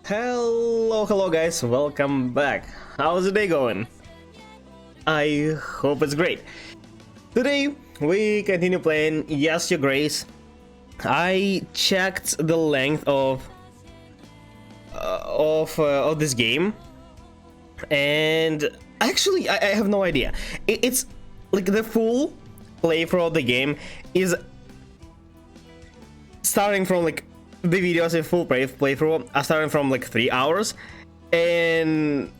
Hello guys, welcome back. How's the day going? I hope it's great. Today we continue playing Yes Your Grace. I checked the length of this game, and actually I have no idea. It's like the full playthrough of the game is starting from like the videos in full playthrough are starting from like 3 hours and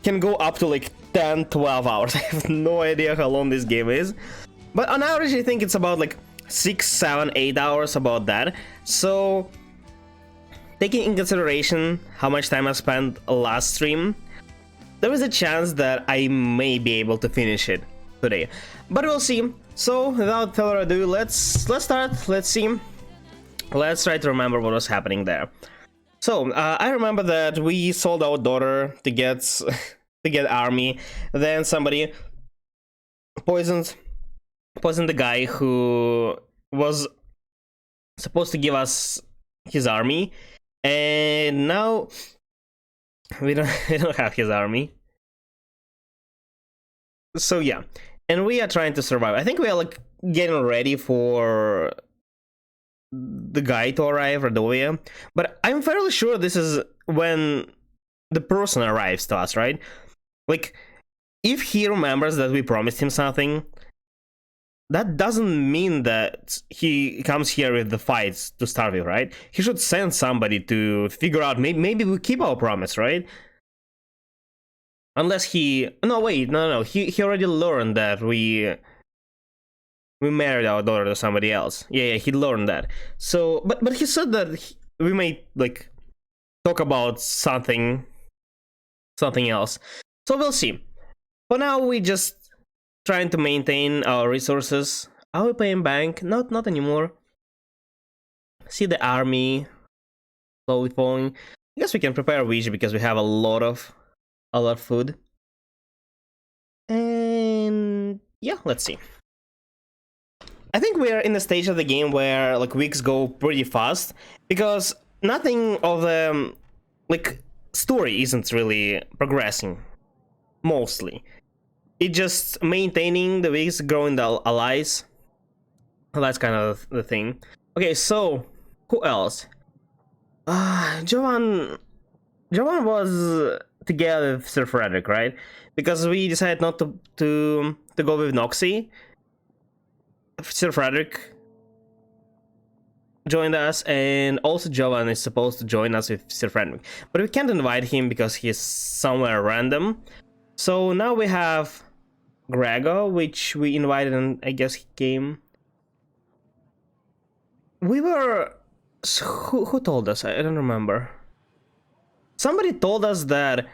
can go up to like 10-12 hours. I have no idea how long this game is, but on average I think it's about like 6, 7, 8 hours, about that. So taking in consideration how much time I spent last stream, there is a chance that I may be able to finish it today, but we'll see. So without further ado, let's start. Let's see. Let's try to remember what was happening there. So I remember that we sold our daughter to get army. Then somebody poisoned the guy who was supposed to give us his army, and now we don't have his army. So yeah, and we are trying to survive. I think we are like getting ready for the guy to arrive, Radovia, but I'm fairly sure this is when the person arrives to us, right? Like, if he remembers that we promised him something, that doesn't mean that he comes here with the fights to start with, right? He should send somebody to figure out, maybe we keep our promise, right? Unless he... No, wait, no, he already learned that we married our daughter to somebody else. Yeah, he learned that. So, but he said that we may like talk about something else. So we'll see. For now, we just trying to maintain our resources. Are we paying bank? Not anymore. See the army slowly falling. I guess we can prepare a wheat because we have a lot of food. And yeah, let's see. I think we're in the stage of the game where like weeks go pretty fast because nothing of the like story isn't really progressing. Mostly, it's just maintaining the weeks, growing the allies. Well, that's kind of the thing. Okay, so who else? Jovan was together with Sir Frederick, right? Because we decided not to go with Noxie. Sir Frederick joined us, and also Jovan is supposed to join us with Sir Frederick, but we can't invite him because he's somewhere random. So now we have Gregor, which we invited, and I guess he came. We were... who told us? I don't remember. Somebody told us that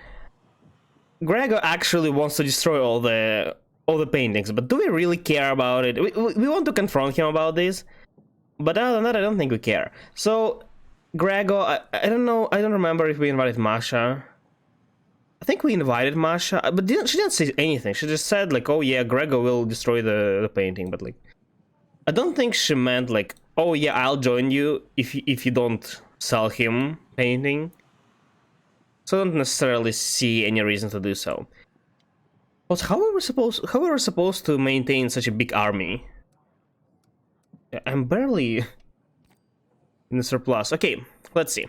Gregor actually wants to destroy all the paintings, but do we really care about it? We want to confront him about this, but other than that, I don't think we care. So, Gregor, I don't know, I don't remember if we invited Masha. I think we invited Masha, but she didn't say anything. She just said like, oh yeah, Gregor will destroy the painting, but like, I don't think she meant like, oh yeah, I'll join you if you don't sell him painting. So I don't necessarily see any reason to do so. But how are we supposed to maintain such a big army? I'm barely in the surplus. Okay, let's see.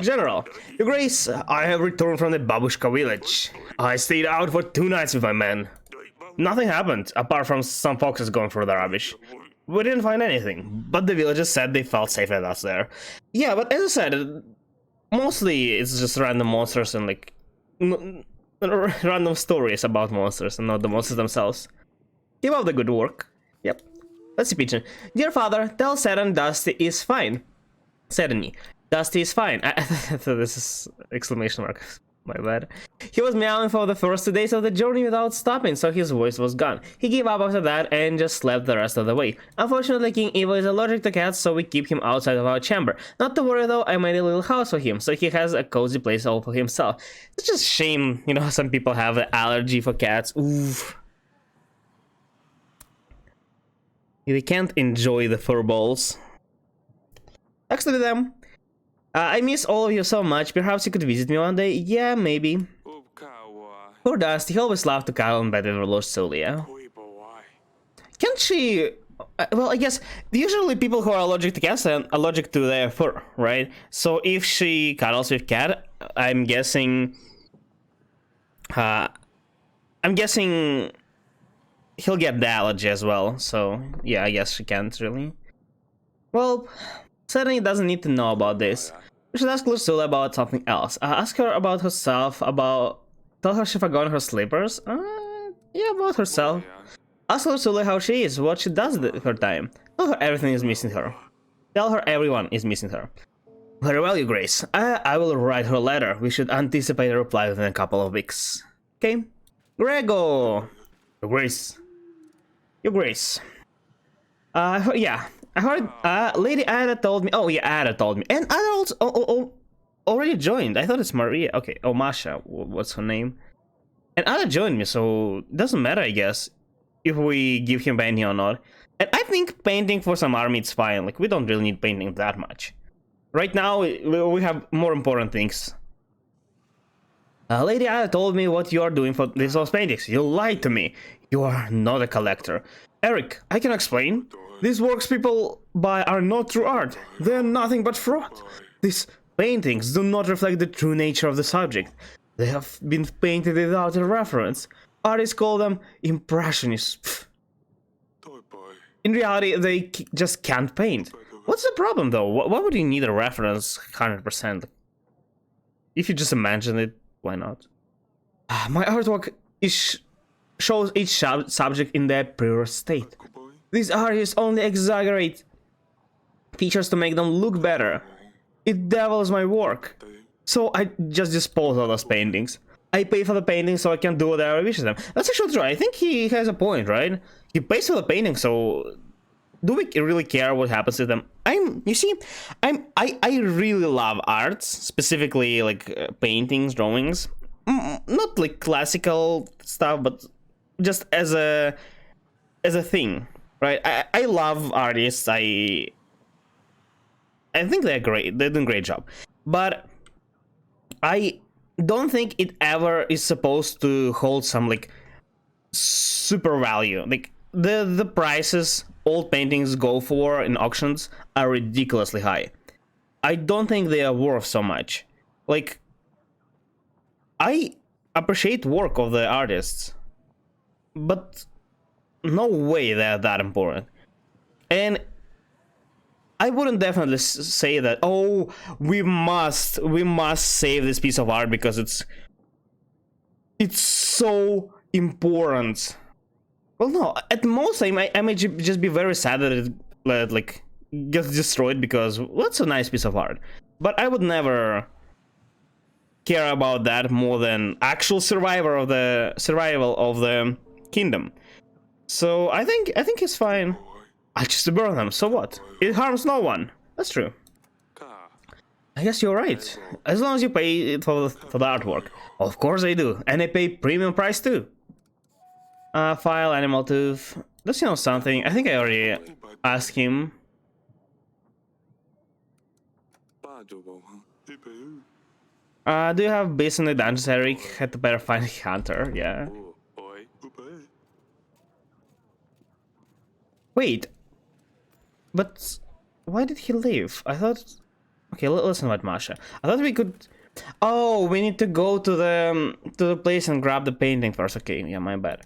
General, Your Grace, I have returned from the Babushka village. I stayed out for 2 nights with my men. Nothing happened, apart from some foxes going through the rubbish. We didn't find anything, but the villagers said they felt safe with us there. Yeah, but as I said, mostly it's just random monsters and like... random stories about monsters and not the monsters themselves. Keep up the good work. Yep. Let's see, Pigeon. Dear father, tell Sedan Dusty is fine. Sedany. Dusty is fine. So this is exclamation mark. My bad. He was meowing for the first 2 days of the journey without stopping, so his voice was gone. He gave up after that and just slept the rest of the way. Unfortunately, King Evil is allergic to cats, so we keep him outside of our chamber. Not to worry though, I made a little house for him, so he has a cozy place all for himself. It's just shame, you know, some people have an allergy for cats. Oof. They can't enjoy the fur balls. Next to them, I miss all of you so much. Perhaps you could visit me one day? Yeah, maybe. Poor Dusty, he always loved to cuddle in bed with Lord Celia. Can't she... well, I guess usually people who are allergic to cats are allergic to their fur, right? So if she cuddles with cat, I'm guessing he'll get the allergy as well. So yeah, I guess she can't really. Well, certainly doesn't need to know about this. We should ask Lucilla about something else. Ask her about herself. Tell her she forgot her slippers. Yeah, about herself. Ask Lucilla how she is, what she does with her time. Tell her everything is missing her. Tell her everyone is missing her. Very well, Your Grace. I will write her a letter. We should anticipate a reply within a couple of weeks. Okay? Grego! Your Grace. Your Grace. Yeah. I heard, Lady Ada told me. Oh, yeah, Ada told me. And Ada also already joined. I thought it's Maria. Okay, oh, Masha. What's her name? And Ada joined me, so it doesn't matter, I guess, if we give him painting or not. And I think painting for some army is fine. Like, we don't really need painting that much. Right now, we have more important things. Lady Ada told me what you are doing for these old paintings. You lied to me. You are not a collector. Eric, I can explain. These works people buy are not true art. They are nothing but fraud. These paintings do not reflect the true nature of the subject. They have been painted without a reference. Artists call them impressionists. In reality, they just can't paint. What's the problem, though? Why would you need a reference 100%? If you just imagine it, why not? My artwork shows each subject in their pure state. These artists only exaggerate features to make them look better. It devils my work. So I just dispose of those paintings. I pay for the paintings so I can do whatever I wish with them. That's actually true. I think he has a point, right? He pays for the painting, so do we really care what happens to them? I really love arts, specifically like paintings, drawings. Not like classical stuff, but just as a thing, right? I love artists. I think they're great. They're doing a great job, but I don't think it ever is supposed to hold some like super value. Like the prices old paintings go for in auctions are ridiculously high. I don't think they are worth so much. Like, I appreciate work of the artists, but no way they're that important. And I wouldn't definitely say that, oh, we must save this piece of art because it's so important. Well, no, at most I might just be very sad that it like gets destroyed because well, that's a nice piece of art. But I would never care about that more than actual survival of the kingdom. So I think it's fine. I just burn them. So what? It harms no one. That's true. I guess you're right. As long as you pay for the artwork. Of course I do, and I pay premium price too. File animal tooth. Does he know something? I think I already asked him. Do you have base in the dungeons, Eric? Had to better find a hunter, yeah. Wait. But why did he leave? I thought... Okay, listen about Masha. I thought we could... Oh, we need to go to the place and grab the painting first. Okay, yeah, my bad.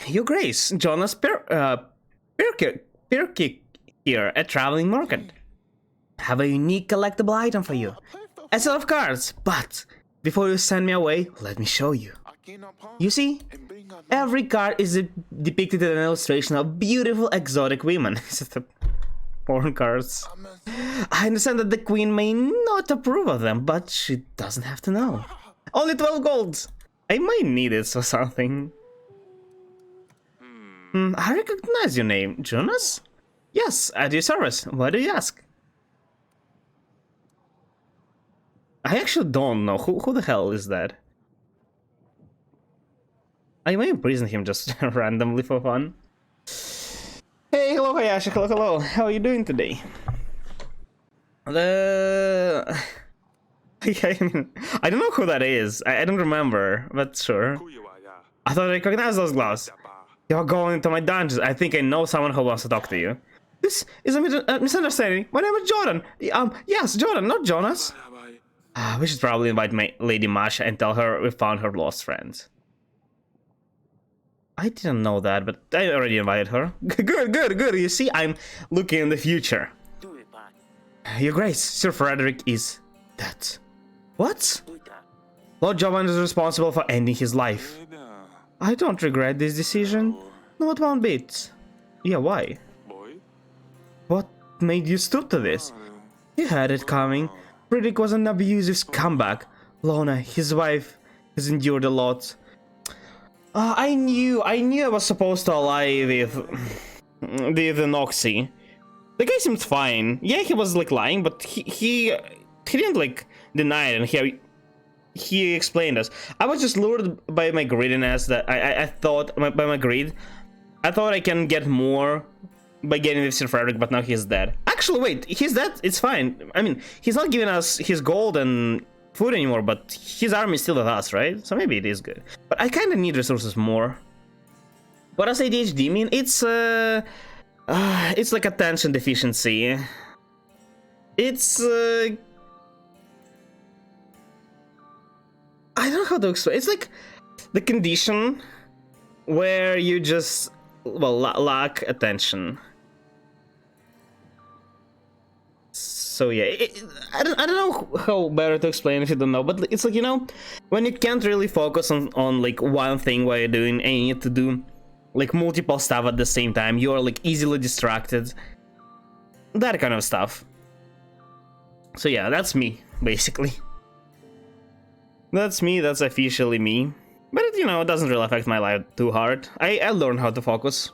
Your Grace, Jonas Pirkick here at Traveling Market. Have a unique collectible item for you. A set of cards, but before you send me away, let me show you. You see, every card is depicted in an illustration of beautiful exotic women. Is it the porn cards? I understand that the queen may not approve of them, but she doesn't have to know. Only 12 golds. I might need it or something. I recognize your name, Jonas? Yes, at your service. Why do you ask? I actually don't know. Who the hell is that? I may imprison him just randomly for fun. Hey, hello Hayashi, hello. How are you doing today? The... I mean, I don't know who that is. I don't remember, but sure. I thought I recognized those gloves. You're going into my dungeons. I think I know someone who wants to talk to you. This is a misunderstanding. My name is Jordan. Yes, Jordan, not Jonas. We should probably invite my Lady Masha and tell her we found her lost friends. I didn't know that, but I already invited her. Good. You see, I'm looking in the future. Your Grace, Sir Frederick is dead. What? Lord Jovan is responsible for ending his life. I don't regret this decision. Not one bit. Yeah, why? What made you stoop to this? You had it coming. Frederick was an abusive scumbag. Lona, his wife, has endured a lot. I knew I was supposed to ally with the Noxy. The guy seemed fine. Yeah, he was like lying, but he didn't like deny it, and he explained us. I was just lured by my greediness. That I thought by my greed, I thought I can get more by getting with Sir Frederick, but now he's dead. Actually, wait, he's dead. It's fine. I mean, he's not giving us his gold and food anymore, but his army is still with us, right? So maybe it is good. But I kind of need resources more. What does ADHD mean? It's like attention deficiency. It's I don't know how to explain. It's like the condition where you just, well, lack attention. So yeah, I don't know how better to explain if you don't know, but it's like, you know, when you can't really focus on like one thing while you're doing, and you need to do like multiple stuff at the same time, you're like easily distracted. That kind of stuff. So yeah, that's me, basically. That's me, that's officially me. But it, you know, it doesn't really affect my life too hard. I learned how to focus.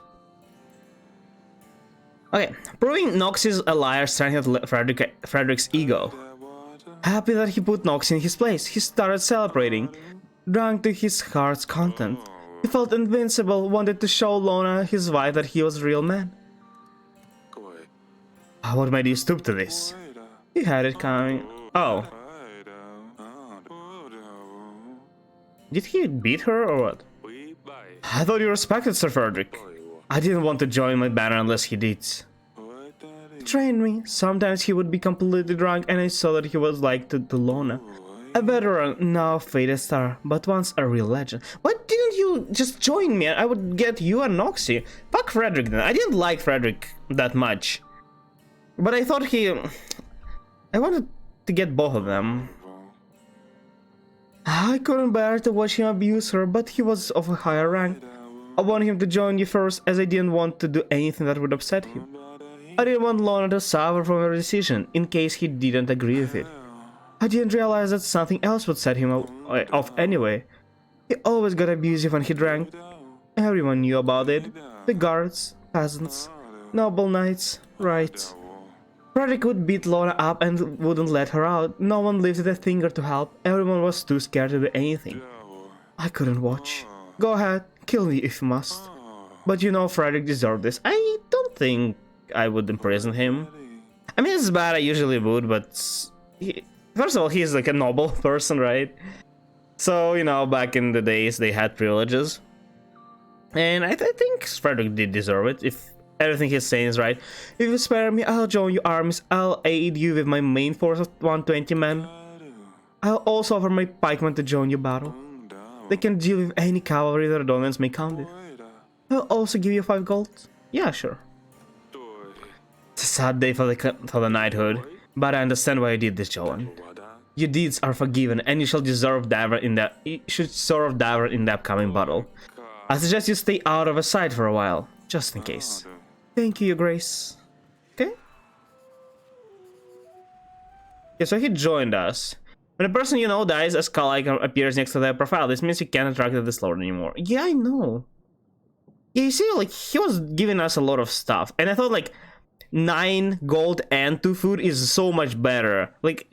Okay, proving Nox is a liar strengthened Frederick's ego. Happy that he put Nox in his place, he started celebrating. Drunk to his heart's content. He felt invincible, wanted to show Lona, his wife, that he was a real man. What made you stoop to this? He had it coming. Oh. Did he beat her or what? I thought you respected Sir Frederick. I didn't want to join my banner unless he did. He trained me. Sometimes he would be completely drunk and I saw that he was like to Lona. A veteran, now a faded star, but once a real legend. Why didn't you just join me? I would get you and Noxy. Fuck Frederick then. I didn't like Frederick that much. But I thought I wanted to get both of them. I couldn't bear to watch him abuse her, but he was of a higher rank. I wanted him to join you first, as I didn't want to do anything that would upset him. I didn't want Lona to suffer from her decision, in case he didn't agree with it. I didn't realize that something else would set him off anyway. He always got abusive when he drank. Everyone knew about it. The guards, peasants, noble knights, right. Frederick would beat Lona up and wouldn't let her out. No one lifted a finger to help. Everyone was too scared to do anything. I couldn't watch. Go ahead, kill me if you must. But you know Frederick deserved this. I don't think I would imprison him. I mean, it's bad, I usually would, but... First of all, he's like a noble person, right? So, you know, back in the days, they had privileges. And I think Frederick did deserve it, if everything he's saying is right. If you spare me, I'll join your armies. I'll aid you with my main force of 120 men. I'll also offer my pikemen to join your battle. They can deal with any cavalry that Redonians may come with. I'll also give you 5 gold. Yeah, sure. It's a sad day for the knighthood, but I understand why you did this, Joan. Your deeds are forgiven, and you shall serve Davra in the upcoming battle. I suggest you stay out of her sight for a while, just in case. Thank you, Your Grace. Okay. Yeah, so he joined us. When a person you know dies, a skull icon appears next to their profile. This means you can't interact with this lord anymore. Yeah, I know. Yeah, you see, like, he was giving us a lot of stuff, and I thought, like, 9 gold and 2 food is so much better. Like,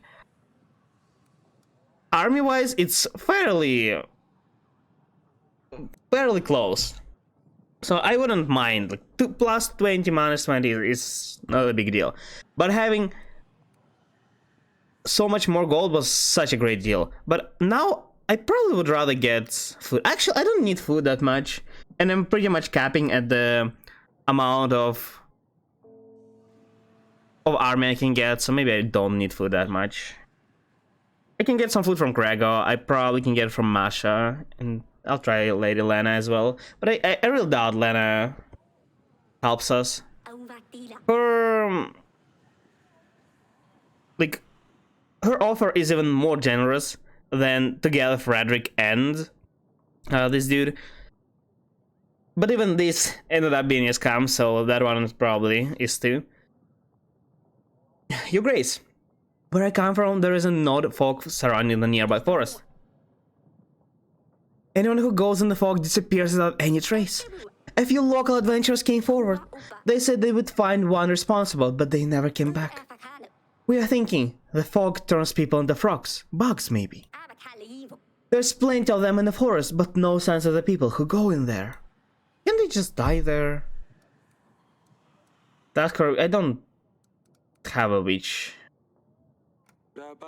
army-wise, it's fairly close. So I wouldn't mind. Like, 2 plus 20 minus 20 is not a big deal. But having so much more gold was such a great deal. But now I probably would rather get food. Actually, I don't need food that much, and I'm pretty much capping at the amount of army I can get, so maybe I don't need food that much. I can get some food from Gregor. I probably can get it from Masha, and I'll try Lady Lena as well. But I really doubt Lena helps us. Her like her offer is even more generous than together Frederick and this dude. But even this ended up being a scam, so that one probably is too. Your Grace, where I come from, there is a node fog surrounding the nearby forest. Anyone who goes in the fog disappears without any trace. A few local adventurers came forward. They said they would find one responsible, but they never came back. We are thinking the fog turns people into frogs, bugs maybe. There's plenty of them in the forest, but no signs of the people who go in there. Can they just die there? That's correct. I don't have a witch.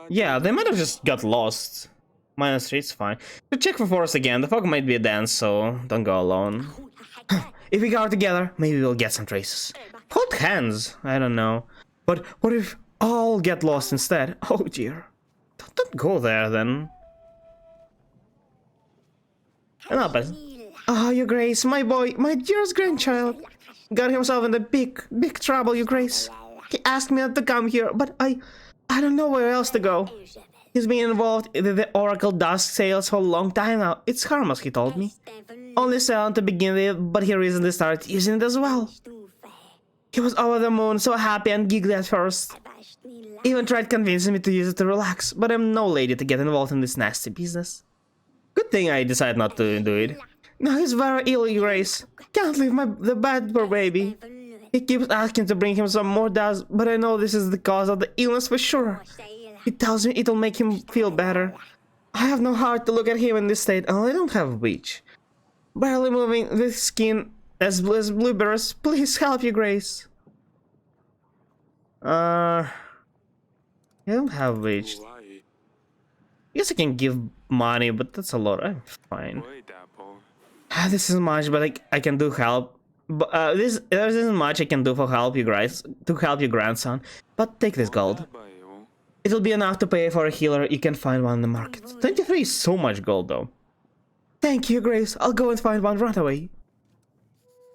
Yeah, they might have just got lost. -3, it's fine. But check for forest again. The fog might be a dance, so don't go alone. If we go together, maybe we'll get some traces. Hold hands. I don't know. But what if all get lost instead? Oh dear. Don't go there then. Oh, Your Grace, my boy, my dearest grandchild, got himself in the big trouble, Your Grace. He asked me not to come here, but I don't know where else to go. He's been involved in the Oracle Dusk sales for a long time now. It's harmless, he told me. Only selling to begin with, but he recently started using it as well. He was over the moon, so happy and giggly at first. Even tried convincing me to use it to relax, but I'm no lady to get involved in this nasty business. Good thing I decided not to do it. Now he's very ill, Your Grace. Can't leave the bed, poor baby. He keeps asking to bring him some more dust, but I know this is the cause of the illness for sure. He tells me it'll make him feel better. I have no heart to look at him in this state, and I don't have a witch. Barely moving, with skin as blue as blueberries. Please help, Your Grace. I don't have a witch. I guess I can give money, but that's a lot. I'm fine. This isn't much, but I can do help. But there isn't much I can do for help you guys, to help your grandson. But take this gold. It'll be enough to pay for a healer. You can find one in the market. 23 is so much gold, though. Thank you, Grace. I'll go and find one right away.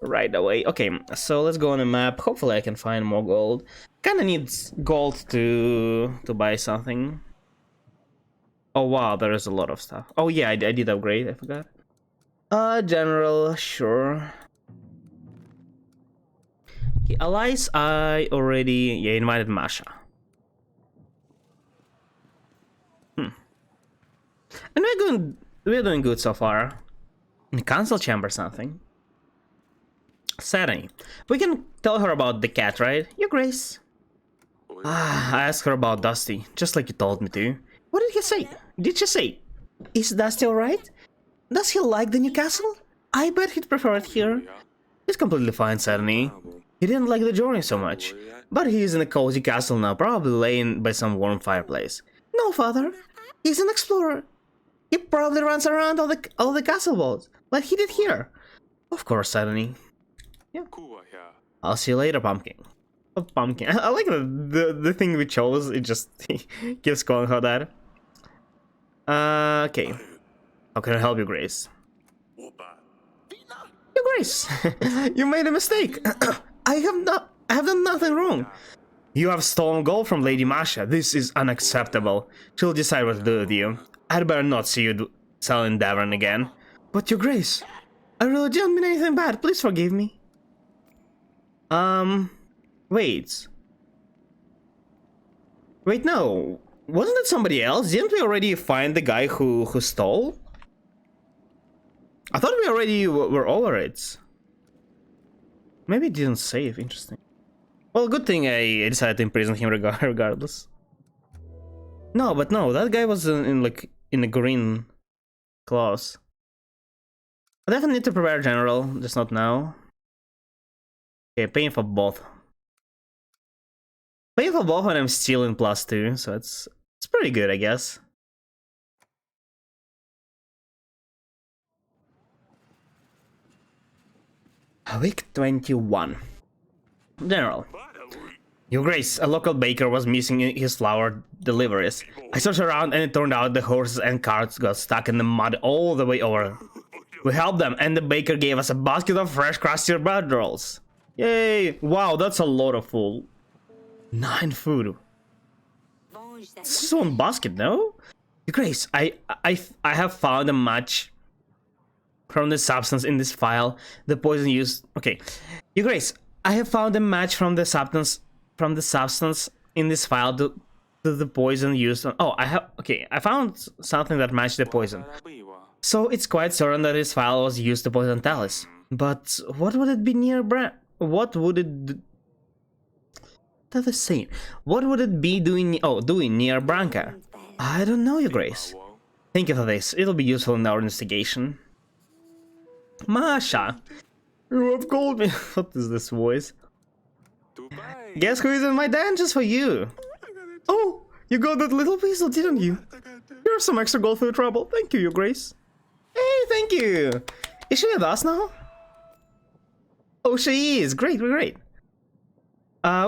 Right away. Okay, so let's go on a map. Hopefully I can find more gold. Kinda needs gold to buy something. Oh wow, there is a lot of stuff. Oh yeah, I did upgrade, I forgot. General, sure. Okay, allies, I already invited Masha. And we're doing good so far. In the council chamber something. Sadly. We can tell her about the cat, right? Your Grace. I asked her about Dusty, just like you told me to. What did he say? Did she say? Is Dusty alright? Does he like the new castle? I bet he'd prefer it here. He's completely fine, Sadly. He didn't like the journey so much. But he's in a cozy castle now, probably laying by some warm fireplace. No, father. He's an explorer. He probably runs around all the castle walls, like he did here. Of course, Sadly. Yeah. I'll see you later, Pumpkin. Oh, Pumpkin. I like the thing we chose. It just keeps calling her that. Okay. How can I help you, Grace? Your Grace, you made a mistake. I have done nothing wrong. You have stolen gold from Lady Masha. This is unacceptable. She'll decide what to do with you. I'd better not see you selling Davern again. But Your Grace, I really didn't mean anything bad. Please forgive me. Wait. Wait, no. Wasn't it somebody else? Didn't we already find the guy who stole? I thought we already were over it. Maybe it didn't save. Interesting. Well, good thing I decided to imprison him regardless. No, but no, that guy was in a green class. I definitely need to prepare general, just not now. Okay, paying for both. Paying for both when I'm still in +2, so it's It's pretty good, I guess. Week 21. General. Your Grace, a local baker was missing his flour deliveries. I searched around and it turned out the horses and carts got stuck in the mud all the way over. We helped them and the baker gave us a basket of fresh crusty bread rolls. Yay! Wow, that's a lot of food. 9 food. This is one basket, no? Your Grace, I have found a match from the substance in this file. The poison used. Okay, Your Grace, I have found a match from the substance in this file to the poison used on. Oh, I found something that matched the poison. So it's quite certain that this file was used to poison Talis. But what would it be near what would it? That's the same. What would it be doing? Oh, doing near Branca? I don't know, Your Grace. Thank you for this. It'll be useful in our investigation. Masha, you have called me. What is this voice? Guess who is in my den just for you? Oh, you got that little weasel, didn't you? Here's some extra gold for your trouble. Thank you, Your Grace. Hey, thank you. Is she with us now? Oh, she is. Great, great.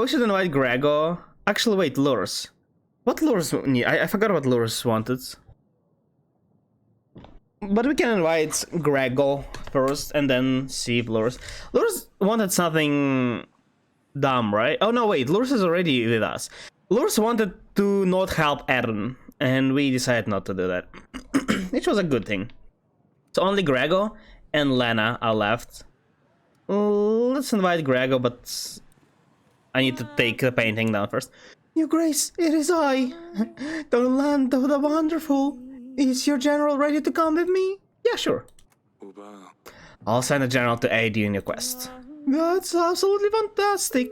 We should invite Gregor. Actually, wait, Lurs. What Lurs need? I forgot what Lurs wanted. But we can invite Gregor first and then see if Lurs wanted something dumb, right? Oh no, wait, Lurs is already with us. Lurs wanted to not help Aaron, and we decided not to do that. Which was a good thing. So only Gregor and Lena are left. Let's invite Gregor, but I need to take the painting down first. Your Grace, it is I, the land of the wonderful. Is your general ready to come with me? Yeah, sure. I'll send a general to aid you in your quest. That's absolutely fantastic.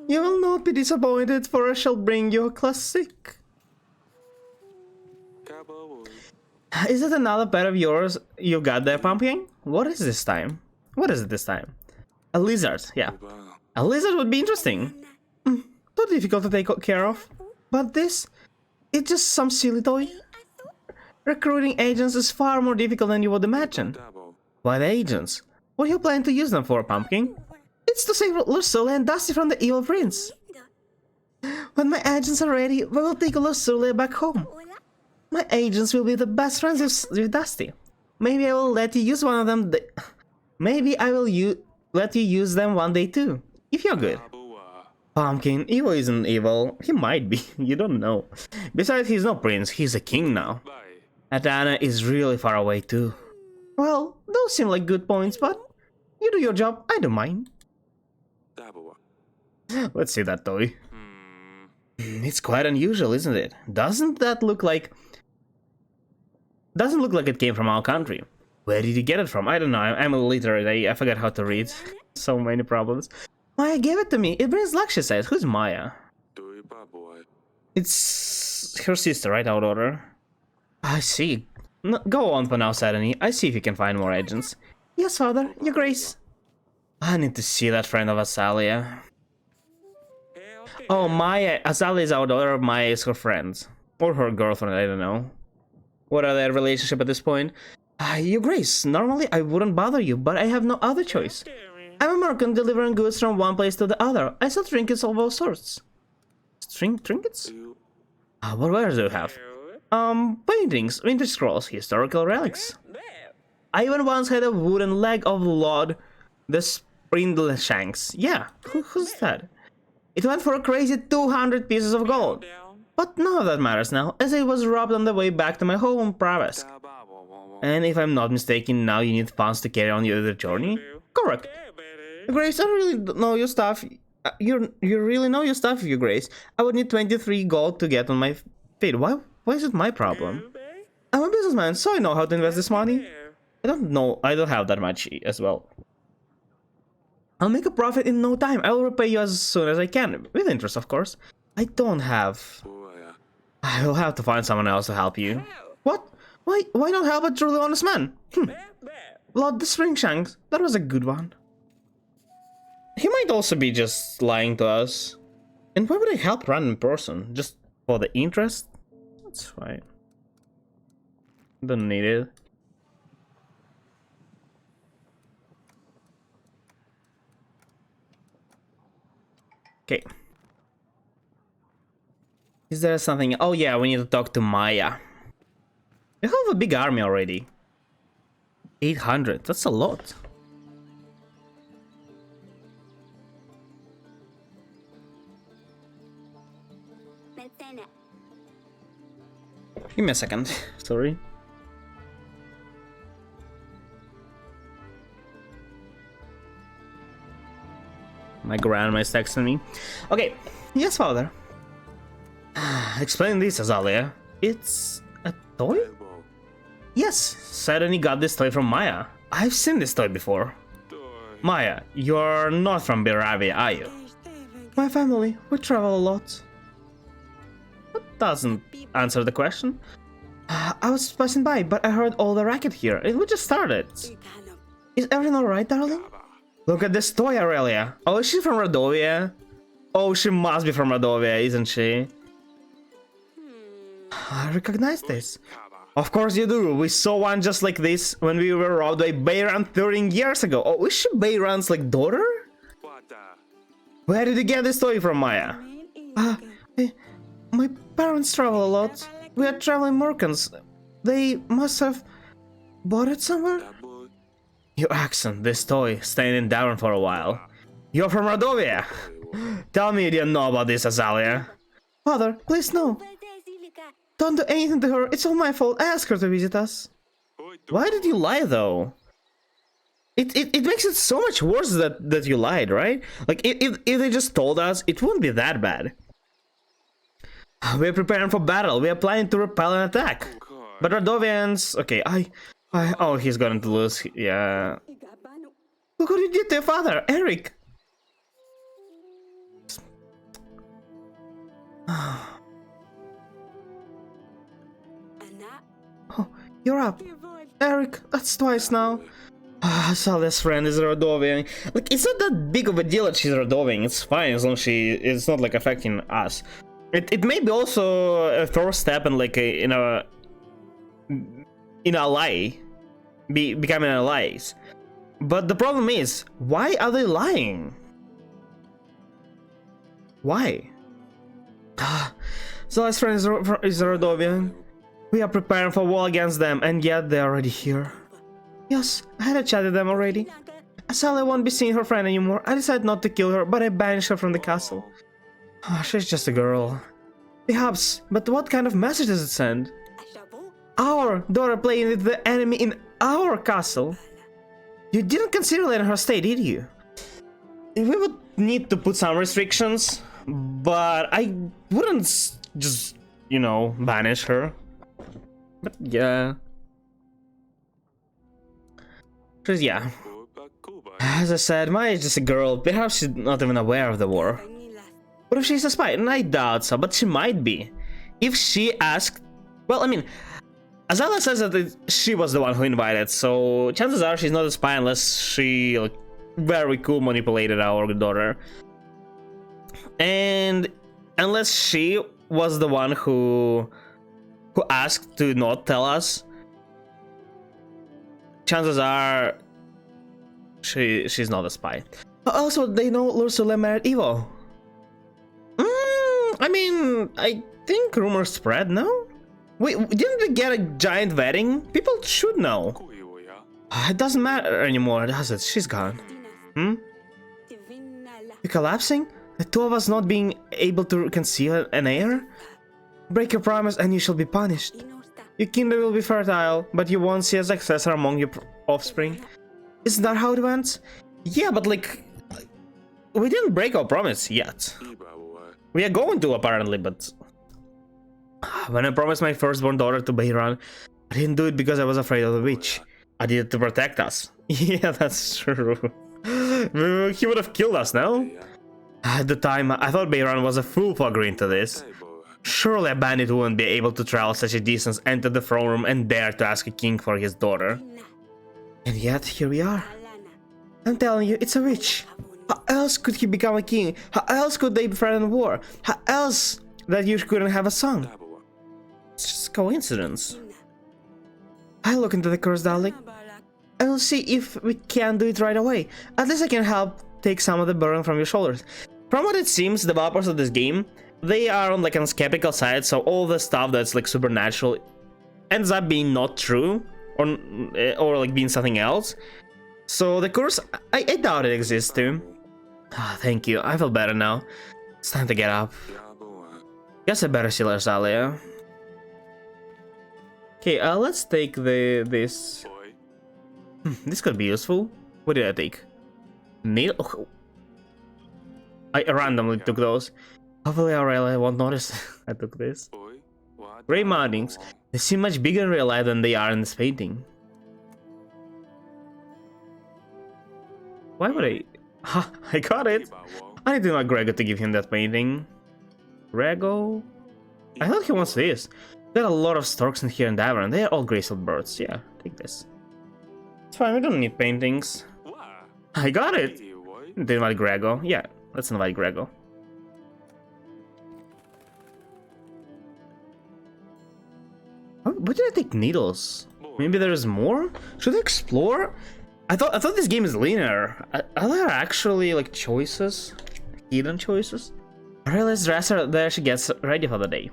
You will not be disappointed, for I shall bring you a classic. Is it another pet of yours you got there, Pumpkin? What is this time? What is it this time? A lizard, yeah. A lizard would be interesting. Too difficult to take care of. But this, it's just some silly toy. Recruiting agents is far more difficult than you would imagine. What agents? What do you plan to use them for, Pumpkin? It's to save Lursula and Dusty from the evil prince. When my agents are ready, we will take Lursula back home. My agents will be the best friends with Dusty. Maybe I will let you use one of them. Maybe I will let you use them one day too, if you're good. Pumpkin, evil isn't evil. He might be. You don't know. Besides, he's no prince. He's a king now. Atana is really far away too. Well, those seem like good points, but you do your job, I don't mind. Let's see that toy. It's quite unusual, isn't it? Doesn't look like it came from our country. Where did you get it from? I don't know. I'm illiterate. I forgot how to read. So many problems. Maya gave it to me. It brings luck, she says. Who's Maya? It's her sister, right? Our daughter. I see. No, go on for now, Sadani. I see if you can find more agents. Yes, Father. Your Grace. I need to see that friend of Azalia. Oh, Maya. Azalia is our daughter. Maya is her friend. Or her girlfriend, I don't know. What are their relationship at this point? Your Grace, normally I wouldn't bother you, but I have no other choice. I'm a merchant delivering goods from one place to the other. I sell trinkets of all sorts. Trinkets? What wares do you have? Paintings, vintage scrolls, historical relics. I even once had a wooden leg of Lord the Sprindleshanks. Yeah, who's that? It went for a crazy 200 pieces of gold. But none of that matters now, as it was robbed on the way back to my home in Pravesk. And if I'm not mistaken, now you need funds to carry on your other journey? Correct. Grace, I really know your stuff. You really know your stuff, Your Grace. I would need 23 gold to get on my feet. Why is it my problem? I'm a businessman, so I know how to invest this money. I don't have that much as well. I'll make a profit in no time. I will repay you as soon as I can. With interest, of course. I don't have... I will have to find someone else to help you. What? Why not help a truly honest man? Lord the Springshanks. That was a good one. He might also be just lying to us. And why would I help a random person? Just for the interest? That's fine. Don't need it. Okay. Is there something? Oh yeah, we need to talk to Maya. We have a big army already. 800. That's a lot. Give me a second. Sorry. My grandma is texting me. Okay. Yes, father. Explain this, Azalea. It's a toy? Yes, Sereni got this toy from Maya. I've seen this toy before. Maya, you're not from Biravia, are you? My family, we travel a lot. That doesn't answer the question. I was passing by, but I heard all the racket here. We just started. Is everything alright, darling? Look at this toy, Aurelia. Oh, is she from Radovia? Oh, she must be from Radovia, isn't she? I recognize this. Of course you do. We saw one just like this when we were robbed by Bayran 13 years ago. Oh, is she Bayran's like daughter? Where did you get this toy from, Maya? My parents travel a lot. We are traveling merchants. They must have bought it somewhere? Your accent, this toy, staying down for a while. You're from Radovia. Tell me you didn't know about this, Azalea. Father, please no. Don't do anything to her. It's all my fault. Ask her to visit us. Why did you lie, though? It makes it so much worse that you lied, right? Like, if they just told us, it wouldn't be that bad. We're preparing for battle. We are planning to repel an attack. But Radovians... Okay, oh, he's going to lose. Yeah. Look what you did to your father, Eric. Oh, you're up. Eric, that's twice now. Sally's friend is Radovian. Like, it's not that big of a deal that she's Radovian. It's fine as long as it's not like affecting us. It may be also a first step in like in a ally, becoming allies. But the problem is, why are they lying? Why? Sally's friend is Radovian. We are preparing for war against them, and yet they're already here. Yes, I had a chat with them already. Sally won't be seeing her friend anymore. I decided not to kill her, but I banished her from the castle. She's just a girl. Perhaps, but what kind of message does it send? Our daughter playing with the enemy in our castle. You didn't consider letting her stay, did you? We would need to put some restrictions, but I wouldn't just, you know, banish her. But yeah. Because yeah. As I said, Maya is just a girl. Perhaps she's not even aware of the war. What if she's a spy? And I doubt so, but she might be. If she asked... Well, I mean, Azala says that she was the one who invited, so chances are she's not a spy unless she like, very cool manipulated our daughter. And unless she was the one who asked to not tell us, chances are she's not a spy. Also, they know Ursula married Evo. I mean, I think rumors spread, no? Didn't we get a giant wedding? People should know. It doesn't matter anymore, does it? She's gone. You're collapsing? The two of us not being able to conceal an heir? Break your promise and you shall be punished. Your kingdom will be fertile, but you won't see a successor among your offspring. Isn't that how it went? Yeah, but like... We didn't break our promise yet. We are going to, apparently, but... When I promised my firstborn daughter to Bayran, I didn't do it because I was afraid of the witch. I did it to protect us. Yeah, that's true. He would have killed us, no? At the time, I thought Bayran was a fool for agreeing to this. Surely a bandit wouldn't be able to travel such a distance, enter the throne room, and dare to ask a king for his daughter. And yet, here we are. I'm telling you, it's a witch. How else could he become a king? How else could they threaten war? How else that you couldn't have a son? just coincidence. I'll look into the curse, darling. I will see if we can do it right away. At least I can help take some of the burden from your shoulders. From what it seems, the developers of this game, they are on like a skeptical side, so all the stuff that's like supernatural ends up being not true, or like being something else. So the curse, I doubt it exists too. Ah, thank you, I feel better now. It's time to get up. Guess I better see Larsalia. Okay, let's take this. This could be useful. What did I take? Needle? Oh. I randomly took those. Hopefully Aurelia won't notice I took this. Gray mountains. They seem much bigger in real life than they are in this painting. Why would I? Ha! I got it! I need to know Grego to give him that painting. Grego? I thought he wants this. There are a lot of storks in here in Davern. They are all graceful birds. Yeah, take this. It's fine, we don't need paintings. I got it! Did invite Grego. Yeah, let's invite Grego. Why did I take needles? Maybe there's more? Should I explore? I thought this game is linear. Are there actually like choices? Hidden choices? I realized dresser there she gets ready for the day.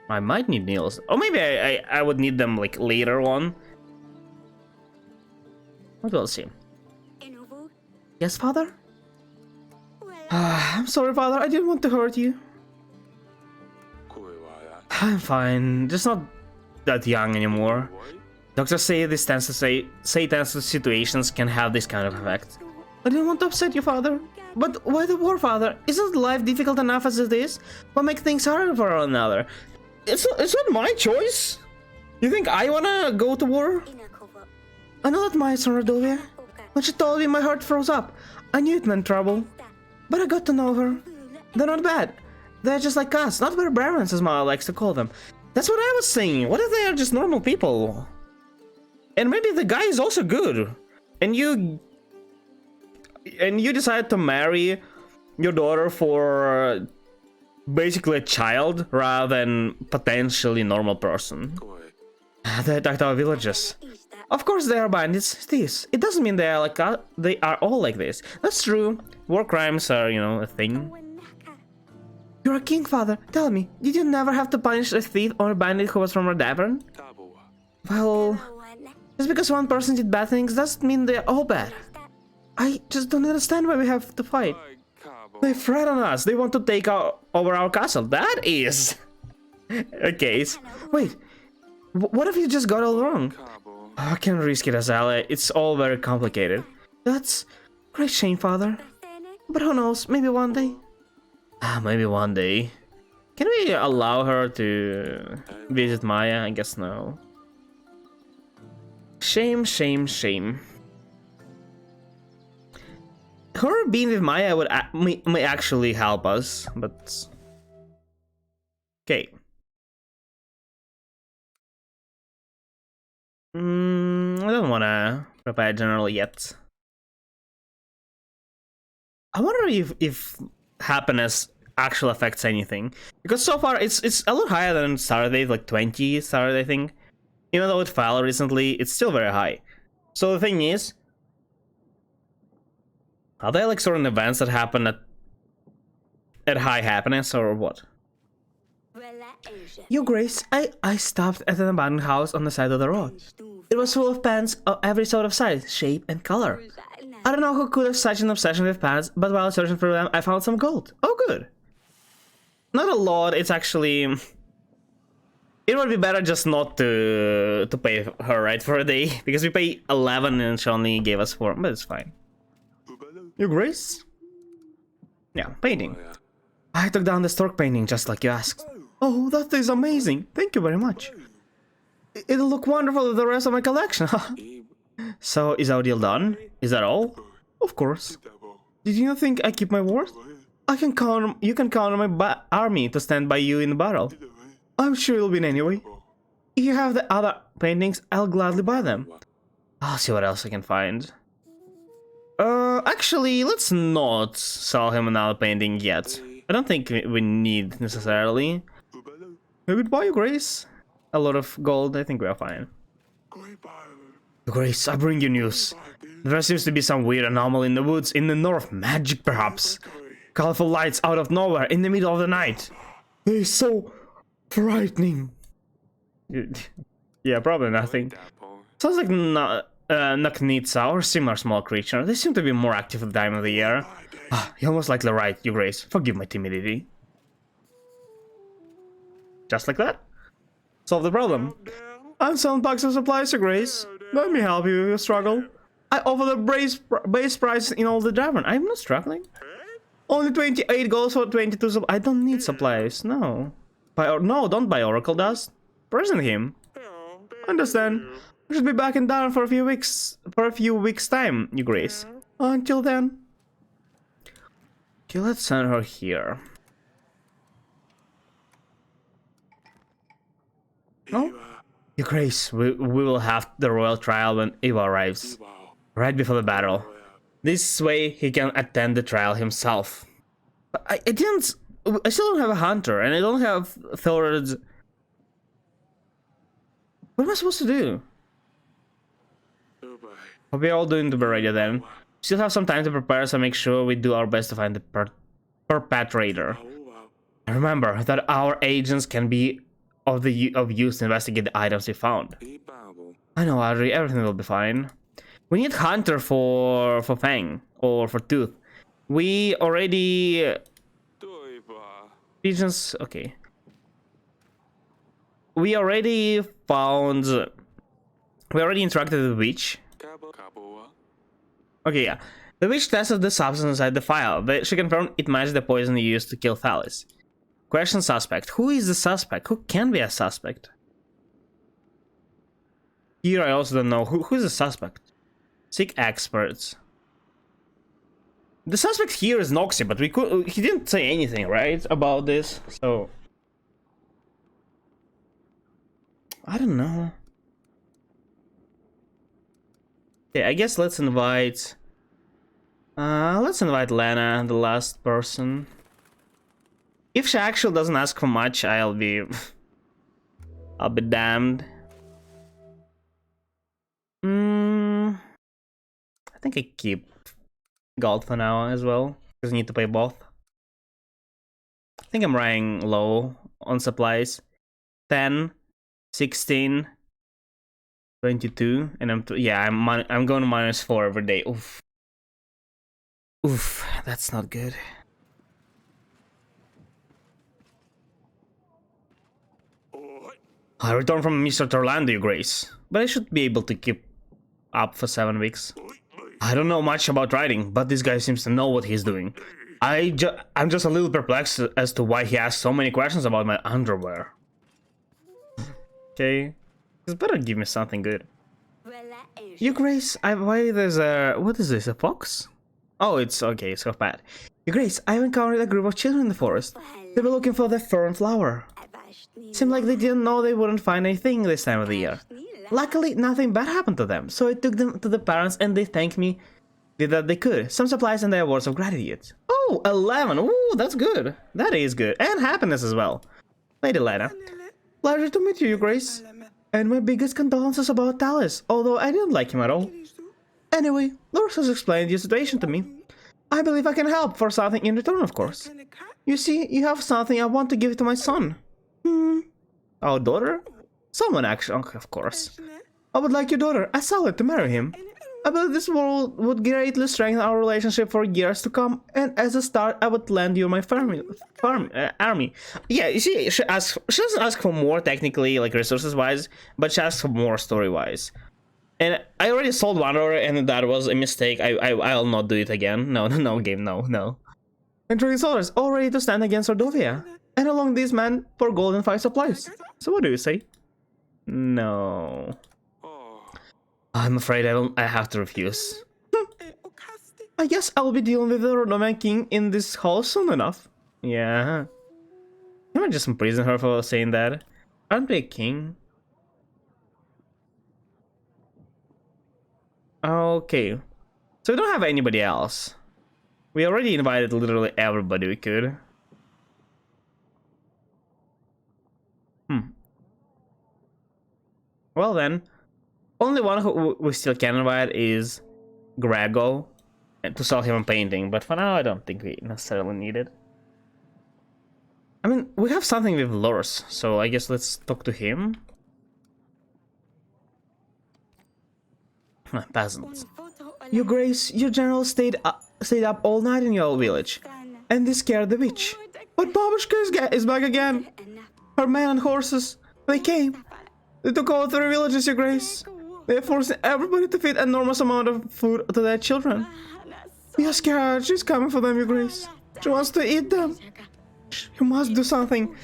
I might need needles. Or maybe I would need them like later on. But we'll see. Yes, father? I'm sorry, father. I didn't want to hurt you. I'm fine. Just not that young anymore. Doctors say these tense situations can have this kind of effect. I didn't want to upset you, father. But why the war, father? Isn't life difficult enough as it is? Why make things harder for one another? It's not my choice. You think I wanna go to war? I know that Maya's from Radovia. When she told me, my heart froze up. I knew it meant trouble. But I got to know her. They're not bad. They're just like us, not barbarians as Maya likes to call them. That's what I was saying. What if they are just normal people? And maybe the guy is also good. And you decide to marry your daughter for basically a child rather than potentially normal person. They attacked our villages. Of course they are bandits, thieves. It doesn't mean they are like they are all like this. That's true. War crimes are, you know, a thing. You're a king, father. Tell me, did you never have to punish a thief or a bandit who was from Davern? Well, just because one person did bad things doesn't mean they're all bad. I just don't understand why we have to fight. They fret on us. They want to take over our castle. That is a case. Wait, what if you just got all wrong? I can't risk it, Azalea. It's all very complicated. That's a great shame, father. But who knows? Maybe one day. Maybe one day. Can we allow her to visit Maya? I guess no. Shame, shame, shame. Her being with Maya would may actually help us, but okay. I don't wanna prepare general yet. I wonder if happiness actually affects anything, because so far it's a lot higher than Saturday, like 20 Saturday, I think. Even though it fell recently, it's still very high. So the thing is, are there like certain events that happen at high happiness or what? Your Grace, I stopped at an abandoned house on the side of the road. It was full of pans of every sort of size, shape, and color. I don't know who could have such an obsession with pans, but while searching for them, I found some gold. Oh, good. Not a lot, it's actually... It would be better just not to pay her, right, for a day, because we pay 11 and she only gave us 4, but it's fine. Your Grace? Yeah, painting. I took down the stork painting just like you asked. Oh, that is amazing. Thank you very much. It'll look wonderful with the rest of my collection. So, is our deal done? Is that all? Of course. Did you not think I keep my word? You can count on my army to stand by you in the battle. I'm sure you'll win anyway. If you have the other paintings, I'll gladly buy them. I'll see what else I can find. Actually, let's not sell him another painting yet. I don't think we need necessarily. Goodbye, Grace. A lot of gold. I think we are fine. Grace, I bring you news. There seems to be some weird anomaly in the woods in the north. Magic, perhaps. Colorful lights out of nowhere in the middle of the night. They're so frightening. Yeah, probably nothing. Sounds like Naknitsa or similar small creature. They seem to be more active at the time of the year. You're most likely right, Your Grace. Forgive my timidity. Just like that. Solve the problem. I'm selling packs of supplies, Your Grace. Let me help you with your struggle. I offer the base price in all the tavern. I'm not struggling. Only 28 gold for 22 supplies. I don't need supplies. No. No, don't buy Oracle dust. Present him. Understand. I should be back in town for a few weeks. Time, Your Grace. Until then. Okay, let's send her here. No? Your Grace, we will have the royal trial when Eva arrives. Right before the battle. This way he can attend the trial himself. But I still don't have a hunter, and I don't have Thor's. What am I supposed to do? Hope we're all doing to be ready then. Still have some time to prepare, so make sure we do our best to find the perpetrator. And remember that our agents can be of use to investigate the items we found. I know, Audrey, everything will be fine. We need hunter for Fang or for Tooth. We already pigeons. Okay. We already found. We already interacted with the witch. Okay, yeah. The witch tested the substance inside the file. She confirmed it matched the poison used to kill Thalis. Question suspect. Who is the suspect? Who can be a suspect? Here I also don't know. Who is the suspect? Seek experts. The suspect here is Noxy, but he didn't say anything, right, about this, so I don't know. Okay, I guess let's invite Lena, the last person. If she actually doesn't ask for much, I'll be damned. I think I keep gold for now as well, because I need to pay both. I think I'm running low on supplies. 10, 16, 22, and I'm going to -4 every day. Oof, that's not good. I returned from Mr. Torlando, Your Grace, but I should be able to keep up for 7 weeks. I don't know much about writing, but this guy seems to know what he's doing. I'm just a little perplexed as to why he asked so many questions about my underwear. Okay, he's better give me something good. Your Grace, what is this, a fox? Oh, it's okay, it's not bad. Your Grace, I've encountered a group of children in the forest. They were looking for the fern flower. Seemed like they didn't know they wouldn't find anything this time of the year. Luckily, nothing bad happened to them, so I took them to the parents and they thanked me that they could. Some supplies and their words of gratitude. Oh, 11! Ooh, that's good. That is good. And happiness as well. Lady Lena. Pleasure to meet you, Your Grace. And my biggest condolences about Thalis, although I didn't like him at all. Anyway, Lors has explained your situation to me. I believe I can help for something in return, of course. You see, you have something I want to give to my son. Our daughter? Someone actually, of course. I would like your daughter, Asalit, to marry him. I believe this would greatly strengthen our relationship for years to come, and as a start, I would lend you my army. Yeah, you see, she doesn't ask for more technically, like resources-wise, but she asks for more story-wise. And I already sold one order, and that was a mistake. I'll not do it again. No, game, no. And 3 soldiers, all ready to stand against Ordovia. And along these men for gold and 5 supplies. So what do you say? No. I'm afraid I have to refuse. I guess I'll be dealing with the Rodovan king in this hall soon enough. Yeah. Can I just imprison her for saying that? Aren't we a king? Okay. So we don't have anybody else. We already invited literally everybody we could. Well then, only one who we still can invite is Grego, and to sell him a painting, but for now I don't think we necessarily need it. I mean, we have something with Lurs, so I guess let's talk to him. Peasants. Your Grace, your general stayed up all night in your village, and they scared the witch. But Babushka is back again. Her men and horses, they came. They took over 3 villages, your Grace. They are forcing everybody to feed enormous amount of food to their children. We are scared. She's coming for them, your Grace. She wants to eat them. You must do something.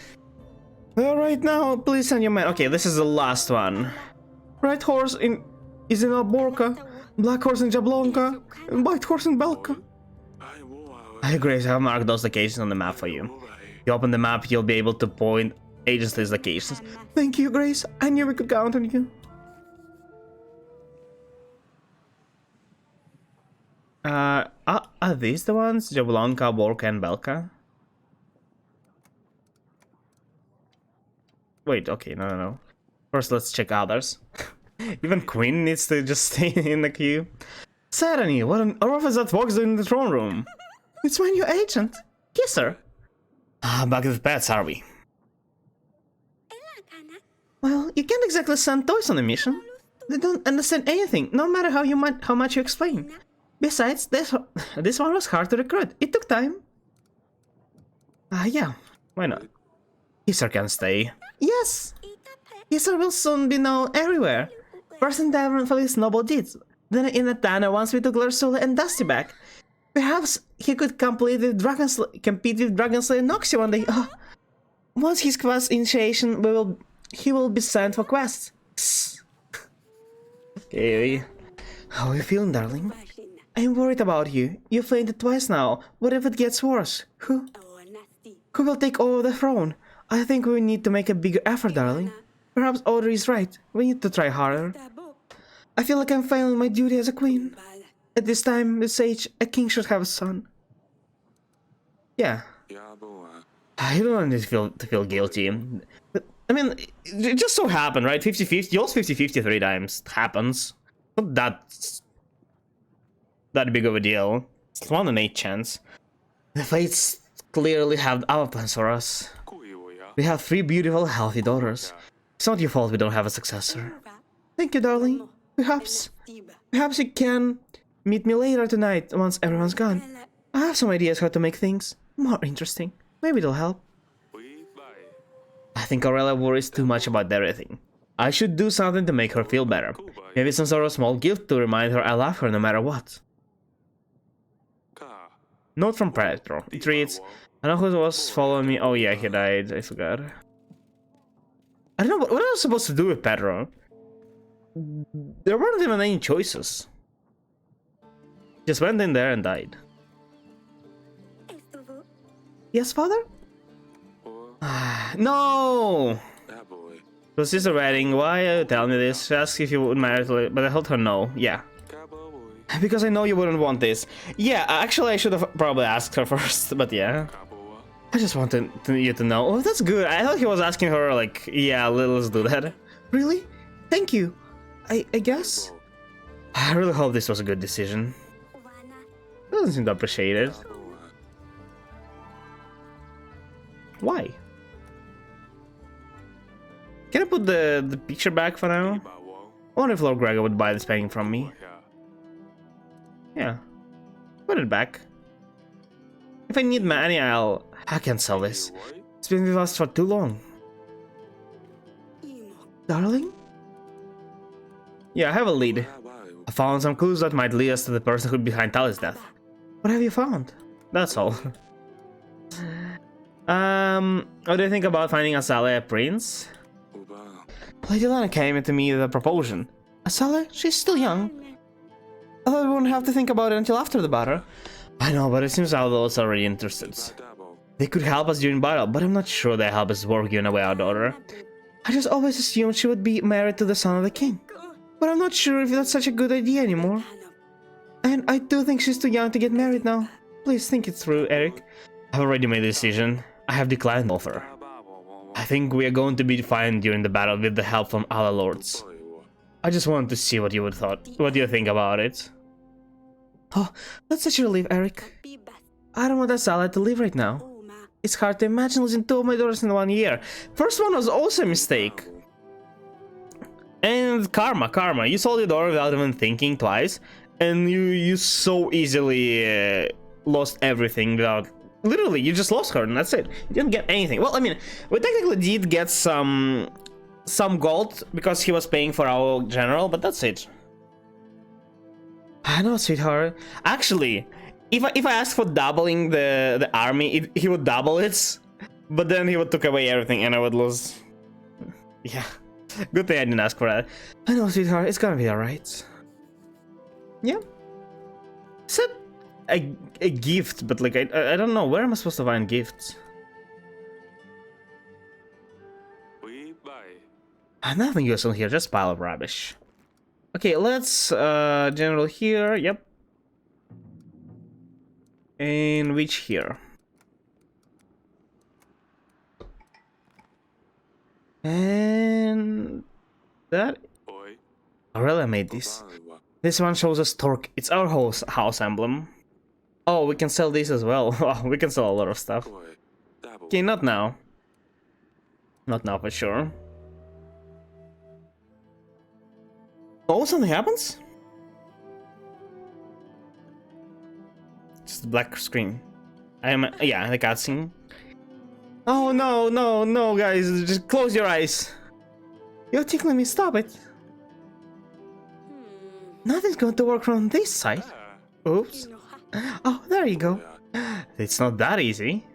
Right now, please send your men. Okay, this is the last one. Red horse is in Alborka, black horse in Jablonka, and white horse in Belka. Hey Grace, I have marked those locations on the map for you. If you open the map, you'll be able to point agents to these locations. Thank you, Grace. I knew we could count on you. Are these the ones? Jablonka, Borka, and Belka? Wait, okay, no. First, let's check others. Even Queen needs to just stay in the queue. Sarani, what on earth is that walks in the throne room? It's my new agent. Kiss her. Back with pets, are we? Well, you can't exactly send toys on a mission. They don't understand anything, no matter how much you explain. Besides, this one was hard to recruit. It took time. Yeah, why not? Kisser can stay. Yes! Kisser will soon be known everywhere. First in Tavern for his noble deeds, then in Atana once we took Larsula and Dusty back. Perhaps he could compete with Dragon Slayer Noxia one day. Once his quest initiation, he will be sent for quests. Okay. How are you feeling, darling? I'm worried about you. You fainted twice now. What if it gets worse? Who will take over the throne? I think we need to make a bigger effort, darling. Perhaps Audrey is right. We need to try harder. I feel like I'm failing my duty as a queen. At this time, this age, a king should have a son. Yeah. I don't need to feel guilty. But, I mean, it just so happened, right? 50-50. You lost 50-50 3 times. It happens. Not that big of a deal. It's 1 in 8 chance. The fates clearly have our plans for us. We have 3 beautiful, healthy daughters. It's not your fault we don't have a successor. Thank you, darling. Perhaps you can meet me later tonight once everyone's gone. I have some ideas how to make things more interesting. Maybe it'll help. I think Aurelia worries too much about everything. I should do something to make her feel better. Maybe some sort of small gift to remind her I love her no matter what. Note from Pedro. It reads, I know who was following me. Oh yeah, he died. I forgot. I don't know, what I was supposed to do with Pedro? There weren't even any choices. Just went in there and died. Yes, father? No! It was just a wedding. Why are you telling me this? She asked if you would marry her, but I told her no. Yeah. Because I know you wouldn't want this. Yeah, actually I should have probably asked her first, but yeah. I just wanted you to know. Oh, that's good. I thought he was asking her like, yeah, let's do that. Really? Thank you. I guess? I really hope this was a good decision. Doesn't seem to appreciate it. Why? Can I put the picture back for now? I wonder if Lord Gregor would buy this painting from me. Yeah. Put it back. If I need money, I can sell this. It's been with us for too long. Darling? Yeah, I have a lead. I found some clues that might lead us to the person who's behind Tali's death. What have you found? That's all. What do you think about finding Asale a prince? Lady Lana came to me with a proposition. Asale? She's still young. I thought we wouldn't have to think about it until after the battle. I know, but it seems Aldo's already interested. They could help us during battle, but I'm not sure they help us work giving away our daughter. I just always assumed she would be married to the son of the king. But I'm not sure if that's such a good idea anymore. And I do think she's too young to get married now. Please think it through, Eric. I've already made a decision. I have declined the offer. I think we are going to be fine during the battle with the help from other lords. I just wanted to see what you think about it. Oh, that's such a relief, Eric. I don't want Azalea to leave right now. It's hard to imagine losing 2 of my daughters in 1 year. First one was also a mistake. And karma. You sold your daughter without even thinking twice, and you so easily lost everything without. Literally, you just lost her, and that's it. You didn't get anything. Well, I mean, we technically did get some gold because he was paying for our general, but that's it. I know, sweetheart. Actually, if I asked for doubling the army, he would double it, but then he would take away everything, and I would lose. Yeah, good thing I didn't ask for that. I know, sweetheart. It's gonna be alright. Yeah. It's a gift, but like I don't know, where am I supposed to find gifts? Nothing useful here, just pile of rubbish. Okay, let's general here. Yep. And which here? And that. Oh, really? I made this. This one shows us torque. It's our house emblem. Oh, we can sell this as well. Oh, we can sell a lot of stuff. Okay, not now. Not now for sure. Oh, something happens? Just a black screen. Yeah, the cutscene. Oh no, guys, just close your eyes. You're tickling me, stop it. Nothing's going to work from this side. Oops. Oh, there you go. It's not that easy.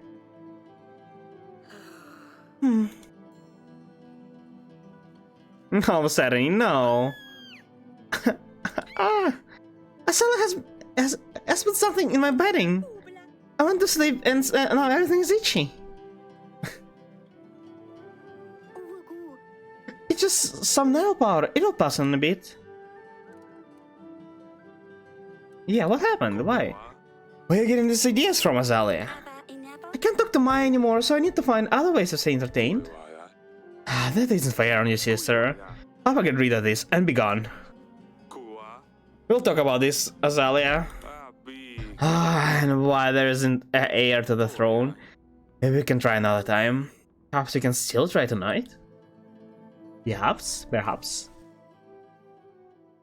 No, Saturday, no. Asala has put something in my bedding. I went to sleep and now everything is itchy. It's just some nail powder. It'll pass in a bit. Yeah, what happened? Why? Where are you getting these ideas from, Azalea? I can't talk to Maya anymore, so I need to find other ways to stay entertained. That isn't fair on you, sister. I'll get rid of this and be gone. We'll talk about this, Azalea. And why there isn't an heir to the throne. Maybe we can try another time. Perhaps we can still try tonight? Perhaps.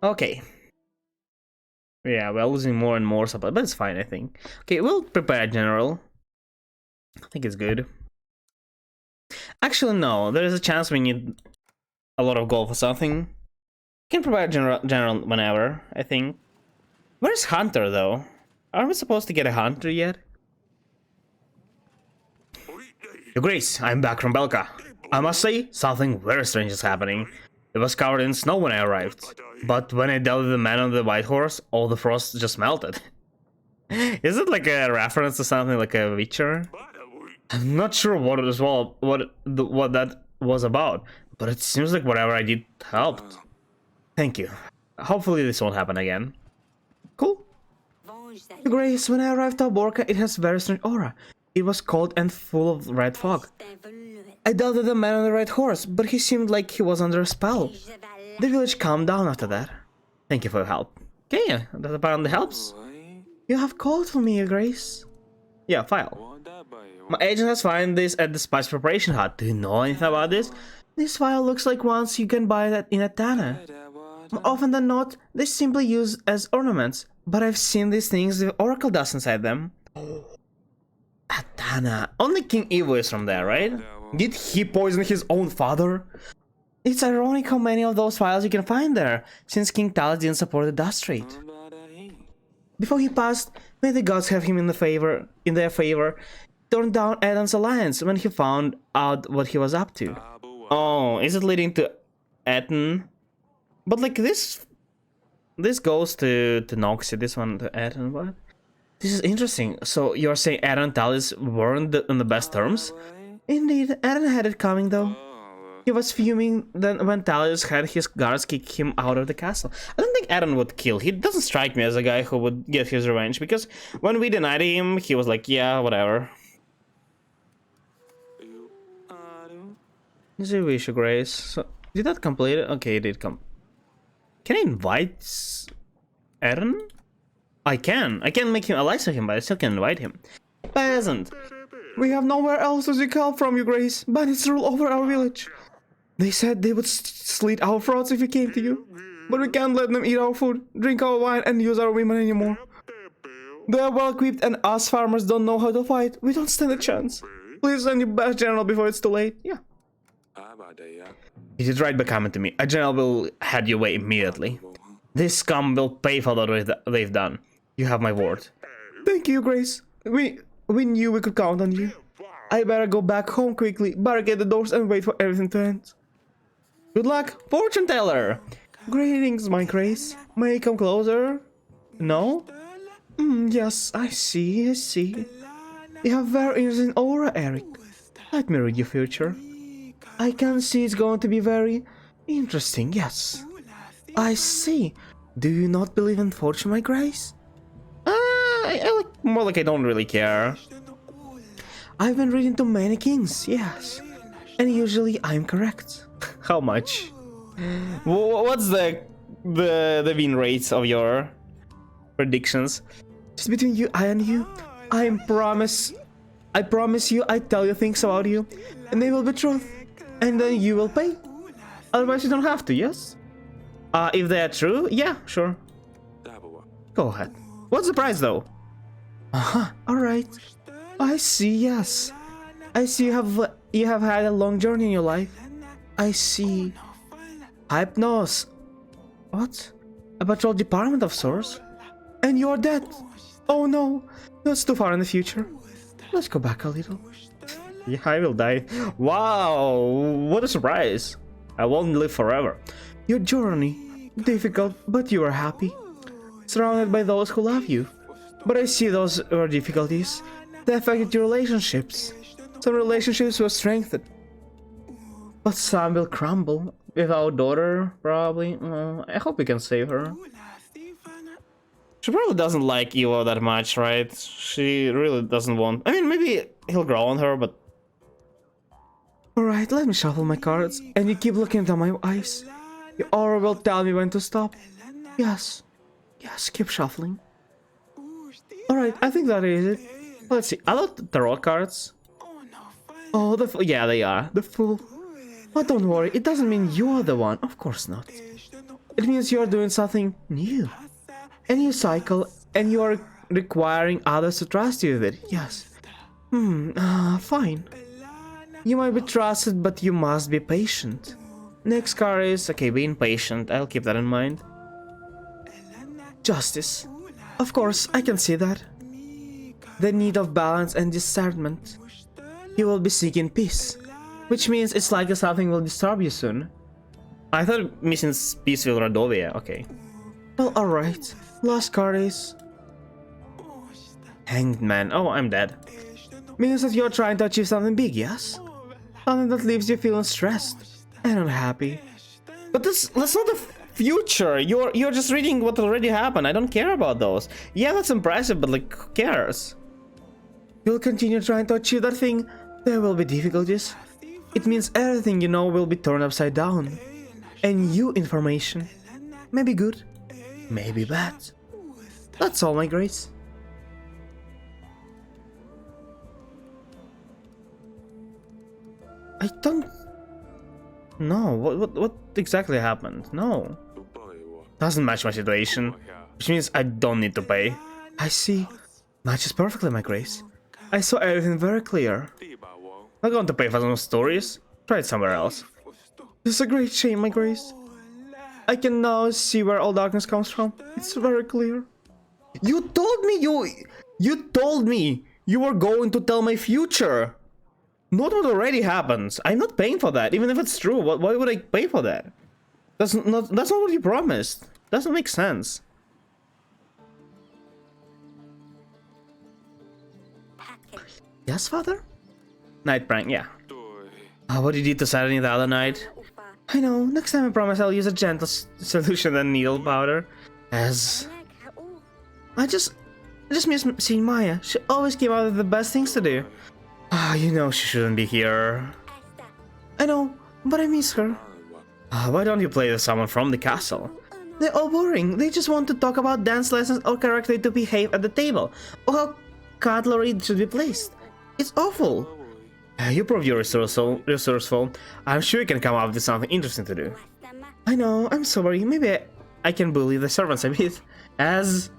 Okay. Yeah, we're losing more and more supply, but it's fine, I think. Okay, we'll prepare a general. I think it's good. Actually, no. There is a chance we need a lot of gold for something. Can prepare a general whenever, I think. Where's Hunter, though? Are we supposed to get a Hunter yet? Your Grace, I'm back from Belka. I must say, something very strange is happening. It was covered in snow when I arrived, but when I dealt with the man on the white horse, all the frost just melted. Is it like a reference to something like a Witcher? I'm not sure what that was about, but it seems like whatever I did helped. Thank you. Hopefully this won't happen again. Cool. Grace, when I arrived at Borka, it has very strange aura. It was cold and full of red fog. I dealt with the man on the red horse, but he seemed like he was under a spell. The village calmed down after that. Thank you for your help. Okay, that apparently helps. You have called for me, Your Grace. Yeah, file. My agent has found this at the spice preparation hut. Do you know anything about this? This file looks like ones you can buy that in Atana. More often than not, they simply use as ornaments, but I've seen these things with oracle dust inside them. Atana. Only King Evo is from there, right? Did he poison his own father? It's ironic how many of those files you can find there, since King Talos didn't support the Dust Trade. Before he passed, may the gods have him in their favor, turned down Adam's alliance when he found out what he was up to. Oh, is it leading to Eton? But like this goes to Noxie, this one to Eton, what? This is interesting. So you're saying Aaron and Talis weren't on the best terms? Indeed, Aaron had it coming though. He was fuming then when Talis had his guards kick him out of the castle. I don't think Aaron would kill. He doesn't strike me as a guy who would get his revenge, because when we denied him, he was like, yeah, whatever. Is it wish, Grace? So, did that complete it? Okay, it did come. Can I invite Eren? I can. I can make him allies with him, but I still can invite him. Peasant. We have nowhere else to seek help from you, Grace. Bandits rule over our village. They said they would slit our throats if we came to you. But we can't let them eat our food, drink our wine, and use our women anymore. They are well equipped, and us farmers don't know how to fight. We don't stand a chance. Please send your best general before it's too late. Yeah. You should right by coming to me. A general will head your way immediately. This scum will pay for what they've done. You have my word. Thank you, Grace. We knew we could count on you. I better go back home quickly, barricade the doors, and wait for everything to end. Good luck, fortune teller. Greetings, my Grace. May I come closer? No? Yes, I see. You have very interesting aura, Eric. Let me read your future. I can see it's going to be very interesting, yes. I see. Do you not believe in fortune, my Grace? More like I don't really care. I've been reading to many kings, yes. And usually I'm correct. How much? What's the win rates of your predictions? Just between you and you, I promise you I tell you things about you, and they will be truth, and then you will pay. Otherwise you don't have to, yes? If they are true, yeah, sure. Go ahead. What's the price though? Alright. I see, yes. I see you have had a long journey in your life. I see. Hypnos. What? A patrol department of sorts? And you're dead. Oh no, that's too far in the future. Let's go back a little. Yeah, I will die. Wow, what a surprise. I won't live forever. Your journey, difficult, but you are happy. Surrounded by those who love you. But I see those were difficulties. They affected your relationships. Some relationships were strengthened. But some will crumble. With our daughter, probably. I hope we can save her. She probably doesn't like Evo that much, right? She really doesn't want... I mean, maybe he'll grow on her, but... Alright, let me shuffle my cards. And you keep looking into my eyes. Your aura will tell me when to stop. Yes. Yes, keep shuffling. Alright, I think that is it. Let's see, are those tarot cards? Oh, yeah, they are. The Fool. But don't worry, it doesn't mean you're the one. Of course not. It means you're doing something new. A new cycle, and you're requiring others to trust you with it. Yes. Fine. You might be trusted, but you must be patient. Next card is... okay, being patient. I'll keep that in mind. Justice. Of course, I can see that. The need of balance and discernment. You will be seeking peace. Which means it's likely something will disturb you soon. I thought missing peace with Radovia, okay. Well, alright. Last card is... Hanged Man. Oh, I'm dead. Means that you're trying to achieve something big, yes? Something that leaves you feeling stressed and unhappy. But that's not the future. You're just reading what already happened. I don't care about those. Yeah, that's impressive, but like, who cares? You'll continue trying to achieve that thing. There will be difficulties. It means everything you know will be turned upside down. And new information. Maybe good, maybe bad. That's all, my Grace. I don't know what exactly happened. No, doesn't match my situation, which means I don't need to pay. I see. Matches perfectly, my Grace. I saw everything very clear. Not going to pay for some stories. Try it somewhere else. This is a great shame, my Grace. I can now see where all darkness comes from. It's very clear. You told me you were going to tell my future. Not what already happens. I'm not paying for that, even if it's true. Why would I pay for that? That's not what you promised. Doesn't make sense. Yes, father? Night prank, yeah. What did you do to Saturday the other night? I know, next time I promise I'll use a gentle solution than needle powder. As... I just miss seeing Maya. She always came out with the best things to do. You know she shouldn't be here. I know, but I miss her. Why don't you play with someone from the castle? They're all boring. They just want to talk about dance lessons or correctly to behave at the table, or how cutlery should be placed. It's awful. You prove you're resourceful. I'm sure you can come up with something interesting to do. I know, I'm sorry. Maybe I can bully the servants a bit. As...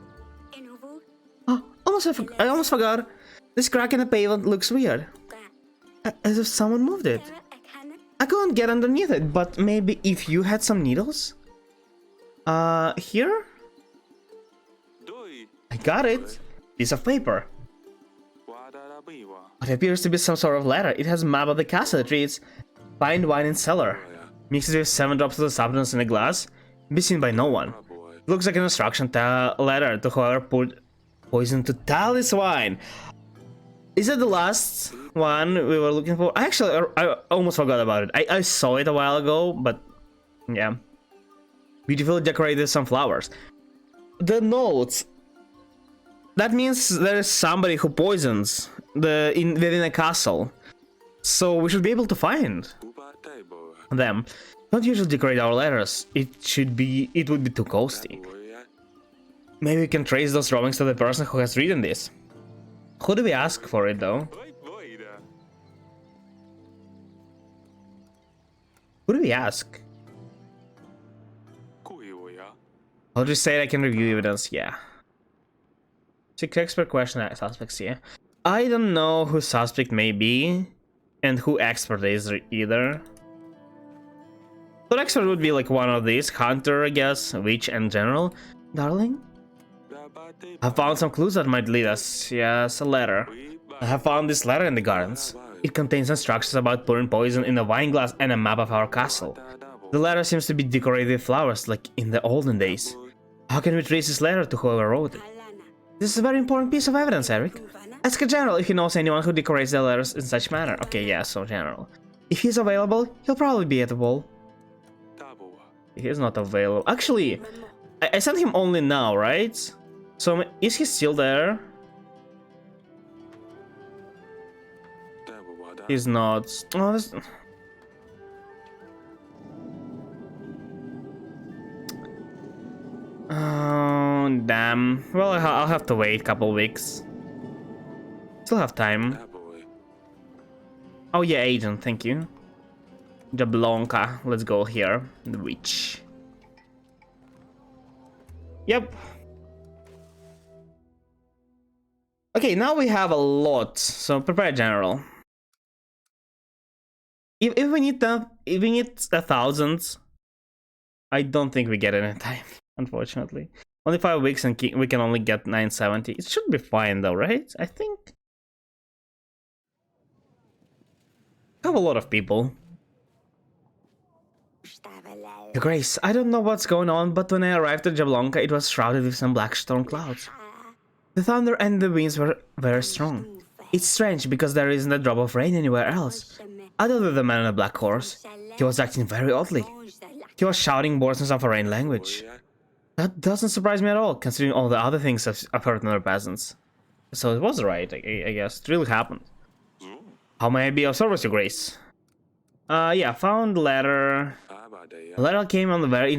Oh, I almost forgot. This crack in the pavement looks weird. As if someone moved it. I couldn't get underneath it, but maybe if you had some needles? Here? I got it. Piece of paper. It appears to be some sort of letter. It has a map of the castle. It reads, find wine in cellar. Mix it with 7 drops of the substance in a glass. Be seen by no one. It looks like an instruction letter to whoever put poison to this wine. Is it the last one we were looking for? I almost forgot about it. I saw it a while ago, but yeah. Beautifully decorated some flowers. The notes. That means there is somebody who poisons within a castle. So we should be able to find them. Don't usually decorate our letters. It would be too costly. Maybe we can trace those drawings to the person who has written this. Who do we ask for it though? Who do we ask? I'll just say I can review evidence, yeah. Seek expert question suspects, yeah. I don't know who suspect may be and who expert is either. So expert would be like one of these, hunter, I guess, witch and general. Darling? I found some clues that might lead us. Yes, a letter. I have found this letter in the gardens. It contains instructions about pouring poison in a wine glass and a map of our castle. The letter seems to be decorated with flowers like in the olden days. How can we trace this letter to whoever wrote it? This is a very important piece of evidence, Eric. Ask a general if he knows anyone who decorates their letters in such manner. Okay, yeah, so general. If he's available, he'll probably be at the ball. He is not available. Actually, I sent him only now, right? So, is he still there? He's not. Oh, this... Oh, damn. Well, I'll have to wait a couple weeks. Still have time. Oh yeah, agent, thank you. Jablonka, let's go here. The witch. Yep. Okay, now we have a lot, so prepare general. If we need 1,000, I don't think we get it in time, unfortunately. Only 5 weeks and we can only get 970. It should be fine though, right? I think. I have a lot of people. Your Grace, I don't know what's going on, but when I arrived at Jablonka, it was shrouded with some black storm clouds. The thunder and the winds were very strong. It's strange because there isn't a drop of rain anywhere else. Other than the man on a black horse, he was acting very oddly. He was shouting words in some foreign language. That doesn't surprise me at all, considering all the other things I've heard from other peasants. So it was right, I guess. It really happened. How may I be of service, Your Grace? Yeah, found letter. A letter came on the very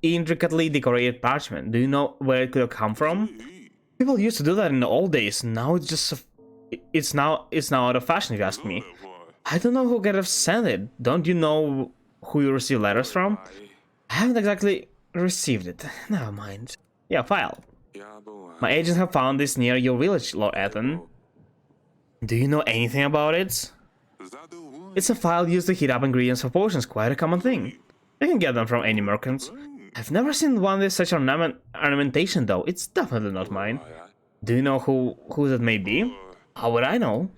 intricately decorated parchment. Do you know where it could have come from? People used to do that in the old days. Now it's just it's now out of fashion, if you ask me. I don't know who could have sent it. Don't you know who you receive letters from? I haven't exactly received it. Never mind. Yeah, file. My agents have found this near your village, Lord Ethan. Do you know anything about it? It's a file used to heat up ingredients for potions, quite a common thing. You can get them from any merchants. I've never seen one with such ornamentation though, it's definitely not mine. Do you know who that may be? How would I know?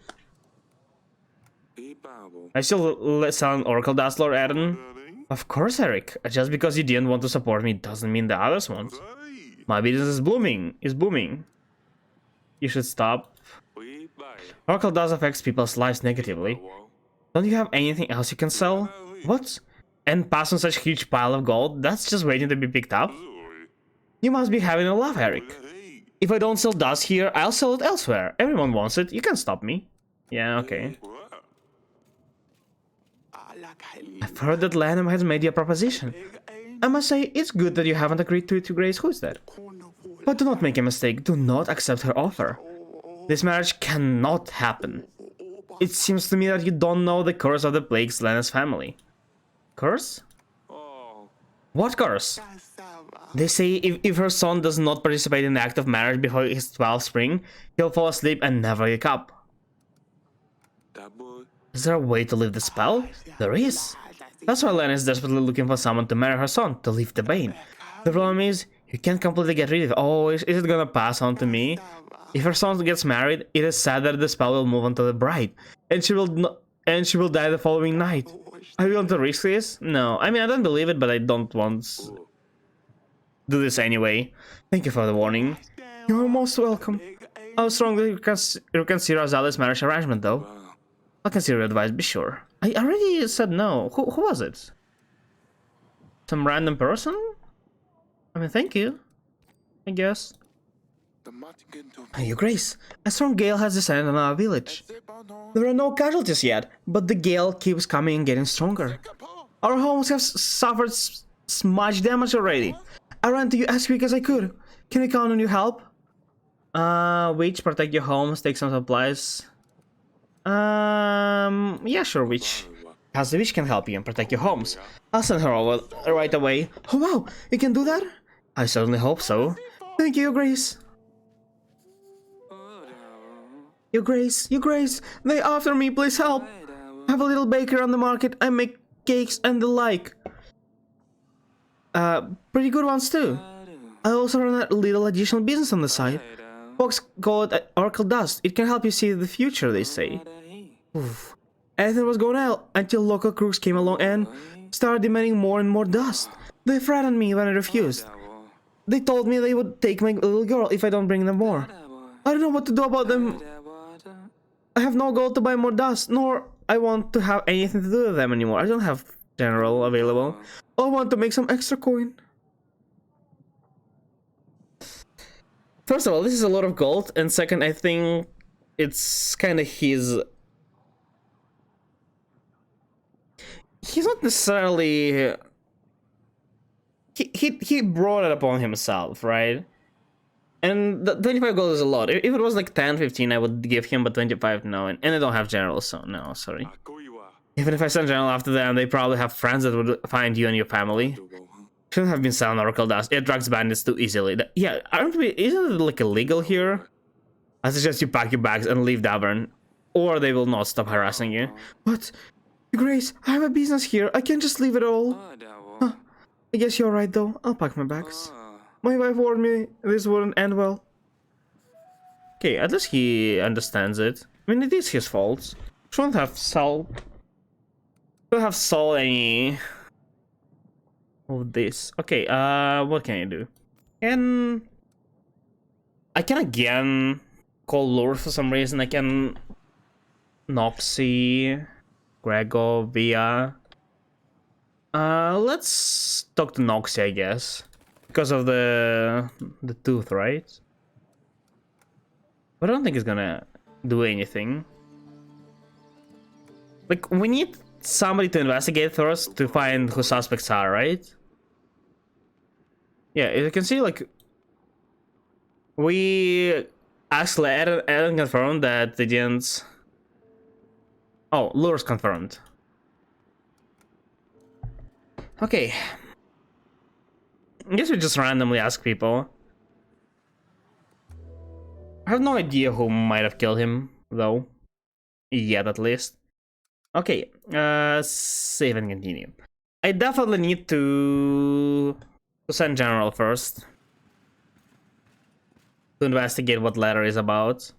I still sell an oracle dust, Lord Eden. Of course, Eric. Just because you didn't want to support me doesn't mean the others won't. My business is booming. You should stop. Oracle dust affects people's lives negatively. Don't you have anything else you can sell? What? And pass on such a huge pile of gold? That's just waiting to be picked up? You must be having a laugh, Eric. If I don't sell dust here, I'll sell it elsewhere. Everyone wants it. You can't stop me. Yeah, okay. I've heard that Lanham has made you a proposition. I must say, it's good that you haven't agreed to it, Your Grace. Who is that? But do not make a mistake. Do not accept her offer. This marriage cannot happen. It seems to me that you don't know the curse of the plagues Lena's family. Curse? What curse? They say if her son does not participate in the act of marriage before his 12th spring, he'll fall asleep and never wake up. Is there a way to lift the spell? There is. That's why Lena is desperately looking for someone to marry her son, to lift the bane. The problem is, you can't completely get rid of it. Oh, is it gonna pass on to me? If her son gets married, it is said that the spell will move on to the bride, and she will die the following night. Are you going to risk this? No, I mean, I don't believe it, but I don't want to do this anyway. Thank you for the warning. You're most welcome. How strongly you consider Azale's marriage arrangement, though? I'll consider your advice, be sure. I already said no. Who was it? Some random person? I mean, thank you, I guess. Your Grace, a strong gale has descended on our village. There are no casualties yet, but the gale keeps coming and getting stronger. Our homes have suffered much damage already. I ran to you as quick as I could. Can I count on your help? Witch, protect your homes, take some supplies. Yeah, sure, Witch. As the Witch can help you and protect your homes. I'll send her over right away. Oh wow, you can do that? I certainly hope so. Thank you, Your Grace. Your Grace, they after me, please help. I have a little baker on the market. I make cakes and the like. Pretty good ones too. I also run a little additional business on the side. Folks call it oracle dust. It can help you see the future, they say. Oof. Everything was going well until local crooks came along and started demanding more and more dust. They threatened me when I refused. They told me they would take my little girl if I don't bring them more. I don't know what to do about them. I have no gold to buy more dust, nor I want to have anything to do with them anymore. I don't have general available. I want to make some extra coin. First of all, this is a lot of gold, and second, I think it's kind of his... He's not necessarily... He brought it upon himself, right? And the 25 gold is a lot. If it was like 10, 15, I would give him, but 25, no. And I don't have general, so no, sorry. Even if I send general after them, they probably have friends that would find you and your family. Shouldn't have been selling oracle dust. It attracts bandits too easily. Yeah, isn't it like illegal here? I suggest you pack your bags and leave Davern, or they will not stop harassing you. What? Grace, I have a business here. I can't just leave it all. Huh. I guess you're right though. I'll pack my bags. My wife warned me this wouldn't end well. Okay, at least he understands it. I mean, it is his fault. Shouldn't have sold any of this. Okay, what can I do? I can again call Lure for some reason. I can Noxy, Grego, Via. Let's talk to Noxy, I guess. Because of the tooth, right? But I don't think it's gonna do anything. Like, we need somebody to investigate first to find who suspects are, right? Yeah, as you can see, like, we actually Aaron confirmed that they didn't. Oh, Lure's confirmed. Okay. I guess we just randomly ask people. I have no idea who might have killed him, though. Yet, at least. Okay, save and continue. I definitely need to send General first. To investigate what letter is about.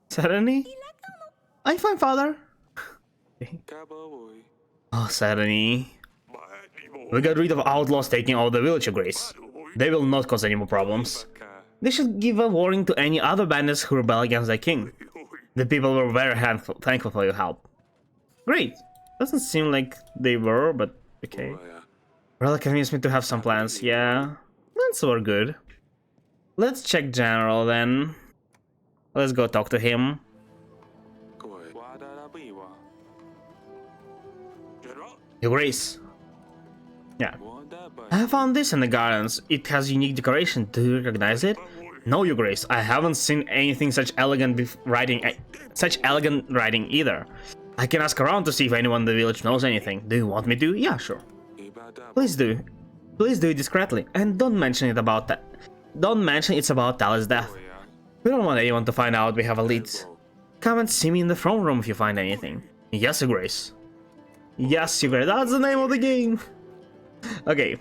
Sereny? I'm fine, father. Oh, Sereny. We got rid of outlaws taking over the village, Your Grace. They will not cause any more problems. They should give a warning to any other bandits who rebel against their king. The people were very thankful for your help. Great. Doesn't seem like they were, but okay. Really convinced me to have some plans, yeah. Plans were good. Let's check General then. Let's go talk to him. Your Grace. Yeah. I found this in the gardens. It has unique decoration. Do you recognize it? No, Your Grace. I haven't seen anything such elegant writing either. I can ask around to see if anyone in the village knows anything. Do you want me to? Yeah, sure. Please do. Please do it discreetly, and don't mention it about that. Don't mention it's about Tal's death. We don't want anyone to find out we have a lead. Come and see me in the throne room if you find anything. Yes, Your Grace. Yes, Your Grace. That's the name of the game. Okay.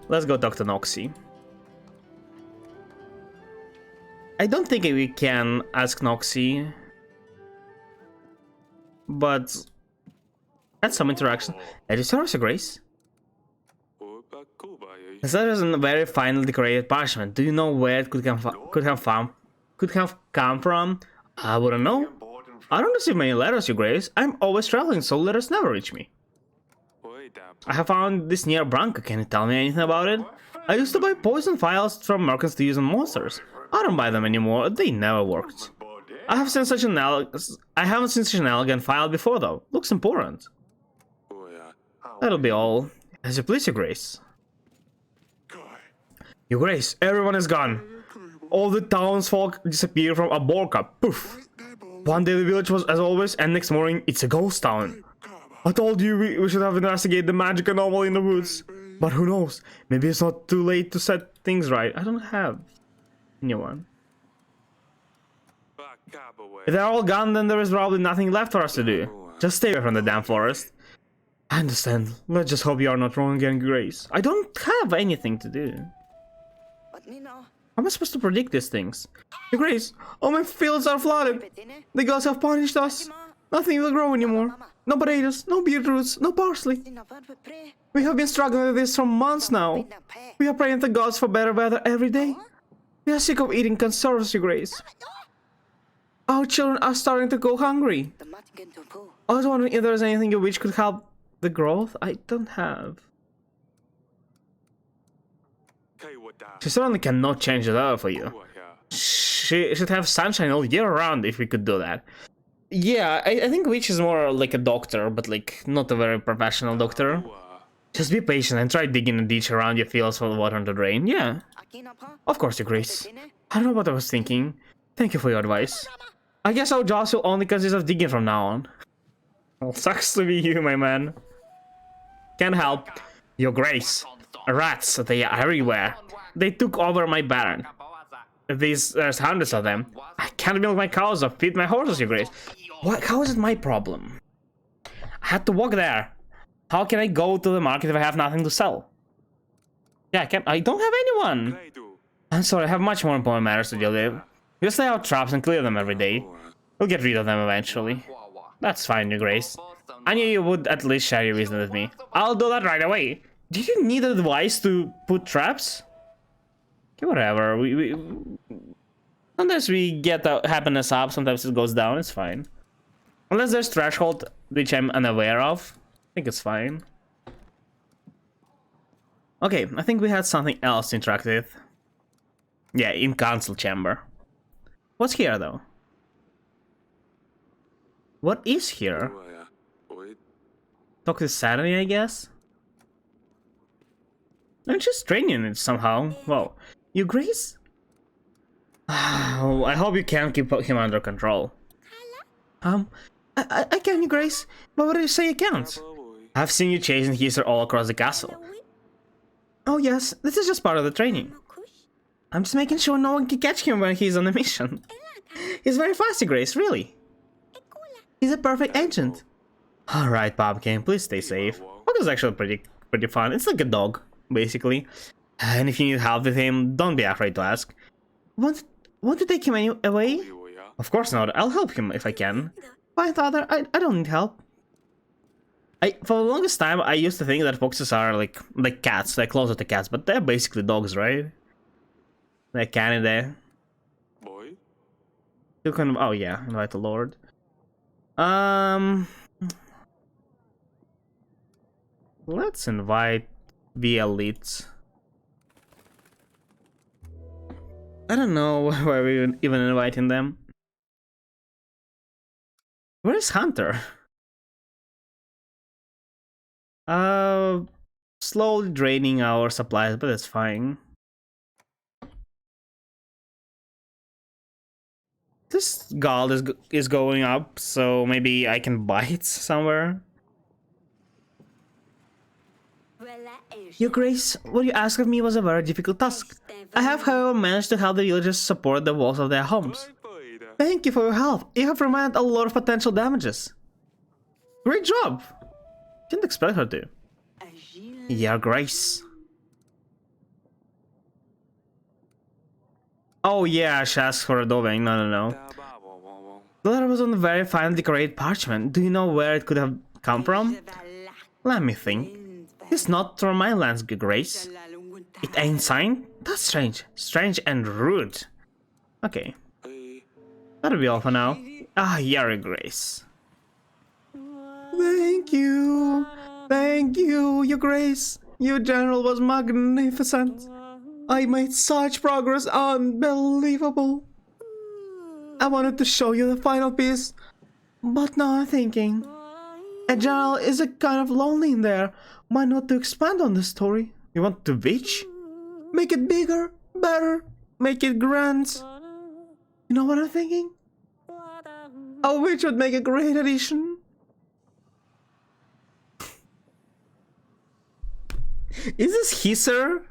Let's go talk to Noxie. I don't think we can ask Noxie, but that's some interaction. It is yours, Your Grace. This is a very finely decorated parchment. Do you know where it could have come from? I wouldn't know. I don't receive many letters, Your Grace. I'm always traveling, so letters never reach me. I have found this near Branca. Can you tell me anything about it? I used to buy poison vials from merchants to use on monsters. I don't buy them anymore. They never worked. I haven't seen such an elegant vial before, though. Looks important. That'll be all. As you please, Your Grace. Your Grace, everyone is gone. All the townsfolk disappeared from Aborka. Poof. One day the village was as always, and next morning it's a ghost town. I told you we should have investigated the magic anomaly in the woods. But who knows? Maybe it's not too late to set things right. I don't have anyone. If they're all gone, then there is probably nothing left for us to do. Just stay away from the damn forest. I understand. Let's just hope you are not wrong again, Grace. I don't have anything to do. How am I supposed to predict these things? Your Grace, all my fields are flooded. The gods have punished us. Nothing will grow anymore. No potatoes, no beetroots, no parsley. We have been struggling with this for months now. We are praying to gods for better weather every day. We are sick of eating conserves, Your Grace. Our children are starting to go hungry. I was wondering if there is anything which could help the growth. I don't have. She certainly cannot change the weather for you. She should have sunshine all year round if we could do that. Yeah, I think Witch is more like a doctor, but like not a very professional doctor. Just be patient and try digging a ditch around your fields for the water to drain. Yeah. Of course, Your Grace. I don't know what I was thinking. Thank you for your advice. I guess our jobs will only consist of digging from now on. Well, sucks to be you, my man. Can't help. Your Grace. Rats, they are everywhere. They took over my barn. There's hundreds of them. I can't milk my cows or feed my horses, Your Grace. What? How is it my problem? I had to walk there. How can I go to the market if I have nothing to sell? Yeah, I don't have anyone. I'm sorry, I have much more important matters to deal with. Just lay out traps and clear them every day. We'll get rid of them eventually. That's fine, Your Grace. I knew you would at least share your wisdom with me. I'll do that right away. Did you need advice to put traps? Okay, whatever. Sometimes we get the happiness up, sometimes it goes down, it's fine. Unless there's threshold, which I'm unaware of. I think it's fine. Okay, I think we had something else to interact with. Yeah, in council chamber. What's here, though? What is here? Talk to Saturday, I guess? I'm just training it somehow. Whoa. Your Grace? I hope you can keep him under control. I can, Your Grace. But what do you say you can't? I've seen you chasing Heaser all across the castle. Oh yes, this is just part of the training. I'm just making sure no one can catch him when he's on a mission. He's very fast, Your Grace, really. He's a perfect agent. Alright, Pumpkin, please stay safe. Pumpkin is actually pretty fun. It's like a dog, basically. And if you need help with him, don't be afraid to ask. Want to take him away? Of course not. I'll help him if I can. Fine, Father. I don't need help. For the longest time, I used to think that foxes are like cats. They're closer to cats, but they're basically dogs, right? They're Canada. You can. Oh yeah, invite the Lord. Let's invite the elites. I don't know why we're even inviting them. Where's Hunter? Uh, slowly draining our supplies, but it's fine. This gold is going up, so maybe I can buy it somewhere. Your Grace, what you asked of me was a very difficult task. I have, however, managed to help the villagers support the walls of their homes. Thank you for your help. You have prevented a lot of potential damages. Great job! Didn't expect her to. Your Grace. Oh yeah, she asked for a doving. No. The letter was on a very finely decorated parchment. Do you know where it could have come from? Let me think. It's not from my lands, Your Grace. It ain't signed? That's strange. Strange and rude. Okay. That'll be all for now. Ah, Your Grace. Thank you. Thank you, Your Grace. Your general was magnificent. I made such progress, unbelievable. I wanted to show you the final piece, but now I'm thinking. A general is a kind of lonely in there. Why not to expand on the story? You want to beach? Make it bigger, better, make it grand. You know what I'm thinking? A witch would make a great addition. Is this Hisser?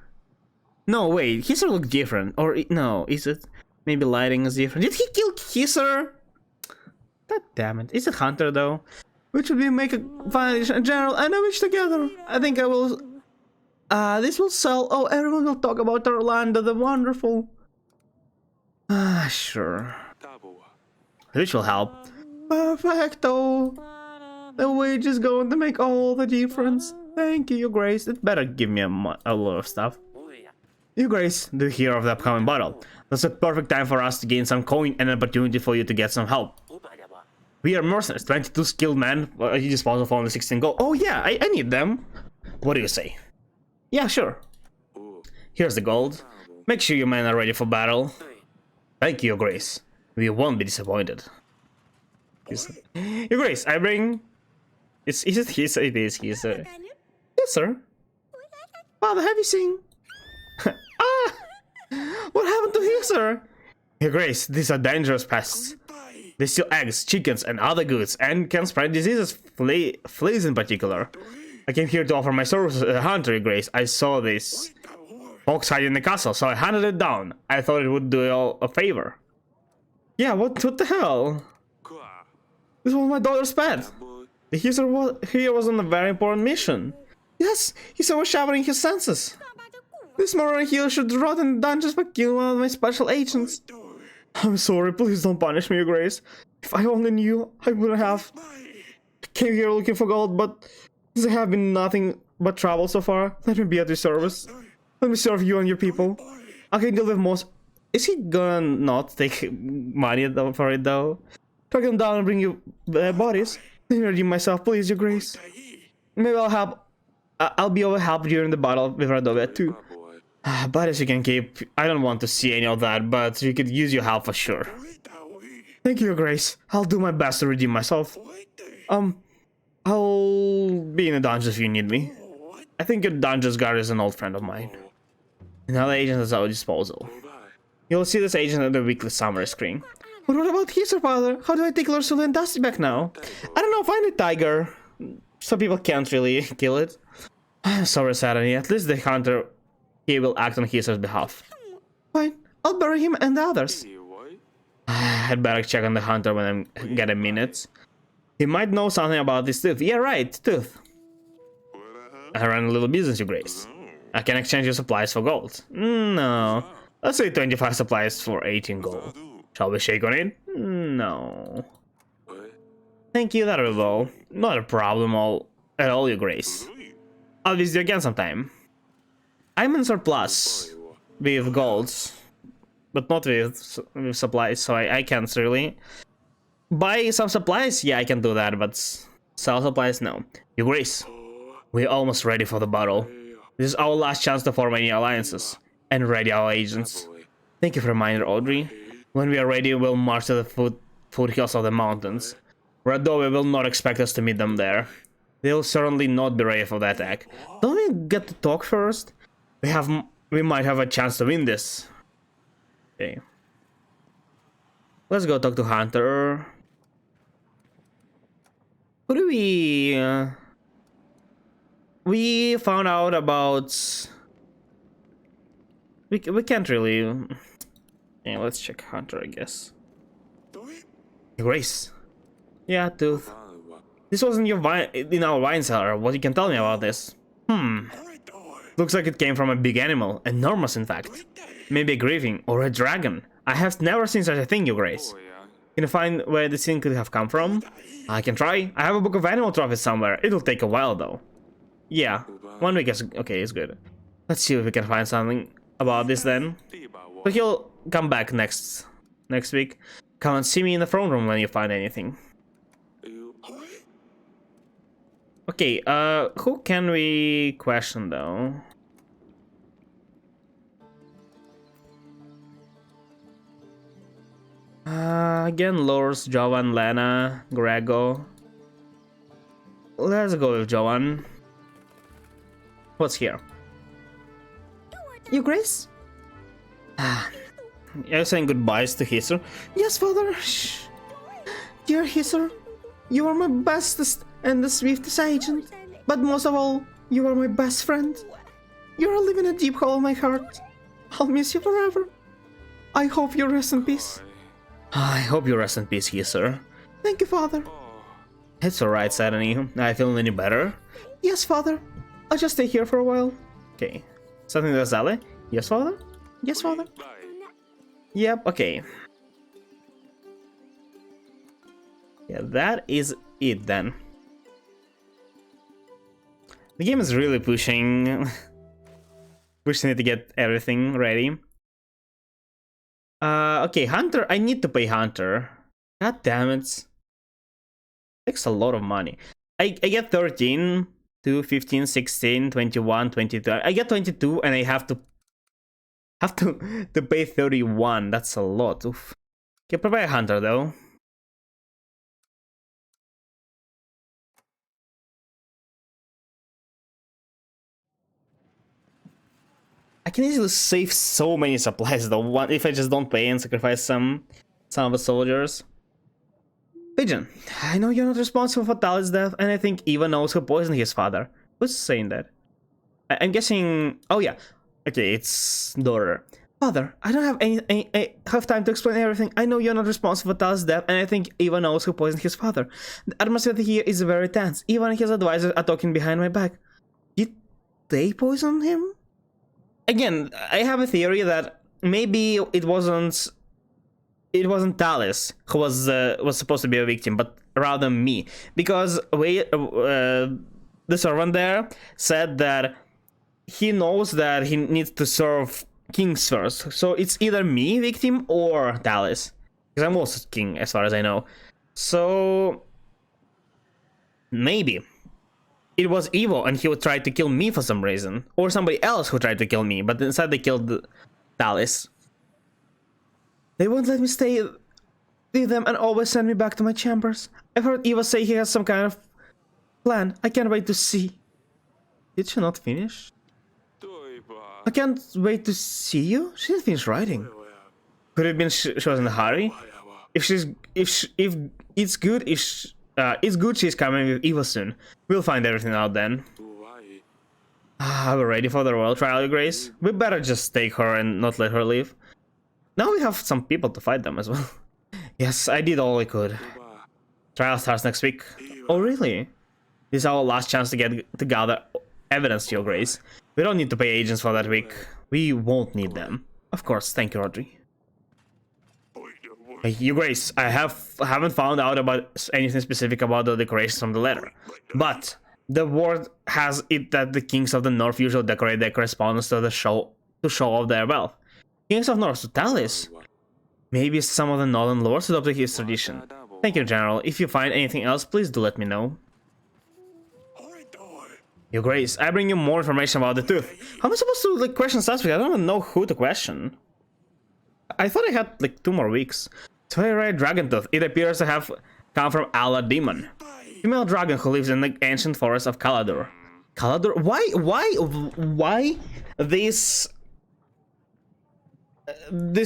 No, wait, Hisser looked different. Or, no, is it? Maybe lighting is different. Did he kill Hisser? God damn it. Is it Hunter, though? Which would be make a final edition, a general and a witch together. I think I will... this will sell. Oh, everyone will talk about Orlando the Wonderful. Sure. Which will help. Perfecto. The witch is going to make all the difference. Thank you, Your Grace. It better give me a lot of stuff. Your Grace, do you hear of the upcoming battle? That's a perfect time for us to gain some coin and an opportunity for you to get some help. We are mercenaries, 22 skilled men, you dispose of only 16 gold. Oh yeah, I need them. What do you say? Yeah, sure. Here's the gold. Make sure your men are ready for battle. Thank you, Your Grace. We won't be disappointed. Your Grace, I bring... Is it his? It is his. Yes, sir. Father, have you seen? Ah! What happened to his, sir? Your Grace, these are dangerous pests. They steal eggs, chickens, and other goods, and can spread diseases, fleas in particular. I came here to offer my services as a hunter, Your Grace. I saw this fox hiding in the castle, so I hunted it down. I thought it would do you all a favor. Yeah, what the hell? This was my daughter's pet. The hero was on a very important mission. Yes, he was showering his senses. This moron hero should rot in dungeons by killing one of my special agents. I'm sorry, please don't punish me, Your Grace. If I only knew, I wouldn't have. I came here looking for gold, but since I have been nothing but trouble so far, let me be at your service. Let me serve you and your people. I can deal with most... Is he gonna not take money for it, though? Track them down and bring you bodies. Let me redeem myself, please, Your Grace. Maybe I'll help. I'll be of help during the battle with Radovia, too. But as you can keep, I don't want to see any of that, but you could use your help for sure. Thank you, Your Grace. I'll do my best to redeem myself. I'll be in the dungeons if you need me. I think your dungeons guard is an old friend of mine. Another agent is at our disposal. You'll see this agent at the weekly summary screen. But what about Hisser, father? How do I take Lord and Dusty back now? I don't know, find a tiger. Some people can't really kill it. I'm sorry, Saturday. At least the hunter... He will act on Hisser's behalf. Fine, I'll bury him and the others. I'd better check on the hunter when I get a minute. He might know something about this tooth. Yeah, right, tooth. I run a little business, Your Grace. I can exchange your supplies for gold. No. Let's say 25 supplies for 18 gold. Shall we shake on it? No. Thank you, that'll be all. Not a problem at all, Your Grace. I'll visit you again sometime. I'm in surplus with gold, but not with supplies, so I can't really. Buy some supplies? Yeah, I can do that, but sell supplies? No. Your Grace, we're almost ready for the battle. This is our last chance to form any alliances and ready our agents. Thank you for the reminder, Audrey. When we are ready, we'll march to the foothills of the mountains. Radovia will not expect us to meet them there. They'll certainly not be ready for the attack. Don't we get to talk first? We might have a chance to win this. Okay. Let's go talk to Hunter. Who do we found out about... We can't really... Yeah, let's check Hunter, I guess. Grace. Yeah, Tooth. This wasn't your wine in our wine cellar. What you can tell me about this? Looks like it came from a big animal. Enormous, in fact. Maybe a griffin or a dragon. I have never seen such a thing, Your Grace. Can you find where this thing could have come from? I can try. I have a book of animal trophies somewhere. It'll take a while, though. Yeah, 1 week is... Okay, it's good. Let's see if we can find something about this then. So he'll come back next week. Come and see me in the throne room when you find anything. Okay, who can we question though? Again, Lors, Jovan, Lena, Grego. Let's go with Jovan. What's here? Your Grace? You're saying goodbyes to Hisser? Yes, Father. Shh. Dear Hisser, you are my bestest and the swiftest agent. But most of all, you are my best friend. You are living a deep hole in my heart. I'll miss you forever. I hope you rest in peace. I hope you rest in peace, Hisser. Thank you, Father. It's alright, Sadani. I feel any better? Yes, Father. I'll just stay here for a while. Okay. Something to Zale? Yes, Father? Yes, Father? Yep, okay. Yeah, that is it then. The game is really pushing it to get everything ready. Okay, Hunter, I need to pay Hunter. God damn it. Takes a lot of money. I get 13, 2, 15, 16, 21, 22. I get 22 and I have to pay 31. That's a lot. Oof. Okay, prepare Hunter though. I can easily save so many supplies though. One if I just don't pay and sacrifice some of the soldiers. Pigeon, I know you're not responsible for Tal's death, and I think Eva knows who poisoned his father. Who's saying that? I'm guessing. Oh yeah. Okay, it's daughter. Father, I don't have have time to explain everything. I know you're not responsible for Tal's death, and I think Eva knows who poisoned his father. The atmosphere here is very tense. Eva and his advisors are talking behind my back. Did they poison him? Again, I have a theory that maybe it wasn't Talis who was supposed to be a victim, but rather me, because the servant there said that he knows that he needs to serve kings first, so it's either me victim or Talis, because I'm also king as far as I know. So maybe it was Evo and he would try to kill me for some reason, or somebody else who tried to kill me, but instead they killed Talis. They won't let me stay with them and always send me back to my chambers. I've heard Eva say he has some kind of plan. I can't wait to see. Did she not finish? I can't wait to see you? She didn't finish writing. Could it have been she was in a hurry? If it's good, it's good she's coming with Eva soon. We'll find everything out then. Are we ready for the royal trial, Your Grace? We better just take her and not let her leave. Now we have some people to fight them as well. Yes, I did all I could. Trial starts next week. Oh really? This is our last chance to gather evidence, Your Grace. We don't need to pay agents for that week. We won't need them. Of course, thank you, Rodri. Hey, Your Grace, I haven't found out about anything specific about the decorations from the letter, but the word has it that the kings of the north usually decorate their correspondence to show off their wealth. Kings of North to Talis. Maybe some of the northern lords adopted his tradition. Thank you, General. If you find anything else, please do let me know. Your Grace, I bring you more information about the tooth. How am I supposed to question suspect? I don't even know who to question. I thought I had 2 more weeks. So I read Dragon Tooth. It appears to have come from Allah Demon. Female dragon who lives in the ancient forest of Kalador. Kalador? Why these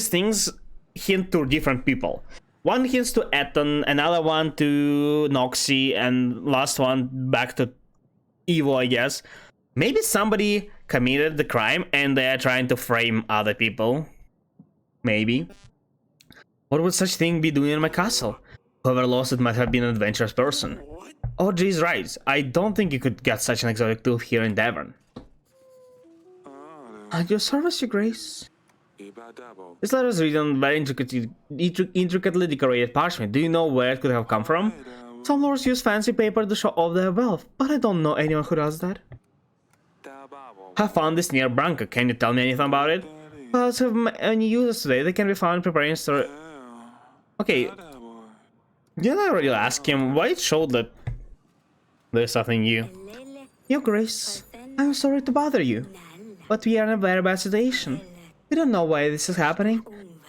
things hint to different people? One hints to Ethan, another one to Noxy, and last one back to Evil, I guess. Maybe somebody committed the crime and they're trying to frame other people. Maybe. What would such thing be doing in my castle? Whoever lost it might have been an adventurous person. Oh, geez, right. I don't think you could get such an exotic tooth here in Devon. At your service, your grace. This letter is written on very intricately decorated parchment. Do you know where it could have come from? Some lords use fancy paper to show off their wealth, but I don't know anyone who does that. I found this near Branca. Can you tell me anything about it? Well, it's of any uses today. They can be found preparing store. Okay. Didn't I already ask him why it showed that there's something new? Your Grace, I'm sorry to bother you, but we are in a very bad situation. We don't know why this is happening.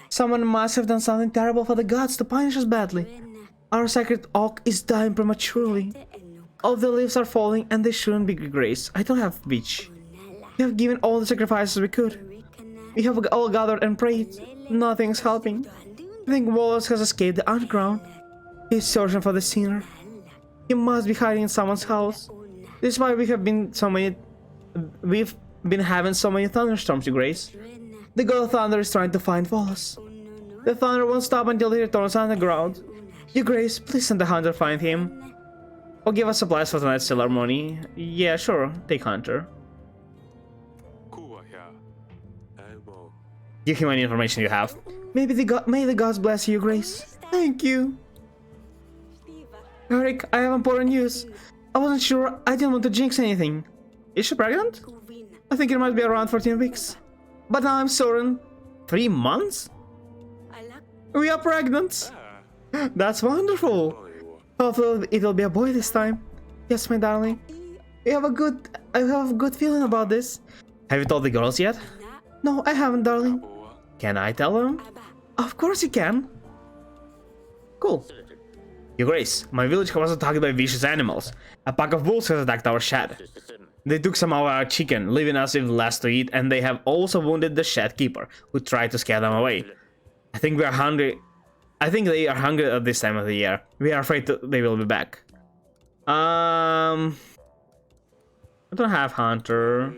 Someone must have done something terrible for the gods to punish us badly. Our sacred oak is dying prematurely. All the leaves are falling and they shouldn't be, Grace. I don't have speech. We have given all the sacrifices we could. We have all gathered and prayed. Nothing's helping. I think Wallace has escaped the underground. He's searching for the sinner. He must be hiding in someone's house. This is why we've been having so many thunderstorms, Your Grace. The god of thunder is trying to find Wallace. The thunder won't stop until he returns underground. Your Grace, please send the hunter find him. Or give us supplies for tonight's ceremony. Yeah, sure. Take Hunter. Give him any information you have. May the gods bless you, Your Grace. Thank you. Eric, I have important news. I wasn't sure. I didn't want to jinx anything. Is she pregnant? I think it might be around 14 weeks. But now I'm certain. 3 months? We are pregnant. That's wonderful. Hopefully it will be a boy this time. Yes, my darling. I have a good feeling about this. Have you told the girls yet? No, I haven't, darling. Can I tell them? Of course you can. Cool. Your Grace, my village was attacked by vicious animals. A pack of wolves has attacked our shed. They took some of our chicken, leaving us with less to eat, and they have also wounded the shed keeper, who tried to scare them away. I think we are hungry. I think they are hungry at this time of the year. We are afraid they will be back. I don't have Hunter.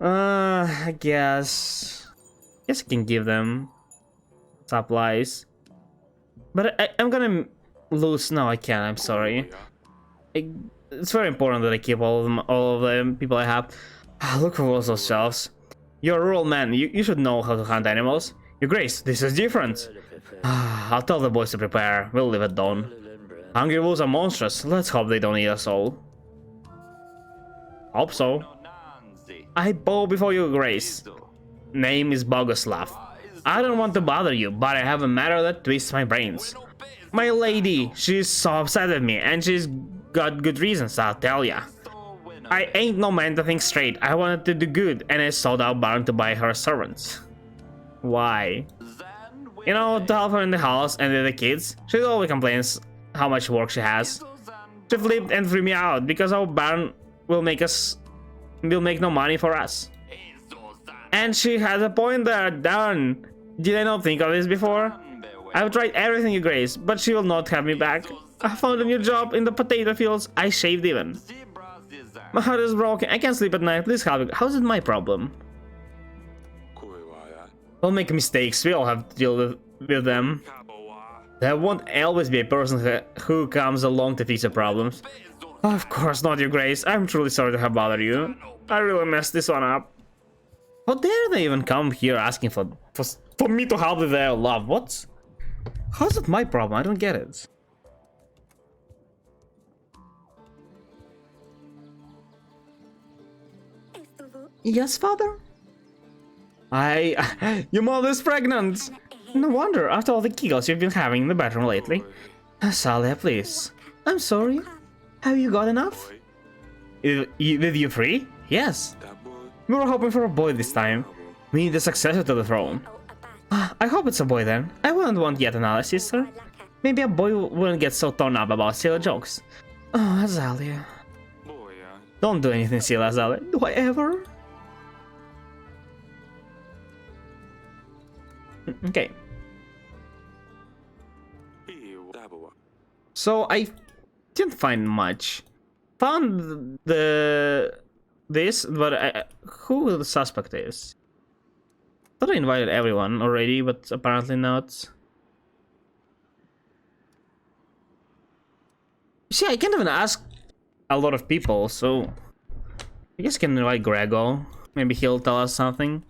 I guess I can give them supplies. But I'm gonna lose. No, I can't. I'm sorry. It's very important that I keep all of the people I have. Look for those shelves. You're a rural man. You should know how to hunt animals. Your Grace, this is different. I'll tell the boys to prepare. We'll leave at dawn. Hungry wolves are monstrous. Let's hope they don't eat us all. Hope so. I bow before your Grace. Name is Bogoslav. I don't want to bother you, but I have a matter that twists my brains. My lady, she's so upset with me, and she's got good reasons, I'll tell ya. I ain't no man to think straight. I wanted to do good, and I sold out Baron to buy her a servant. Why? You know, to help her in the house and with the kids. She always complains how much work she has. She flipped and threw me out because our Baron will make no money for us. And she has a point there, darn. Did I not think of this before? I've tried everything, Your Grace, but she will not have me back. I found a new job in the potato fields. I shaved even. My heart is broken. I can't sleep at night. Please help me. How's it my problem? We'll make mistakes. We all have to deal with them. There won't always be a person who comes along to fix your problems. Of course not, Your Grace. I'm truly sorry to have bothered you. I really messed this one up. How dare they even come here asking for me to help with their love? What? How's that my problem? I don't get it. Yes, father? Your mother's pregnant! No wonder, after all the giggles you've been having in the bedroom lately. Salia, please. I'm sorry. Have you got enough? With you free? Yes. We were hoping for a boy this time. We need a successor to the throne. I hope it's a boy then. I wouldn't want yet another sister. Maybe a boy wouldn't get so torn up about silly jokes. Oh, Azalea. Don't do anything silly, Azalea. Do I ever? Okay. So I didn't find much. Found this, but who the suspect is? Thought I invited everyone already, but apparently not. See, I can't even ask a lot of people, so I guess I can invite Grego. Maybe he'll tell us something.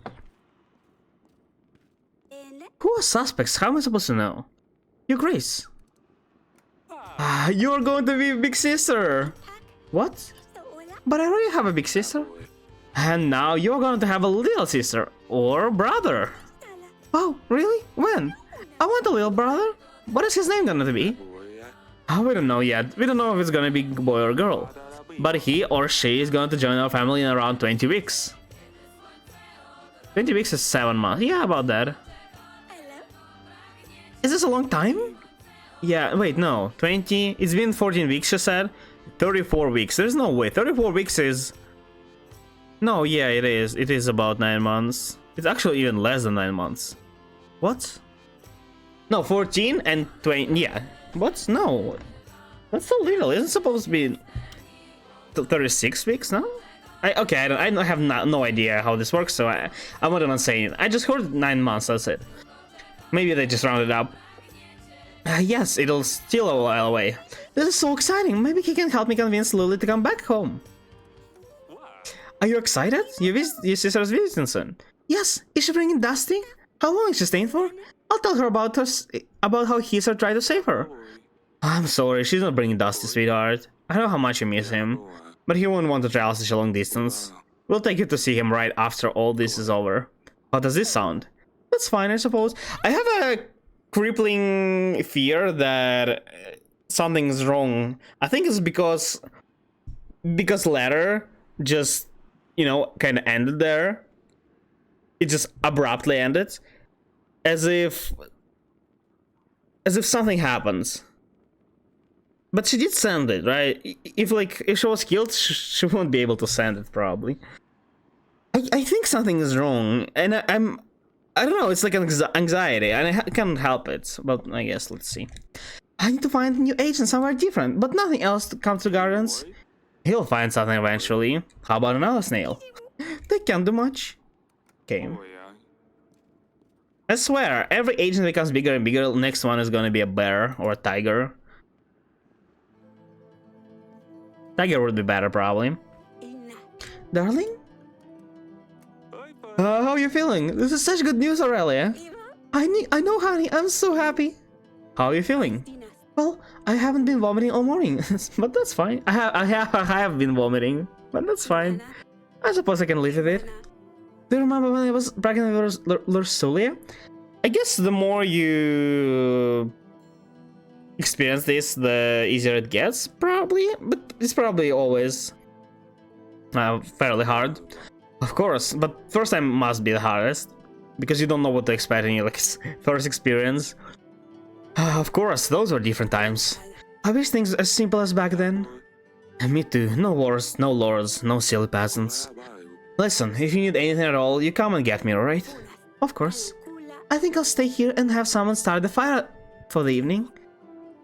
Who are suspects? How am I supposed to know? Your Grace. You're going to be big sister. What? But I already have a big sister. And now you're going to have a little sister or brother. Oh, really? When? I want a little brother. What is his name going to be? Oh, we don't know yet. We don't know if it's going to be boy or girl. But he or she is going to join our family in around 20 weeks. 20 weeks is 7 months. Yeah, about that. Is this a long time? Yeah, wait, no. 20... It's been 14 weeks, she said. 34 weeks. There's no way. 34 weeks is... No, yeah, it is. It is about 9 months. It's actually even less than 9 months. What? No, 14 and 20... Yeah. What? No. That's so little. Isn't it supposed to be 36 weeks now? Okay, I have no idea how this works, so I'm not gonna say it. I just heard 9 months, that's it. Maybe they just rounded up. Yes, it'll still a while away. This is so exciting. Maybe he can help me convince Lily to come back home. Are you excited? Your sister's visiting soon. Yes. Is she bringing Dusty? How long is she staying for? I'll tell her about how Heather tried to save her. I'm sorry, she's not bringing Dusty, sweetheart. I know how much you miss him, but he won't want to travel such a long distance. We'll take you to see him right after all this is over. How does this sound? That's fine, I suppose. I have a crippling fear that something's wrong. I think it's because letter just, you know, kind of ended there. It just abruptly ended, as if something happens. But she did send it, right? If she was killed, she won't be able to send it probably. I think something is wrong, and I don't know, it's like an anxiety, and I can't help it, but I guess, let's see. I need to find a new agent somewhere different, but nothing else to come to Gardens. He'll find something eventually. How about another snail? They can't do much. Okay. I swear, every agent becomes bigger and bigger, next one is gonna be a bear or a tiger. Tiger would be better, probably. Darling? How are you feeling? This is such good news, Aurelia. I know, honey. I'm so happy. How are you feeling? Well, I haven't been vomiting all morning, but that's fine. I have been vomiting, but that's fine. I suppose I can live with it. Do you remember when I was pregnant with Lursulia? I guess the more you experience this, the easier it gets, probably. But it's probably always fairly hard. Of course, but first time must be the hardest, because you don't know what to expect in your first experience. Of course, those were different times. I wish things as simple as back then. Me too. No wars, no lords, no silly peasants. Listen, if you need anything at all, you come and get me, alright? Of course. I think I'll stay here and have someone start the fire for the evening.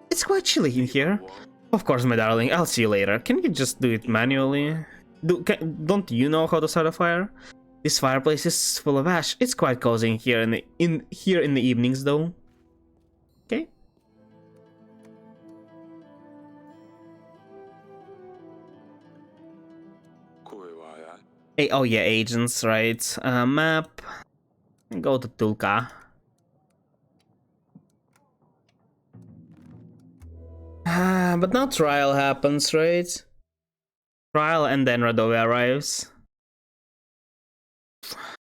It's quite chilly in here. Of course, my darling, I'll see you later. Can you just do it manually? Don't you know how to start a fire? This fireplace is full of ash. It's quite cozy in here in the evenings, though. Okay. Hey, oh yeah, agents, right? Map. Go to Tulka. But now trial happens, right? Trial and then Radovia arrives.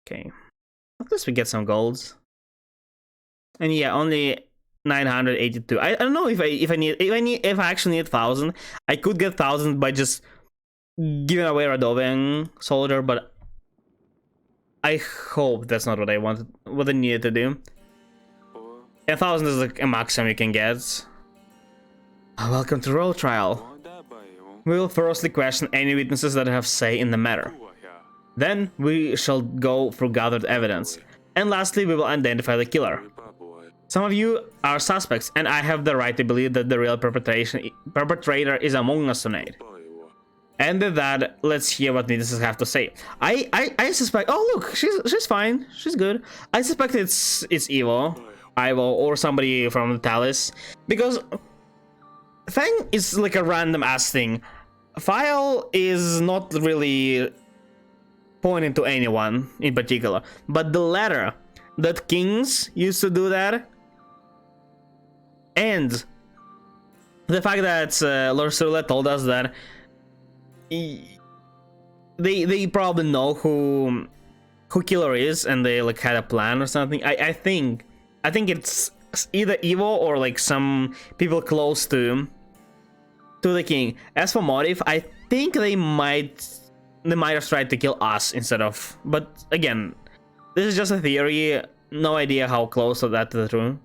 Okay. At least we get some golds. And yeah, only 982. I don't know if I actually need 1,000. I could get 1,000 by just giving away Radovian soldier, but I hope that's not what I needed to do. 10,000 is like a maximum you can get. Welcome to roll trial. We will thoroughly question any witnesses that have say in the matter. Then we shall go through gathered evidence. And lastly, we will identify the killer. Some of you are suspects, and I have the right to believe that the real perpetrator is among us tonight. And with that, let's hear what witnesses have to say. I suspect. Oh look, she's fine. She's good. I suspect it's Ivo, or somebody from the Talus, because Fang is like a random ass thing. File is not really pointing to anyone in particular, but the letter that Kings used to do that, and the fact that Lord Sula told us that they probably know who killer is, and they like had a plan or something. I think it's either Evo or like some people close to the king. As for motive, I think they might have tried to kill us instead of. But again, this is just a theory. No idea how close to that to the truth.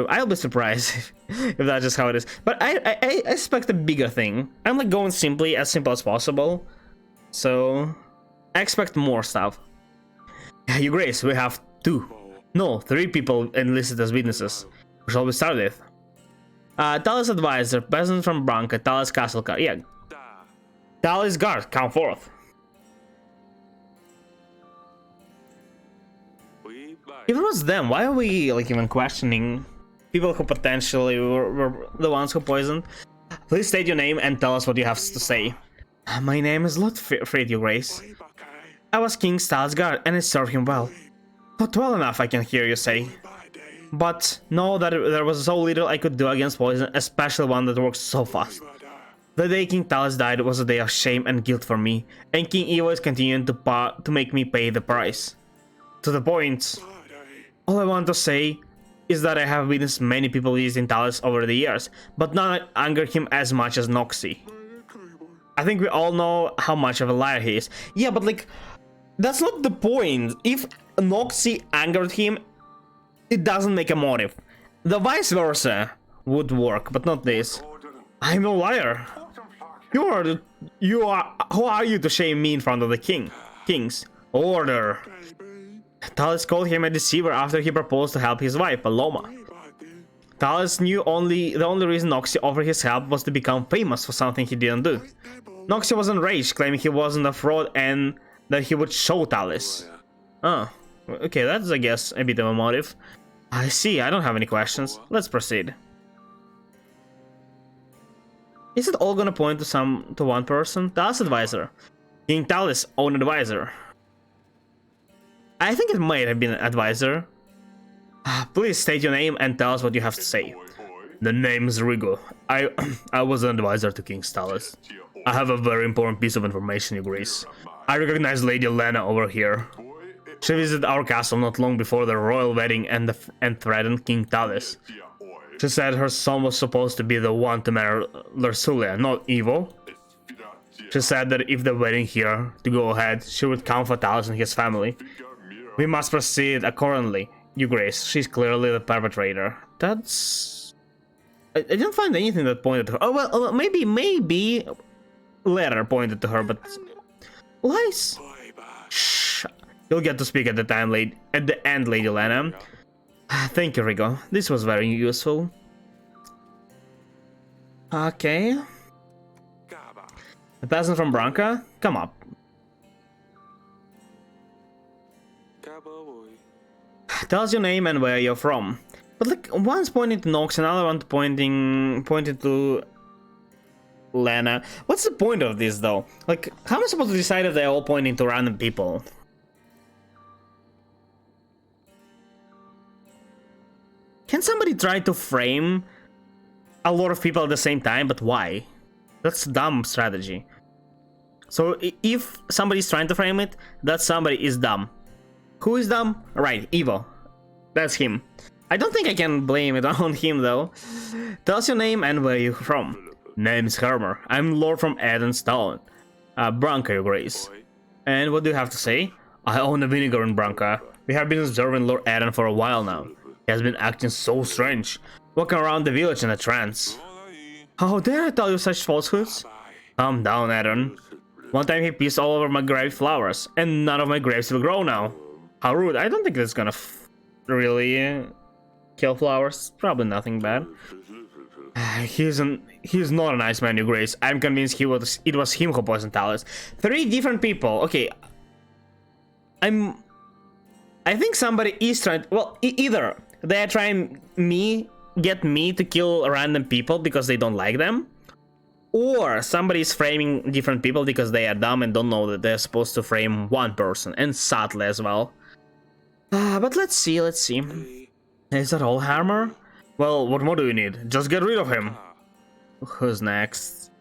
I'll be surprised if that's just how it is. But I expect a bigger thing. I'm like going as simple as possible. So I expect more stuff. Your Grace, we have 3 people enlisted as witnesses. Who shall we start with? Talus advisor, peasant from Branca, Talus castle guard. Yeah. Talus guard, come forth. If it was them, why are we like even questioning people who potentially were the ones who poisoned? Please state your name and tell us what you have to say. My name is Lord Fried, Your Grace. I was King Talus guard and I served him well. Not well enough, I can hear you say. But know that there was so little I could do against poison, especially one that works so fast. The day King Talus died was a day of shame and guilt for me, and King Evo is continuing to make me pay the price. To the point, all I want to say is that I have witnessed many people using Talus over the years, but none anger him as much as Noxy. I think we all know how much of a liar he is. Yeah, but like, that's not the point. If Noxy angered him, it doesn't make a motive. The vice versa would work, but not this. I'm no liar. You are. Who are you to shame me in front of the kings? Order. Talus called him a deceiver after he proposed to help his wife, Paloma. Talus knew the only reason Noxy offered his help was to become famous for something he didn't do. Noxy was enraged, claiming he wasn't a fraud and that he would show Talus. Oh, okay, that's I guess a bit of a motive. I see, I don't have any questions. Let's proceed. Is it all gonna point to one person? Talus advisor. King Talus, own advisor. I think it might have been an advisor. Please state your name and tell us what you have to say. The name is Rigo. I was an advisor to King Talus. I have a very important piece of information, Your Grace. I recognize Lady Lena over here. She visited our castle not long before the royal wedding and threatened King Talus. She said her son was supposed to be the one to marry Lursulia, not Evo. She said that if the wedding here to go ahead, she would come for Talus and his family. We must proceed accordingly, Your Grace. She's clearly the perpetrator. That's... I didn't find anything that pointed to her. Oh well, maybe letter pointed to her, but lies. Shh. You'll get to speak at the end, Lady Lena. Thank you, Rigo. This was very useful. Okay. The peasant from Branca, come up. Tell us your name and where you're from. But like, one's pointing to Nox, another one pointing to Lena. What's the point of this though? Like, how am I supposed to decide if they're all pointing to random people? Can somebody try to frame a lot of people at the same time? But why? That's a dumb strategy. So if somebody's trying to frame it, that somebody is dumb. Who is dumb? Right, Evo. That's him. I don't think I can blame it on him though. Tell us your name and where you're from. Name's Hermer. I'm Lord from Edenstown. Branca, Your Grace. And what do you have to say? I own a vinegar in Branca. We have been observing Lord Eden for a while now. He has been acting so strange, walking around the village in a trance. How dare I tell you such falsehoods? Calm down, Aaron. One time he pissed all over my grave flowers, and none of my graves will grow now. How rude. I don't think that's gonna really kill flowers. Probably nothing bad. He's not a nice man, you Grace. I'm convinced it was him who poisoned Talus. 3 different people. Okay. I think somebody is trying, well, either they're trying get me to kill random people because they don't like them, or somebody is framing different people because they are dumb and don't know that they're supposed to frame one person, and subtly as well. But let's see. Is that all, Hammer? Well, what more do you need? Just get rid of him. Who's next?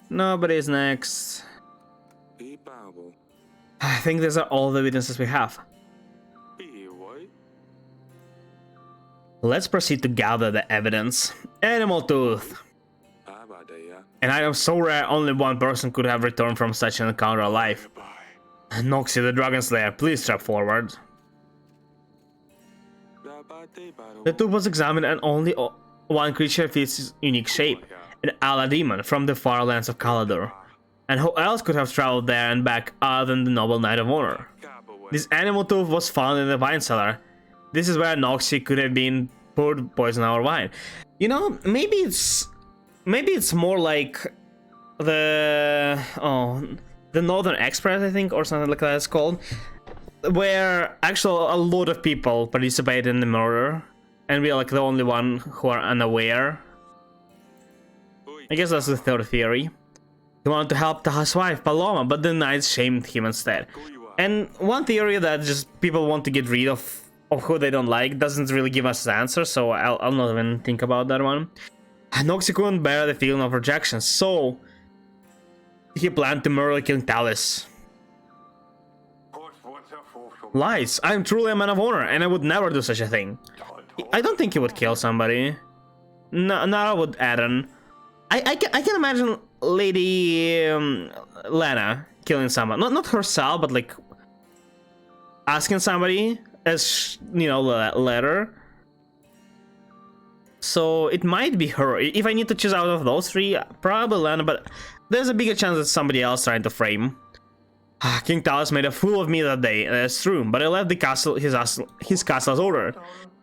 Nobody's next. I think these are all the witnesses we have. Let's proceed to gather the evidence. Animal tooth. An item so rare only one person could have returned from such an encounter alive. Noxie the Dragon Slayer, please step forward. The tooth was examined and only one creature fits its unique shape. An Ala demon from the far lands of Kalador. And who else could have traveled there and back other than the noble Knight of Honor? This animal tooth was found in the wine cellar. This is where Noxie could have been poured poison our wine. You know, maybe it's more like the Northern Express, I think, or something like that it's called, where actually a lot of people participate in the murder, and we are like the only one who are unaware. I guess that's the third theory. He wanted to help Taha's wife, Paloma, but the knights shamed him instead. And one theory that just people want to get rid of who they don't like doesn't really give us an answer, so I'll not even think about that one. Noxie couldn't bear the feeling of rejection, so he planned to murder King Talus. Lies. I'm truly a man of honor, and I would never do such a thing. I don't think he would kill somebody. No, not would Aaron. I can imagine Lady Lena killing someone. Not herself, but like asking somebody, as you know, letter. So it might be her. If I need to choose out of those 3, probably Lena, but there's a bigger chance that somebody else trying to frame. King Talus made a fool of me that day, that's true, but I left the castle, his castle as ordered.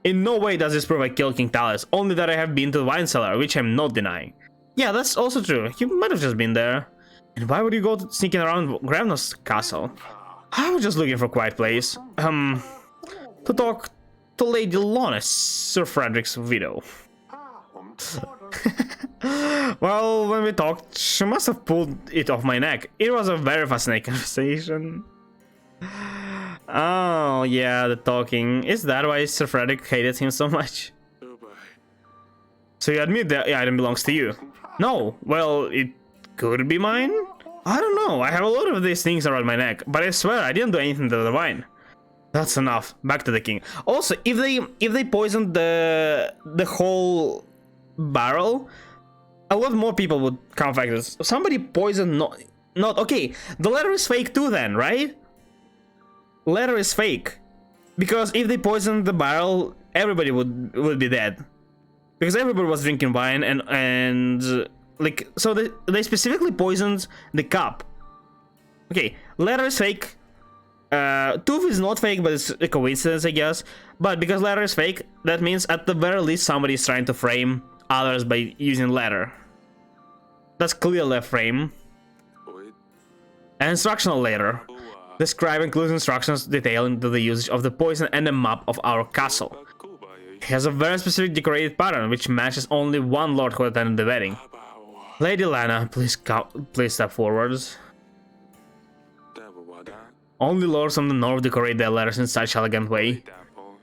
In no way does this prove I killed King Talus, only that I have been to the wine cellar, which I'm not denying. Yeah, that's also true. He might have just been there. And why would you go sneaking around Gravno's castle? I was just looking for a quiet place. To talk to Lady Lonis, Sir Frederick's widow. Well, when we talked, she must have pulled it off my neck. It was a very fascinating conversation. Oh, yeah, the talking. Is that why Sir Frederick hated him so much? So you admit that the item belongs to you? No, well, it could be mine? I don't know, I have a lot of these things around my neck, but I swear I didn't do anything to the wine. That's enough. Back to the king. Also, if they poisoned the whole barrel, a lot more people would come back. Somebody poisoned not okay. The letter is fake too, then, right? Letter is fake, because if they poisoned the barrel, everybody would be dead, because everybody was drinking wine and like, so they specifically poisoned the cup. Okay, letter is fake. Tooth is not fake, but it's a coincidence, I guess. But because letter is fake, that means at the very least somebody is trying to frame others by using letter. That's clearly a frame. An instructional letter. The scribe includes instructions detailing the usage of the poison and a map of our castle. It has a very specific decorated pattern, which matches only one lord who attended the wedding. Lady Lana, please step forwards. Only lords from the north decorate their letters in such elegant way.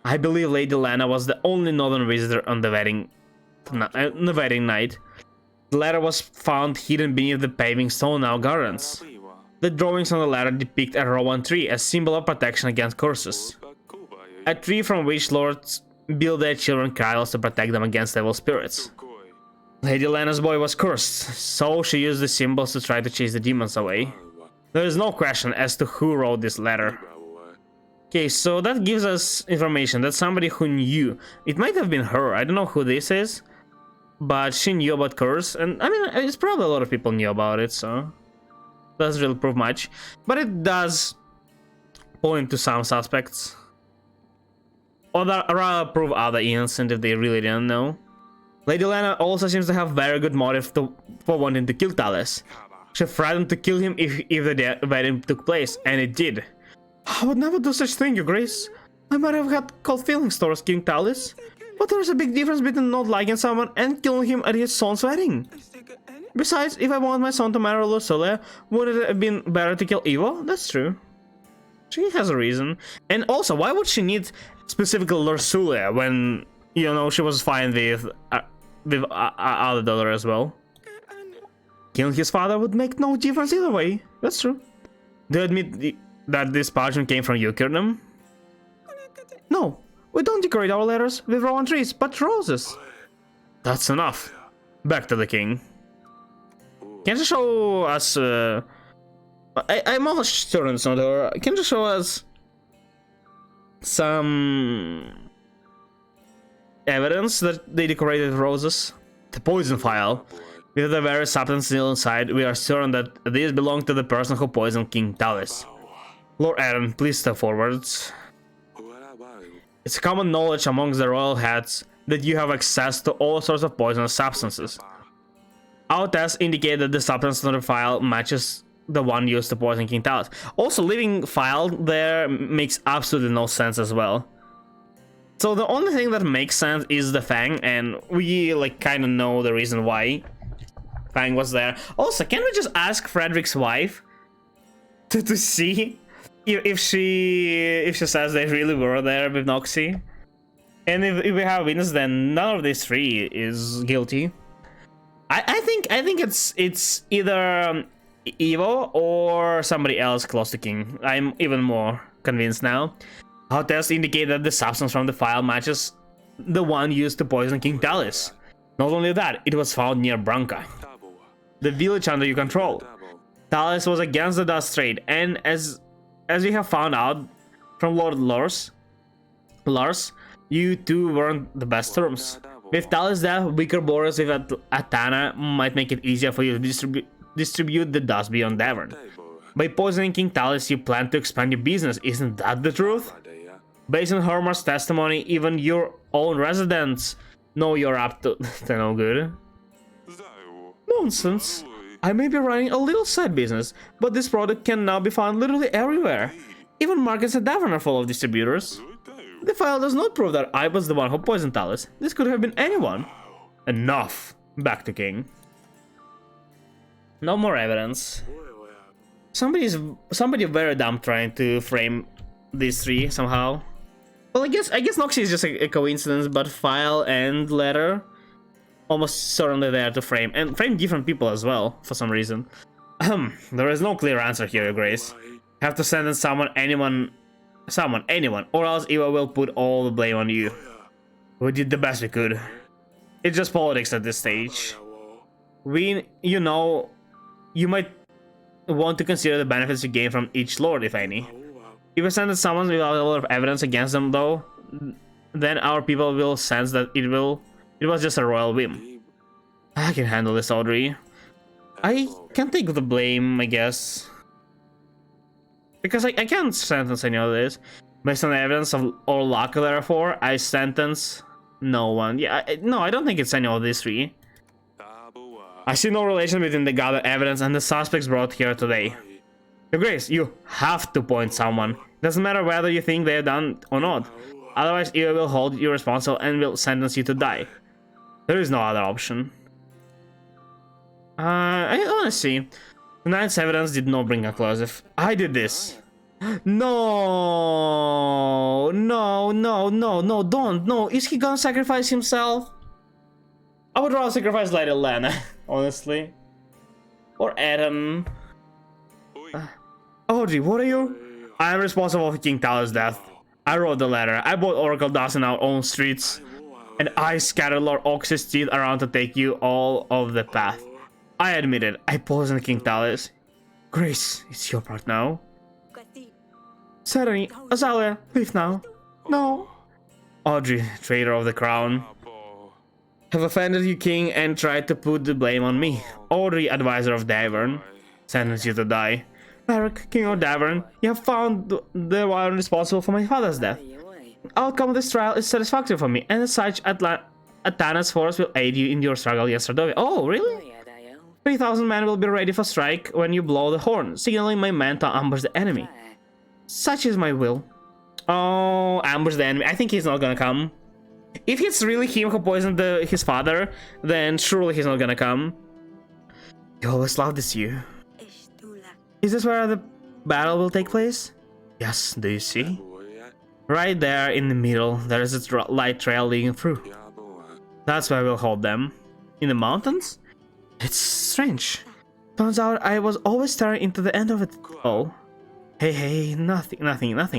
I believe Lady Lana was the only northern visitor on the wedding night. The letter was found hidden beneath the paving stone in our gardens. The drawings on the letter depict a rowan tree, a symbol of protection against curses. A tree from which lords build their children cradles to protect them against evil spirits. Lady Lana's boy was cursed, so she used the symbols to try to chase the demons away. There is no question as to who wrote this letter. Okay, so that gives us information that somebody who knew. It might have been her. I don't know who this is, but she knew about Curse, and I mean, it's probably a lot of people knew about it, so doesn't really prove much. But it does point to some suspects, or rather prove other innocent if they really didn't know. Lady Lena also seems to have very good motive for wanting to kill Talis. She threatened to kill him if the wedding took place, and it did. I would never do such thing, Your Grace. I might have had cold feelings towards King Talis, but there's a big difference between not liking someone and killing him at his son's wedding. Besides, if I want my son to marry Lucilla, would it have been better to kill Evo? That's true. She has a reason. And also, why would she need specifically Lucilla when, you know, she was fine with other daughter as well? Killing his father would make no difference either way. That's true. Do you admit that this parchment came from you, Kurnam? No, we don't decorate our letters with rowan trees, but roses. That's enough. Back to the king. Can you show us... I'm almost sure it's not her. Can you show us some evidence that they decorated roses? The poison file. With the very substance still inside, we are certain that these belong to the person who poisoned King Talis. Lord Aaron, please step forward. It's common knowledge amongst the royal heads that you have access to all sorts of poisonous substances. Our tests indicate that the substance on the file matches the one used to poison King Talis. Also, leaving file there makes absolutely no sense as well. So the only thing that makes sense is the Fang, and we like kind of know the reason why Fang was there. Also, can we just ask Frederick's wife to see if she says they really were there with Noxie? And if we have witness, then none of these three is guilty. I think it's either Evo or somebody else close to King. I'm even more convinced now. Our tests indicate that the substance from the file matches the one used to poison King Talis. Not only that, it was found near Branca, the village under your control. Talis was against the dust trade, and as we have found out from Lord Lars, you two weren't the best terms. With Talis' death, weaker borders with Atana might make it easier for you to distribute the dust beyond Davern. By poisoning King Talis, you plan to expand your business, isn't that the truth? Based on Hermar's testimony, even your own residents know you're up to no good. Nonsense. I may be running a little side business, but this product can now be found literally everywhere. Even markets at Davern are full of distributors. The file does not prove that I was the one who poisoned Talis. This could have been anyone. Enough. Back to King. No more evidence. Somebody very dumb trying to frame these three somehow. Well, I guess Noxie is just a coincidence, but file and letter almost certainly there to frame, and frame different people as well for some reason. There is no clear answer here, Your Grace. Have to sentence anyone, or else Eva will put all the blame on you. We did the best we could. It's just politics at this stage. You know, you might want to consider the benefits you gain from each lord, if any. If we sentence someone without a lot of evidence against them, though, then our people will sense that it was just a royal whim. I can handle this, Audrey. I can take the blame, I guess. Because I can't sentence any of this. Based on the evidence of or luck, therefore, I sentence no one. Yeah, no, I don't think it's any of these three. I see no relation between the gathered evidence and the suspects brought here today. Your Grace, you have to point someone. Doesn't matter whether you think they're done or not. Otherwise, Eva will hold you responsible and will sentence you to die. There is no other option. I want to see. Tonight's evidence did not bring conclusive. I did this. No, don't. No, is he gonna sacrifice himself? I would rather sacrifice Lady Lena, honestly. Or Adam. Audrey, what are you? I am responsible for King Talis' death. I wrote the letter. I bought Oracle dust in our own streets. And I scattered Lord Ox's teeth around to take you all of the path. I admit it. I poisoned King Talis. Grace, it's your part now. Serenity, Azalea, leave now. No. Audrey, traitor of the crown. Have offended you, king, and tried to put the blame on me. Audrey, advisor of Davern, sentence you to die. Varric, king of Davern, you have found the one responsible for my father's death. The outcome of this trial is satisfactory for me, and as such, Atana's force will aid you in your struggle against Radovia. Oh, really? 3,000 men will be ready for strike when you blow the horn, signaling my men to ambush the enemy. Such is my will. Oh, ambush the enemy. I think he's not gonna come. If it's really him who poisoned his father, then surely he's not gonna come. You always loved this you. Is this where the battle will take place? Yes, do you see? Right there in the middle, there is a light trail leading through. That's where we'll hold them. In the mountains? It's strange. Turns out I was always staring into the end of it all. Hey, nothing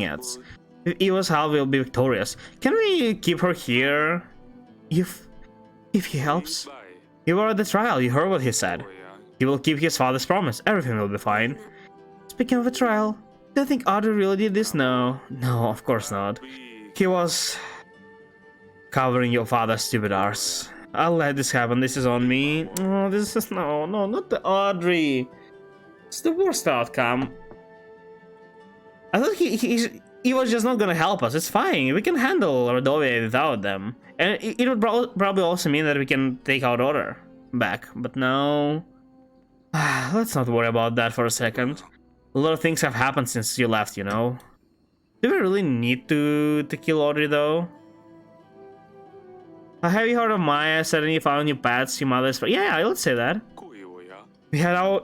else. With Eva's help, we'll be victorious. Can we keep her here? If he helps. You were at the trial, you heard what he said. He will keep his father's promise, everything will be fine. Speaking of a trial, do you think Audrey really did this? No, of course not. He was covering your father's stupid arse. I'll let this happen, this is on me. Oh, this is no, not the Audrey. It's the worst outcome. I thought he was just not gonna help us. It's fine. We can handle Radovia without them, and it would probably also mean that we can take our daughter back. But no, let's not worry about that for a second. A lot of things have happened since you left, you know. Do we really need to kill Audrey though? Have you heard of Maya? Suddenly you found new pets, your mother's. Yeah, let's say that. We had our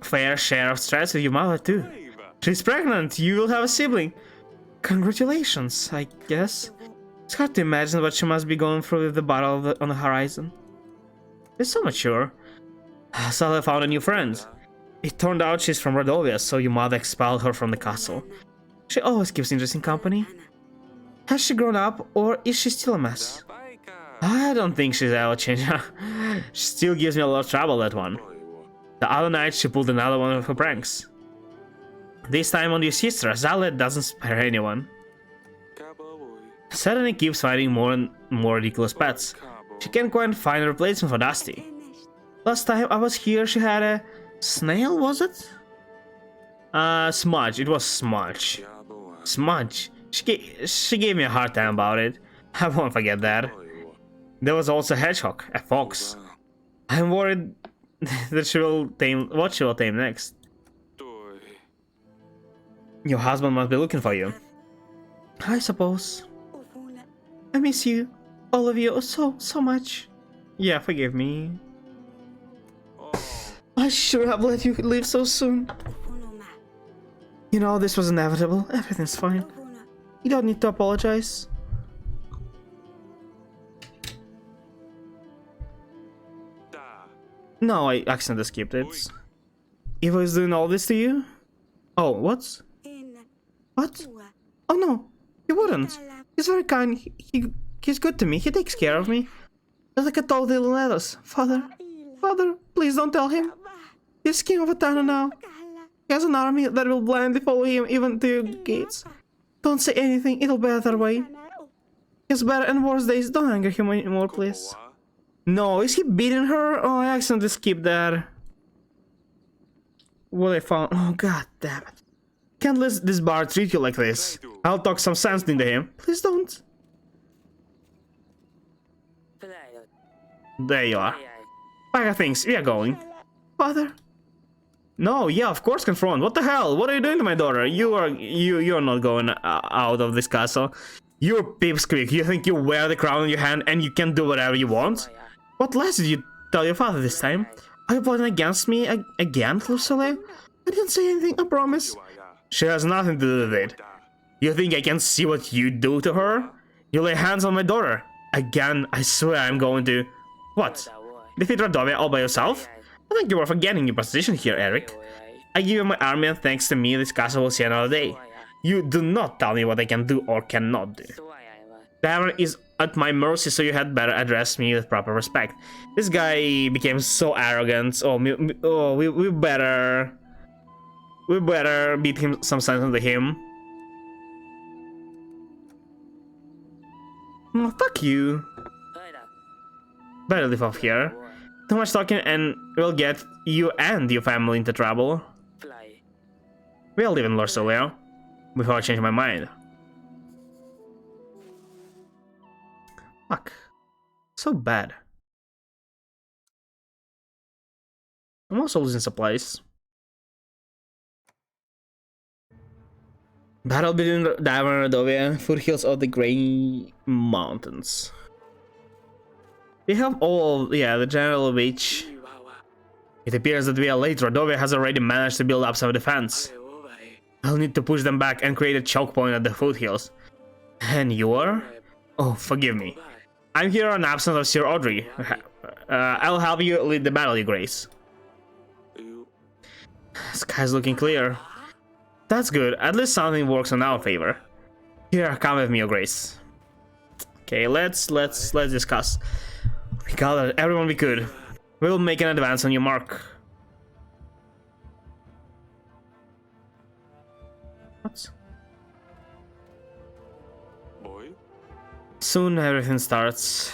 fair share of stress with your mother too. She's pregnant. You will have a sibling. Congratulations, I guess. It's hard to imagine what she must be going through with the battle on the horizon. It's so mature. Sala found a new friend. It turned out she's from Radovia, so your mother expelled her from the castle. She always keeps interesting company. Has she grown up, or is she still a mess? I don't think she's ever changed. She still gives me a lot of trouble, that one. The other night she pulled another one of her pranks. This time on your sister, Azalea doesn't spare anyone. Suddenly keeps finding more and more ridiculous pets. She can't quite find a replacement for Dusty. Last time I was here, she had a snail, was it? Smudge. It was Smudge. Smudge. She gave me a hard time about it. I won't forget that. There was also a hedgehog, a fox. I'm worried that she will tame what she will tame next. Your husband must be looking for you. I suppose. I miss you, all of you, so much. Yeah, forgive me. I should have let you leave so soon. You know, this was inevitable. Everything's fine. You don't need to apologize. No, I accidentally skipped it. Eva is doing all this to you? Oh, what? What? Oh no, he wouldn't. He's very kind. He's good to me. He takes care of me. Just like I told the letters. Father, please don't tell him. He's king of Atana now. He has an army that will blindly follow him even to your gates. Don't say anything, it'll be better way. His better and worse days, don't anger him anymore, please. No, is he beating her? Oh, I accidentally skipped that. What I found. Oh, god damn it. Can't let this bar treat you like this. I'll talk some sense into him. Please don't. There you are. Pack of things, we are going. Father? No, yeah, of course confront. What the hell? What are you doing to my daughter? You're not going out of this castle. You're pipsqueak. You think you wear the crown in your hand and you can do whatever you want? What lies did you tell your father this time? Are you plotting against me again, Lucille? I didn't say anything, I promise. She has nothing to do with it. You think I can see what you do to her? You lay hands on my daughter. Again, I swear I'm going to... What? Defeat Radovia all by yourself? I think you were forgetting your position here, Eric. I give you my army and thanks to me this castle will see another day. You do not tell me what I can do or cannot do. Davern is at my mercy, so you had better address me with proper respect. This guy became so arrogant. We better beat him some sense into him. Fuck you. Better leave off here. Too much talking and we'll get you and your family into trouble. We'll live in Lorsoleo before I change my mind. Fuck. So bad. I'm also losing supplies. Battle between Naomore and Rodovia, foothills of the Grey Mountains. We have all, yeah, the general of each. It appears that we are late. Rodovia has already managed to build up some defense. I'll need to push them back and create a choke point at the foothills. And you are? Oh, forgive me. I'm here on absence of Sir Audrey. I'll help you lead the battle, Your Grace. Sky's looking clear. That's good. At least something works in our favor. Here, come with me, Your Grace. Okay, let's discuss. We gathered everyone we could. We'll make an advance on your mark. What? Soon everything starts.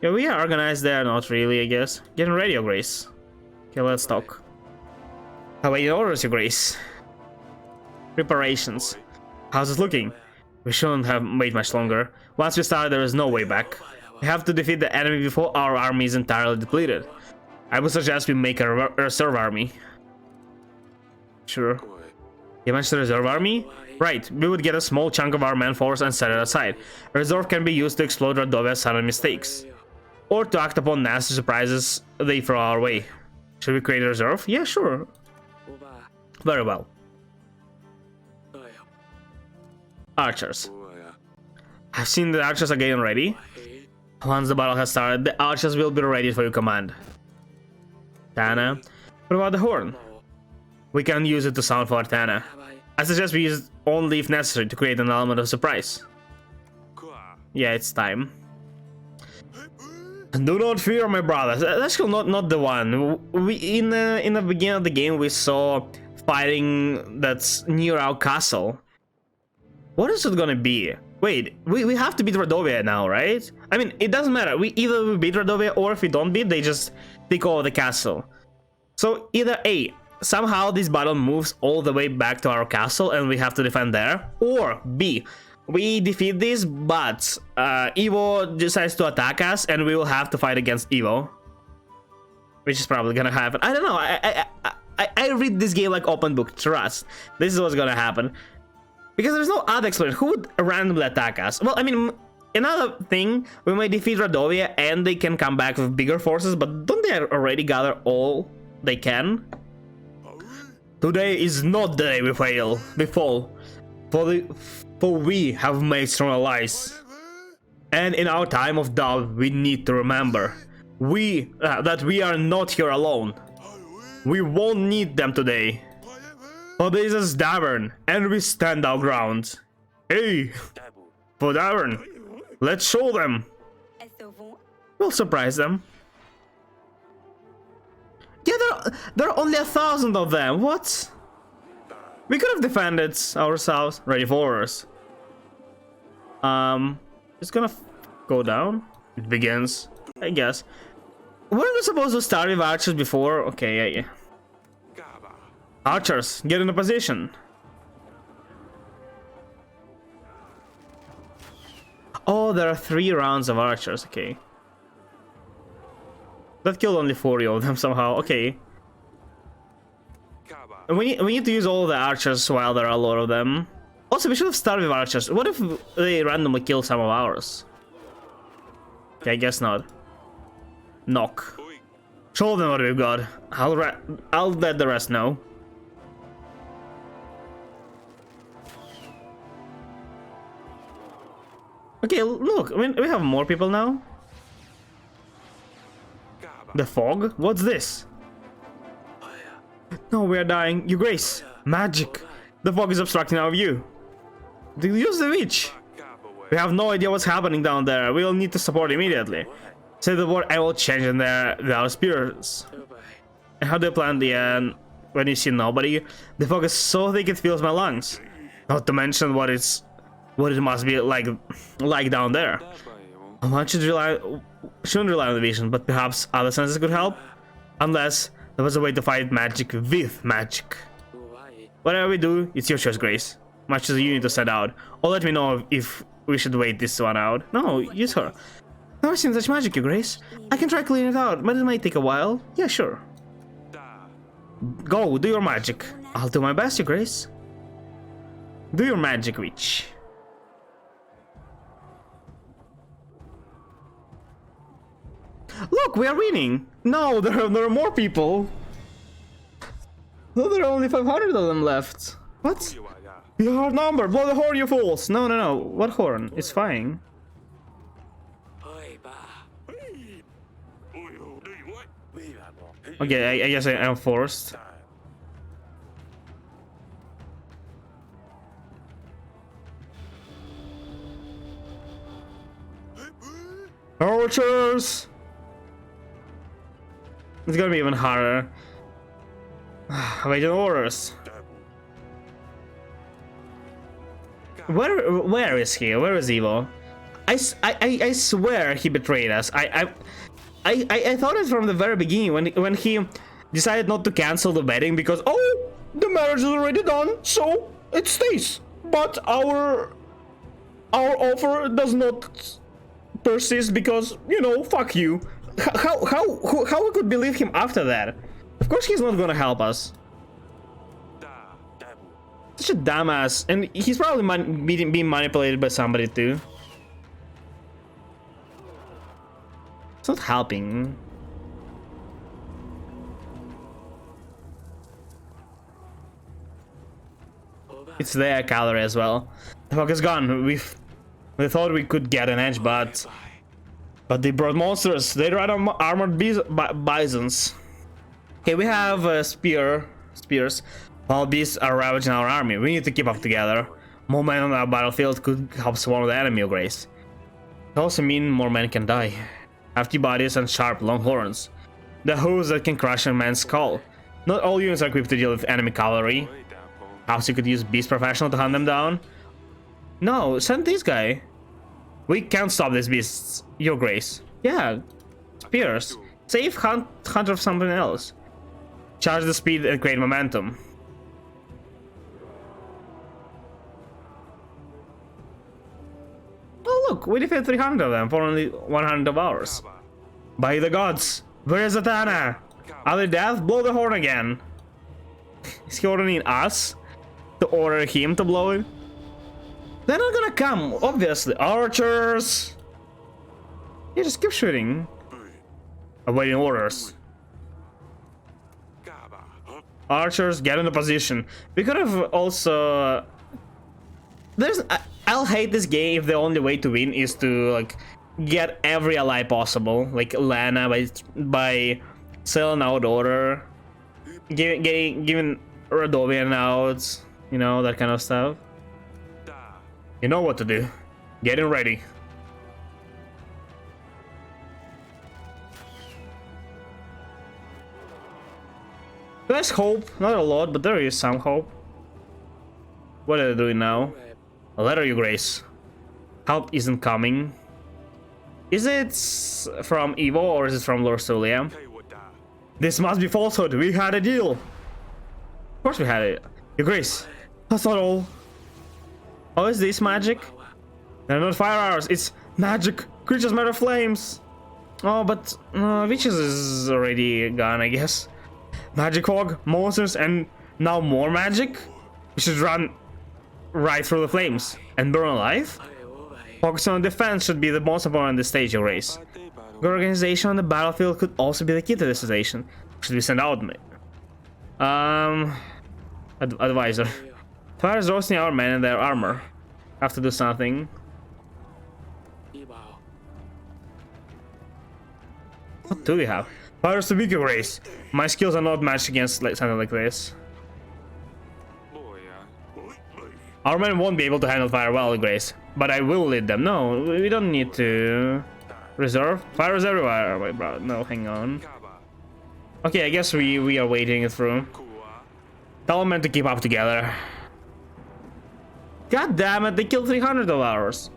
Yeah, we are organized there, not really, I guess. Getting ready, Your Grace. Okay, let's talk. Awaiting orders, Your Grace. Preparations. How's it looking? We shouldn't have wait much longer. Once we start, there is no way back. We have to defeat the enemy before our army is entirely depleted. I would suggest we make a reserve army. Sure. You mentioned the reserve army? Right, we would get a small chunk of our man force and set it aside. A reserve can be used to explode Rodovia's sudden mistakes. Or to act upon nasty surprises they throw our way. Should we create a reserve? Yeah, sure. Very well. Archers. I've seen the archers are getting ready. Once the battle has started, the archers will be ready for your command. Tana. What about the horn? We can use it to sound for Tana. I suggest we use it only if necessary to create an element of surprise. Yeah, it's time. Do not fear, my brothers. That's not the one. We in the beginning of the game we saw fighting that's near our castle. What is it gonna be? Wait, we have to beat Rodovia now, right? I mean, it doesn't matter. We either beat Rodovia or if we don't beat, they just take over the castle. So either A, somehow this battle moves all the way back to our castle and we have to defend there, or B, we defeat this, but Evo decides to attack us and we will have to fight against Evo, which is probably gonna happen. I don't know. I read this game like open book. Trust. This is what's gonna happen. Because there's no other explanation. Who would randomly attack us? Well, I mean, another thing, we might defeat Rodovia and they can come back with bigger forces, but don't they already gather all they can? Today is not the day we fail. We fall. For we have made strong allies. And in our time of doubt, we need to remember that we are not here alone. We won't need them today. For this is Davern, and we stand our ground. Hey, for Davern, let's show them. We'll surprise them. Yeah, there are only 1,000 of them. What? We could have defended ourselves. Ready for orders. It's gonna go down. It begins, I guess. Weren't we supposed to start with archers before? Okay, yeah. Archers, get in a position. Oh, there are 3 rounds of archers. Okay. That killed only 40 of them somehow. Okay. And we need to use all the archers while there are a lot of them. Also, we should have started with archers. What if they randomly kill some of ours? Okay, I guess not. Knock. Show them what we've got. I'll let the rest know. Okay, look, I mean, we have more people now. The fog? What's this? No, we are dying. Your Grace, magic. The fog is obstructing our view. Use the witch. We have no idea what's happening down there. We'll need to support immediately. Say the word, I will change in their spirits. And how do you plan the end when you see nobody? The fog is so thick it fills my lungs. Not to mention what it's what it must be like down there. One shouldn't rely on the vision, but perhaps other senses could help, unless there was a way to fight magic with magic. Whatever we do, it's your choice, Grace. Much as you need to set out, or let me know if we should wait this one out. No, use her. Never seen such magic, Your Grace. I can try cleaning it out, but it might take a while. Yeah, sure. Go, do your magic. I'll do my best, Your Grace. Do your magic, witch. Look, we are winning. No, there are more people. No, there are only 500 of them left. What? We are outnumbered. Blow the horn, you fools. No, no, no. What horn? It's fine. Okay, I guess I am forced. Archers! It's gonna be even harder. Waiting orders. Where is he? Where is Evo? I swear he betrayed us. I thought it from the very beginning when he decided not to cancel the wedding because the marriage is already done, so it stays. But our offer does not persist because, you know, fuck you. How we could believe him after that? Of course he's not gonna help us. Such a dumbass, and he's probably being manipulated by somebody too. It's not helping. It's their calorie as well. The fuck is gone. We thought we could get an edge, but they brought monsters. They ride on armored bisons. Okay, we have spears. While beasts are ravaging our army, we need to keep up together. More men on our battlefield could help swarm the enemy, Grace. It also means more men can die. Hefty bodies and sharp long horns. The hooves that can crush a man's skull. Not all units are equipped to deal with enemy cavalry. Perhaps you could use beast professional to hunt them down. No, send this guy. We can't stop these beasts, Your Grace. Yeah, spears. Save hunter of something else. Charge the speed and create momentum. Oh look, we defeated 300 of them for only 100 of ours. By the gods, where is Zatanna? Are they dead? Blow the horn again. Is he ordering us to order him to blow it? They're not gonna come, obviously. Archers! Yeah, just keep shooting. Awaiting orders. Archers, get into position. We could have also... I'll hate this game if the only way to win is to like get every ally possible, like Lana by selling out order, giving Radovian out, you know, that kind of stuff. You know what to do. Getting ready. There's hope, not a lot, but there is some hope. What are they doing now? A letter, Your Grace. Help isn't coming. Is it from Evo or is it from Lord Sulia? This must be falsehood. We had a deal. Of course we had it. Your Grace, that's not all. Oh, is this magic? They're not fire arrows. It's magic. Creatures made of flames. Oh, but witches is already gone, I guess. Magic fog, monsters, and now more magic. We should run right through the flames and burn alive. Focus on defense should be the most important on the stage, Your Grace. Good organization on the battlefield could also be the key to this situation. Should we send out advisor? Fire is roasting our men in their armor. Have to do something. What do we have? Fire is to weak, Your Grace. My skills are not matched against something like this. Our men won't be able to handle fire well, Grace, but I will lead them. No, we don't need to reserve. Fire is everywhere. Wait, bro, no, hang on. Okay, I guess we are waiting it through. Tell men to keep up together. God damn it, they killed 300 of ours.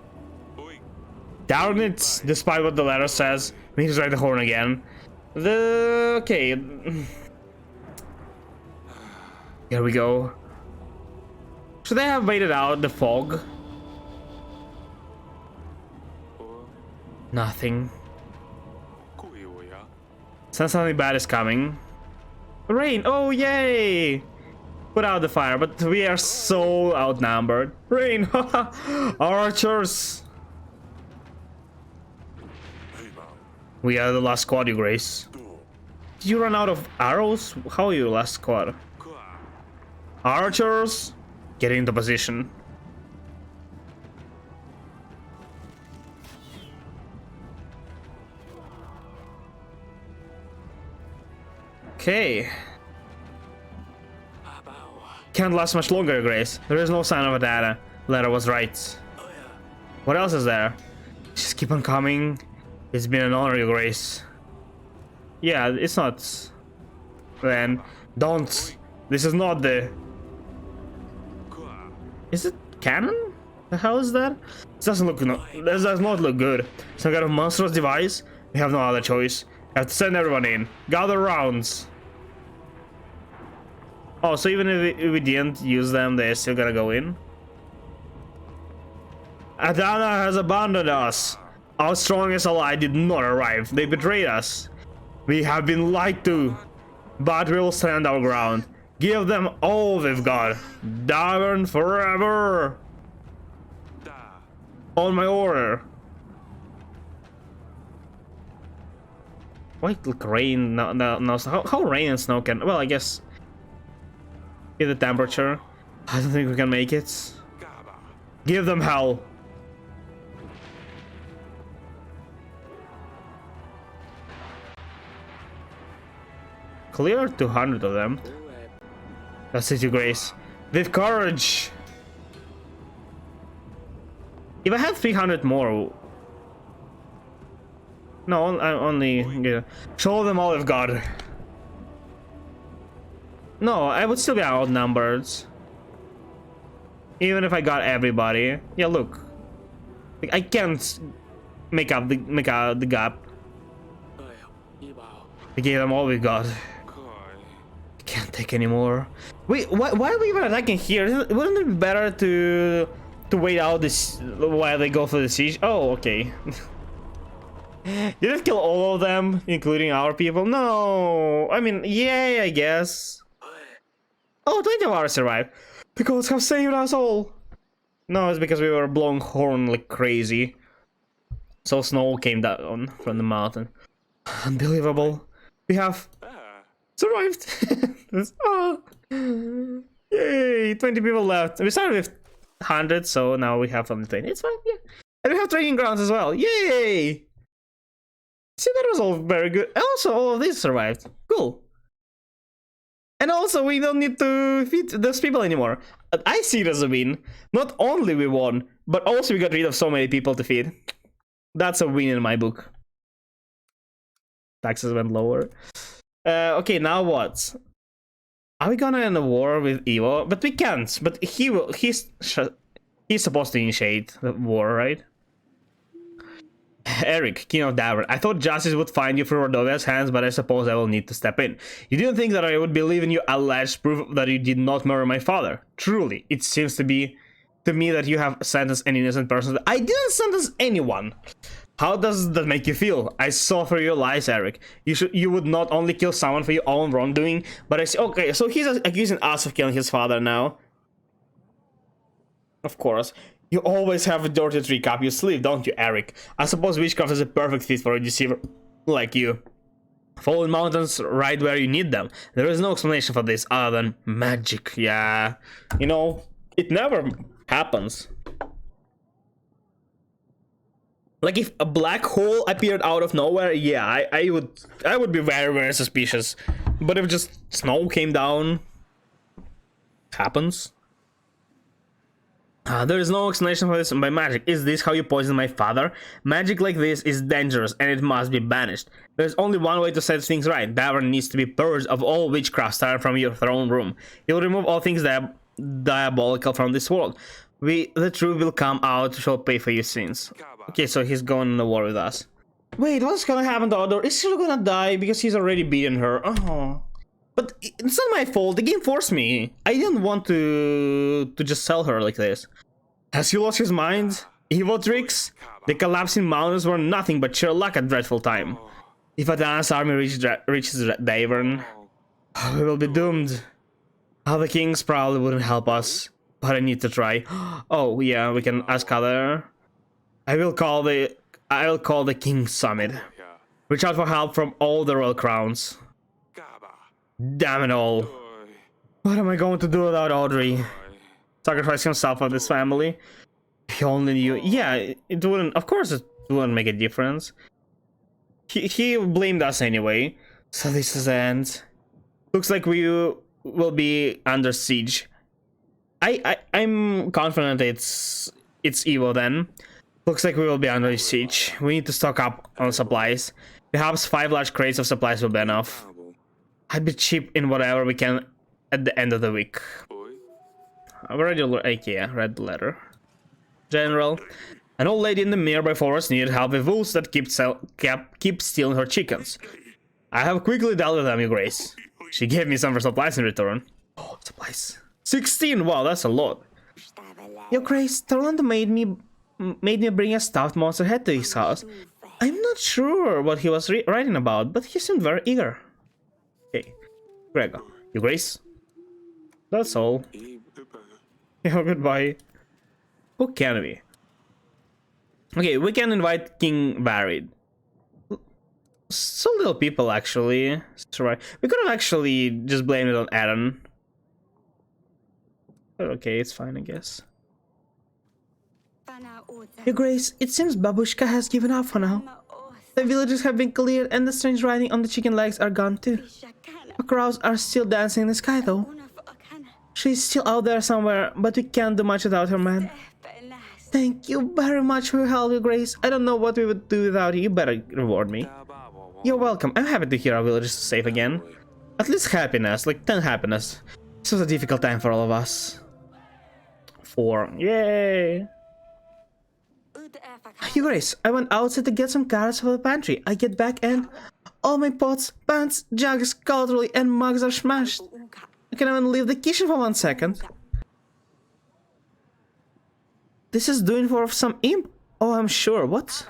Darn it, despite what the letter says. He's right the horn again. Okay. Here we go. Should they have waited out the fog? Nothing. Sense something bad is coming. Rain! Oh, yay! Put out the fire, but we are so outnumbered. Rain! Archers! We are the last squad, Your Grace. Did you run out of arrows? How are you, last squad? Archers! Get into position. Okay. Can't last much longer, Your Grace. There is no sign of a data. Letter was right. What else is there? Just keep on coming. It's been an honor, Your Grace. Yeah, it's not. Then don't. This is not the. Is it cannon? The hell is that? This doesn't look. No, this does not look good. Some kind of monstrous device. We have no other choice. We have to send everyone in. Gather rounds. Oh, so even if we didn't use them, they're still gonna go in. Adana has abandoned us. Our strongest ally did not arrive. They betrayed us. We have been lied to, but we will stand our ground. Give them all we've got. Davern forever. On my order. Why look rain? No. How rain and snow can? Well, I guess. Give the temperature. I don't think we can make it. Give them hell. Clear 200 of them. That's it, Your Grace. With courage. If I had 300 more. No, I only. Yeah. Show them all we've got. No, I would still be outnumbered. Even if I got everybody. Yeah, look. I can't make up the gap. We gave them all we got. Can't take any more. Wait, why are we even attacking here? Wouldn't it be better to wait out this while they go for the siege? Oh, okay. Did it kill all of them, including our people? No. I mean, yay, I guess. Oh, 20 of ours survived. The gods have saved us all. No, it's because we were blowing horn like crazy. So snow came down from the mountain. Unbelievable. We have survived. Oh. Yay, 20 people left. We started with 100, so now we have only 20. It's fine, yeah. And we have training grounds as well. Yay! See, that was all very good. Also, all of these survived. Cool. And also, we don't need to feed those people anymore. I see it as a win. Not only we won, but also we got rid of so many people to feed. That's a win in my book. Taxes went lower. Okay, now what? Are we gonna end a war with Evo? But we can't. But he will. He's supposed to initiate the war, right? Eric, King of Davern, I thought justice would find you through Rodovia's hands, but I suppose I will need to step in. You didn't think that I would believe in your alleged proof that you did not murder my father. Truly, it seems to me that you have sentenced an innocent person. I didn't sentence anyone. How does that make you feel? I saw through your lies, Eric. You would not only kill someone for your own wrongdoing, but I see. Okay, so he's accusing us of killing his father now. Of course. You always have a dirty trick up your sleeve, don't you, Eric? I suppose witchcraft is a perfect fit for a deceiver like you. Fallen mountains right where you need them. There is no explanation for this other than magic. Yeah, you know, it never happens. Like if a black hole appeared out of nowhere, yeah, I would be very, very suspicious. But if just snow came down, happens. There is no explanation for this by magic. Is this how you poison my father? Magic like this is dangerous and it must be banished. There's only one way to set things right. Davern needs to be purged of all witchcraft started from your throne room. You'll remove all things diabolical from this world. The truth will come out, shall pay for your sins. Okay, so he's going on the war with us. Wait, what's gonna happen to Odor? Is she gonna die because he's already beaten her? Oh. But it's not my fault, the game forced me. I didn't want to just sell her like this. Has he lost his mind? Evil tricks? The collapsing mountains were nothing but sheer luck at dreadful time. If Adana's army reaches Davern, we will be doomed. Other kings probably wouldn't help us, but I need to try. Oh yeah, we can ask other. I will call the King's Summit. Reach out for help from all the royal crowns. Damn it all. What am I going to do without Audrey? Sacrifice himself for this family? He only knew. Yeah, it wouldn't. Of course, it wouldn't make a difference. He blamed us anyway. So this is the end. Looks like we will be under siege. I'm confident it's Evo then. Looks like we will be under siege. We need to stock up on supplies. Perhaps 5 large crates of supplies will be enough. I'd be cheap in whatever we can at the end of the week. I've already read the letter. General, an old lady in the nearby forest needed help with wolves that keep stealing her chickens. I have quickly dealt with them, Your Grace. She gave me some supplies in return. Oh, supplies. 16, wow, that's a lot. Your Grace, Torland made me bring a stuffed monster head to his house. I'm not sure what he was writing about, but he seemed very eager. Okay, Gregor, Your Grace. That's all. Yeah, goodbye. Who can we? Okay, we can invite King Varied. So little people, actually. Right. We could have actually just blamed it on Aaron. But okay, it's fine, I guess. Your Grace, it seems Babushka has given up for now. The villages have been cleared and the strange writing on the chicken legs are gone too. The crows are still dancing in the sky though. She's still out there somewhere, but we can't do much without her, man. Thank you very much for your help, Your Grace. I don't know what we would do without you. You better reward me. You're welcome. I'm happy to hear our village is safe again. At least happiness, like 10 happiness. This was a difficult time for all of us. 4. Yay! Your Grace, I went outside to get some carrots for the pantry. I get back and all my pots, pans, jugs, cutlery, and mugs are smashed. I can't even leave the kitchen for 1 second. This is doing for some imp. Oh, I'm sure. What?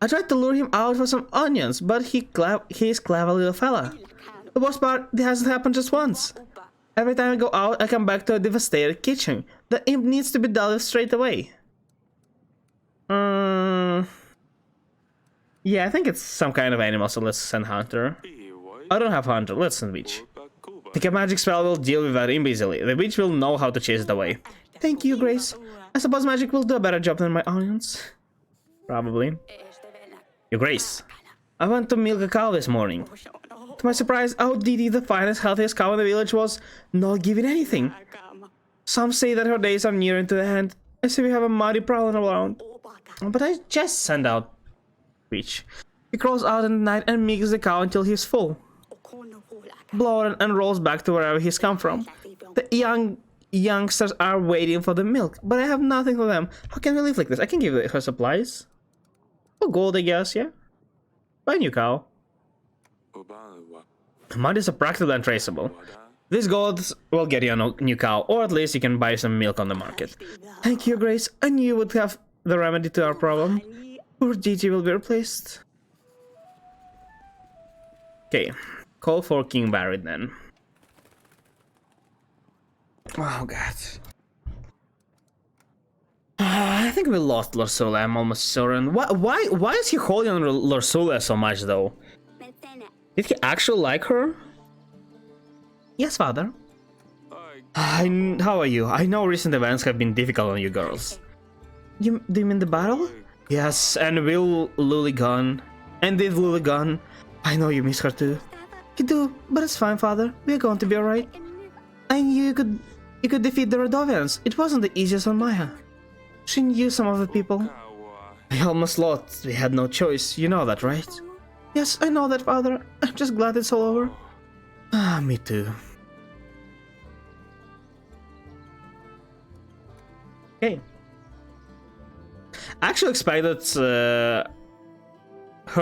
I tried to lure him out for some onions, but he's clever little fella. The worst part, it hasn't happened just once. Every time I go out, I come back to a devastated kitchen. The imp needs to be dealt with straight away. Yeah, I think it's some kind of animal, so let's send Hunter. I don't have Hunter, let's send Witch. I think a magic spell will deal with that imp easily. The Witch will know how to chase it away. Thank you, Grace. I suppose magic will do a better job than my onions. Probably. Your Grace, I went to milk a cow this morning. To my surprise, our Didi, the finest, healthiest cow in the village, was not giving anything. Some say that her days are nearing to the end. I see we have a mighty problem around. But I just send out Witch. He crawls out in the night and milks the cow until he's full. Bloated and rolls back to wherever he's come from. The youngsters are waiting for the milk, but I have nothing for them. How can we live like this? I can give her supplies. Oh, gold, I guess, yeah. Buy a new cow. Mud is practically untraceable. This gold will get you a new cow, or at least you can buy some milk on the market. Thank you, Grace. I knew you would have the remedy to our problem. Poor Gigi will be replaced. Okay, call for King Barrett then. Oh god. I think we lost Lorsula, I'm almost certain. Why is he holding on Lorsula so much though? Did he actually like her? Yes, father. How are you? I know recent events have been difficult on you girls. Do you mean the battle? Yes, and will Lily gone? And with Lily gone, I know you miss her too. You do, but it's fine, father. We're going to be alright. I knew you could defeat the Radovians. It wasn't the easiest on Maya. She knew some of the people. I almost lost. We had no choice. You know that, right? Yes, I know that, father. I'm just glad it's all over. Ah, me too. Okay. I actually expected her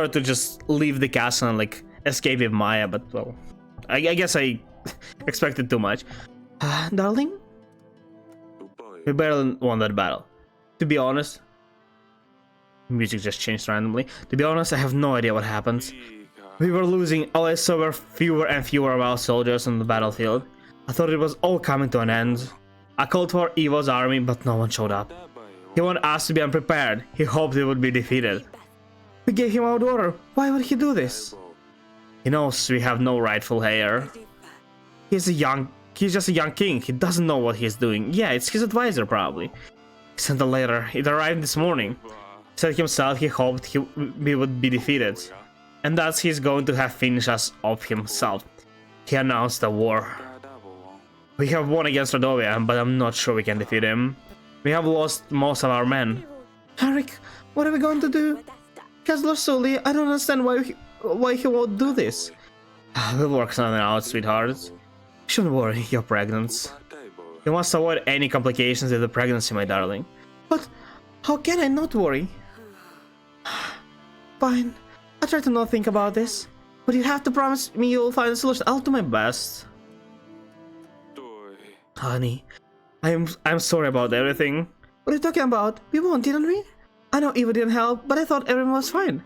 to just leave the castle and like escape with Maya, but well, I guess I expected too much. Darling? We barely won that battle. To be honest, music just changed randomly. To be honest, I have no idea what happened. We were losing. All I saw were fewer and fewer of our soldiers on the battlefield. I thought it was all coming to an end. I called for Evo's army, but no one showed up. He wanted us to be unprepared. He hoped we would be defeated. We gave him our daughter. Why would he do this? He knows we have no rightful heir. He's just a young king. He doesn't know what he's doing. Yeah, it's his advisor probably. He sent a letter. It arrived this morning. He said himself he hoped we would be defeated. And thus he's going to have finished us off himself. He announced a war. We have won against Radovia, but I'm not sure we can defeat him. We have lost most of our men. Eric, what are we going to do? Kessler Sully, I don't understand why he won't do this. We'll work something out, sweetheart. Shouldn't worry, you're pregnant. You must avoid any complications with the pregnancy, my darling. But how can I not worry? Fine, I'll try to not think about this. But you have to promise me you'll find a solution. I'll do my best. Honey, I'm sorry about everything. What are you talking about? We won, didn't we? I know Eva didn't help, but I thought everyone was fine.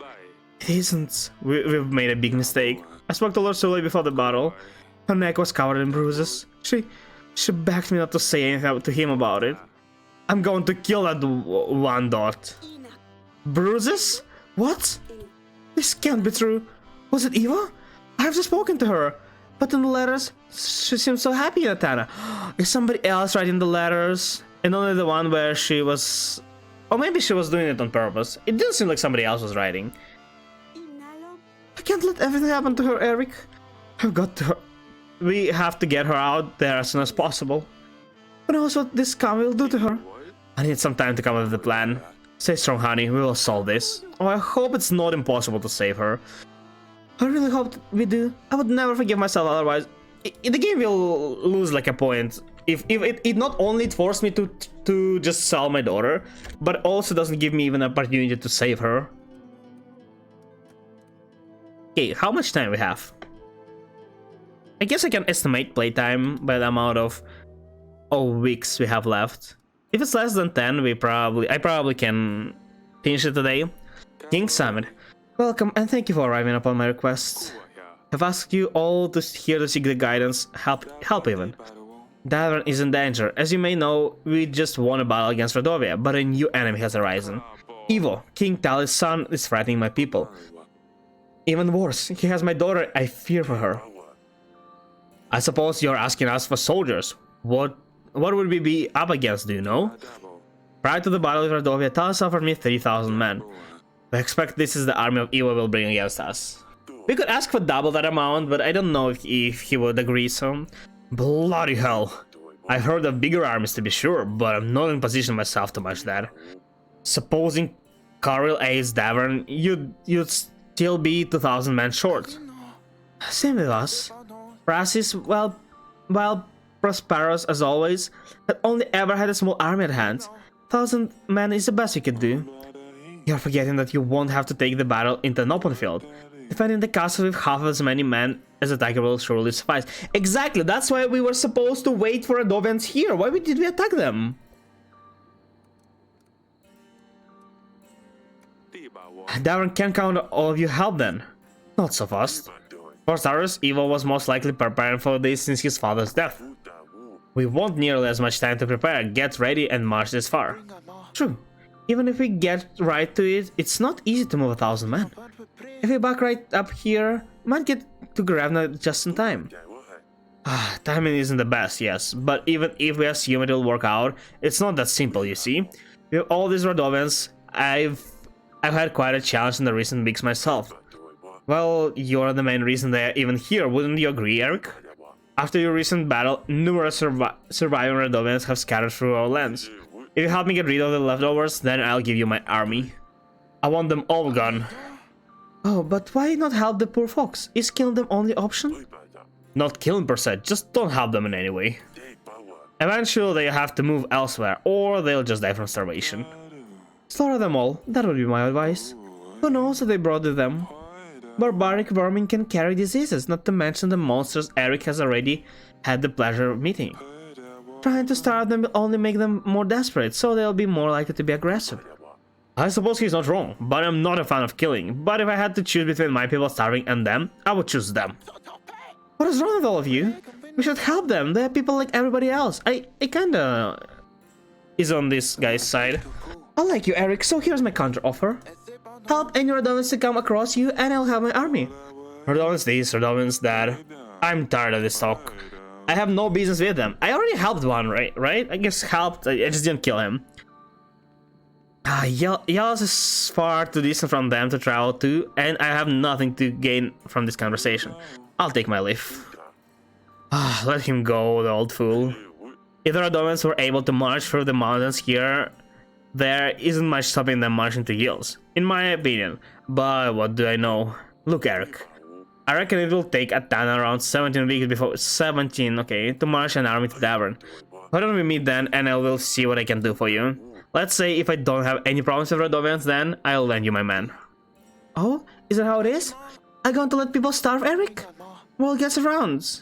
It isn't. We've made a big mistake. I spoke to Lord Sully before the battle. Her neck was covered in bruises. She begged me not to say anything to him about it. I'm going to kill that one dot. Bruises? What? This can't be true. Was it Eva? I have just spoken to her. But in the letters, she seemed so happy, Natana. Is somebody else writing the letters? And only the one where she was... Or maybe she was doing it on purpose. It didn't seem like somebody else was writing. I can't let everything happen to her, Eric. I've got to... We have to get her out there as soon as possible. Who knows what this calm will do to her? I need some time to come up with the plan. Stay strong, honey. We will solve this. Oh, I hope it's not impossible to save her. I really hope we do. I would never forgive myself otherwise. The game will lose like a point. If it not only forced me to just sell my daughter, but also doesn't give me even an opportunity to save her. Okay, how much time we have? I guess I can estimate playtime by the amount of weeks we have left. If it's less than 10, I probably can finish it today. King Summit. Welcome and thank you for arriving upon my request. I've asked you all here to seek the guidance, help even. Davern is in danger. As you may know, we just won a battle against Radovia, but a new enemy has arisen. Evo, King Tali's son, is threatening my people. Even worse, he has my daughter. I fear for her. I suppose you're asking us for soldiers. What would we be up against, do you know? Prior to the battle with Radovia, Talis offered me 3,000 men. I expect this is the army of Evo will bring against us. We could ask for double that amount, but I don't know if he would agree, so... Bloody hell. I've heard of bigger armies to be sure, but I'm not in position myself to match that. Supposing Karel aids Davern, you'd still be 2,000 men short. Same with us. Prasis, while prosperous as always, had only ever had a small army at hand. 1,000 men is the best we could do. You're forgetting that you won't have to take the battle into an open field. Defending the castle with half as many men as a tiger will surely suffice. Exactly, that's why we were supposed to wait for Radovians here. Why did we attack them? Davern can count on all of you help then. Not so fast. For starters, Evo was most likely preparing for this since his father's death. We won't nearly as much time to prepare, get ready and march this far. True. Even if we get right to it, it's not easy to move 1,000 men. If we back right up here, we might get to Gravna just in time. Timing isn't the best, yes, but even if we assume it will work out, it's not that simple, you see. With all these Radovians, I've had quite a challenge in the recent weeks myself. Well, you're the main reason they're even here, wouldn't you agree, Eric? After your recent battle, numerous surviving Radovians have scattered through our lands. If you help me get rid of the leftovers, then I'll give you my army. I want them all gone. Oh, but why not help the poor folks? Is killing them only option? Not killing per se, just don't help them in any way. Eventually they have to move elsewhere, or they'll just die from starvation. Slaughter them all, that would be my advice. Who knows what they brought with them? Barbaric vermin can carry diseases, not to mention the monsters Eric has already had the pleasure of meeting. Trying to starve them will only make them more desperate, so they'll be more likely to be aggressive. I suppose he's not wrong, but I'm not a fan of killing. But if I had to choose between my people starving and them, I would choose them. What is wrong with all of you? We should help them, they're people like everybody else. I kinda is on this guy's side. I like you, Eric, so here's my counter offer. Help any Radovans to come across you and I'll have my army. Radovans this, Radovans that. I'm tired of this talk. I have no business with them. I already helped one, right? I guess helped, I just didn't kill him. Yalos is far too distant from them to travel to, and I have nothing to gain from this conversation. I'll take my leave. Let him go, the old fool. If the Radovans were able to march through the mountains here, there isn't much stopping them marching to hills, in my opinion. But what do I know? Look, Eric. I reckon it will take a ton around 17 weeks before 17, okay, to march an army to Davern. Why don't we meet then and I will see what I can do for you. Let's say if I don't have any problems with Radovians, then I'll lend you my man. Oh, is that how it is? I'm going to let people starve, Eric? Well, gets around.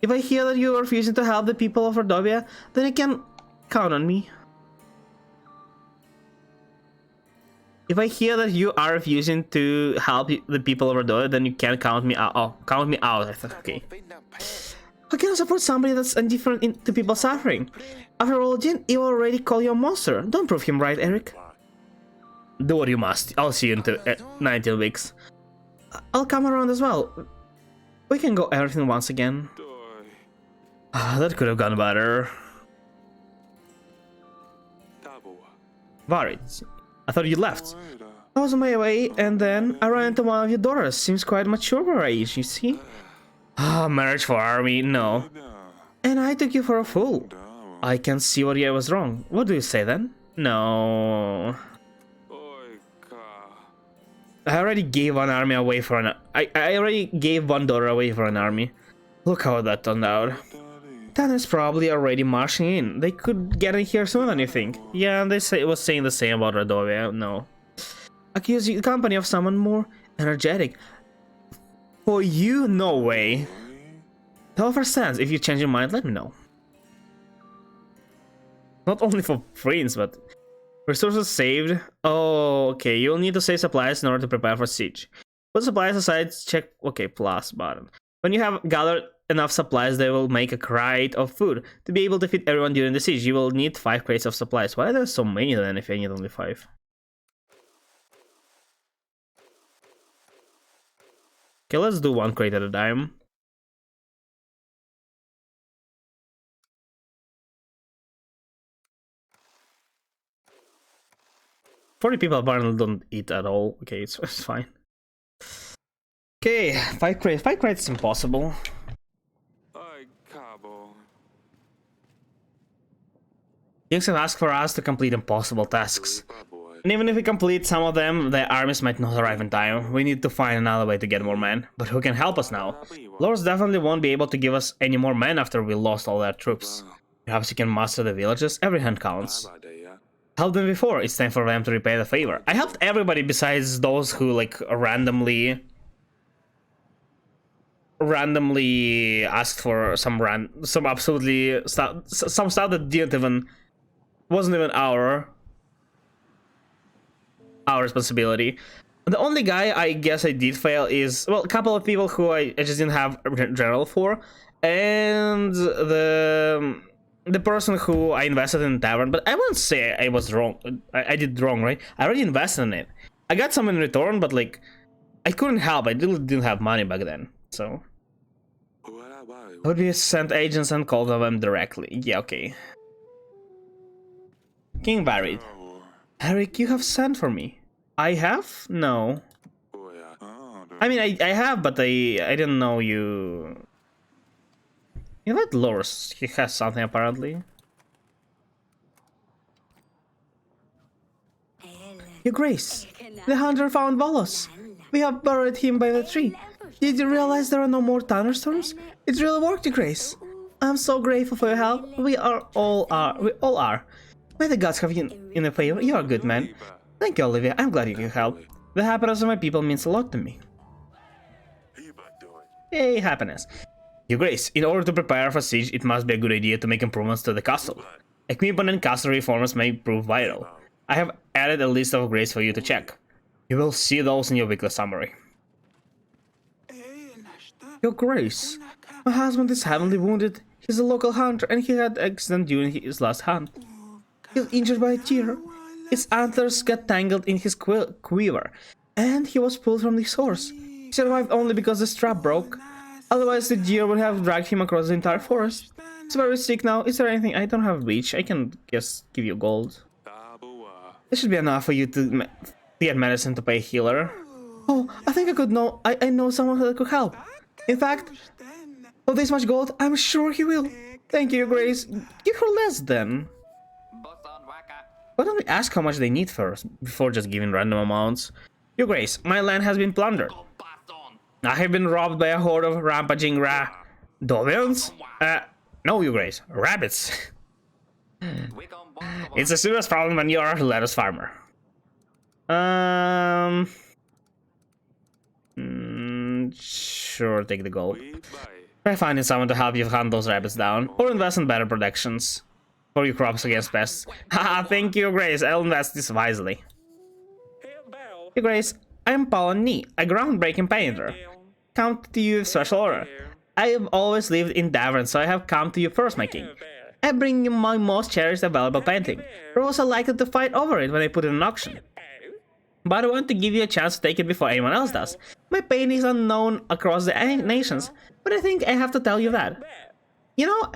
If I hear that you are refusing to help the people of Radovia, then you can count on me. If I hear that you are refusing to help the people of Radovia, then you can count me out. Oh, count me out. I thought, okay. How can I support somebody that's indifferent to people suffering? After all, didn't you already call you a monster? Don't prove him right, Eric. Do what you must. I'll see you in 19 weeks. I'll come around as well. We can go everything once again. That could have gone better. Varit, I thought you left. I was on my way, and then I ran into one of your daughters. Seems quite mature for her age, you see? Marriage for army, no. And I took you for a fool. I can see what I was wrong. What do you say then? No. I already gave one army away for an... I already gave one daughter away for an army. Look how that turned out. Tanner's probably already marching in. They could get in here sooner than you think. Yeah, they say it was saying the same about Radovia. No. Accuse the company of someone more energetic. For you, no way. The offer stands. If you change your mind, let me know. Not only for friends, but resources saved. Oh, okay. You'll need to save supplies in order to prepare for siege. Put supplies aside. Check. Okay, plus button. When you have gathered enough supplies, they will make a crate of food. To be able to feed everyone during the siege, you will need 5 crates of supplies. Why are there so many then if I need only 5? Okay, let's do 1 crate at a time. Forty people apparently don't eat at all. Okay, it's fine. Okay, 5 crates. 5 crates is impossible. Kings have asked for us to complete impossible tasks. And even if we complete some of them, the armies might not arrive in time. We need to find another way to get more men. But who can help us now? Lords definitely won't be able to give us any more men after we lost all their troops. Perhaps you can master the villages? Every hand counts. Helped them before, it's time for them to repay the favor. I helped everybody besides those who like randomly asked for some absolutely some stuff that wasn't even our responsibility. The only guy I guess I did fail is, well, a couple of people who I just didn't have general for, and the person who I invested in Tavern. But I wouldn't say I was wrong. I did wrong, right? I already invested in it. I got some in return, but like I couldn't help. I didn't have money back then, so I would be sent agents and call them directly. Yeah, okay. King Varied. Eric, you have sent for me. I have? No. I mean, I have, but I didn't know you... You let Loris. He has something, apparently. Your Grace, the hunter found Volos. We have buried him by the tree. Did you realize there are no more thunderstorms? It really worked, Your Grace. I'm so grateful for your help. We all are. May the gods have you in a favor. You are a good man. Thank you, Olivia. I'm glad you could help. The happiness of my people means a lot to me. Hey, happiness. Your Grace, in order to prepare for siege, it must be a good idea to make improvements to the castle. Equipment and castle reforms may prove vital. I have added a list of upgrades for you to check. You will see those in your weekly summary. Your Grace, my husband is heavily wounded. He's a local hunter and he had an accident during his last hunt. He was injured by a deer. His antlers got tangled in his quiver, and he was pulled from his horse. He survived only because the strap broke. Otherwise, the deer would have dragged him across the entire forest. He's very sick now. Is there anything? I don't have bleach. I can just give you gold. This should be enough for you to get medicine to pay a healer. Oh, I think I could know. I know someone that could help. In fact, for this much gold, I'm sure he will. Thank you, Grace. Give her less then. Why don't we ask how much they need first, before just giving random amounts? Your Grace, my land has been plundered. I have been robbed by a horde of rampaging Dovians? No, Your Grace, rabbits. It's a serious problem when you are a lettuce farmer. Sure, take the gold. Try finding someone to help you hunt those rabbits down, or invest in better protections for your crops against pests. Haha, thank you, Grace. I'll invest this wisely. Hey, Grace, I'm Paul Nee, a groundbreaking painter. Come to you with special order. I have always lived in Davern, so I have come to you first, my king. I bring you my most cherished available painting. You're also likely to fight over it when I put it in auction. But I want to give you a chance to take it before anyone else does. My painting is unknown across the nations, but I think I have to tell you that. You know,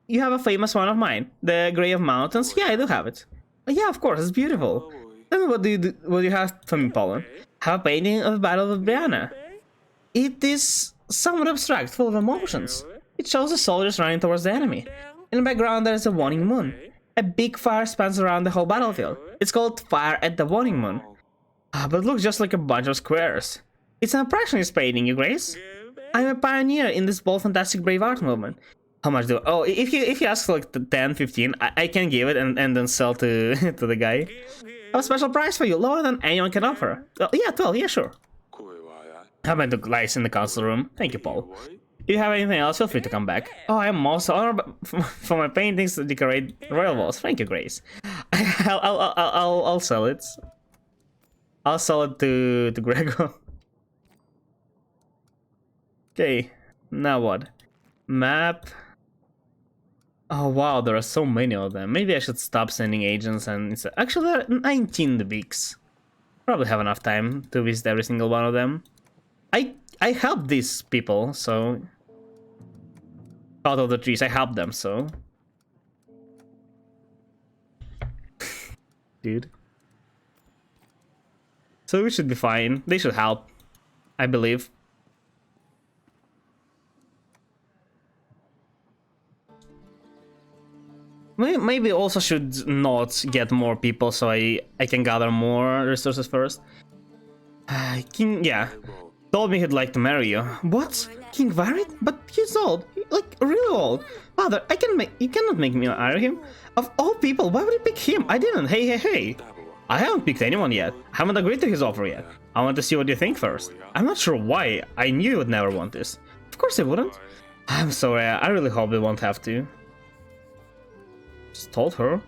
you have a famous one of mine, the Grey of Mountains. Yeah, I do have it. Yeah, of course, it's beautiful. Tell me what do you have for me, Poland? Have a painting of the Battle of Brianna. It is somewhat abstract, full of emotions. It shows the soldiers running towards the enemy. In the background there is a waning moon. A big fire spans around the whole battlefield. It's called Fire at the Waning Moon. But it looks just like a bunch of squares. It's an impressionist painting, Your Grace. I'm a pioneer in this bold, fantastic, brave art movement. How much do? Oh, if you ask for like 10, 15, I can give it and then sell to to the guy. I have a special price for you, lower than anyone can offer. Yeah, 12, yeah, sure. How about the lights in the council room? Thank you, Paul. If you have anything else, feel free to come back. Oh, I am most honored for my paintings to decorate royal walls. Thank you, Grace. I'll sell it. I'll sell it to Gregor. Okay, now what? Map. Oh wow, there are so many of them. Maybe I should stop sending agents and it's actually there are 19 weeks. Probably have enough time to visit every single one of them. I helped these people, so out of the trees I helped them, so dude. So we should be fine. They should help, I believe. Maybe also should not get more people so I can gather more resources first. King, yeah, told me he'd like to marry you. What? King Varid? But he's old, like really old. Father, you cannot make me marry him. Of all people, why would you pick him? I didn't. Hey. I haven't picked anyone yet. I haven't agreed to his offer yet. I want to see what you think first. I'm not sure why. I knew you would never want this. Of course I wouldn't. I'm sorry, I really hope we won't have to. Just told her.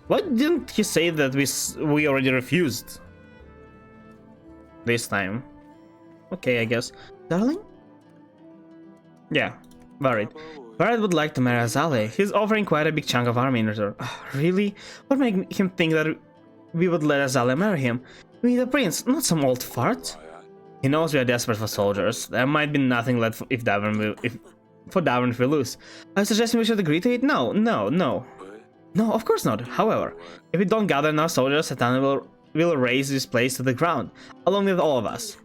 Why didn't he say that we already refused? This time. Okay, I guess. Darling? Yeah, Varid. Varid would like to marry Azale. He's offering quite a big chunk of army in return. Really? What made him think that we would let Azale marry him? We need a prince, not some old fart. He knows we are desperate for soldiers. There might be nothing left for Davern if we lose. I suggest we should agree to it? No, of course not. However, if we don't gather enough soldiers, Satan will raise this place to the ground, along with all of us.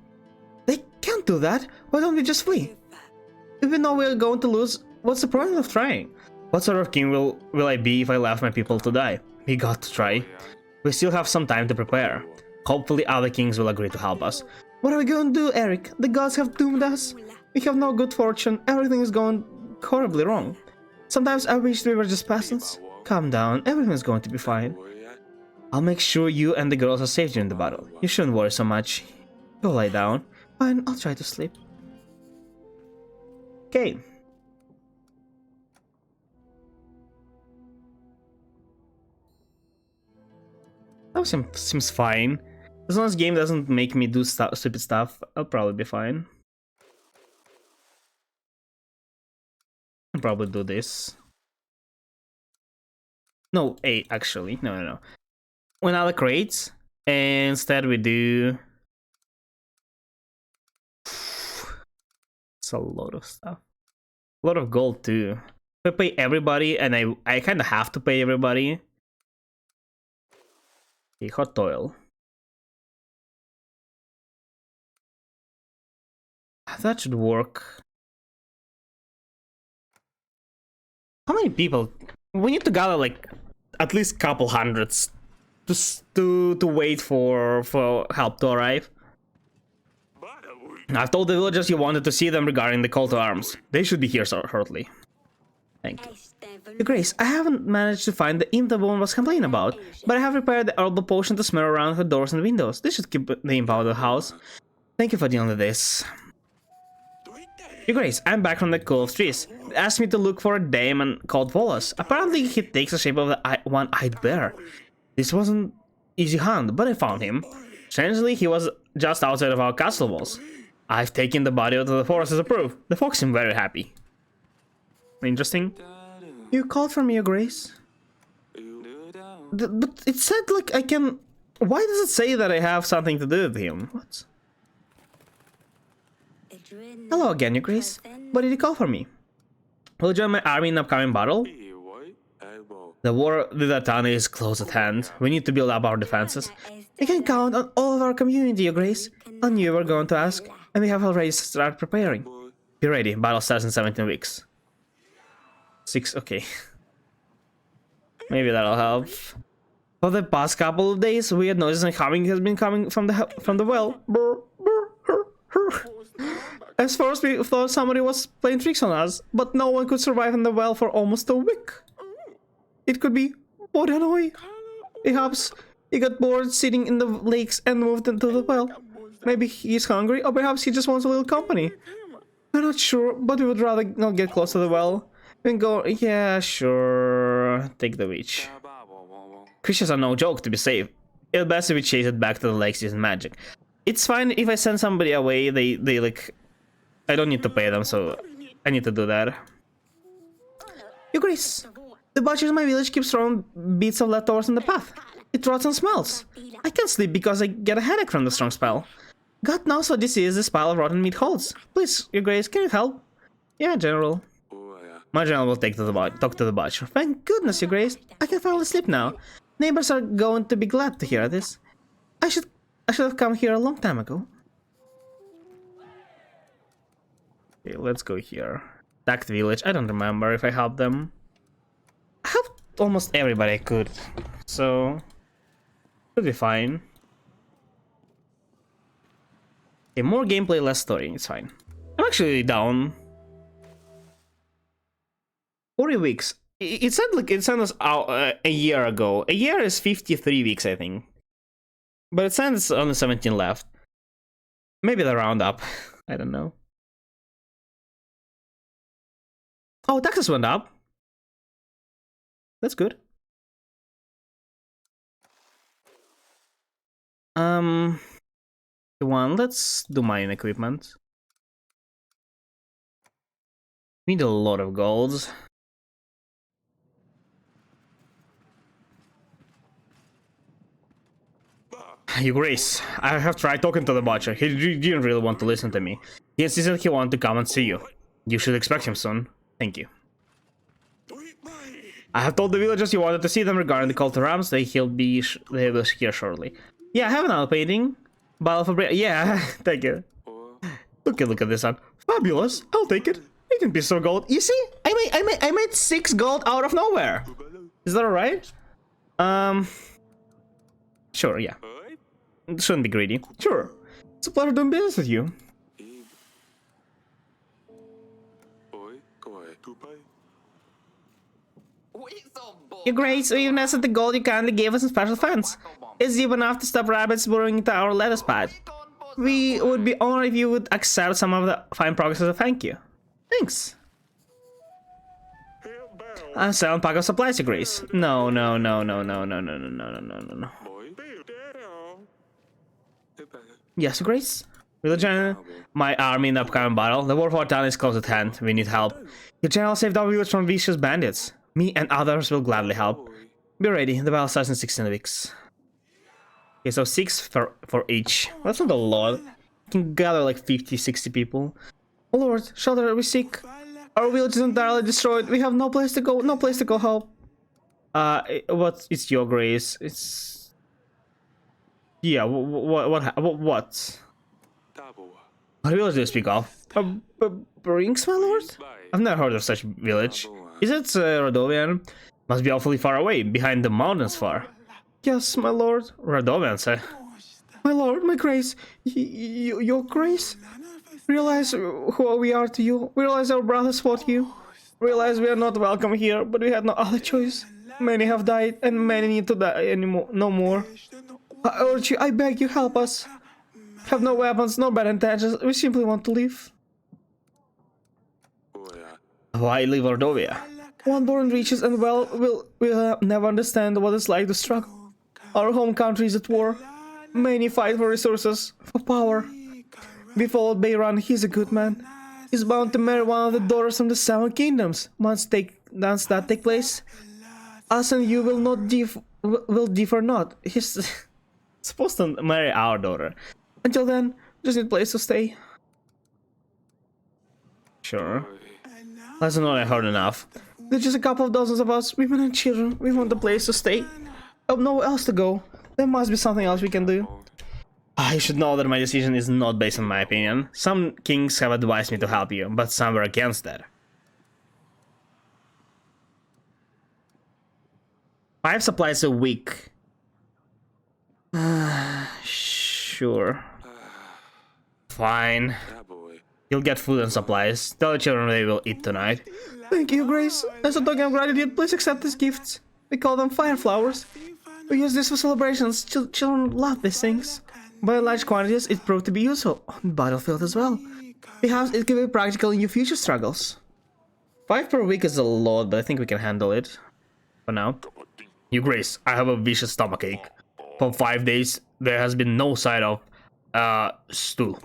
They can't do that. Why don't we just flee? If we know we're going to lose, what's the point of trying? What sort of king will I be if I left my people to die? We got to try. We still have some time to prepare. Hopefully other kings will agree to help us. What are we going to do, Eric? The gods have doomed us. We have no good fortune. Everything is going horribly wrong. Sometimes I wish we were just peasants. Calm down, everything's going to be fine. I'll make sure you and the girls are safe during the battle. You shouldn't worry so much. Go lie down. Fine, I'll try to sleep. Okay. That seems fine. As long as the game doesn't make me do stupid stuff, I'll probably be fine. I'll probably do this. No, 8 actually. No. When other crates, and instead we do... It's a lot of stuff. A lot of gold too. If I pay everybody, and I kind of have to pay everybody. Okay, hot oil. That should work. How many people? We need to gather like at least couple hundreds to wait for help to arrive. I've told the villagers you wanted to see them regarding the call to arms. They should be here shortly. Thank you. Your Grace, I haven't managed to find the imp the woman was complaining about, but I have prepared the herbal potion to smear around her doors and windows. This should keep the imp out of the house. Thank you for dealing with this. Your Grace, I'm back from the Cove of Trees. They asked me to look for a daemon called Volos. Apparently he takes the shape of the one-eyed bear. This wasn't easy hunt, but I found him. Strangely, he was just outside of our castle walls. I've taken the body out of the forest as a proof. The folks seem very happy. Interesting. You called for me, Your Grace? But it said like I can... Why does it say that I have something to do with him? What? Hello again, Your Grace. Why did you call for me? Will you join my army in the upcoming battle? The war with Atana is close at hand. We need to build up our defenses. You can count on all of our community, Your Grace. I knew you were going to ask, and we have already started preparing. Be ready, battle starts in 17 weeks. 6, okay. Maybe that'll help. For the past couple of days, weird noises and humming has been coming from the well. At first we thought somebody was playing tricks on us, but no one could survive in the well for almost a week. It could be Bodanoi. Perhaps he got bored sitting in the lakes and moved into the well. Maybe he's hungry, or perhaps he just wants a little company. We're not sure, but we would rather not get close to the well. And go, yeah, sure, take the witch. Creatures are no joke to be safe. It's best if we chase it back to the lakes using magic. It's fine if I send somebody away, they like... I don't need to pay them, so I need to do that. Your Grace, the butcher in my village keeps throwing bits of leftovers in the path. It rots and smells. I can't sleep because I get a headache from the strong spell. God knows what this is this pile of rotten meat holds. Please, Your Grace, can you help? Yeah, General. My general will talk to the butcher. Thank goodness, Your Grace. I can finally sleep now. Neighbors are going to be glad to hear this. I should have come here a long time ago. Okay, let's go here. Attacked village. I don't remember if I helped them. I helped almost everybody I could, so should be fine. Okay, more gameplay, less story. It's fine. I'm actually down. 40 weeks. It said like it sent us out a year ago. A year is 53 weeks, I think. But it says only 17 left. Maybe the round up. I don't know. Oh, taxes went up. That's good. Let's do mine equipment. We need a lot of golds. Your Grace, I have tried talking to the butcher. He didn't really want to listen to me. He insisted he wanted to come and see you. You should expect him soon. Thank you. I have told the villagers you wanted to see them regarding the call to arms. They will be here shortly. Yeah, I have another painting. Bottle for bread. Yeah, thank you. Look at this one. Fabulous. I'll take it. 18 pieces of gold. You see, I made 6 gold out of nowhere. Is that alright? Sure, yeah. Shouldn't be greedy. Sure. It's a pleasure doing business with you. Your Grace, we've nested the gold you kindly gave us in special funds. It's deep enough to stop rabbits burrowing into our lettuce pad. We would be honored if you would accept some of the fine progress as a thank you. Thanks. I'm selling pack of supplies, Your Grace. No. Yes, Your Grace. We'll join my army in the upcoming battle. The war for our town is close at hand. We need help. Your general saved our viewers from vicious bandits. Me and others will gladly help. Be ready. The battle starts in 16 weeks. Okay, so 6 for each. That's not a lot. You can gather like 50, 60 people. Oh Lord, shelter, are we sick? Our village is entirely destroyed. We have no place to go. No place to go help. It's Your Grace? It's... Yeah, what? What village do you speak of? Brinks, my lord? I've never heard of such village. Is it Radovian? Must be awfully far away, behind the mountains far. Yes, my lord. Radovian, say. My lord, my grace. Your grace? Realize who we are to you. Realize our brothers fought you. Realize we are not welcome here, but we had no other choice. Many have died, and many need to die anymore. No more. I urge you, I beg you, help us. Have no weapons, no bad intentions. We simply want to live. Why leave Ordovia? One born riches and well will never understand what it's like to struggle. Our home country is at war. Many fight for resources, for power. We followed Bayran. He's a good man. He's bound to marry one of the daughters from the Seven Kingdoms. Once that take place, us and you will differ not. He's supposed to marry our daughter. Until then, just need a place to stay. Sure. That's not I heard enough. There's just a couple of dozens of us, women and children. We want a place to stay. I have nowhere else to go. There must be something else we can do. I should know that my decision is not based on my opinion. Some kings have advised me to help you, but some were against that. 5 supplies a week. Sure. Fine. You'll get food and supplies. Tell the children they will eat tonight. Thank you, Grace. As a token of gratitude, please accept these gifts. We call them fire flowers. We use this for celebrations. Children love these things. But in large quantities, it proved to be useful on the battlefield as well. Perhaps it can be practical in your future struggles. 5 per week is a lot, but I think we can handle it. For now. Your Grace, I have a vicious stomachache. For 5 days, there has been no sign of stool.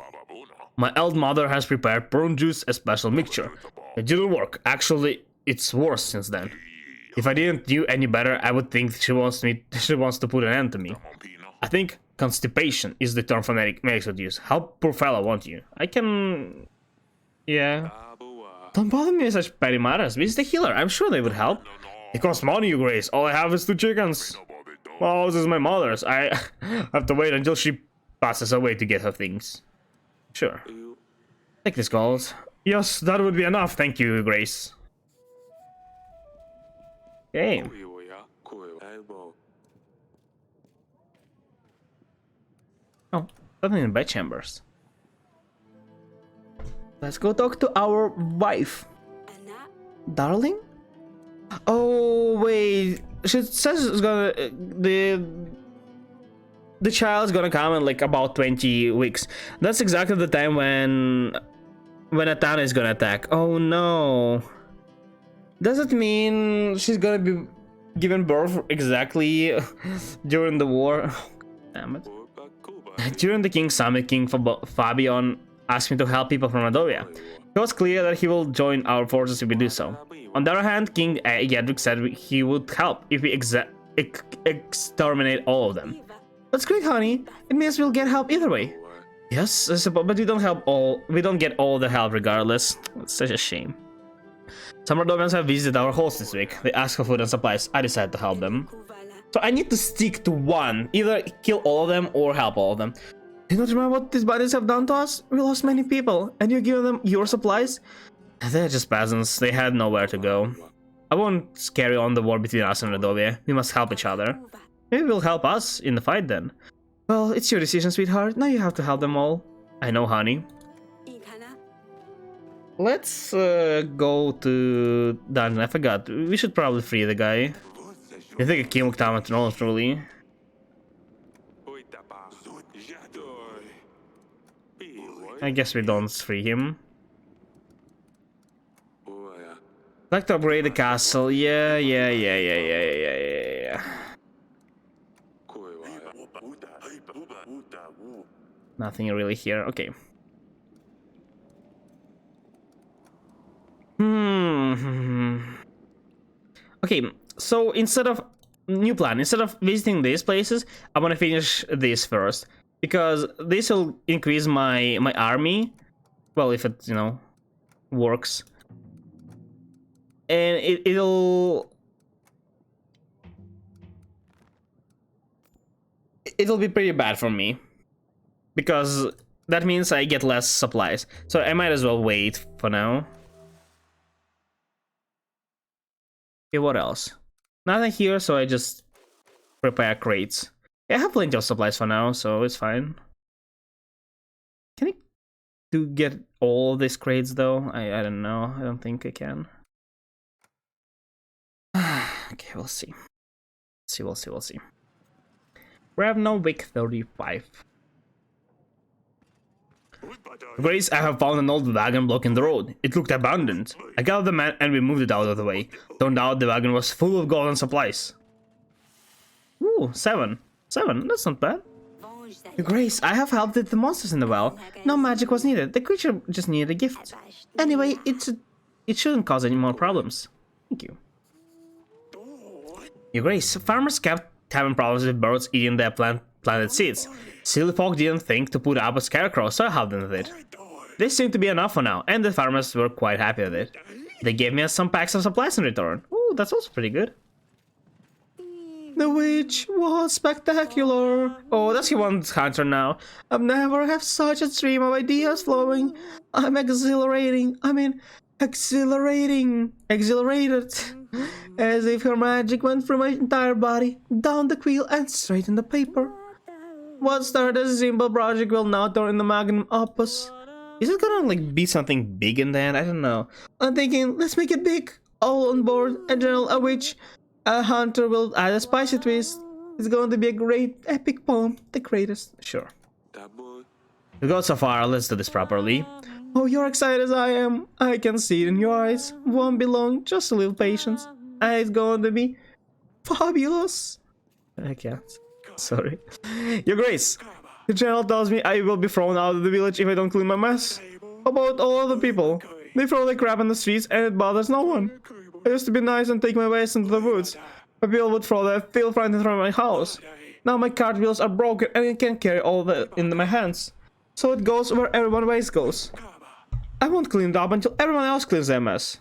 My elder mother has prepared prune juice, a special mixture. It didn't work. Actually, it's worse since then. If I didn't do any better, I would think she wants to put an end to me. I think constipation is the term for medics would use. How poor fellow want you? I can... Yeah. Don't bother me with such petty matters. Visit the healer. I'm sure they would help. It costs money, Your Grace. All I have is 2 chickens. Well, this is my mother's. I have to wait until she passes away to get her things. Sure. Take this gold. Yes, that would be enough. Thank you, Your Grace. Okay. Oh, something in bedchambers. Let's go talk to our wife. Darling? Oh, wait. She says it's gonna... The child's gonna come in like about 20 weeks. That's exactly the time when Atana is gonna attack. Oh no. Does it mean she's gonna be given birth exactly during the war? Damn it. During the King's Summit, King Fabian asked me to help people from Radovia. It was clear that he will join our forces if we do so. On the other hand, King Yadric said he would help if we exterminate all of them. That's great, honey. It means we'll get help either way. Yes, I suppose, but we don't get all the help regardless. It's such a shame. Some Radovians have visited our halls this week. They asked for food and supplies. I decided to help them. So I need to stick to one. Either kill all of them or help all of them. Do you not remember what these bandits have done to us? We lost many people, and you're giving them your supplies? They're just peasants. They had nowhere to go. I won't carry on the war between us and Radovia. We must help each other. Maybe we'll help us in the fight then. Well, it's your decision, sweetheart. Now you have to help them all. I know, honey. Let's go to dungeon. I forgot. We should probably free the guy. I think a king time trolls truly. I guess we don't free him. Like to upgrade the castle. Yeah. Nothing really here. Okay. Okay, so instead of instead of visiting these places, I want to finish this first because this will increase my army. Well, if it works, and it'll be pretty bad for me because that means I get less supplies. So I might as well wait for now. Okay, what else? Nothing here, so I just prepare crates. I have plenty of supplies for now, so it's fine. Can I get all these crates though? I don't know. I don't think I can. Okay, we'll see. We'll see. We have no week 35. Grace, I have found an old wagon blocking the road. It looked abandoned. I gathered the men and we moved it out of the way. Turned out the wagon was full of golden supplies. Ooh, 7. 7, that's not bad. Grace, I have helped with the monsters in the well. No magic was needed. The creature just needed a gift. Anyway, it shouldn't cause any more problems. Thank you. Your Grace, farmers kept having problems with birds eating their planted seeds. Silly folk didn't think to put up a scarecrow, so I helped them with it. This seemed to be enough for now, and the farmers were quite happy with it. They gave me some packs of supplies in return. Ooh, that's also pretty good. The witch was spectacular. Oh, does he want Hunter now? I've never had such a stream of ideas flowing. I'm exhilarating. Exhilarated. As if her magic went through my entire body, down the quill and straight in the paper. What started as a simple project will now turn into magnum opus. Is it gonna be something big in the end? I don't know. I'm thinking, let's make it big. All on board, a general, a witch, a hunter will add a spicy twist. It's going to be a great epic poem, the greatest. Sure. We got so far, let's do this properly. Oh, you're excited as I am. I can see it in your eyes. Won't be long, just a little patience. And it's going to be fabulous. I can't. Sorry. Your Grace, the general tells me I will be thrown out of the village if I don't clean my mess. About all other people. They throw their crap in the streets and it bothers no one. I used to be nice and take my waste into the woods. But people would throw their filth right in front of my house. Now my cart wheels are broken and I can't carry all that in my hands. So it goes where everyone's waste goes. I won't clean it up until everyone else cleans their mess.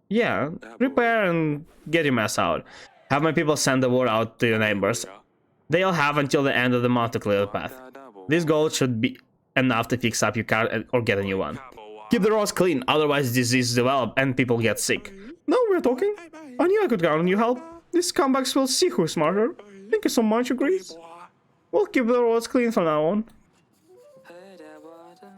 Yeah, repair and get your mess out. Have my people send the word out to your neighbors. They'll have until the end of the month to clear the path. This gold should be enough to fix up your car or get a new one. Keep the roads clean, otherwise diseases develop and people get sick. Now we're talking. I knew I could count on your help. These scumbags will see who's smarter. Thank you so much, Grace. We'll keep the roads clean from now on.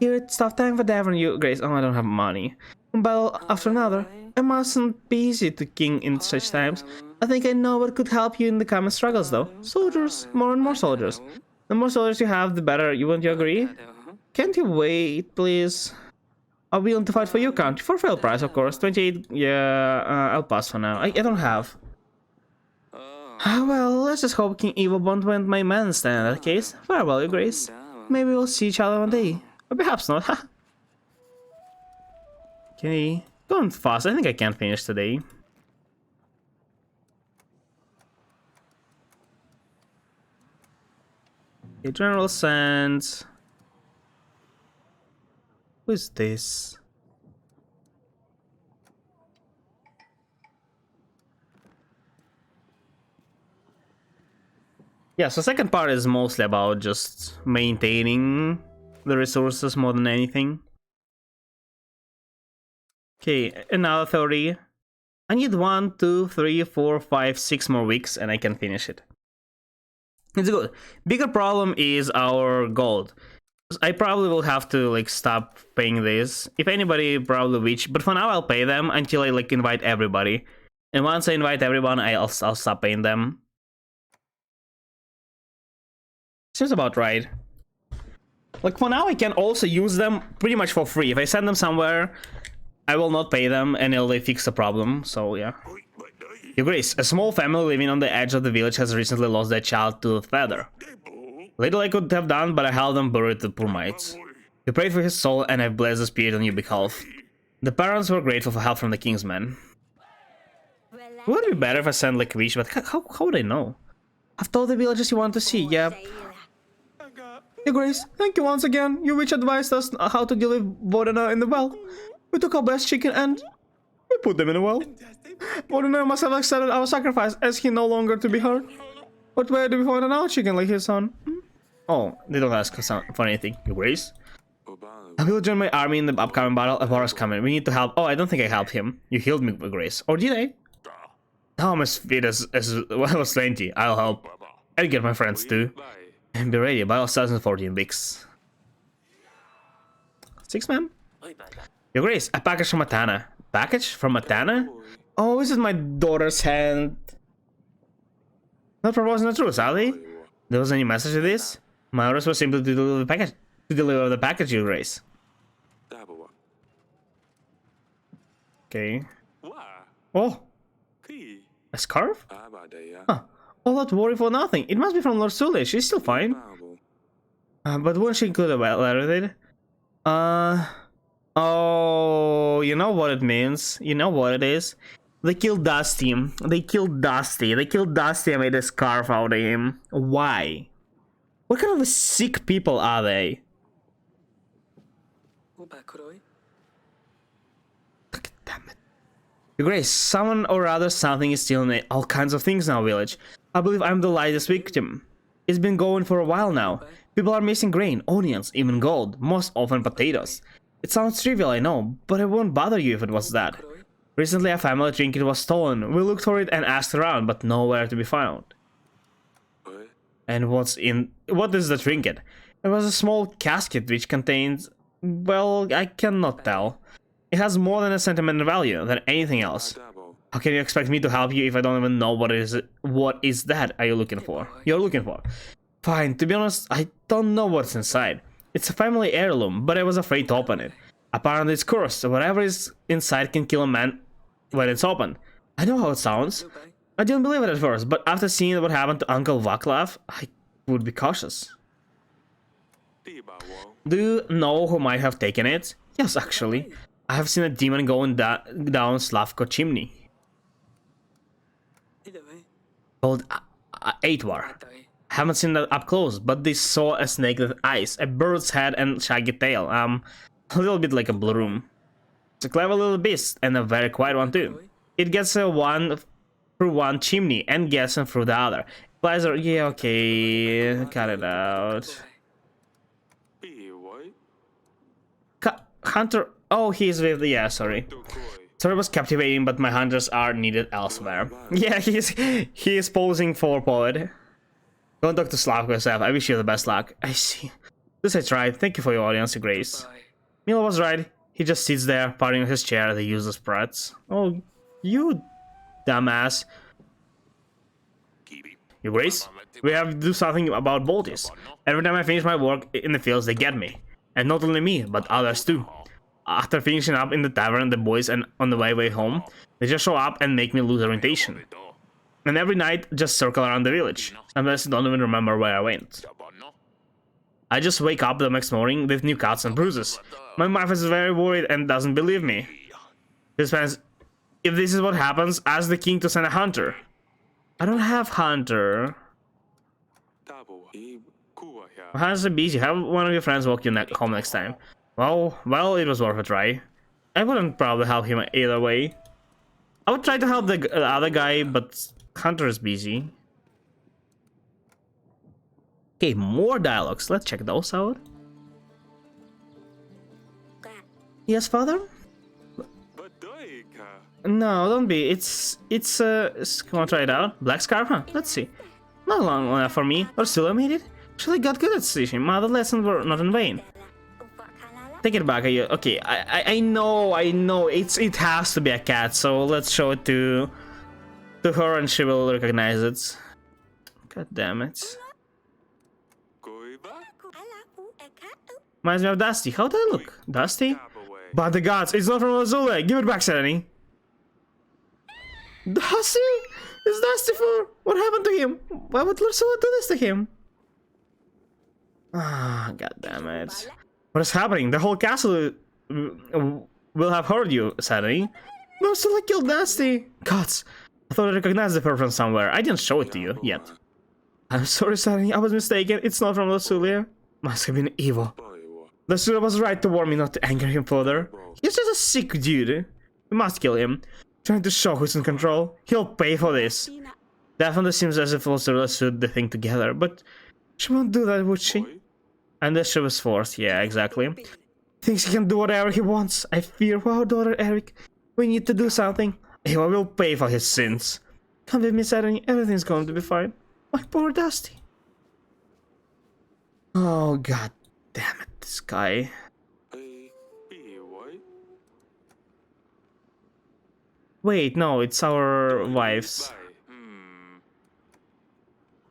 Here it's tough time for Devon, you Grace. Oh, I don't have money. One battle after another. I mustn't be easy to king in such times. I think I know what could help you in the coming struggles, though. Soldiers, more and more soldiers. The more soldiers you have, the better. Wouldn't you agree? Can't you wait, please? I'll be willing to fight for your country for fair price, of course. 28. Yeah, I'll pass for now. I don't have. Well, let's just hope King Evil won't want my man stand in that case. Farewell, your Grace. Maybe we'll see each other one day. Or perhaps not, ha! Okay, going fast. I think I can't finish today. Okay, General Sands. Who's this? Yeah, so second part is mostly about just maintaining the resources more than anything. Okay, another 30. I need 1, 2, 3, 4, 5, 6 more weeks and I can finish it. It's good. Bigger problem is our gold. I probably will have to like stop paying this. If anybody, probably Witch. But for now, I'll pay them until I like invite everybody. And once I invite everyone, I'll stop paying them. Seems about right. Like for now, I can also use them pretty much for free. If I send them somewhere, I will not pay them, and it'll fix the problem. So yeah. Your Grace, a small family living on the edge of the village has recently lost their child to the feather. Little I could have done, but I held them buried the poor mites. We prayed for his soul, and I've blessed the spirit on your behalf. The parents were grateful for help from the king's men. Would it be better if I send like Wish, but how would I know? I've told the villagers you want to see, yeah. Your Grace, thank you once again. You witch advised us how to deal with Vodana in the well. We took our best chicken and we put them in the well. Vodana must have accepted our sacrifice as he no longer to be heard. But where do we find another chicken like his son? Oh, they don't ask for anything, Your Grace. I will join my army in the upcoming battle. A war is coming. We need to help. Oh, I don't think I helped him. You healed me, Your Grace. Or did I? Now I'm as fit as well as 20. I'll help. I'll get my friends too. And be ready, battle 2014 Bix. 6 man? Your Grace, a package from Matana. Package from Matana? Oh, is it my daughter's hand? Not proposing the truth, are they? There was any message to this? My orders were simply to deliver the package. To deliver the package, Your Grace. Okay. Oh! A scarf? Huh. All that worry for nothing. It must be from Lord Sule. She's still fine. But won't she include a letter? Oh, you know what it means. You know what it is. They killed Dusty. They killed Dusty. They killed Dusty and made a scarf out of him. Why? What kind of sick people are they? Damn it. Your Grace, someone or rather something is stealing all kinds of things in our village. I believe I'm the latest victim. It's been going for a while now. People are missing grain, onions, even gold, most often potatoes. It sounds trivial, I know, but it won't bother you if it was that. Recently a family trinket was stolen. We looked for it and asked around, but nowhere to be found. And what is the trinket? It was a small casket which contains, well, I cannot tell. It has more than a sentimental value than anything else. How can you expect me to help you if I don't even know what is that are you looking for? You're looking for. Fine, to be honest, I don't know what's inside. It's a family heirloom, but I was afraid to open it. Apparently it's cursed. Whatever is inside can kill a man when it's opened. I know how it sounds. I didn't believe it at first, but after seeing what happened to Uncle Vaclav, I would be cautious. Do you know who might have taken it? Yes, actually. I have seen a demon going down Slavko chimney. Called Aitwar. I haven't seen that up close, but they saw a snake with eyes, a bird's head and shaggy tail. A little bit like a blue room. It's a clever little beast, and a very quiet one too. It gets one through one chimney and gets through the other. Flies are, yeah, okay, cut it out. Hunter, oh, he's with, yeah, sorry. Story was captivating, but my hunters are needed elsewhere. Yeah, he is posing for poet. Go and talk to Slavko yourself. I wish you the best luck. I see. This I tried. Thank you for your audience, Grace. Milo was right. He just sits there, parting on his chair, the useless brats. Oh, you dumbass. Your Grace, we have to do something about Baltis. Every time I finish my work in the fields, they get me. And not only me, but others too. After finishing up in the tavern, the boys and on the way home, they just show up and make me lose orientation. And every night, just circle around the village. Sometimes I don't even remember where I went. I just wake up the next morning with new cuts and bruises. My wife is very worried and doesn't believe me. She says, if this is what happens, ask the king to send a hunter. I don't have hunter. Hunters are busy. Have one of your friends walk you home next time. Well, it was worth a try. I wouldn't probably help him either way. I would try to help the other guy, but Hunter is busy. Okay, more dialogues. Let's check those out. Yes, father? No, don't be. Come on, try it out. Black scarf, huh? Let's see. Not long enough for me. Or still I made it? Actually got good at teaching. My other lessons were not in vain. Take it back. Okay, I know, it has to be a cat, so let's show it to her and she will recognize it. God damn it. Reminds me of Dusty. How did I look? Dusty? By the gods, it's not from Azula. Give it back, Serenity. Dusty? It's Dusty for? What happened to him? Why would Azula do this to him? Ah, god damn it. What is happening? The whole castle will have heard you, Serenity. Azula killed Dusty. Gods, I thought I recognized the fur from somewhere. I didn't show it to you yet. I'm sorry, Serenity. I was mistaken. It's not from Azula. Must have been evil. The student was right to warn me not to anger him further. He's just a sick dude. We must kill him. Trying to show who's in control. He'll pay for this. Definitely seems as if Ursula should the thing together, but she won't do that, would she? Unless she was forced, yeah, exactly. Thinks he can do whatever he wants. I fear for our daughter, Eric. We need to do something. He will pay for his sins. Come with me, Saturday. Everything's going to be fine. My poor Dusty. Oh, god damn it, this guy. Wait, no, it's our wives.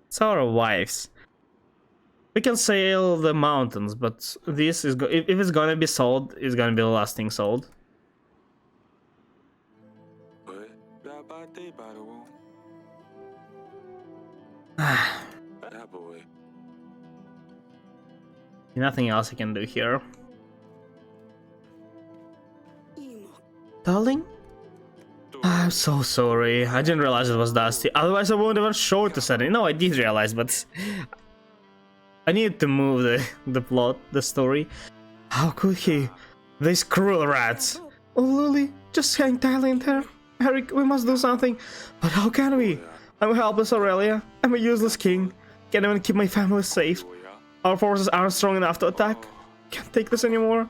It's our wives. We can sail the mountains, but this is if it's gonna be sold, it's gonna be the last thing sold. Nothing else I can do here. Darling? I'm so sorry. I didn't realize it was Dusty. Otherwise I wouldn't even show it to Sunny. No, I did realize, but I needed to move the plot, the story. How could he? These cruel rats. Oh, Lily, just hang tightly in there. Eric, we must do something. But how can we? I'm helpless, Aurelia. I'm a useless king. Can't even keep my family safe. Our forces aren't strong enough to attack. Can't take this anymore.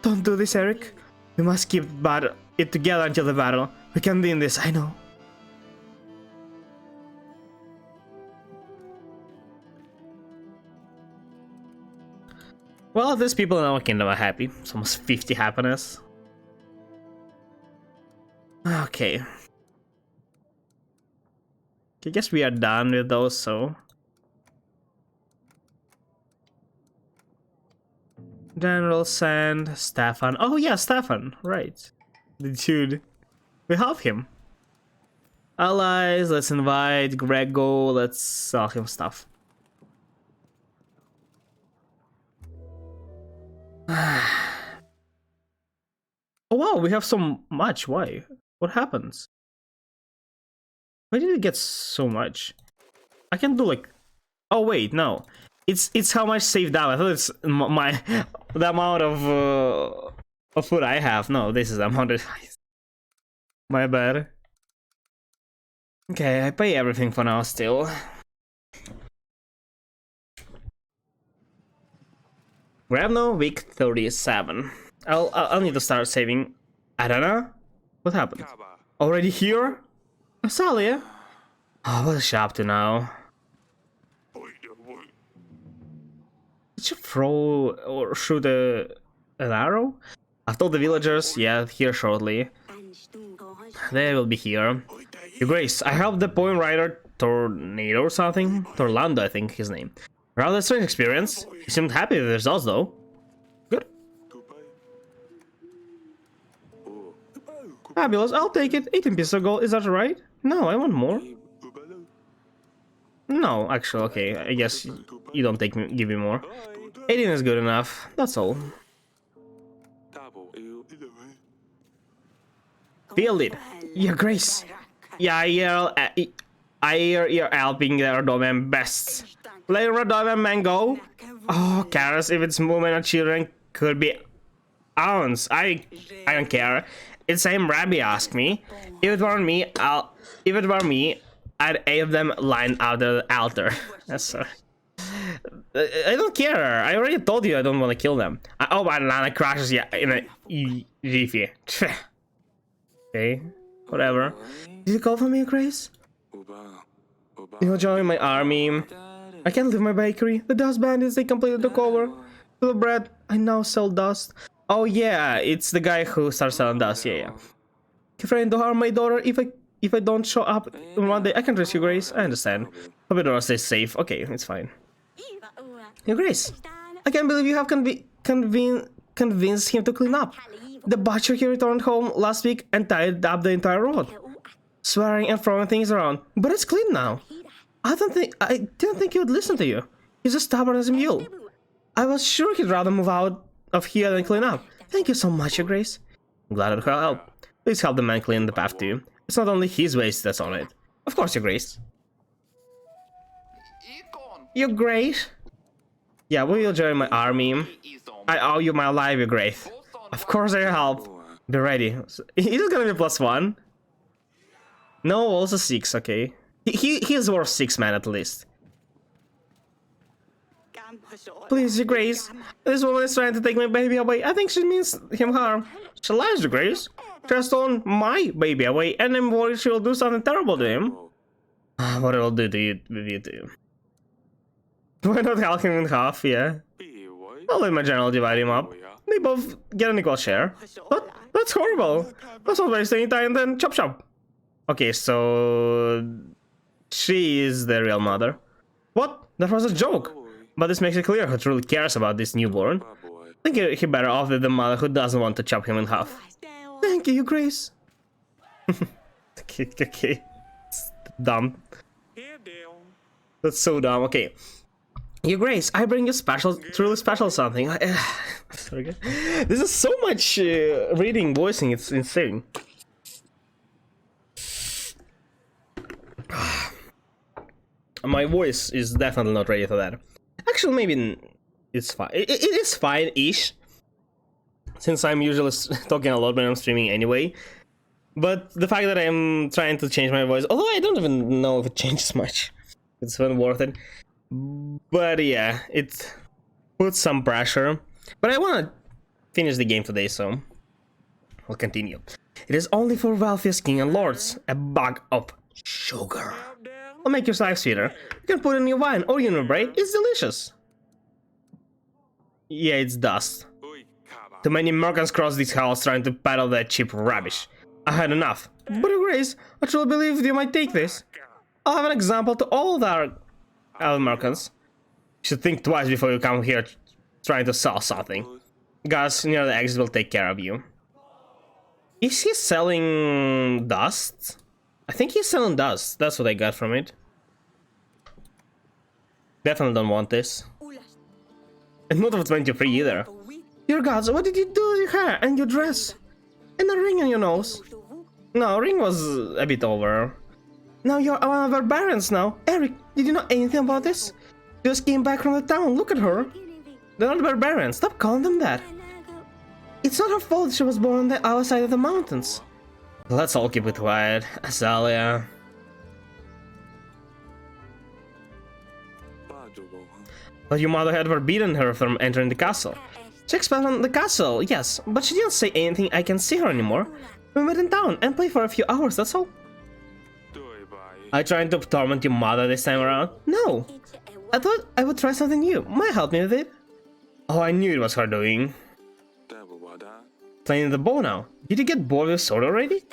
Don't do this, Eric. We must keep it together until the battle. We can win this, I know. Well, these people in our kingdom are happy. It's almost 50 happiness. Okay. I guess we are done with those, so... General Sand, Stefan. Oh yeah, Stefan, right. The dude. We have him. Allies, let's invite Grego, let's sell him stuff. Oh wow, we have so much, why? What happens? Why did it get so much? I can do like... Oh wait, no. It's how much saved up. I thought it's the amount of food I have. No, this is the amount of... My bad. Okay, I pay everything for now still. Grabno, week 37. I'll need to start saving. I don't know. What happened? Already here? Salia? Oh, what's she up to now? Did you throw or shoot an arrow? I've told the villagers, yeah, here shortly. They will be here. Your Grace, I helped the poem writer Tornado or something? Torlando, I think his name. Rather strange experience. He seemed happy with the results though. Good. Fabulous, I'll take it. 18 pieces of gold, is that right? No, I want more. No, actually, okay, I guess you don't give me more. 18 is good enough, that's all. Feel it. Your Grace. Yeah, I hear you're helping the Doberman best. Let the Doberman man go. Oh, cares if it's women or children, could be ounce. I don't care. It's same Rabbi asked me. If it were me, I'd have them lined out the altar. That's sorry. I don't care. I already told you I don't want to kill them. Oh, but Lana crashes, yeah, in a Jiffy. Okay, whatever. Did you call for me, Grace? You'll join my army. I can't leave my bakery. The dust bandits, they completely took over. To the bread, I now sell dust. Oh yeah, it's the guy who starts selling dust, yeah. Afraid to harm my daughter if I don't show up one day. I can risk you, Grace. I understand. Hope your daughter stays safe. Okay, it's fine. Your Grace, I can't believe you have convinced him to clean up. The butcher he returned home last week and tied up the entire road, swearing and throwing things around. But it's clean now. I didn't think he would listen to you. He's as stubborn as a mule. I was sure he'd rather move out of here than clean up. Thank you so much, Your Grace. I'm glad I could help. Please help the man clean the path to you. It's not only his waste that's on it. Of course, Your Grace. Your Grace? Yeah, will you join my army? I owe you my life, Your Grace. Of course I'll help. Be ready. He's gonna be +1. No, also 6, okay. He is worth 6 man at least. Please, Your Grace. This woman is trying to take my baby away. I think she means him harm. She lies, Your Grace. She has stolen my baby away, and I'm worried she will do something terrible to him. What it'll do to you, too. Why not hack him in half, yeah? I'll let my general divide him up. They both get an equal share. What? That's horrible. Let's not waste any time, then chop chop. Okay, so... she is the real mother. What? That was a joke. But this makes it clear who truly cares about this newborn. I think he better off with the mother who doesn't want to chop him in half. Thank you, Your Grace. Okay. It's dumb. That's so dumb. Okay. Your Grace, I bring you truly special something. Sorry, this is so much reading, voicing, it's insane. My voice is definitely not ready for that. Actually, maybe it's fine. It is fine-ish, since I'm usually talking a lot when I'm streaming anyway. But the fact that I'm trying to change my voice, although I don't even know if it changes much, it's not worth it. But yeah, it puts some pressure. But I want to finish the game today, so I'll continue. It is only for wealthiest king and lords. A bag of sugar. I'll make your life sweeter. You can put it in your wine or in your bread. It's delicious. Yeah, it's dust. Too many Americans cross these halls trying to peddle that cheap rubbish. I had enough. But Your Grace, I truly believe you might take this. I'll have an example to all the Americans. You should think twice before you come here trying to sell something. Guys near the exit will take care of you. Is he selling dust? I think he's selling dust. That's what I got from it. Definitely don't want this. And not of 23 either. Your gods, what did you do with your hair and your dress? And a ring on your nose? No, ring was a bit over. Now you're one of our barons now. Eric, did you know anything about this? Just came back from the town, look at her. They're not barbarians, stop calling them that. It's not her fault she was born on the other side of the mountains. Let's all keep it quiet, Azalea. But your mother had forbidden her from entering the castle. She expelled from the castle, yes, but she didn't say anything I can see her anymore. We met in town and played for a few hours, that's all. Are you trying to torment your mother this time around? No. I thought I would try something new. Might help me with it. Oh, I knew it was her doing. Playing the bow now. Did you get bored with sword already?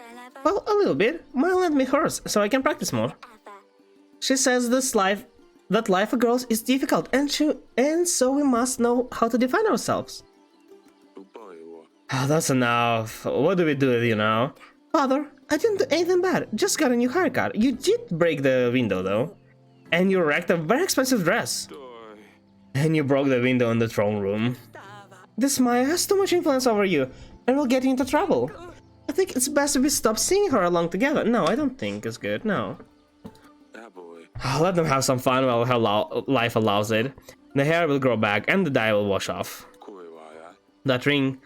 Well, a little bit. Might lend me hers, so I can practice more. She says that life for girls is difficult, and so we must know how to define ourselves. Oh, that's enough. What do we do with you now? Father, I didn't do anything bad. Just got a new haircut. You did break the window, though. And you wrecked a very expensive dress. And you broke the window in the throne room. This Maya has too much influence over you, and will get you into trouble. I think it's best if we stop seeing her along together. No, I don't think it's good, no. Let them have some fun while her life allows it. The hair will grow back, and the dye will wash off. That ring...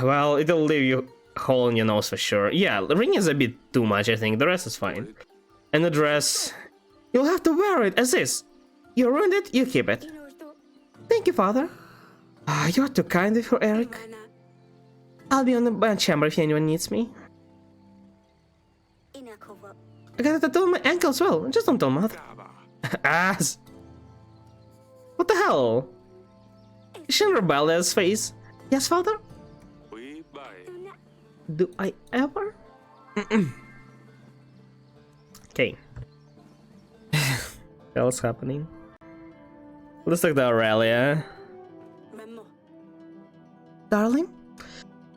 well, it'll leave you a hole in your nose for sure. Yeah, the ring is a bit too much, I think. The rest is fine. And the dress... you'll have to wear it as is. You ruined it, you keep it. Thank you, Father. You're too kind of her, Eric. I'll be on the chamber if anyone needs me. I got a tattoo on my ankle as well. Just don't tell Mother. Ass. What the hell? Is she in rebellious phase? Yes, father? Do I ever? Okay. What's happening? Looks like the Aurelia. Darling?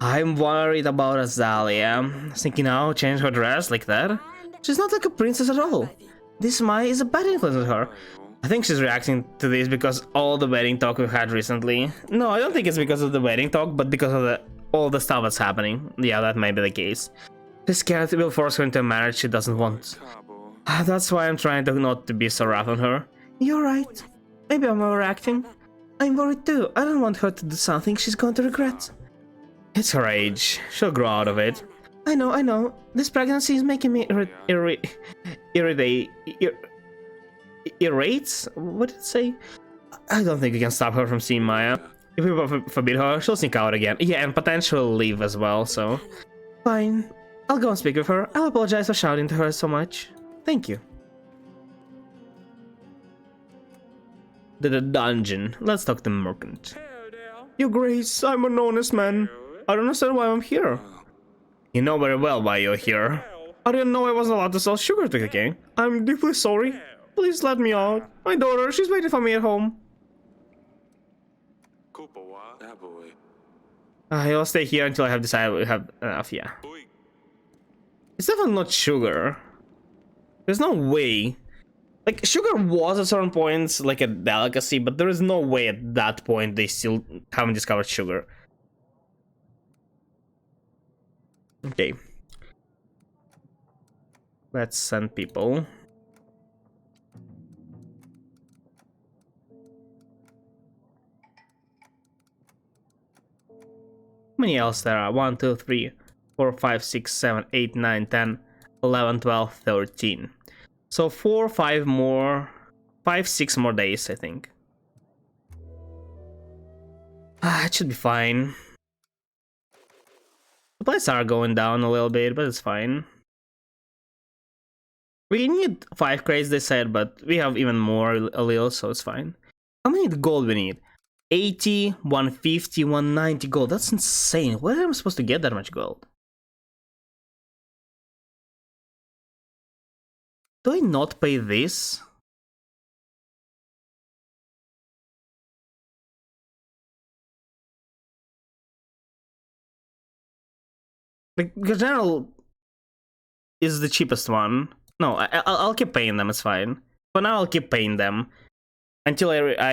I'm worried about Azalea. Thinking how change her dress like that? She's not like a princess at all. This Mai is a bad influence on her. I think she's reacting to this because all the wedding talk we've had recently. No, I don't think it's because of the wedding talk, but because of all the stuff that's happening. Yeah, that might be the case. She's scared it will force her into a marriage she doesn't want. That's why I'm trying to not to be so rough on her. You're right. Maybe I'm overreacting. I'm worried too. I don't want her to do something she's going to regret. It's her age. She'll grow out of it. I know. This pregnancy is making me irritates? What did it say? I don't think we can stop her from seeing Maya. If we forbid her, she'll sneak out again. Yeah, and potentially leave as well, so... Fine. I'll go and speak with her. I'll apologize for shouting to her so much. Thank you. The dungeon. Let's talk to Merchant. Your Grace, I'm an honest man. I don't understand why I'm here. You know very well why you're here. I didn't know I wasn't allowed to sell sugar to the king. I'm deeply sorry. Please let me out. My daughter, she's waiting for me at home. I'll stay here until I have decided we have enough, yeah. It's definitely not sugar. There's no way. Like, sugar was at certain points like a delicacy, but there is no way at that point they still haven't discovered sugar. Okay. Let's send people. How many else there are? 1, 2, 3, 4, 5, 6, 7, 8, 9, 10, 11, 12, 13. So 4, 5 more, 5, 6 more days, I think. It should be fine. Supplies are going down a little bit, but it's fine. We need 5 crates, they said, but we have even more a little, so it's fine. How many gold we need? 80, 150, 190 gold. That's insane. Where am I supposed to get that much gold? Do I not pay this? The general is the cheapest one. No, I'll keep paying them, it's fine. For now, I'll keep paying them. Until I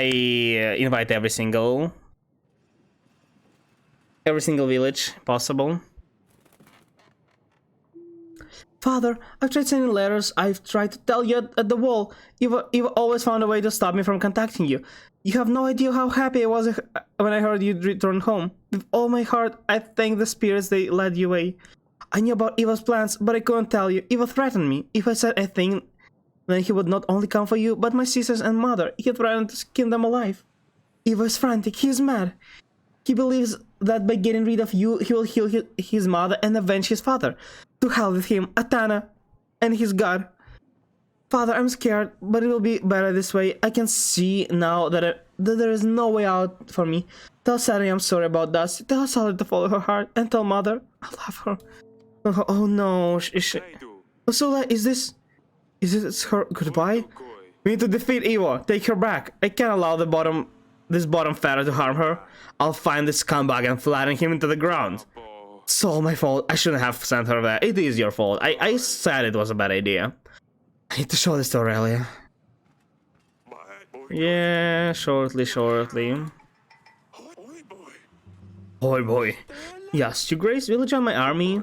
invite every single village possible. Father, I've tried sending letters, I've tried to tell you at the wall. You've always found a way to stop me from contacting you. You have no idea how happy I was when I heard you'd returned home. With all my heart, I thank the spirits they led you away. I knew about Eva's plans, but I couldn't tell you. Eva threatened me. If I said a thing, then he would not only come for you, but my sisters and mother. He threatened to skin them alive. Eva is frantic. He is mad. He believes that by getting rid of you, he will heal his mother and avenge his father. To hell with him, Atana, and his god. Father, I'm scared, but it will be better this way. I can see now that there is no way out for me. Tell Sari I'm sorry about that. Tell Sally to follow her heart, and tell Mother I love her. Oh no, Ursula, is this her goodbye? We need to defeat Eva. Take her back. I can't allow this bottom feather to harm her. I'll find this scumbag and flatten him into the ground. It's all my fault. I shouldn't have sent her there. It is your fault. I said it was a bad idea. I need to show this to Aurelia. Yeah, shortly. Boy, boy. Yes, to Grace, will you join my army?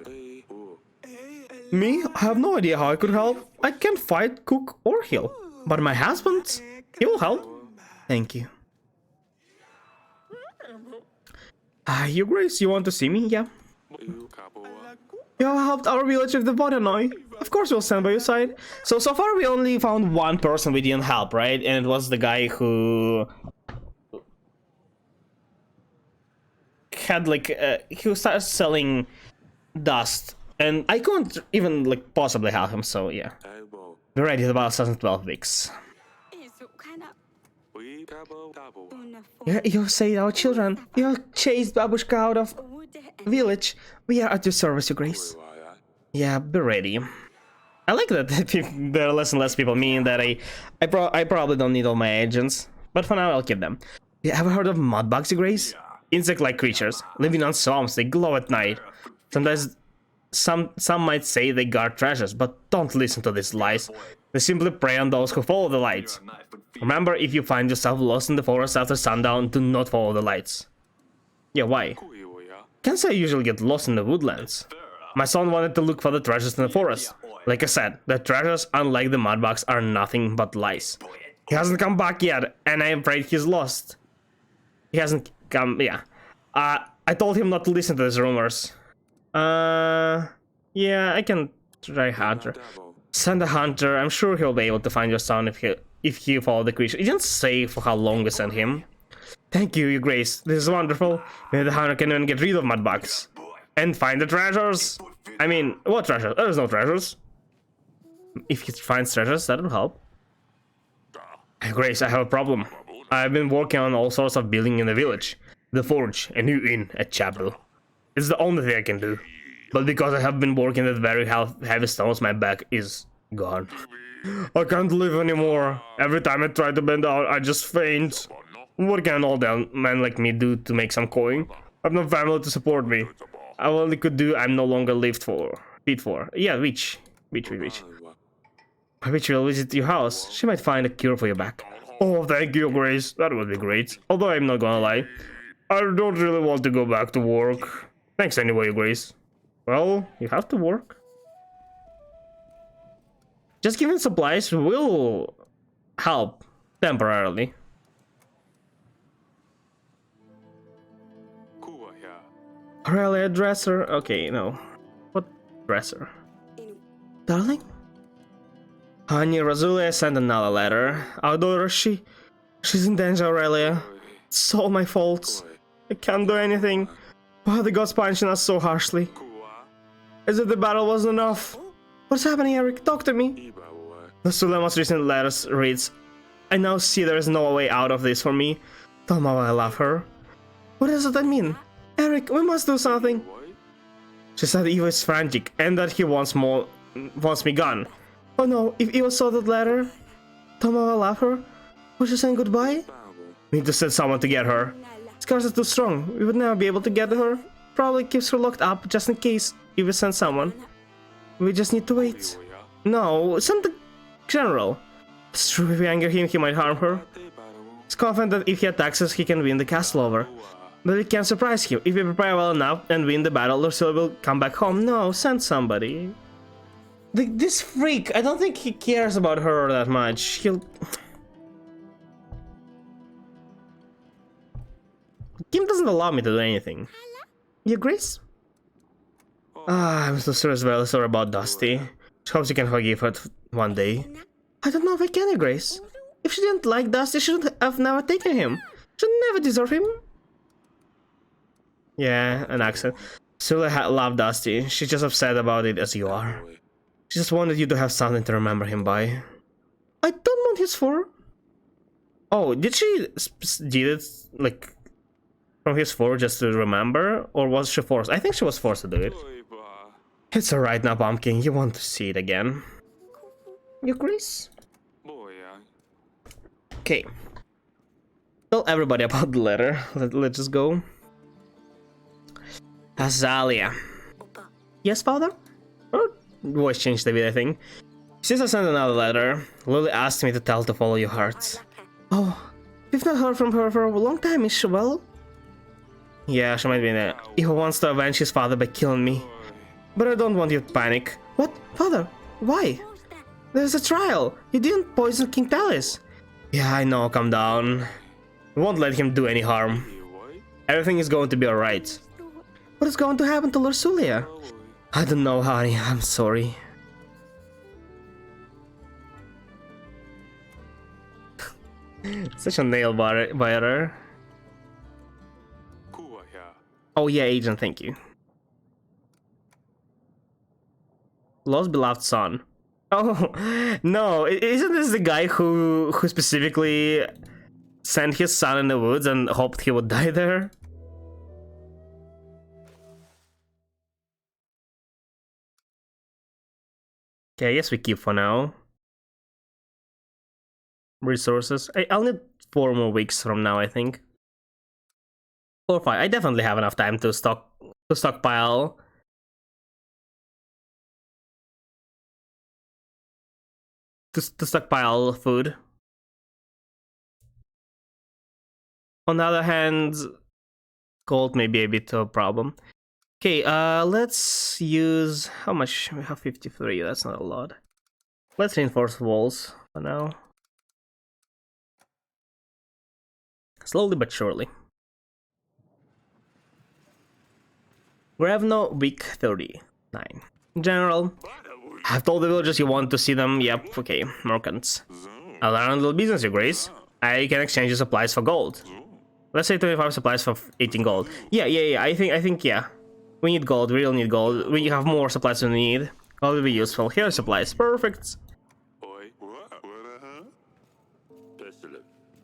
Me? I have no idea how I could help. I can't fight, cook, or heal. But my husband, he will help. Thank you. Your Grace, you want to see me? Yeah. You have helped our village with the VOD. Of course we'll stand by your side. So far we only found one person we didn't help, right? And it was the guy who had like he started selling dust, and I couldn't even like possibly help him. So yeah, we're ready. It's about 2012 weeks. You saved our children. You chased Babushka out of village. We are at your service, Your Grace. Yeah, be ready. I like that there are less and less people, meaning that I probably don't need all my agents. But for now, I'll keep them. You ever heard of mudbugs, Your Grace? Insect-like creatures, living on swamps, they glow at night. Sometimes, some might say they guard treasures, but don't listen to these lies. They simply prey on those who follow the lights. Remember, if you find yourself lost in the forest after sundown, do not follow the lights. Yeah, why? Can't say I usually get lost in the woodlands. My son wanted to look for the treasures in the forest. Like I said, the treasures, unlike the mudbugs, are nothing but lies. He hasn't come back yet, and I'm afraid he's lost. He hasn't come, yeah. I told him not to listen to these rumors. Yeah, I can try Hunter. Send a hunter. I'm sure he'll be able to find your son if he follow the creature. He didn't say for how long we sent him. Thank you, Your Grace. This is wonderful. Maybe the hunter can even get rid of mudbugs and find the treasures. I mean, what treasure? There's no treasures. If he finds treasures, that will help. Your Grace, I have a problem. I've been working on all sorts of building in the village. The forge, a new inn, a chapel. It's the only thing I can do. But because I have been working with very heavy stones, my back is gone. I can't live anymore. Every time I try to bend down, I just faint. What can an old man like me do to make some coin? I have no family to support me. I only could do I'm no longer fit for. Yeah, which will visit your house. She might find a cure for your back. Oh, thank you, Grace. That would be great. Although I'm not gonna lie, I don't really want to go back to work. Thanks anyway, Grace. Well, you have to work. Just giving supplies will help temporarily. Really, a dresser? Okay, no. What dresser? Darling? Honey, Razulia sent another letter. Our daughter, she's in danger, Aurelia. It's all my fault. I can't do anything. Why the gods punishing us so harshly? Is it the battle wasn't enough? What's happening, Eric? Talk to me. The Sulema's recent letters reads, I now see there is no way out of this for me. Tell Mama I love her. What does that mean? Eric, we must do something. She said Eva is frantic and that he wants me gone. Oh no, if Eva saw that letter, tell Mama I love her. Was she saying goodbye? We need to send someone to get her. Scars are too strong. We would never be able to get her. Probably keeps her locked up just in case Eva sends someone. We just need to wait. No, send the general. It's true, if we anger him, he might harm her. He's confident that if he attacks us, he can win the castle over. But we can't surprise him. If we prepare well enough and win the battle, Ursula will come back home. No, send somebody. This freak, I don't think he cares about her that much. He'll... Kim doesn't allow me to do anything. Your Grace? I'm so sorry about Dusty. She hopes you can forgive her one day. I don't know if I can, Your Grace. If she didn't like Dusty, she should have never taken him. She never deserve him. Yeah, an accent. Sula loved Dusty. She's just upset about it as you are. She just wanted you to have something to remember him by. I don't want his fur. Oh, did she did it like from his fur just to remember, or was she forced? I think she was forced to do it. It's alright now, Pumpkin. You want to see it again? Your Grace? Okay. Tell everybody about the letter. Let's just go. Azalea. Yes, father? Oh, voice changed a bit, I think. Since I sent another letter, Lily asked me to tell to follow your heart. Oh, we've not heard from her for a long time, is she well? Yeah, she might be in there. He wants to avenge his father by killing me. But I don't want you to panic. What? Father? Why? There's a trial. You didn't poison King Talis. Yeah, I know, calm down. We won't let him do any harm. Everything is going to be alright. What is going to happen to Lursulia? I don't know, honey. I'm sorry. Such a nail biter. Oh yeah, agent, thank you. Lost beloved son. Oh no, isn't this the guy who specifically sent his son in the woods and hoped he would die there? Okay, I guess we keep for now. Resources. I'll need 4 more weeks from now, I think. 4 or 5. I definitely have enough time to stockpile. To stockpile food. On the other hand, gold may be a bit of a problem. Okay, let's use... How much? We have 53, that's not a lot. Let's reinforce walls for now. Slowly but surely. Gravno, week 39. General, I've told the villagers you want to see them. Yep, okay, merchants. I'll run a little business, your grace. I can exchange your supplies for gold. Let's say 25 supplies for 18 gold. Yeah, I think, yeah. We need gold, we really need gold. We have more supplies than we need. Gold will be useful. Here are supplies, perfect.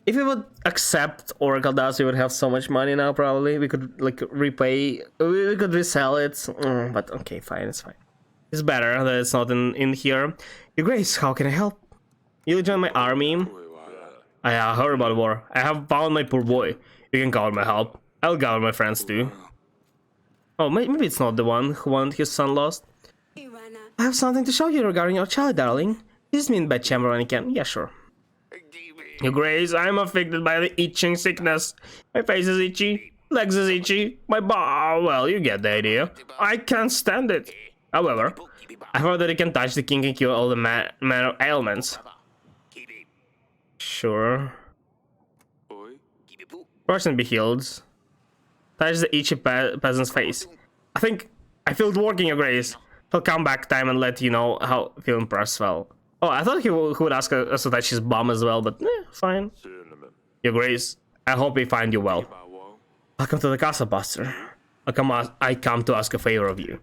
If we would accept Oracle dust, we would have so much money now, probably. We could, like, repay... We could resell it. But, okay, fine, it's fine. It's better that it's not in here. Your grace, how can I help? You'll join my army? I heard about war. I have found my poor boy. You can count my help. I'll gather my friends, too. Oh, maybe it's not the one who wanted his son lost. I have something to show you regarding your child, darling. Is me in bedchamber when you can? Yeah, sure. Your grace, I'm affected by the itching sickness. My face is itchy, legs is itchy, my well, you get the idea. I can't stand it. However, I heard that it can touch the king and cure all the manner of ailments. Sure. Person be healed. Touch the itchy peasant's face. I feel it working, your grace. He'll come back time and let you know how feel impressed well. Oh, I thought he would ask us to touch his bum as well, but fine. Your grace, I hope we find you well. Welcome to the castle, Buster. I come to ask a favor of you.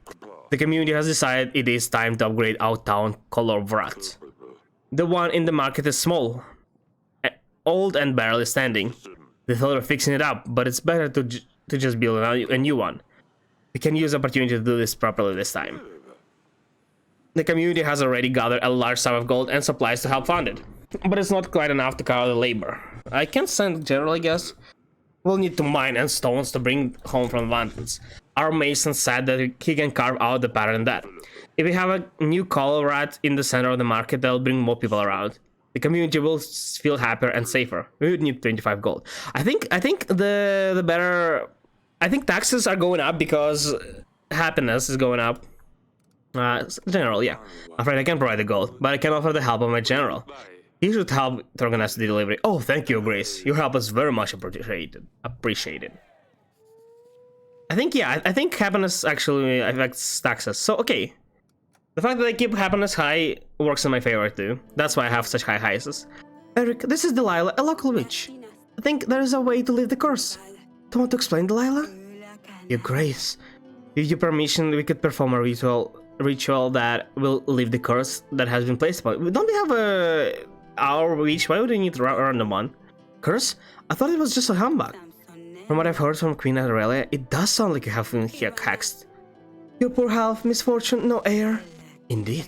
The community has decided it is time to upgrade our town color Vrat. The one in the market is small, old and barely standing. They thought of fixing it up, but it's better to just build a new one. We can use the opportunity to do this properly this time. The community has already gathered a large sum of gold and supplies to help fund it, but it's not quite enough to cover the labor. I can send general, I guess. We'll need to mine and stones to bring home from Vantans. Our mason said that he can carve out the pattern that. If we have a new color rat in the center of the market, that'll bring more people around. The community will feel happier and safer. We would need 25 gold. I think the better... I think taxes are going up because happiness is going up. General, yeah. I'm afraid I can't provide the gold, but I can offer the help of my general. He should help to organize the delivery. Oh, thank you, Grace. Your help is very much appreciated. I think happiness actually affects taxes. So, okay. The fact that I keep happiness high works in my favor too. That's why I have such high highs. Eric, this is Delilah, a local witch. I think there is a way to lift the curse. Do you want to explain, Delilah? Your Grace, with your permission, we could perform a ritual that will lift the curse that has been placed upon it. Don't we have our witch? Why would we need to run them one? Curse? I thought it was just a humbug. From what I've heard from Queen Aurelia, it does sound like you have been hexed. Your poor health, misfortune, no heir. Indeed.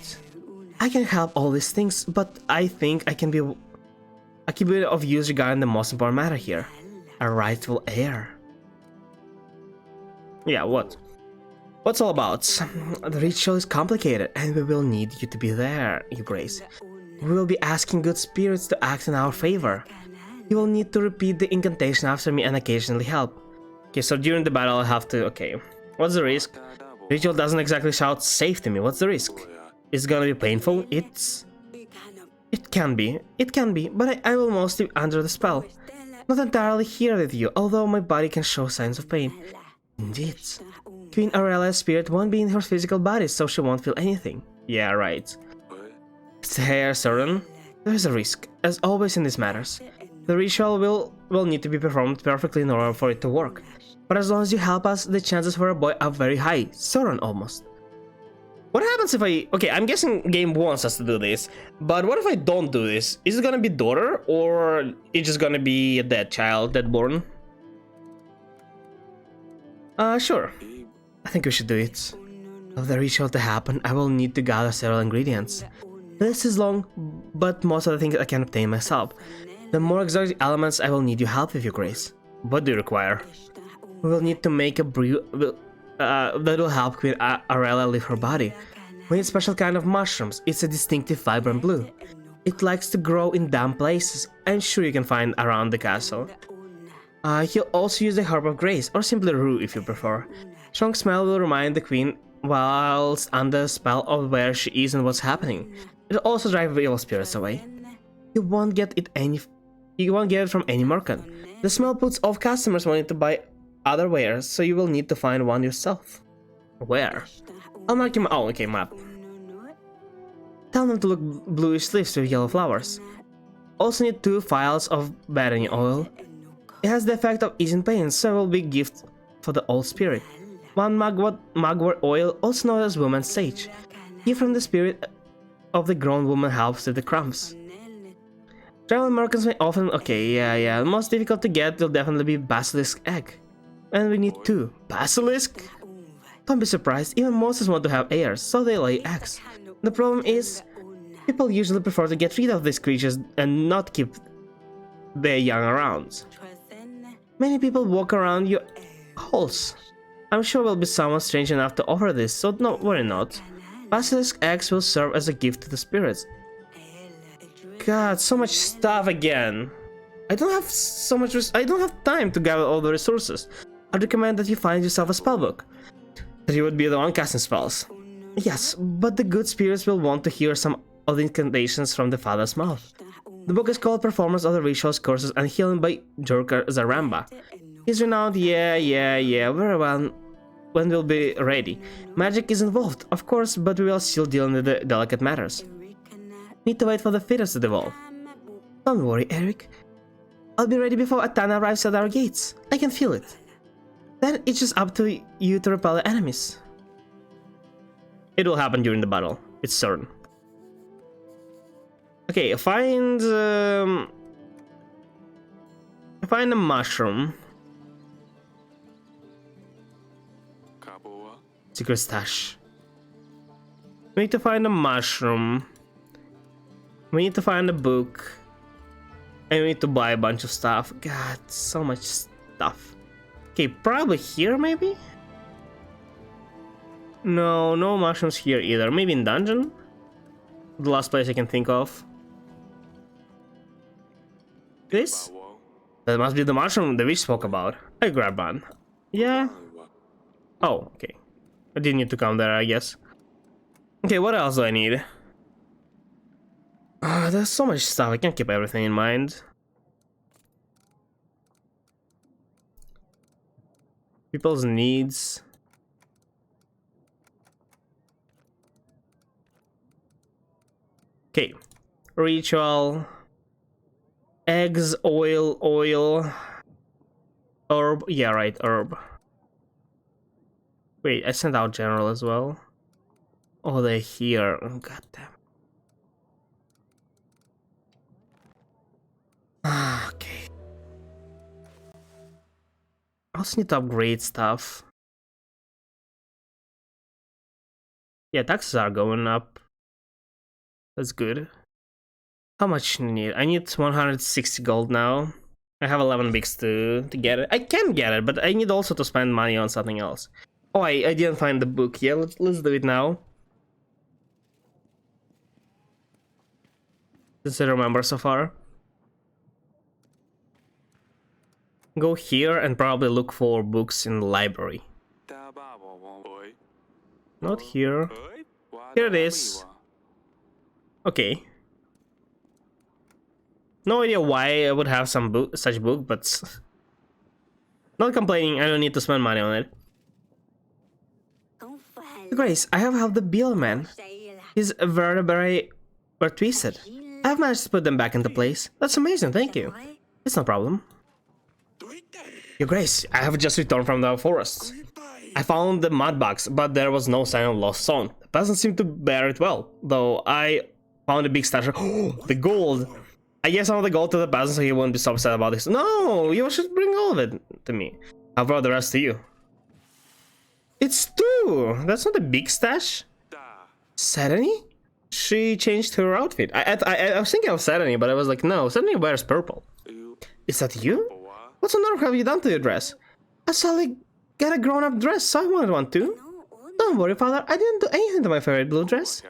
I can help all these things, but I think I can be of use regarding the most important matter here. A rightful heir. Yeah, what? What's all about? The ritual is complicated, and we will need you to be there, Your Grace. We will be asking good spirits to act in our favor. You will need to repeat the incantation after me and occasionally help. Okay, so during the battle I'll have to... Okay, what's the risk? Ritual doesn't exactly shout safe to me. What's the risk? It's gonna be painful? It can be, but I will mostly be under the spell. Not entirely here with you, although my body can show signs of pain. Indeed. Queen Aurelia's spirit won't be in her physical body, so she won't feel anything. Yeah, right. Is the hair certain? There is a risk, as always in these matters. The ritual will need to be performed perfectly in order for it to work. But as long as you help us, the chances for a boy are very high, certain almost. What happens if I... Okay, I'm guessing game wants us to do this, but what if I don't do this? Is it gonna be daughter, or it's just gonna be a dead child, dead-born? Sure. I think we should do it. For the ritual to happen, I will need to gather several ingredients. The list is long, but most of the things I can obtain myself. The more exotic elements, I will need your help with, your grace. What do you require? We will need to make a brew that will help Queen Arella leave her body. We need a special kind of mushrooms. It's a distinctive vibrant blue. It likes to grow in damp places. I'm sure you can find around the castle. He'll also use the Herb of Grace, or simply Rue if you prefer. Strong smell will remind the queen whilst under the spell of where she is and what's happening. It'll also drive evil spirits away. You won't get it from any merchant. The smell puts off customers wanting to buy other wares, so you will need to find one yourself. Where? I'll mark you. Oh, okay, map. Tell them to look bluish leaves with yellow flowers. Also need 2 vials of Barony oil. It has the effect of easing pain, so it will be a gift for the old spirit. 1 mugwort oil, also known as woman's sage. Gift from the spirit of the grown woman helps with the crumbs. Travel merchants may often... Okay, yeah. The most difficult to get will definitely be basilisk egg. And we need 2. Basilisk? Don't be surprised, even monsters want to have heirs, so they lay eggs. The problem is, people usually prefer to get rid of these creatures and not keep their young around. Many people walk around your halls. I'm sure will be someone strange enough to offer this, so don't worry not. Basilisk eggs will serve as a gift to the spirits. God, so much stuff again. I don't have time to gather all the resources. I'd recommend that you find yourself a spellbook. That you would be the one casting spells. Yes, but the good spirits will want to hear some of the incantations from the father's mouth. The book is called Performance of the Rituals, Curses and Healing by Jurkar Zaramba. He's renowned, very well, when we'll be ready. Magic is involved, of course, but we will still deal with the delicate matters. Need to wait for the fetus to devolve. Don't worry, Eric. I'll be ready before Atana arrives at our gates. I can feel it. Then it's just up to you to repel the enemies. It will happen during the battle. It's certain. Okay, find a mushroom. Secret stash. We need to find a mushroom. We need to find a book. And we need to buy a bunch of stuff. God, so much stuff. Okay, probably here maybe? No mushrooms here either. Maybe in dungeon? The last place I can think of. This? That must be the mushroom the witch spoke about. I grab one. Yeah. Oh, okay. I didn't need to come there, I guess. Okay, what else do I need? There's so much stuff, I can't keep everything in mind. People's needs. Okay. Ritual. Eggs, oil. Herb. Yeah, right, herb. Wait, I sent out general as well. Oh, they're here. Oh, goddamn. Okay. I also need to upgrade stuff. Yeah, taxes are going up. That's good. How much do you need? I need 160 gold now. I have 11 bigs to get it. I can get it, but I need also to spend money on something else. Oh, I didn't find the book. Yeah, let's do it now. Since I remember so far. Go here and probably look for books in the library. Not here. Here it is. Okay. No idea why I would have some such book, but not complaining. I don't need to spend money on it. Grace, I have helped the beetle man. His vertebrae were twisted. I've managed to put them back into place. That's amazing, thank you. It's no problem. Your Grace, I have just returned from the forest. I found the mud box, but there was no sign of lost stone. Peasants seem to bear it well, though I found a big stash of the gold. I gave some of the gold to the peasant so he won't be so upset about this. No, you should bring all of it to me. I'll brought the rest to you. It's 2! That's not a big stash. Sereny? She changed her outfit. I was thinking of Sereny, but I was like, no, Sereny wears purple. Is that you? What on earth have you done to your dress? I suddenly got a grown-up dress, so I wanted one too. Don't worry, father, I didn't do anything to my favorite blue dress.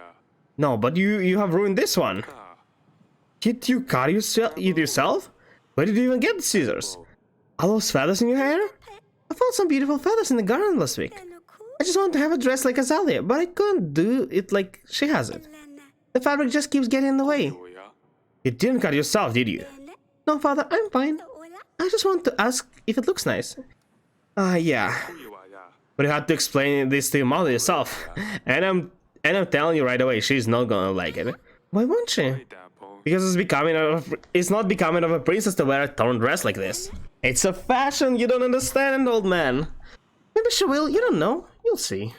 No, but you have ruined this one. Did you cut it yourself? Where did you even get the scissors? All those feathers in your hair? I found some beautiful feathers in the garden last week. I just wanted to have a dress like Azalea, but I couldn't do it like she has it. The fabric just keeps getting in the way. You didn't cut yourself, did you? No, father, I'm fine. I just want to ask if it looks nice. Yeah. But you had to explain this to your mother yourself. And I'm telling you right away, she's not gonna like it. Why won't she? Because it's not becoming of a princess to wear a torn dress like this. It's a fashion you don't understand, old man. Maybe she will, you don't know. You'll see.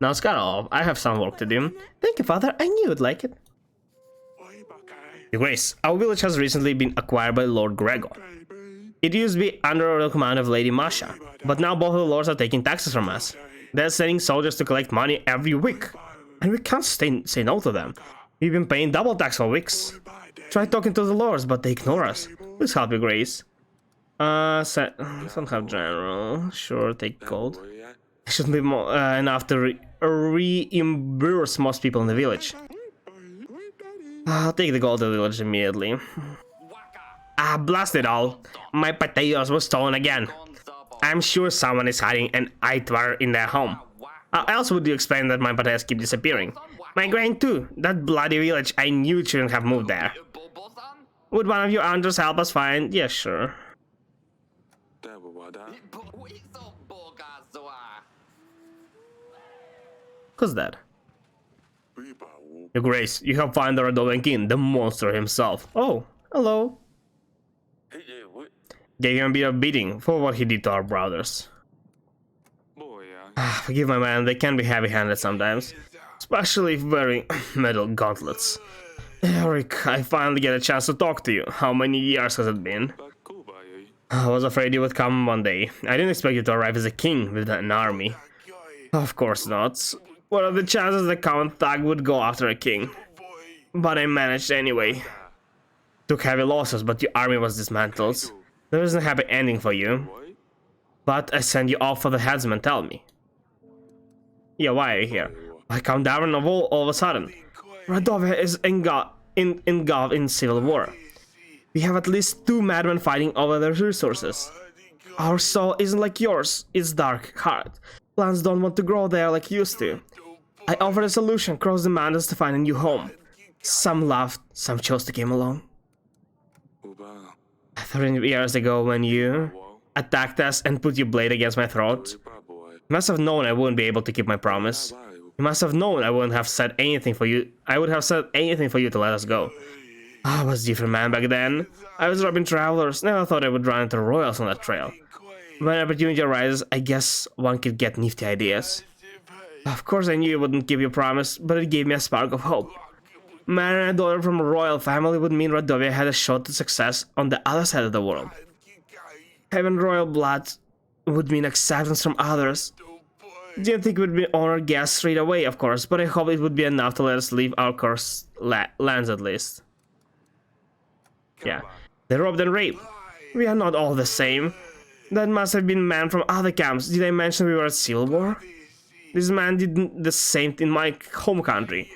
Now it's kinda off. I have some work to do. Thank you, father. I knew you'd like it. Your Grace, our village has recently been acquired by Lord Gregor. It used to be under the command of Lady Masha, but now both of the lords are taking taxes from us. They're sending soldiers to collect money every week, and we can't say no to them. We've been paying double tax for weeks. Try talking to the lords, but they ignore us. Please help your Grace. Don't have general. Sure, take gold. It shouldn't be more enough to reimburse most people in the village. I'll take the gold to the village immediately. Blast it all. My potatoes were stolen again. I'm sure someone is hiding an Aitwar in their home. How else would you explain that my potatoes keep disappearing? My grain too. That bloody village, I knew it shouldn't have moved there. Would one of your hunters help us find? Yeah, sure. Who's that? Your Grace, you have found the Radovan King, the monster himself. Oh, hello. Gave him a bit of beating for what he did to our brothers. Forgive my man, they can be heavy-handed sometimes. Especially if wearing metal gauntlets. Eric, I finally get a chance to talk to you. How many years has it been? I was afraid you would come one day. I didn't expect you to arrive as a king with an army. Of course not. What are the chances the Count Tag would go after a king? But I managed anyway. Took heavy losses, but your army was dismantled. There isn't a happy ending for you. But I send you off for the headsman, tell me. Yeah, why are you here? Why Count Davron of all of a sudden? Radovia is engulfed in civil war. We have at least 2 madmen fighting over their resources. Our soul isn't like yours, it's dark, hard. Plants don't want to grow there like used to. I offered a solution across the mountains to find a new home. Some laughed, some chose to come along. 30 years ago when you attacked us and put your blade against my throat, you must have known I wouldn't be able to keep my promise. You must have known I wouldn't have said anything for you. I would have said anything for you to let us go. I was a different man back then. I was robbing travelers. Never thought I would run into royals on that trail. When opportunity arises, I guess one could get nifty ideas. Of course I knew you wouldn't keep your promise, but it gave me a spark of hope. Marrying a daughter from a royal family would mean Radovia had a shot to success on the other side of the world. Having royal blood would mean acceptance from others. Didn't think we'd be honored guests straight away, of course, but I hope it would be enough to let us leave our cursed lands at least. Yeah, they robbed and raped. We are not all the same. That must have been men from other camps. Did I mention we were at civil war? This man did the same in my home country.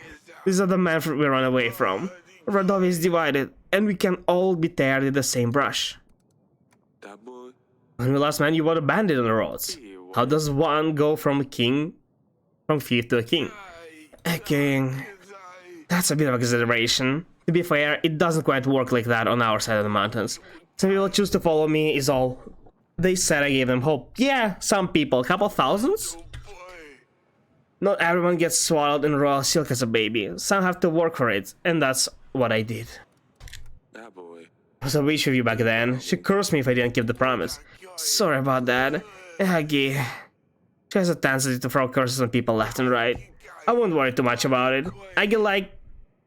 These are the men we run away from. Radovia is divided, and we can all be tarred with the same brush. When we last met, you were a bandit on the roads. How does one go from thief to a king? A king. That's a bit of exaggeration. To be fair, it doesn't quite work like that on our side of the mountains. Some people choose to follow me is all. They said I gave them hope. Yeah, some people, a couple thousands? Not everyone gets swallowed in royal silk as a baby. Some have to work for it, and that's what I did. I was a witch with you back then. She cursed me if I didn't keep the promise. Sorry about that. Aggie. She has a tendency to throw curses on people left and right. I won't worry too much about it. I get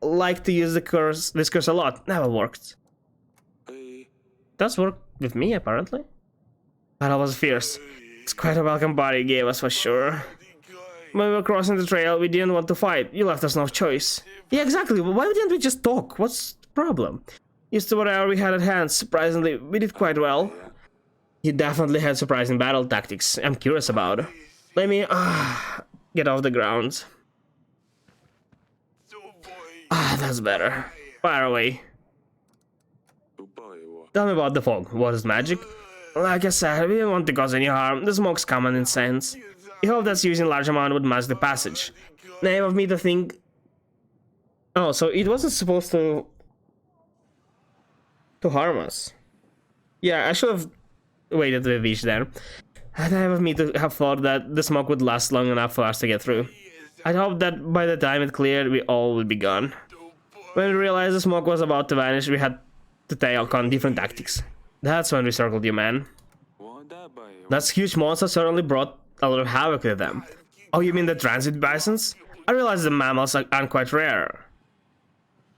like to use this curse a lot. Never worked. Does work with me apparently. Battle was fierce. It's quite a welcome party you gave us for sure. When we were crossing the trail, we didn't want to fight. You left us no choice. Yeah, exactly. Why didn't we just talk? What's the problem? Used to whatever we had at hand. Surprisingly, we did quite well. You definitely had surprising battle tactics. I'm curious about. Let me get off the ground. That's better. Fire away. Tell me about the fog. What is magic? Like I said, we didn't want to cause any harm. The smoke's common in sense. We hope that using large amount would mask the passage. Naive of me to think. Oh, so it wasn't supposed to harm us. Yeah, I should have waited to reach there. Naive of me to have thought that the smoke would last long enough for us to get through. I'd hoped that by the time it cleared, we all would be gone. When we realized the smoke was about to vanish, we had to take on different tactics. That's when we circled you, man. That huge monster certainly brought a lot of havoc with them. Oh, you mean the transit bisons? I realize the mammals are quite rare.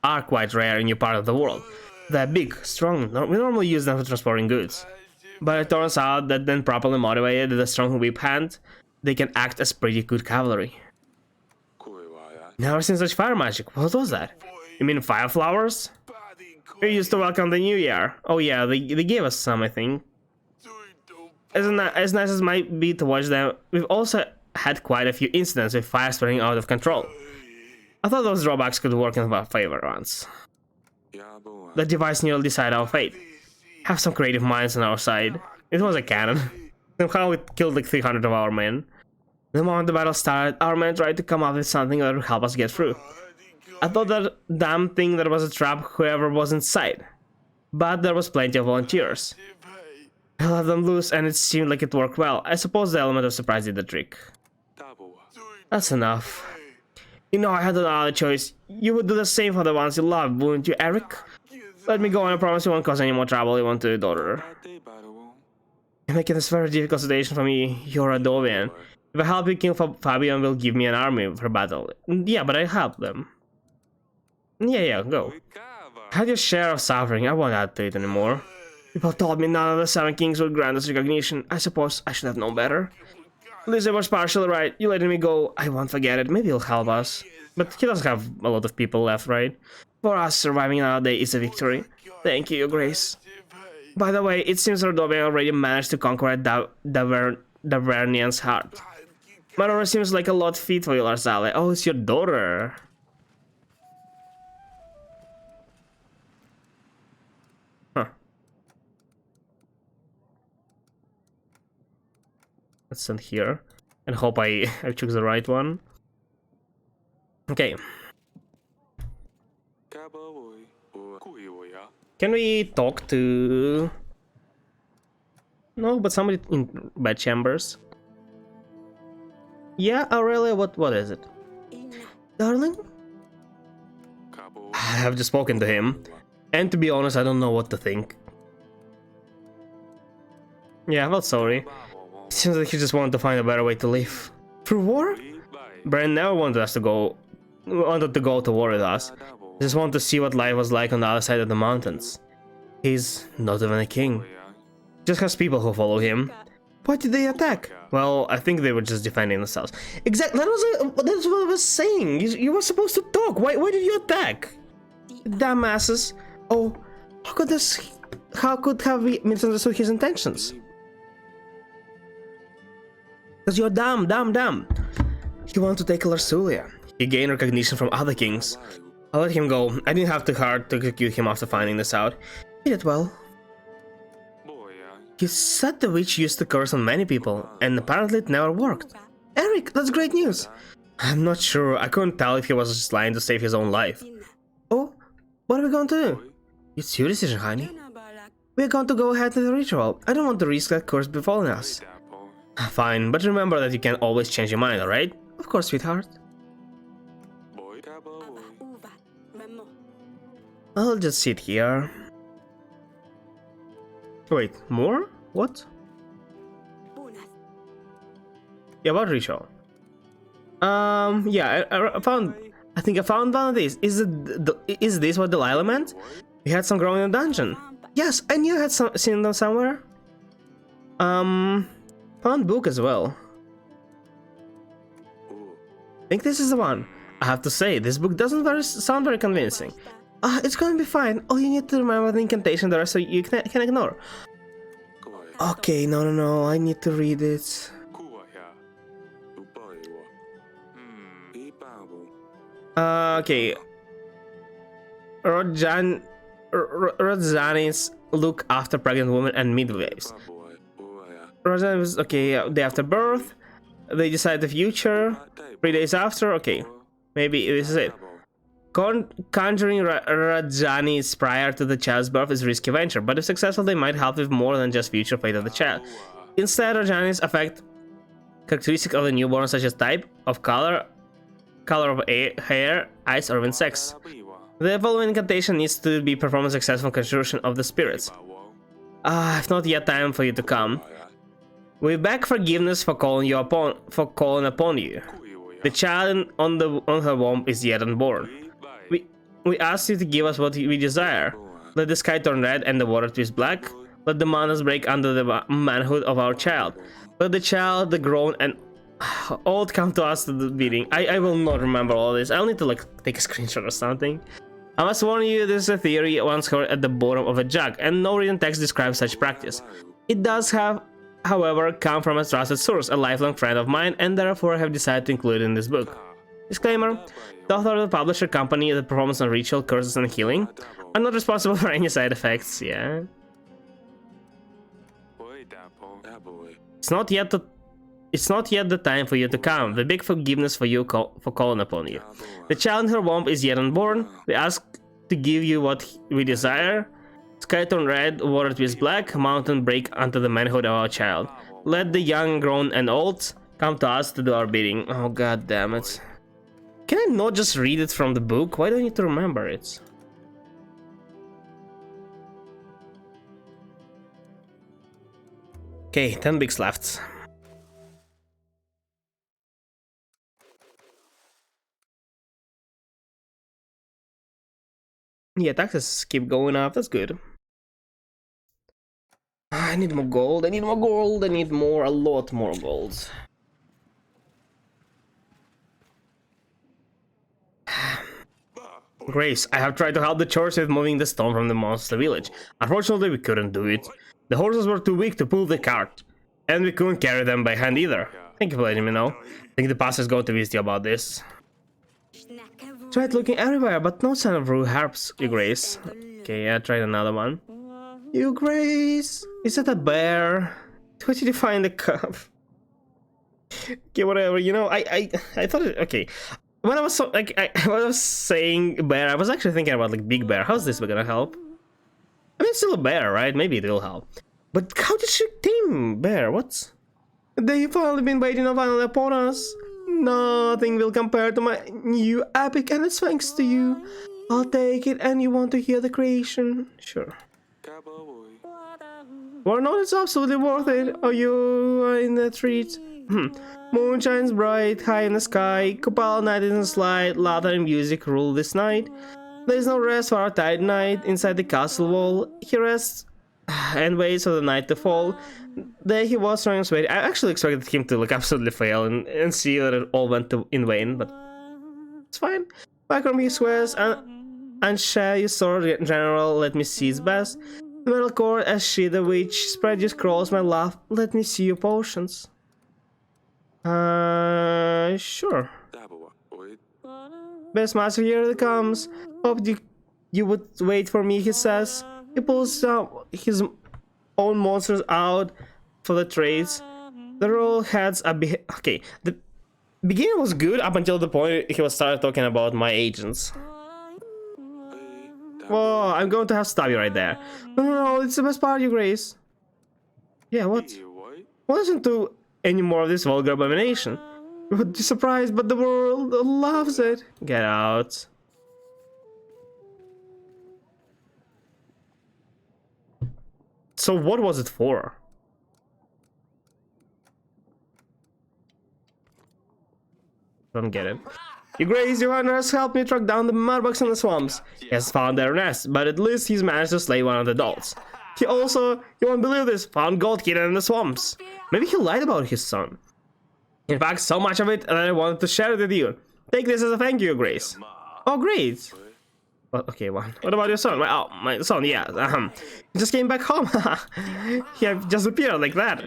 In your part of the world. They're big, strong. We normally use them for transporting goods. But it turns out that when properly motivated with a strong whip hand, they can act as pretty good cavalry. Never seen such fire magic. What was that? You mean fire flowers? We used to welcome the new year. Oh yeah, they gave us some, I think. As nice as it might be to watch them, we've also had quite a few incidents with fire spreading out of control. I thought those drawbacks could work in our favor once. The device nearly decided our fate. Have some creative minds on our side. It was a cannon. Somehow it killed like 300 of our men. The moment the battle started, our men tried to come up with something that would help us get through. I thought that damn thing that was a trap whoever was inside. But there was plenty of volunteers. I let them loose and it seemed like it worked well. I suppose the element of surprise did the trick. That's enough. You know I had another choice. You would do the same for the ones you love, wouldn't you, Eric? Let me go and I promise you won't cause any more trouble even to your daughter. You're making this very difficult situation for me. You're a Dovian. If I help you, King Fabian will give me an army for battle. Yeah, but I help them. Yeah, go. I had your share of suffering. I won't add to it anymore. People told me none of the 7 kings would grant us recognition. I suppose I should have known better. Lizzie was partially right. You letting me go, I won't forget it. Maybe he'll help us. But he doesn't have a lot of people left, right? For us, surviving another day is a victory. Thank you, Your Grace. By the way, it seems Rodovia already managed to conquer Davernian's heart. My daughter seems like a lot fit for you, Larzale. Oh, it's your daughter. Huh. Let's send here. And hope I choose the right one. Okay. Can we talk to... No, but somebody in bedchambers. Yeah, Aurelia, what is it? Darling? I have just spoken to him. And to be honest, I don't know what to think. Yeah, well, sorry. It seems like he just wanted to find a better way to live. For war? Bran never wanted to go to war with us. He just wanted to see what life was like on the other side of the mountains. He's not even a king. Just has people who follow him. Why did they attack? Well, I think they were just defending themselves. Exactly, that's what I was saying. You were supposed to talk. Why did you attack? Dumbasses. Oh, how could have we misunderstood his intentions? Because you're dumb. You want to take Larsulia. He gained recognition from other kings. I let him go. I didn't have to hard to execute him after finding this out. He did well. He said the witch used to curse on many people, and apparently it never worked. Eric, that's great news. I'm not sure. I couldn't tell if he was just lying to save his own life. Oh, what are we going to do? It's your decision, honey. We're going to go ahead with the ritual. I don't want to risk that curse befalling us. Fine, but remember that you can always change your mind, alright? Of course, sweetheart. I'll just sit here. Wait, more? What? Yeah, what ritual? Yeah, I found. I think I found one of these. Is this what Delilah meant? We had some growing in the dungeon. Yes, I knew I had seen them somewhere. Found book as well. I think this is the one. I have to say, this book doesn't sound very convincing. It's gonna be fine. All you need to remember the incantation, the rest of you can ignore. Okay, no, I need to read it. Okay. Rodzanis look after pregnant women and midwives. Rodzanis, okay, day after birth. They decide the future. 3 days after, okay. Maybe this is it. Conjuring Rajanis prior to the child's birth is a risky venture, but if successful, they might help with more than just future fate of the child. Instead, Rajanis affect characteristics of the newborn, such as type of color of hair, eyes, or even sex. The following incantation needs to be performed successful conjuration of the spirits. If not yet time for you to come. We beg forgiveness for calling upon you. The child on her womb is yet unborn. We ask you to give us what we desire. Let the sky turn red and the water twist black. Let the mountains break under the manhood of our child. Let the child, the grown and old come to us to the beating. I will not remember all this. I'll need to like take a screenshot or something. I must warn you, this is a theory once heard at the bottom of a jug, and no written text describes such practice. It does have, however, come from a trusted source, a lifelong friend of mine, and therefore I have decided to include it in this book. Disclaimer: the author of the publisher company, the performance on ritual, curses, and healing are not responsible for any side effects. Yeah. It's not yet the time for you to come. We beg forgiveness for you for calling upon you. The child in her womb is yet unborn. We ask to give you what we desire. Sky turn red, water twist black, mountain break under the manhood of our child. Let the young, grown, and old come to us to do our bidding. Oh god damn it. Can I not just read it from the book? Why do I need to remember it? Okay, 10 bigs left. Yeah, taxes keep going up, that's good. I need more gold, I need a lot more gold. Grace, I have tried to help the church with moving the stone from the monster village. Unfortunately, we couldn't do it. The horses were too weak to pull the cart, and we couldn't carry them by hand either. Thank you for letting me know. I think the pastor is going to visit you about this. Tried looking everywhere, but no sign of rude harps, you Grace. Okay, I tried another one. You Grace, is that a bear? Where did you find the cup? Okay, whatever. You know, I thought it. Okay, when I was when I was saying bear, I was actually thinking about like big bear. How's this gonna help? I mean, it's still a bear, right? Maybe it will help. But how did she tame bear? What? They've finally been waiting upon us. Nothing will compare to my new epic, and it's thanks to you. I'll take it, and you want to hear the creation? Sure. Well, no, it's absolutely worth it. Oh, you are in the treat. Moon shines bright, high in the sky. Copal night is in slide. Laughter and music rule this night. There is no rest for our tired knight inside the castle wall. He rests and waits for the night to fall. There he was, strong and sweaty. I actually expected him to like absolutely fail and see that it all went in vain, but it's fine. Back from he swears and share your sword, general. Let me see his best. The metal cord, as she the witch, spread your scrolls, my love. Let me see your potions. Sure. Best master, here it comes. Hope you would wait for me, he says. He pulls his own monsters out for the trades. The roll heads a bit. Okay, the beginning was good up until the point he was started talking about my agents. Whoa, I'm going to have to stop you right there. No, it's the best part, you Grace. Yeah, what? Well, listen to any more of this vulgar abomination. You would be surprised, but the world loves it. Get out. So what was it for? Don't get it. Your Grace, your Honor has helped me track down the mudbugs in the swamps. He has found their nest, but at least he's managed to slay one of the dolls. He also, you won't believe this, found gold hidden in the swamps. Maybe he lied about his son. In fact, so much of it that I wanted to share it with you. Take this as a thank you, Grace. Oh, great. Well, okay, what about your son? Well, oh, my son, yeah. He just came back home. He just appeared like that.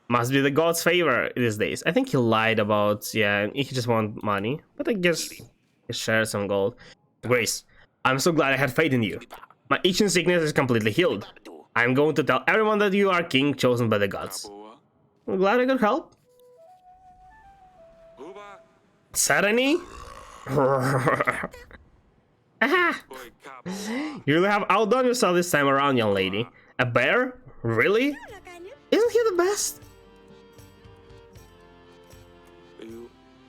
Must be the god's favor these days. I think he lied about, yeah, he just want money. But I guess he shared some gold. Grace, I'm so glad I had faith in you. My itching sickness is completely healed. I'm going to tell everyone that you are king chosen by the gods. I'm glad I could help. Sarani? Aha! You really have outdone yourself this time around, young lady. A bear? Really? Isn't he the best?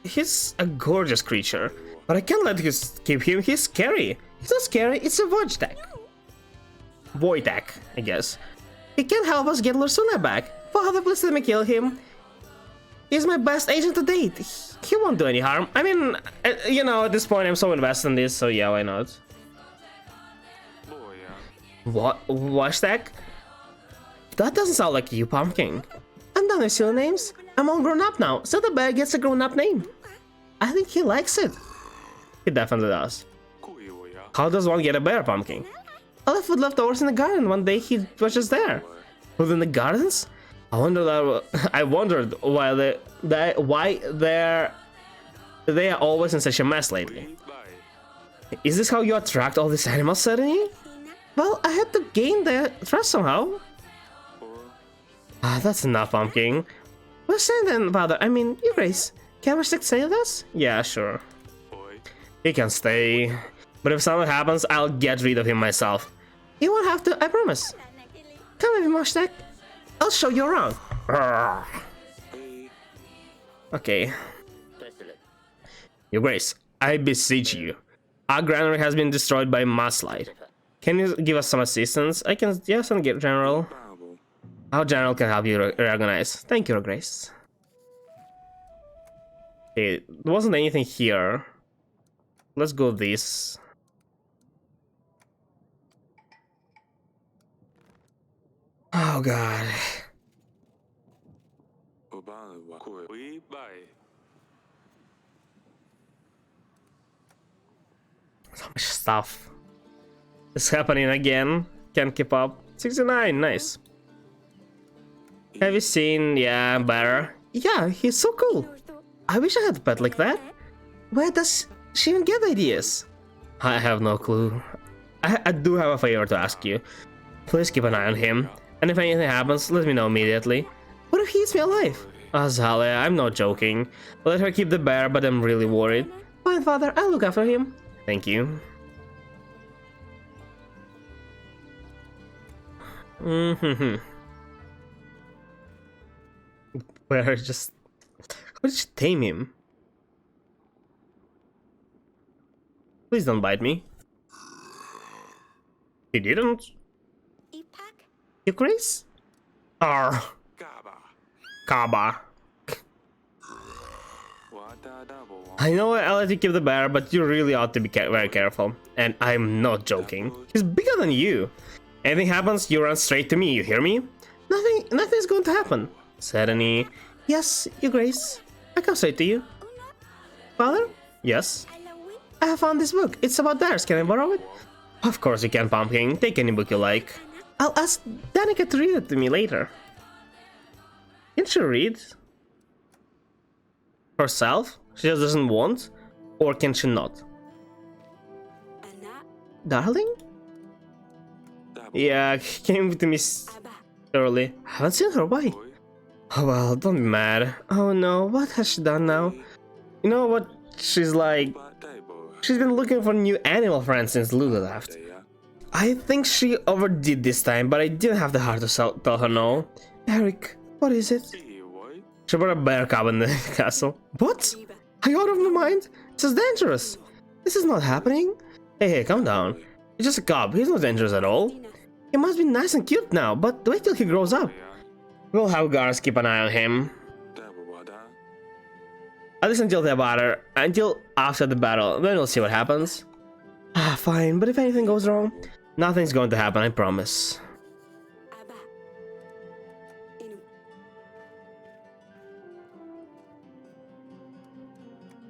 He's a gorgeous creature, but I can't let you keep him. He's scary. He's not scary, it's a Wojtek. Wojtek, I guess. He can help us get Lursula back. Father, please let me kill him. He's my best agent to date. He won't do any harm. I mean, you know, at this point I'm so invested in this, so yeah, why not? What? Wojtek? That doesn't sound like you, Pumpkin. I'm done with silly names. I'm all grown up now, so the bear gets a grown up name. I think he likes it. He definitely does. How does one get a bear, Pumpkin? I left food leftovers in the garden one day. He was just there. Food in the gardens? I wondered why they are always in such a mess lately. Is this how you attract all these animals suddenly? Well, I had to gain their trust somehow. Ah, that's enough, Pumpkin. We'll send then, Father. I mean, Your Grace. Can Wojtek stay with us? Yeah, sure. He can stay. But if something happens, I'll get rid of him myself. You won't have to, I promise. Come with me, Wojtek. I'll show you around. Okay. Your Grace, I beseech you. Our granary has been destroyed by mudslide. Can you give us some assistance? I can, yes, and get General. Our General can help you reorganize. Thank you, Your Grace. Okay, there wasn't anything here. Let's go this. Oh god. So much stuff. It's happening again. Can't keep up. 69, nice. Have you seen, yeah, better? Yeah, he's so cool. I wish I had a pet like that. Where does she even get ideas? I have no clue. I do have a favor to ask you. Please keep an eye on him. And if anything happens, let me know immediately. What if he eats me alive? Azalea, I'm not joking. Let her keep the bear, but I'm really worried. Fine, Father, I'll look after him. Thank you. Where just... How did you tame him? Please don't bite me. He didn't. Your Grace? Arr. Kaba. I know I'll let you keep the bear, but you really ought to be very careful. And I'm not joking. He's bigger than you. Anything happens, you run straight to me, you hear me? Nothing's going to happen. Sereny. Yes, Your Grace. I come straight to you. Father? Yes? I have found this book. It's about bears. Can I borrow it? Of course you can, Pumpkin. Take any book you like. I'll ask Danica to read it to me later. Can she read? Herself? She just doesn't want? Or can she not? Darling? Yeah, came to me early. Haven't seen her, why? Oh well, don't be mad. Oh no, what has she done now? You know what she's like? She's been looking for new animal friends since Lulu left. I think she overdid this time, but I didn't have the heart to tell her no. Eric, what is it? She brought a bear cub in the castle. What? Are you out of my mind? This is dangerous. This is not happening. Hey, calm down. He's just a cub. He's not dangerous at all. He must be nice and cute now, but wait till he grows up. We'll have guards keep an eye on him. At least until the battle, until after the battle, then we'll see what happens. Ah, fine, but if anything goes wrong, nothing's going to happen, I promise.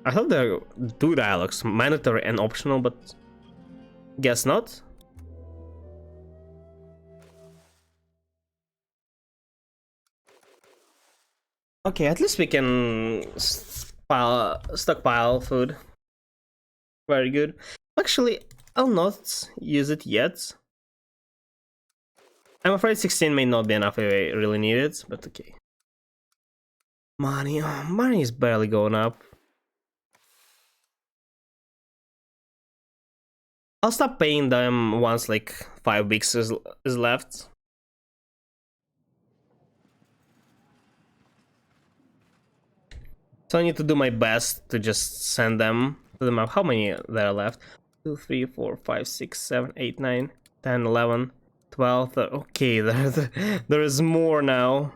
I thought there were 2 dialogues, mandatory and optional, but guess not. Okay, at least we can stockpile food. Very good. Actually, I'll not use it yet. I'm afraid 16 may not be enough if I really need it, but okay. Money, oh, money is barely going up. I'll stop paying them once like 5 weeks is left. So I need to do my best to just send them to the map. How many there are left? 2, 3, 4, 5, 6, 7, 8, 9, 10, 11, 12. 13. Okay, there is more now.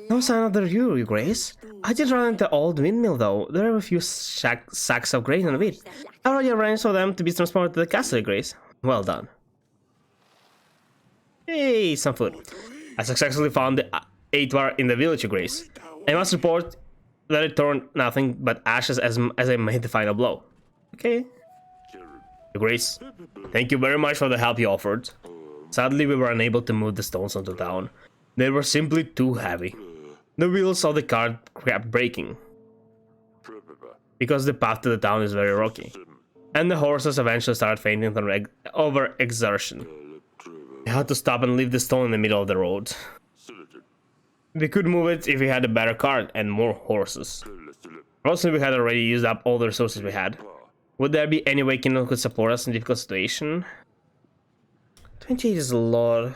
No sign of the Yuri, Grace. I did run into the old windmill though. There are a few sacks of grain and wheat. I already arranged for them to be transported to the castle, Grace. Well done. Hey, some food. I successfully found the Aitwar in the village, Grace. I must report that it turned nothing but ashes as I made the final blow. Okay. Grace, thank you very much for the help you offered. Sadly, we were unable to move the stones onto town. They were simply too heavy. The wheels of the cart kept breaking, because the path to the town is very rocky, and the horses eventually started fainting from overexertion. We had to stop and leave the stone in the middle of the road. We could move it if we had a better cart and more horses. Also, we had already used up all the resources we had. Would there be any way Kingdom could support us in a difficult situation? 28 is a lot.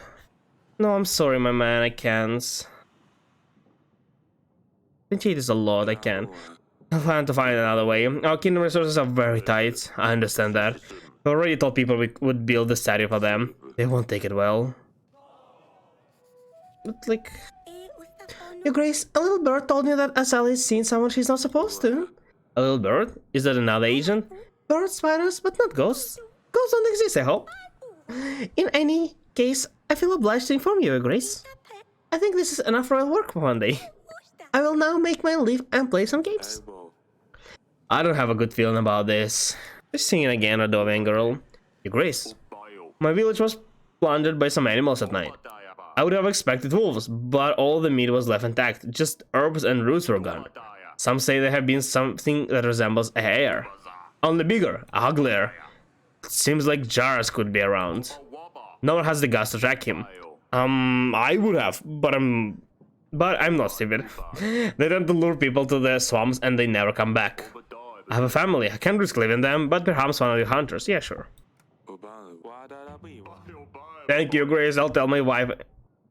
No, I'm sorry, my man, I can't. 28 is a lot, I can't. I'll plan to find another way. Our kingdom resources are very tight, I understand that. We already told people we would build the statue for them. They won't take it well. But like... Your Grace, a little bird told me that Azalea has seen someone she's not supposed to. A little bird? Is that another agent? Birds, spiders, but not ghosts. Ghosts don't exist, I hope. In any case, I feel obliged to inform you, Your Grace. I think this is enough royal work for one day. I will now make my leave and play some games. I don't have a good feeling about this. Just singing again, a Dovian girl. Your Grace, my village was plundered by some animals at night. I would have expected wolves, but all the meat was left intact. Just herbs and roots were gone. Some say there have been something that resembles a hare. Only bigger, uglier. Seems like Jaras could be around. No one has the guts to track him. I would have, but I'm not stupid. They tend to lure people to the swamps and they never come back. I have a family, I can't risk leaving them, but perhaps one of your hunters, yeah, sure. Thank you, Grace, I'll tell my wife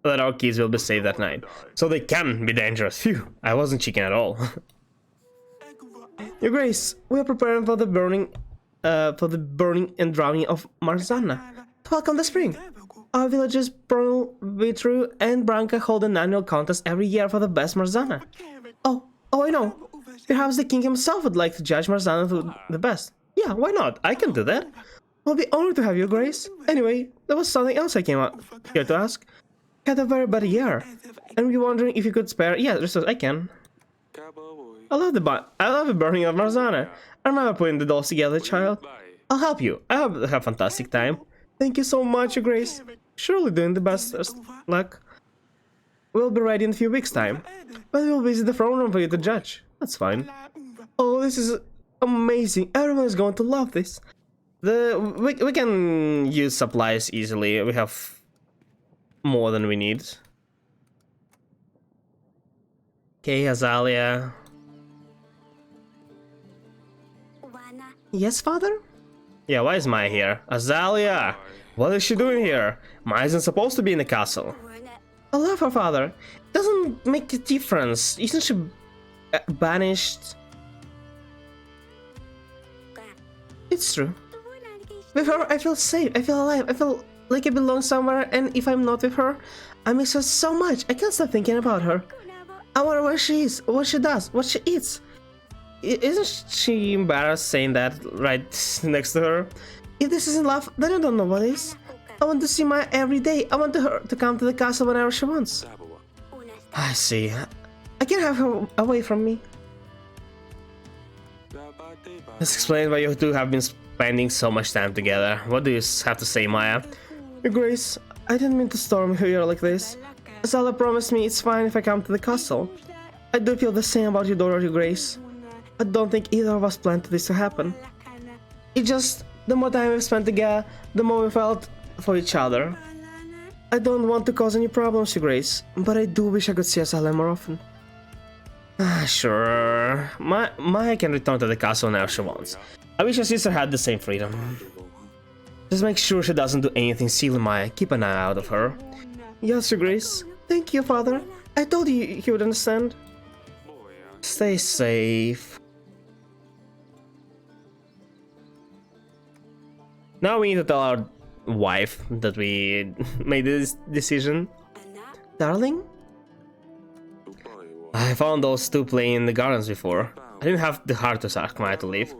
that our kids will be safe that night. So they can be dangerous. Phew, I wasn't chicken at all. Your Grace, we are preparing for the burning and drowning of Marzana. To welcome the spring. Our villages, Pearl, Vitru, and Branca hold an annual contest every year for the best Marzana. Oh, I know. Perhaps the king himself would like to judge Marzana to the best. Yeah, why not? I can do that. I'll be honored to have you, Grace. Anyway, there was something else I came out here to ask. I had a very bad year, and we were wondering if you could spare. Yeah, I can. I love the burning of Marzana. I remember putting the dolls together, child. I'll help you. I hope you have a fantastic time. Thank you so much, Your Grace. Surely doing the best luck. We'll be ready in a few weeks' time, but we'll visit the throne room for you to judge. That's fine. Oh, this is amazing. Everyone is going to love this. We can use supplies easily. We have more than we need. Okay, Azalea. Yes, father? Yeah, why is Maya here? Azalea! What is she doing here? Maya isn't supposed to be in the castle. I love her, father. It doesn't make a difference. Isn't she banished? It's true. With her, I feel safe. I feel alive. I feel like I belong somewhere, and if I'm not with her, I miss her so much. I can't stop thinking about her. I wonder where she is, what she does, what she eats. Isn't she embarrassed saying that right next to her? If this isn't love, then I don't know what is. I want to see Maya every day. I want her to come to the castle whenever she wants. I see. I can't have her away from me. This explains why you two have been spending so much time together. What do you have to say, Maya? Your Grace, I didn't mean to storm here like this. Zala promised me it's fine if I come to the castle. I do feel the same about your daughter, Your Grace. I don't think either of us planned for this to happen. It just, the more time we've spent together, the more we felt for each other. I don't want to cause any problems, Your Grace, but I do wish I could see Azala more often. Sure. Maya can return to the castle whenever she wants. I wish her sister had the same freedom. Just make sure she doesn't do anything silly, Maya. Keep an eye out of her. Yes, Your Grace. Thank you, Father. I told you he would understand. Stay safe. Now we need to tell our wife that we made this decision. Darling? I found those two playing in the gardens before. I didn't have the heart to ask Maya to leave,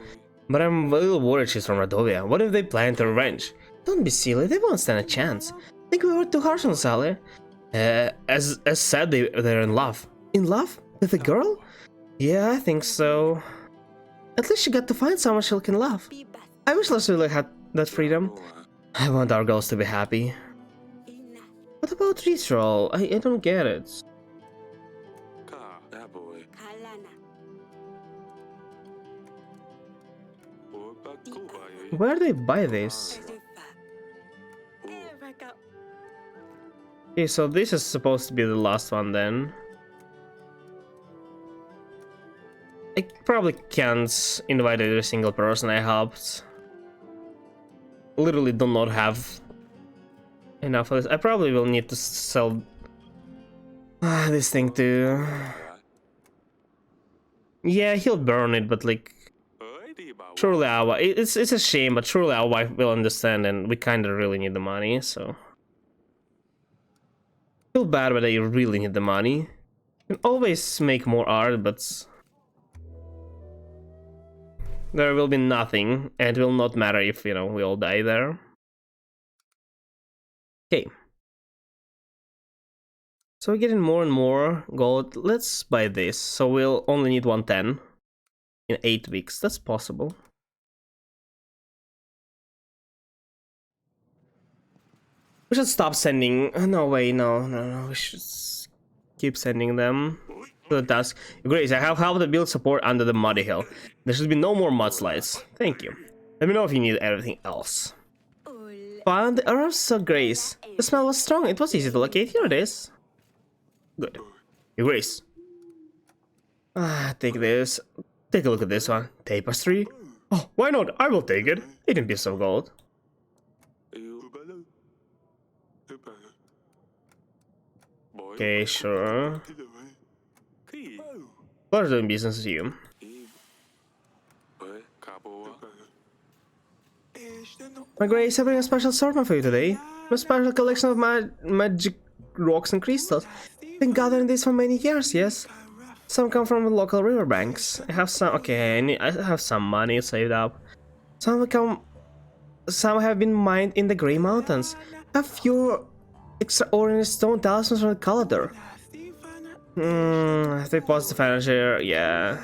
but I'm a little worried she's from Radovia. What if they plan to revenge? Don't be silly, they won't stand a chance. I think we were too harsh on Sally. As said, they're in love. In love? With a girl? Yeah, I think so. At least she got to find someone she can love. I wish Leslie had that freedom. I want our girls to be happy. What about ritual? I don't get it. Where do they buy this? Okay, so this is supposed to be the last one then. I probably can't invite every single person I helped. Literally do not have enough of this. I probably will need to sell this thing too. Yeah, he'll burn it, but like, surely our wife, it's a shame, but surely our wife will understand, and we kind of really need the money, so. Feel bad, but I really need the money. You can always make more art, but there will be nothing, and it will not matter if, you know, we all die there. Okay. So we're getting more and more gold. Let's buy this. So we'll only need 110 in 8 weeks. That's possible. We should stop sending. No way, no. We should keep sending them to the task. Grace, I have helped to build support under the muddy hill. There should be no more mudslides. Thank you. Let me know if you need anything else. Found the earth, so Grace. The smell was strong. It was easy to locate. Here it is. Good. Your Grace. Take this. Take a look at this one. Tapestry. Oh, why not? I will take it. 18 pieces of gold. Okay, sure. Pleasure doing business with you. My Grace, I bring a special assortment for you today. A special collection of magic rocks and crystals. Been gathering these for many years, yes. Some come from the local riverbanks. I have some. Okay, I have some money saved up. Some have been mined in the Grey Mountains. A few extraordinary stone talismans from the Calendar. They paused the financier. Yeah.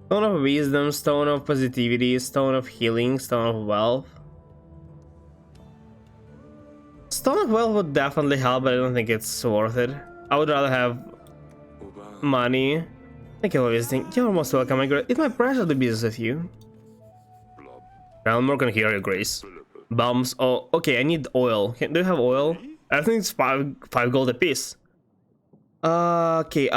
Stone of Wisdom, Stone of Positivity, Stone of Healing, Stone of Wealth. Stone of Wealth would definitely help, but I don't think it's worth it. I would rather have money. Thank you for visiting. You're most welcome, my Grace. It's my pleasure to be with you. I'm not gonna hear you, Grace. Bums. Oh, okay, I need oil. Do you have oil? I think it's five gold a piece. Okay,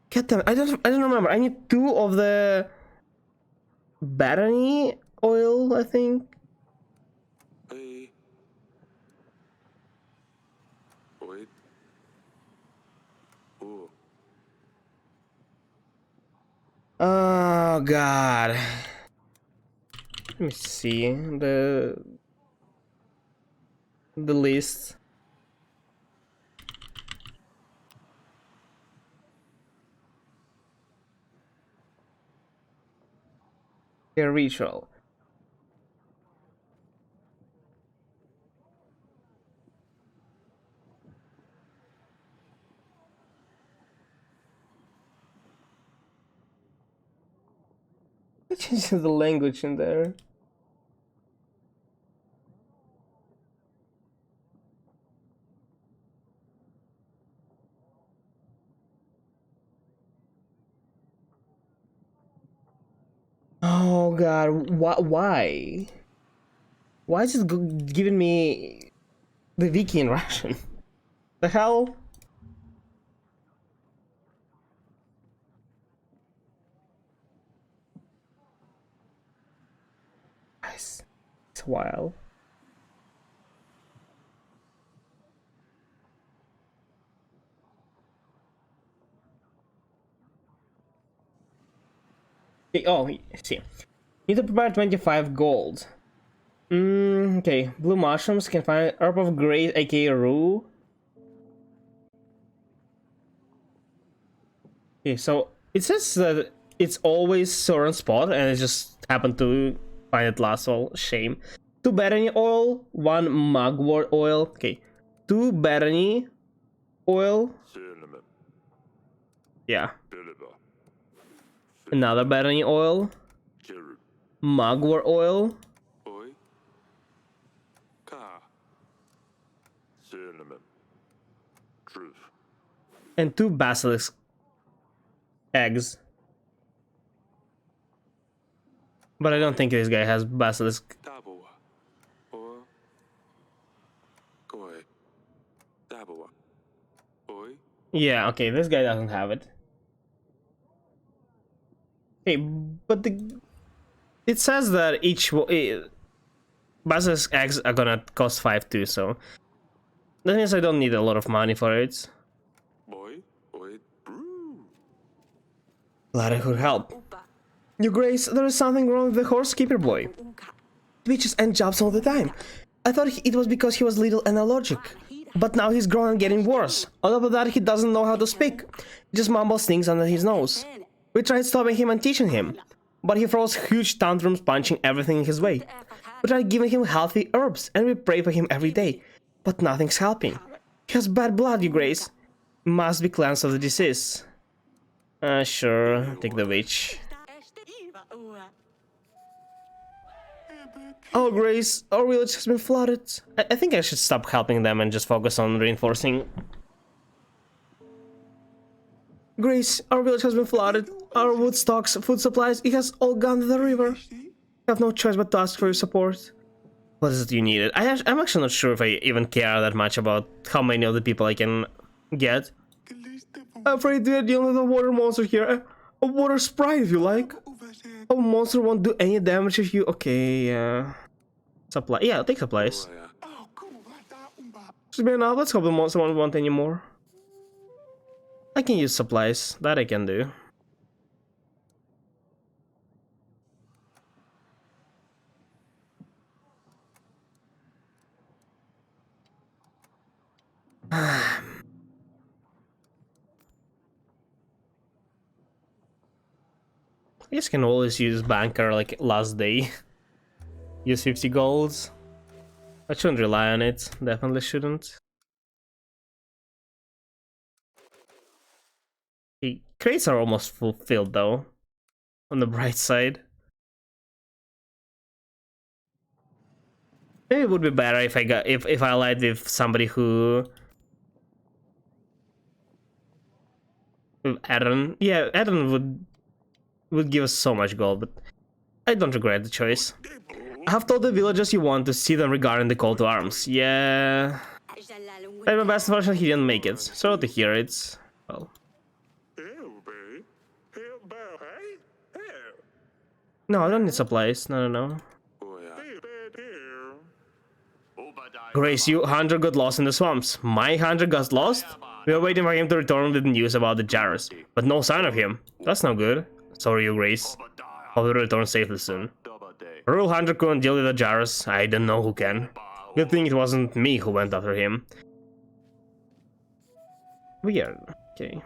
Get them. I don't remember. I need 2 of the battery oil, I think. Oh god. Let me see the list. A ritual. Changing the language in there. Oh god, why? Why is it giving me the wiki in Russian? The hell? It's wild. Okay, oh, see. Need to prepare 25 gold. Okay. Blue mushrooms can find herb of grace, aka rue. Okay, so it says that it's always certain spot, and it just happened to find it last. Well, shame. 2 barony oil, 1 mugwort oil. Okay, 2 barony oil. Yeah. Another barony oil. Mugwort oil. And 2 basilisk eggs. But I don't think this guy has basilisk. Yeah, okay, this guy doesn't have it. Okay, but it says that each basilisk eggs are gonna cost 5 too, so that means I don't need a lot of money for it. Glad I could help. Your Grace, there is something wrong with the horsekeeper boy. Twitches and jumps all the time. I thought it was because he was little and allergic. But now he's grown and getting worse. On top of that, he doesn't know how to speak. He just mumbles things under his nose. We tried stopping him and teaching him, but he throws huge tantrums, punching everything in his way. We tried giving him healthy herbs, and we pray for him every day, but nothing's helping. He has bad blood, Your Grace. Must be cleansed of the disease. Sure, take the witch. Oh, Grace, our village has been flooded. I think I should stop helping them and just focus on reinforcing. Grace, our village has been flooded. Our wood stocks, food supplies, it has all gone to the river. I have no choice but to ask for your support. What is it you needed? I'm actually not sure if I even care that much about how many of the people I can get. I'm afraid we are dealing with a water monster here. A water sprite, if you like. A monster won't do any damage if you... Okay, supply. Yeah, I'll take supplies. Should be enough. Let's hope the monster won't want any more. I can use supplies. That I can do. I guess I can always use banker like last day. Use 50 golds. I shouldn't rely on it. Definitely shouldn't. The crates are almost fulfilled though. On the bright side. Maybe it would be better if I got if I allied with somebody who with Aaron. Yeah, Aaron would give us so much gold, but I don't regret the choice. I have told the villagers you want to see them regarding the call to arms. Yeah. But my best version he didn't make it. Sorry to hear it. Well. No, I don't need supplies. No, no, no. Grace, you 100 got lost in the swamps. My 100 got lost? We were waiting for him to return with the news about the jars, but no sign of him. That's no good. Sorry, you Grace. I'll return safely soon. Rule Hunter couldn't deal with the Jarus. I don't know who can. Good thing it wasn't me who went after him. Weird. Okay.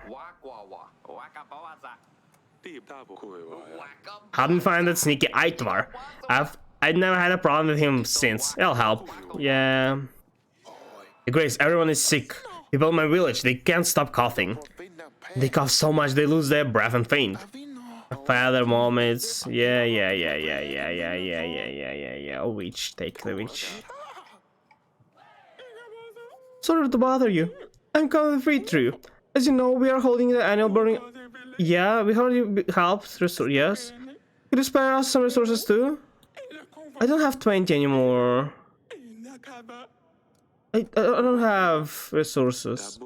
Hadn't found that sneaky Aitvar. I'd never had a problem with him since. It'll help. Yeah. Grace, everyone is sick. People in my village, they can't stop coughing. They cough so much they lose their breath and faint. Father, moments. Yeah. A witch, take the witch. Sorry to bother you. I'm coming free through. As you know, we are holding the annual burning. Yeah, we heard you helped restore. Yes. Could you spare us some resources too? I don't have 20 anymore. I don't have resources.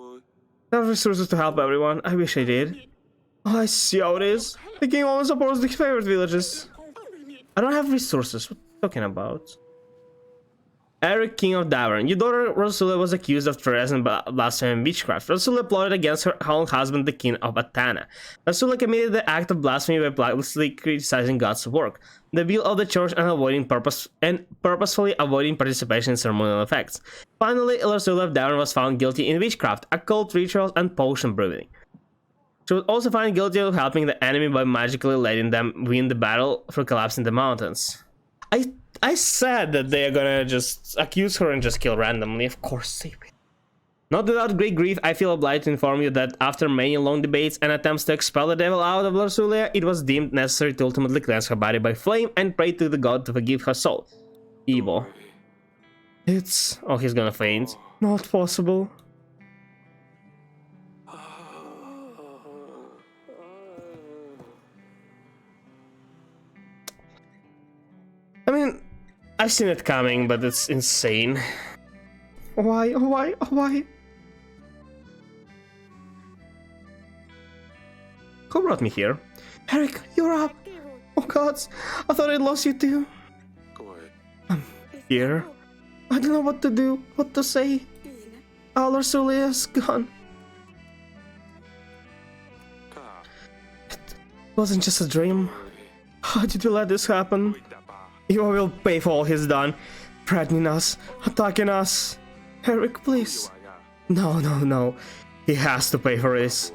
I have resources to help everyone. I wish I did. Oh, I see how it is. The king only supports the favorite villages. I don't have resources. What are you talking about? Eric, king of Davern. Your daughter Rasula was accused of treason, blasphemy, and witchcraft. Rasula plotted against her own husband, the king of Atana. Rasula committed the act of blasphemy by blackly criticizing God's work, the will of the church, and purposefully avoiding participation in ceremonial effects. Finally, Rasula of Davern was found guilty in witchcraft, occult rituals, and potion brewing. She was also found guilty of helping the enemy by magically letting them win the battle for collapsing the mountains. I said that they are gonna just accuse her and just kill randomly. Of course they will. Not without great grief, I feel obliged to inform you that after many long debates and attempts to expel the devil out of Larsulia, it was deemed necessary to ultimately cleanse her body by flame and pray to the god to forgive her soul. Evil. It's... oh, he's gonna faint. Not possible. I mean, I've seen it coming, but it's insane. Why? Who brought me here? Eric, you're up! Oh gods, I thought I'd lost you too. I'm here. I don't know what to do, what to say. Larsulia's gone. It wasn't just a dream. How did you let this happen? You will pay for all he's done. Threatening us, attacking us. Eric, please. No. He has to pay for this.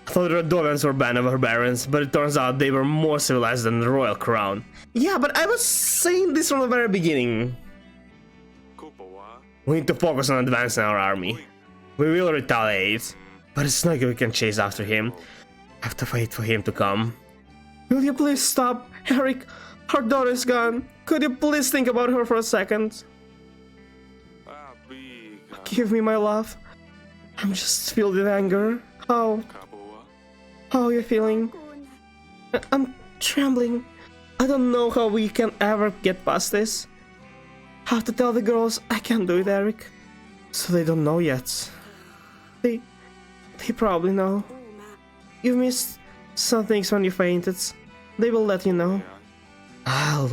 I thought the Radovans were band of barbarians, but it turns out they were more civilized than the royal crown. Yeah, but I was saying this from the very beginning. We need to focus on advancing our army. We will retaliate, but it's not like we can chase after him. I have to wait for him to come. Will you please stop, Eric? Our daughter is gone. Could you please think about her for a second? Give me my love. I'm just filled with anger. How are you feeling? I'm trembling. I don't know how we can ever get past this. Have to tell the girls I can't do it, Eric. So they don't know yet. They probably know. You missed some things when you fainted. They will let you know. I'll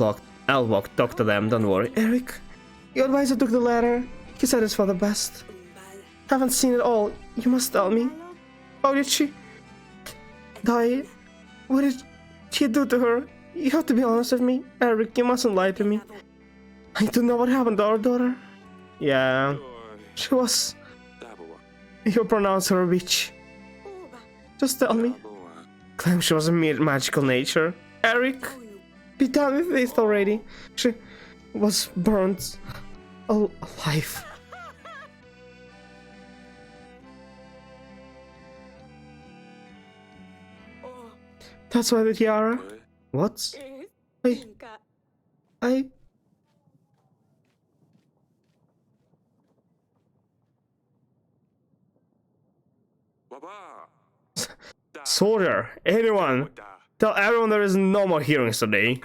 talk to them, don't worry. Eric, your advisor took the letter. He said it's for the best. Haven't seen it all. You must tell me. How did she die? What did she do to her? You have to be honest with me. Eric, you mustn't lie to me. I need to know what happened to our daughter. Yeah, she was... You pronounce her a witch. Just tell me. Claim she was a mere magical nature. Eric, be done with this already. She was burnt alive. That's why the tiara. What? I... Soldier, anyone, tell everyone there is no more hearings today.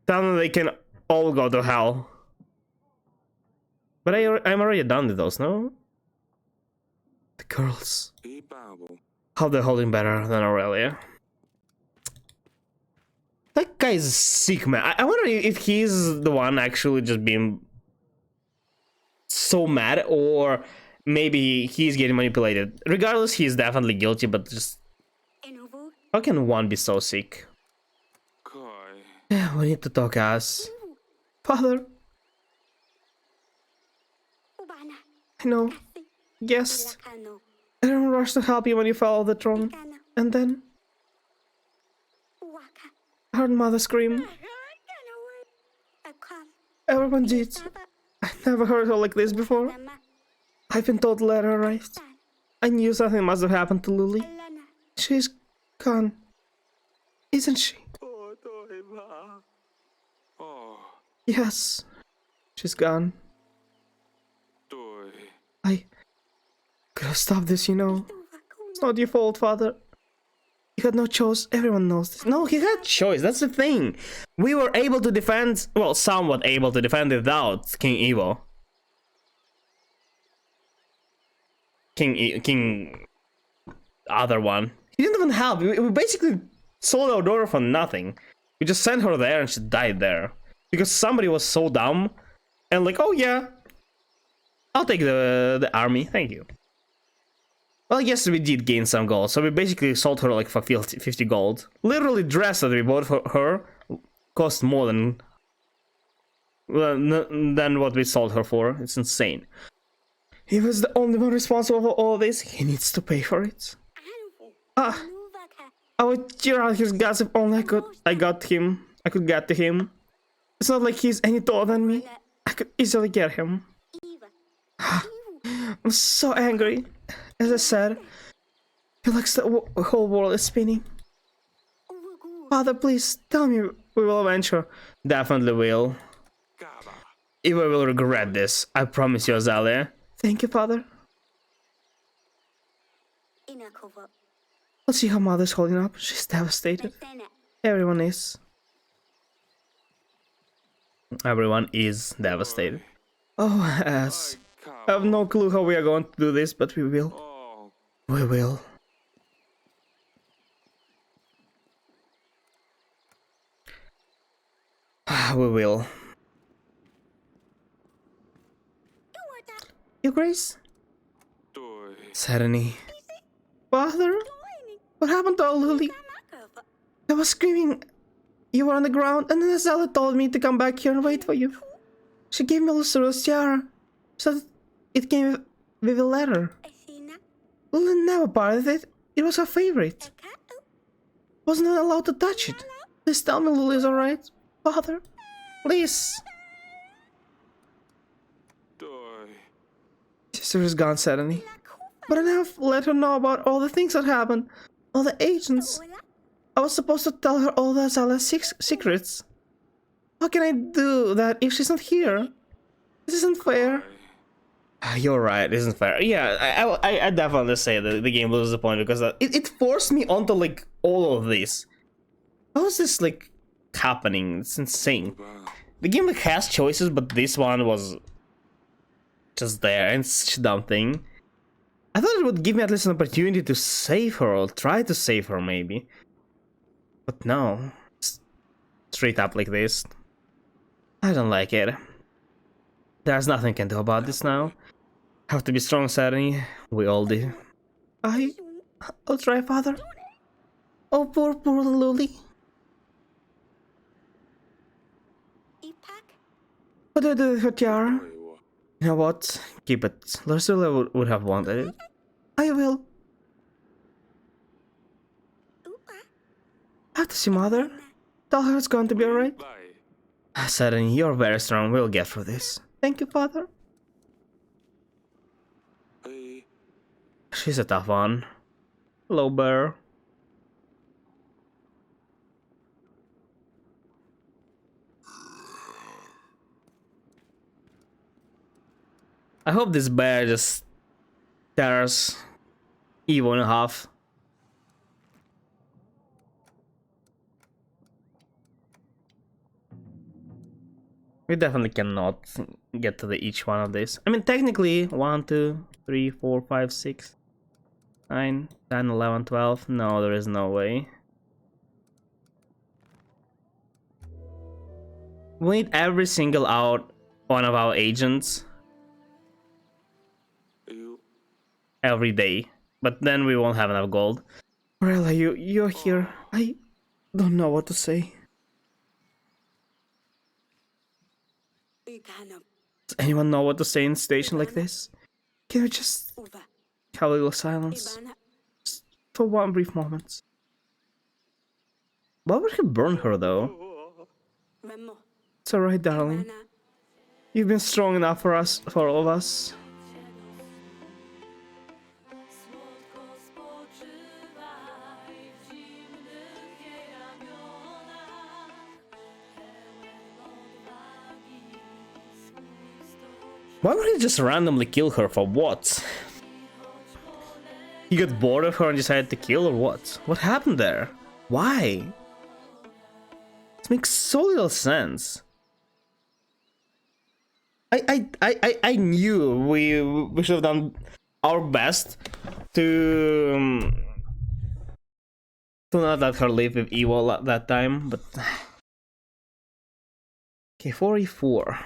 Tell them they can all go to hell. But I'm already done with those, no? The girls. How they're holding better than Aurelia. That guy's sick, man. I wonder if he's the one actually just being so mad, or maybe he's getting manipulated. Regardless, he's definitely guilty, but just... How can one be so sick? We need to talk, us. Father, I know. Yes. Everyone rushed to help you when you fell off the throne. And then I heard mother scream. Everyone did. I never heard her like this before. I've been told to let her rest. I knew something must have happened to Lily. She's gone, isn't she? Yes, she's gone. I could have stopped this, you know. It's not your fault, Father. You had no choice. Everyone knows this. No, he had choice. That's the thing. We were able to defend, well, somewhat able to defend without King Evo. King other one. He didn't even help. We basically sold our daughter for nothing. We just sent her there and she died there. Because somebody was so dumb and like, oh yeah, I'll take the army, thank you. Well, yes, we did gain some gold, so we basically sold her like for 50 gold. Literally, dress that we bought for her cost more than what we sold her for. It's insane. He was the only one responsible for all this. He needs to pay for it. I would tear out his guts if only I could get to him. It's not like he's any taller than me. I could easily get him. I'm so angry. As I said, I feel like the whole world is spinning. Father, please tell me we will avenge her. Definitely will. Eva will regret this. I promise you, Azalea. Thank you, Father. Let's see how Mother's holding up. She's devastated. Everyone is. Everyone is devastated. Oh, ass. I have no clue how we are going to do this, but we will. We will. We will. Your Grace? Serenity. Father? What happened to our Lily? I was screaming. You were on the ground, and then Azalea told me to come back here and wait for you. She gave me Lucifer's tiara, so it came with a letter. Lily never parted it. It was her favorite. Wasn't allowed to touch it. Please tell me Lily's alright, Father. Please. Sister is gone suddenly. But I never let her know about all the things that happened. All the agents. I was supposed to tell her all the Azalea's secrets. How can I do that if she's not here? This isn't fair. You're right, it isn't fair. Yeah, I definitely say that the game loses the point because it forced me onto like all of this. How is this like happening? It's insane. The game like has choices, but this one was just there, and it's such a dumb thing. I thought it would give me at least an opportunity to save her or try to save her maybe. But no, straight up like this. I don't like it. There's nothing I can do about this now. Have to be strong, Serenity. We all do. I'll try, Father. Oh, poor Lily. What do I do with her tiara? You know what? Keep it. Ursula would have wanted it. I will. I have to see Mother. Tell her it's going to be alright. Serenity, you're very strong. We'll get through this. Thank you, Father. She's a tough one. Hello, bear. I hope this bear just tears Evo in half. We definitely cannot get to each one of these. I mean, technically, 1, 2, 3, 4, 5, 6, 9, 10, 11, 12. No, there is no way. We need every single one of our agents every day, but then we won't have enough gold. Morella, you're here. I don't know what to say. Does anyone know what to say in a situation like this? Can we just have a little silence? Just for one brief moment. Why would he burn her though? It's alright, darling. You've been strong enough for us, for all of us. Why would he just randomly kill her for what? He got bored of her and decided to kill or what? What happened there? Why? It makes so little sense. I knew we should have done our best to not let her live with evil at that time, but okay, 44.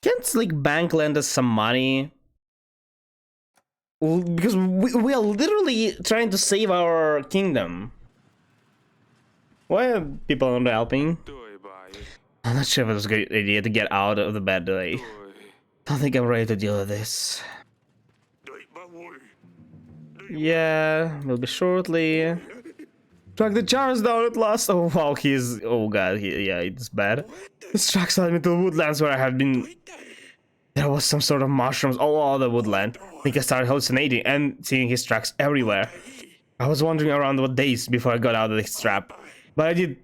Can't like bank lend us some money? Because we are literally trying to save our kingdom. Why are people not helping? I'm not sure if it was a good idea to get out of the bed today. I don't think I'm ready to deal with this. Yeah, will be shortly. Track the jars down at last. Oh wow, he's... oh god, yeah, it's bad. This tracks led me to the woodlands where I have been... There was some sort of mushrooms all over the woodland. I think I started hallucinating and seeing his tracks everywhere. I was wandering around for days before I got out of this trap. But I did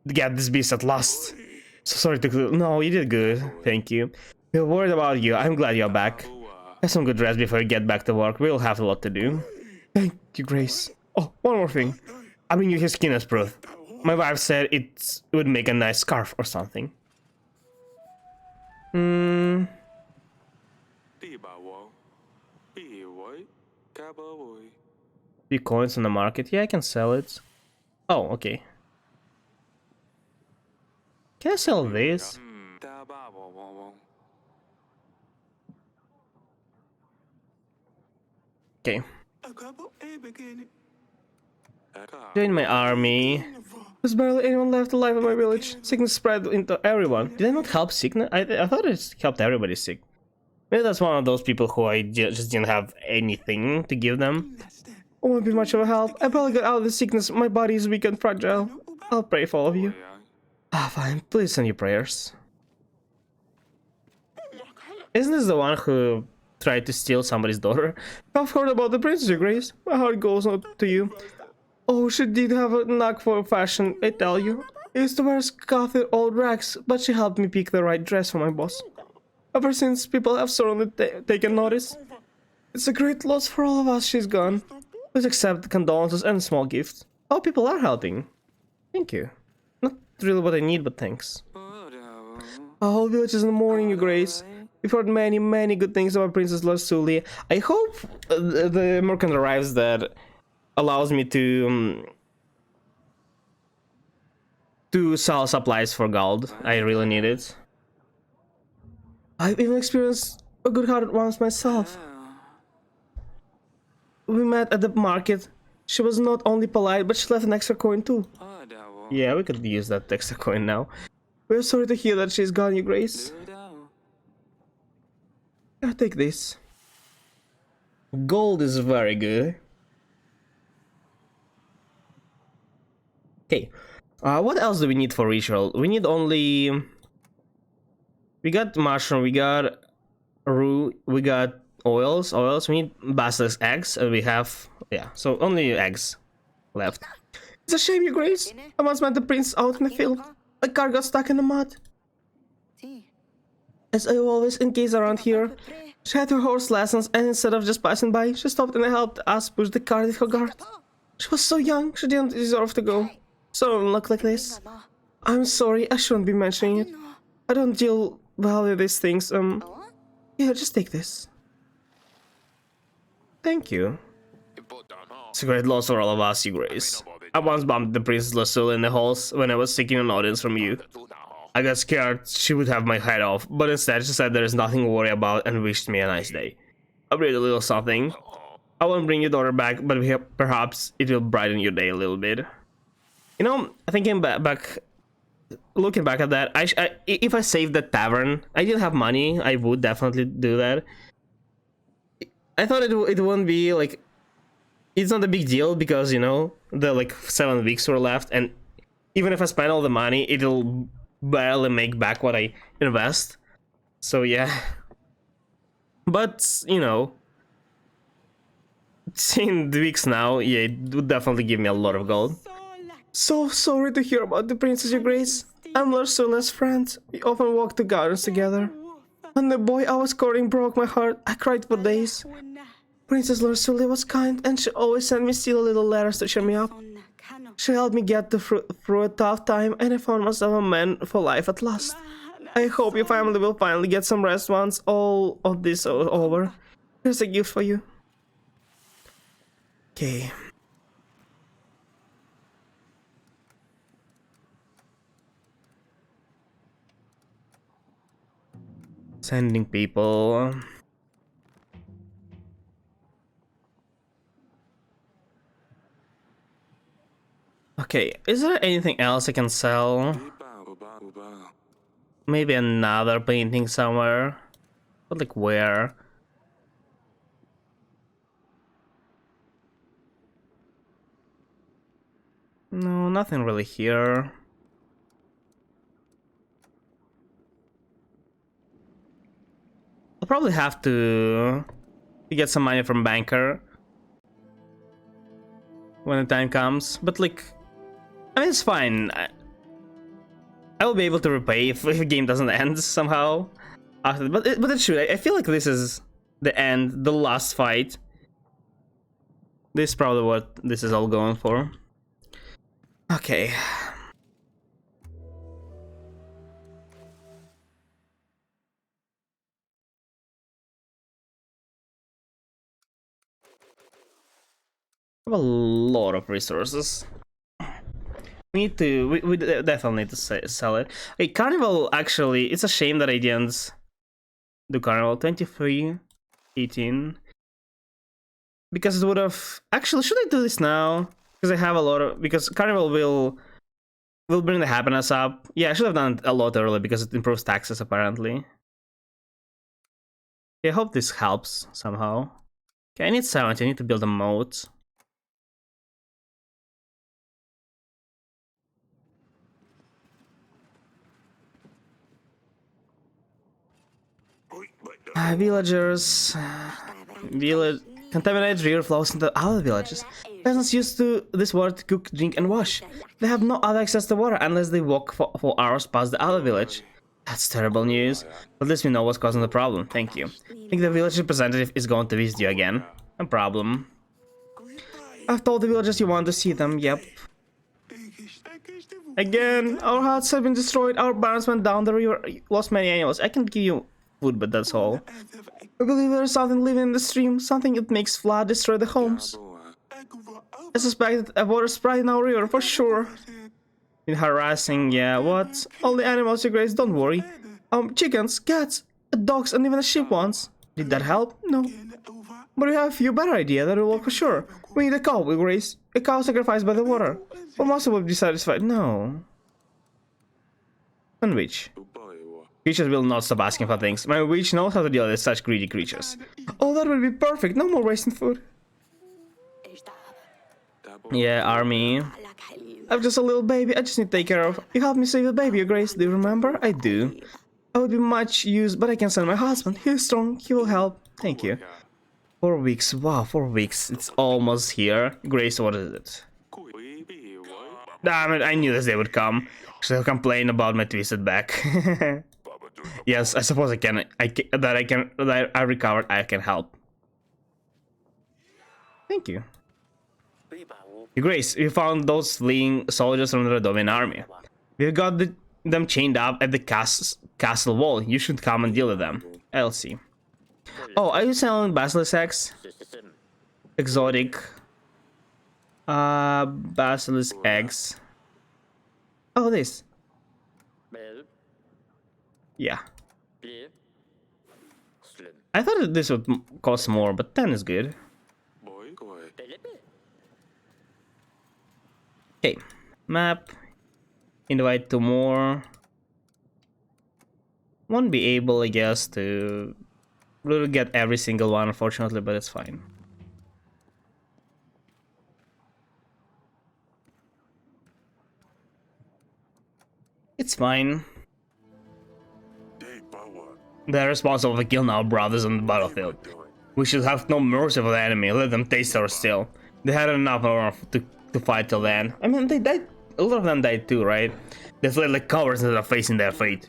get this beast at last. So sorry to... No, you did good. Thank you. We were worried about you. I'm glad you're back. Have some good rest before you get back to work. We'll have a lot to do. Thank you, Grace. Oh, one more thing. I bring you his skin as proof. My wife said it would make a nice scarf or something. Few coins on the market. Yeah, I can sell it. Oh, okay. Can I sell this? Okay. Join my army. There's barely anyone left alive in my village. Sickness spread into everyone. Did I not help sickness? I thought it helped everybody sick. Maybe that's one of those people who I just didn't have anything to give them. I won't be much of a help. I probably got out of the sickness. My body is weak and fragile. I'll pray for all of you. Ah, fine. Please send your prayers. Isn't this the one who tried to steal somebody's daughter? I've heard about the Princess, Your Grace. My heart goes out to you. Oh, she did have a knack for fashion, I tell you. I used to wear scuffed old rags, but she helped me pick the right dress for my boss. Ever since, people have certainly taken notice. It's a great loss for all of us she's gone. Please accept the condolences and small gifts. Oh, people are helping. Thank you. Not really what I need, but thanks. Our whole village is in the mourning, Your Grace. We've heard many, many good things about Princess Lasuli. I hope the merchant arrives that allows me to sell supplies for gold. I really need it. I've even experienced a good-hearted once myself. We met at the market. She was not only polite, but she left an extra coin too. Yeah, we could use that extra coin now. We're sorry to hear that she's gone, Your Grace. I'll take this. Gold is very good. Okay. What else do we need for ritual? We need only... We got mushroom, we got roux, we got oils, we need basilisk eggs, and we have... yeah, so only eggs left. It's a shame, Your Grace. I once met the prince out in the field. My car got stuck in the mud. As I always encase around here, she had her horse lessons, and instead of just passing by, she stopped and helped us push the cart with her guard. She was so young, she didn't deserve to go. So don't look like this. I'm sorry, I shouldn't be mentioning it. I don't deal well with these things. Yeah, just take this. Thank you. It's a great loss for all of us, Your Grace. I once bumped the Princess Lasul in the halls when I was seeking an audience from you. I got scared she would have my head off, but instead she said there is nothing to worry about and wished me a nice day. I read a little something. I won't bring your daughter back, but perhaps it will brighten your day a little bit. You know, thinking back looking back at that, if I saved the tavern, I didn't have money, I would definitely do that. I thought it wouldn't be like, it's not a big deal because, you know, the like 7 weeks were left, and even if I spend all the money, it'll barely make back what I invest. So yeah. But, you know, seeing the weeks now, yeah, it would definitely give me a lot of gold. So sorry to hear about the Princess, Your Grace. I'm Ursula's friend. We often walk the gardens together. When the boy I was courting broke my heart, I cried for days. Princess Ursula was kind, and she always sent me still little letters to cheer me up. She helped me get through a tough time, and I found myself a man for life at last. I hope your family will finally get some rest once all of this is over. Here's a gift for you. Okay. Sending people. Okay, is there anything else I can sell? Maybe another painting somewhere? But like where? No, nothing really here. I'll probably have to get some money from banker when the time comes, but like, I mean, it's fine. I will be able to repay if the game doesn't end somehow after, but it should. I feel like this is the end, the last fight. This is probably what this is all going for. Okay. I have a lot of resources. We need to. We definitely need to sell it. Okay, Carnival. Actually, it's a shame that I didn't do Carnival. 23, 18. Because it would have. Actually, should I do this now? Because I have a lot of. Because Carnival will bring the happiness up. Yeah, I should have done it a lot earlier because it improves taxes apparently. Yeah, I hope this helps somehow. Okay, I need 70. I need to build a moat. Villagers. Village. Contaminated river flows into other villages. Peasants used to this water to cook, drink, and wash. They have no other access to water unless they walk for hours past the other village. That's terrible news. But at least we know what's causing the problem. Thank you. I think the village representative is going to visit you again. No problem. I've told the villagers you want to see them. Yep. Again, our huts have been destroyed. Our barns went down the river. Lost many animals. I can give you food, but that's all. I believe there's something living in the stream, something that makes flood destroy the homes. I suspect that a water sprite in our river, for sure. Been harassing, yeah, what? All the animals you graze, don't worry. Chickens, cats, dogs, and even a sheep once. Did that help? No. But we have a few better ideas that will work for sure. We need a cow we graze. A cow sacrificed by the water. But most will be satisfied. No. Sandwich. Creatures will not stop asking for things. My witch knows how to deal with such greedy creatures. Oh, that would be perfect. No more wasting food. Yeah, army. I'm just a little baby. I just need to take care of. You helped me save the baby, Your Grace. Do you remember? I do. I would be much use, but I can send my husband. He's strong. He will help. Thank you. 4 weeks. Wow, 4 weeks. It's almost here. Grace, what is it? Damn it! I knew this day would come. She'll complain about my twisted back. Yes, I suppose I can. That I recovered. I can help. Thank you. Your Grace, we found those fleeing soldiers from the Radovan army. We've got them chained up at the castle wall. You should come and deal with them. I'll see. Oh, are you selling basilisk eggs? Exotic. Basilisk eggs. Oh, this. Yeah. I thought this would cost more, but 10 is good. Okay, map. Invite 2 more. Won't be able, I guess, to really get every single one, unfortunately, but it's fine. It's fine. They're responsible for killing our brothers on the battlefield. We should have no mercy for the enemy, let them taste our steel. They had enough to fight till then. I mean, they died, a lot of them died too, right? They fled like cowards instead of facing their fate.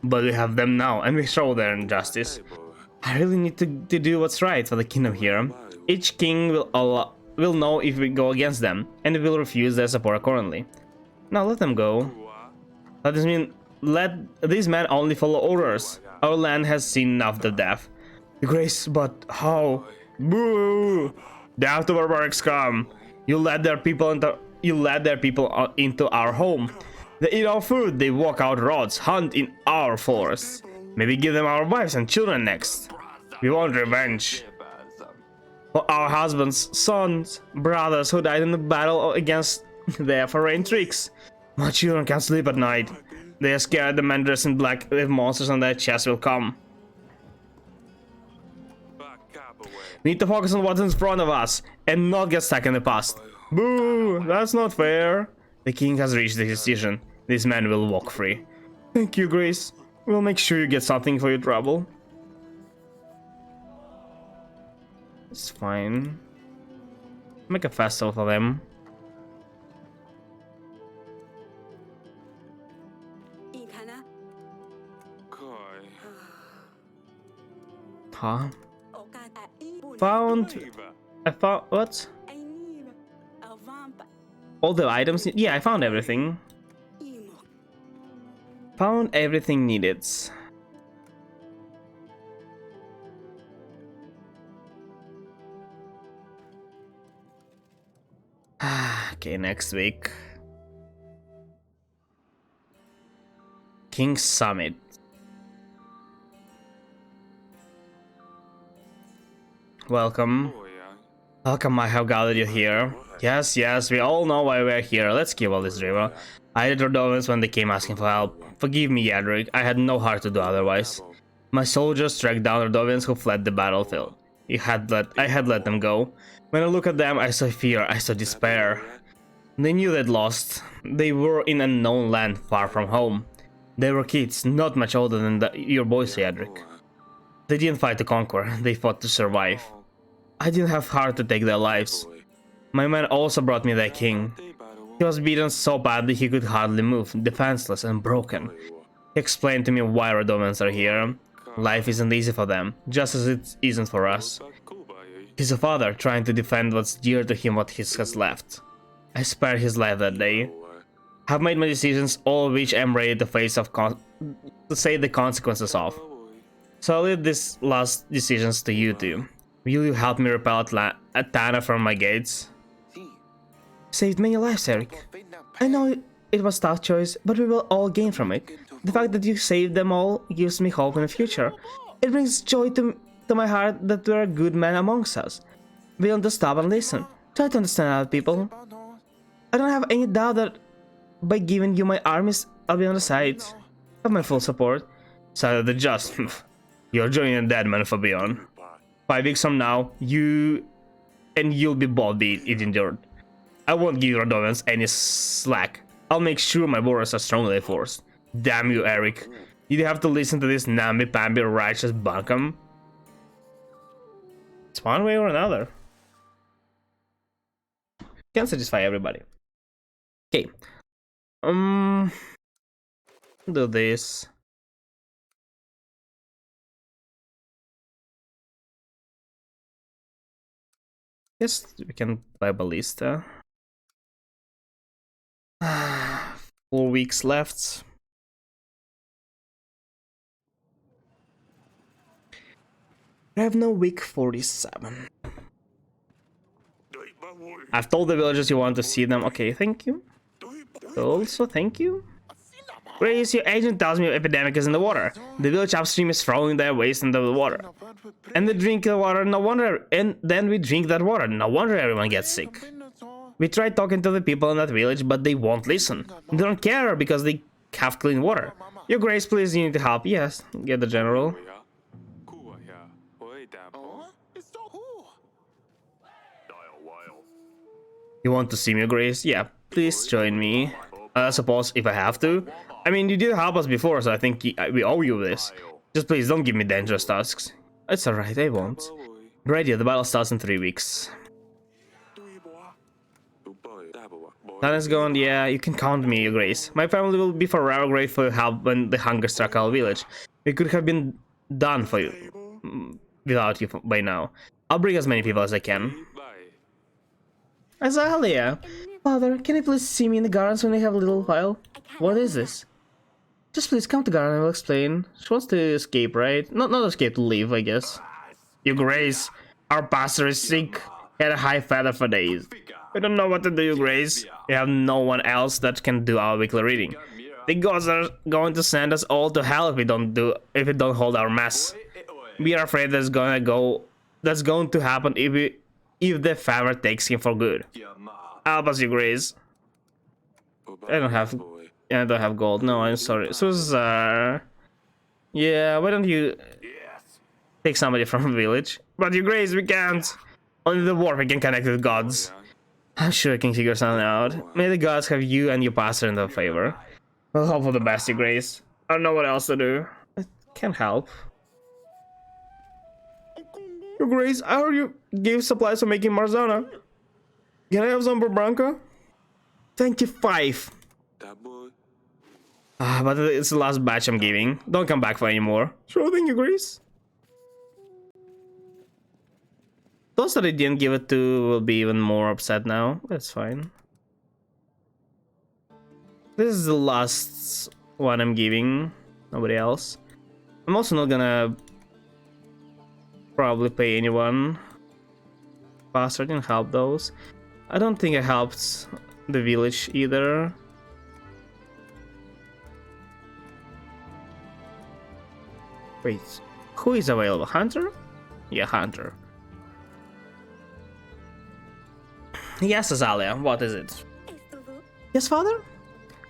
But we have them now, and we show their injustice. I really need to do what's right for the kingdom here. Each king will know if we go against them, and we will refuse their support accordingly. Now let them go. That does mean let these men only follow orders. Our land has seen enough of the death. Grace, but how? Boo! Death to barbaric scum! You led their people into our home. They eat our food, they walk out roads, hunt in our forests. Maybe give them our wives and children next. We want revenge. For our husbands, sons, brothers who died in the battle against their foreign tricks. My children can't sleep at night. They are scared the men dressed in black with monsters on their chests will come. We need to focus on what's in front of us and not get stuck in the past. Boo! That's not fair. The king has reached the decision. These men will walk free. Thank you, Grace. We'll make sure you get something for your trouble. It's fine. Make a festival for them. Huh? I found what? All the items? Yeah, I found everything. Found everything needed. Okay, next week. King's Summit. Welcome. Welcome, I have gathered you here. Yes, we all know why we're here. Let's kill all this river. I did Rodovans when they came asking for help. Forgive me, Yadric. I had no heart to do otherwise. My soldiers tracked down Rodovans who fled the battlefield. I had let them go. When I look at them, I saw fear, I saw despair. They knew they'd lost. They were in an unknown land, far from home. They were kids, not much older than your boys, Yadric. They didn't fight to conquer, they fought to survive. I didn't have heart to take their lives. My man also brought me their king. He was beaten so badly he could hardly move, defenseless and broken. He explained to me why Rodovans are here. Life isn't easy for them, just as it isn't for us. He's a father trying to defend what's dear to him, what he has left. I spared his life that day. I've made my decisions, all of which I'm ready to face to say the consequences of. So I leave these last decisions to you two. Will you help me repel Atana from my gates? Saved many lives, Eric. I know it was a tough choice, but we will all gain from it. The fact that you saved them all gives me hope in the future. It brings joy to my heart that there are good men amongst us. We want to stop and listen. Try to understand other people. I don't have any doubt that by giving you my armies, I'll be on the side. Have my full support. Side of the just. You're joining the dead men for beyond. 5 weeks from now, you'll be both be it endured. I won't give Rodovans any slack. I'll make sure my borders are strongly enforced. Damn you, Eric. Did you have to listen to this namby-pamby righteous bunkum? It's one way or another. Can't satisfy everybody. Okay. Do this. Yes, we can play Ballista. 4 weeks left. I have no week 47. I've told the villagers you want to see them. Okay, thank you. Also, thank you. Grace, your agent tells me an epidemic is in the water. The village upstream is throwing their waste into the water. And they drink the water, no wonder. And then we drink that water. No wonder everyone gets sick. We tried talking to the people in that village, but they won't listen. They don't care because they have clean water. Your Grace, please, you need to help. Yes, get the general. You want to see me, Your Grace? Yeah, please join me. I suppose if I have to. I mean, you did help us before, so I think we owe you this. Just please don't give me dangerous tasks. It's alright, I won't. Ready, the battle starts in 3 weeks. Time is gone, yeah, you can count me, Your Grace. My family will be forever grateful for your help when the hunger struck our village. We could have been done for you without you by now. I'll bring as many people as I can. Azalea! Father, can you please see me in the gardens when I have a little while? What is this? Just please come to the garden and I will explain. She wants to escape, right? Not escape, to leave, I guess. Your Grace, our pastor is sick. He had a high fever for days. We don't know what to do, Your Grace. We have no one else that can do our weekly reading. The gods are going to send us all to hell if we don't hold our mass. We are afraid that's going to happen if the fever takes him for good. Help us, Your Grace. I don't have gold. No, I'm sorry. Suzar. Yeah, why don't you take somebody from the village? But Your Grace, we can't. Only the warp we can connect with gods. I'm sure I can figure something out. May the gods have you and your pastor in their favor. We'll hope for the best, Your Grace. I don't know what else to do. I can't help. Your Grace, I heard you gave supplies for making Marzana. Can I have some for Branca? 25. But it's the last batch I'm giving. Don't come back for any more. Sure thing, Your Grace. Those that I didn't give it to will be even more upset now. That's fine. This is the last one I'm giving. Nobody else. I'm also not gonna probably pay anyone. Pastor didn't help those. I don't think I helped the village either. Wait, who is available? Hunter? Yeah, Hunter. Yes, Azalea, what is it? Yes, Father?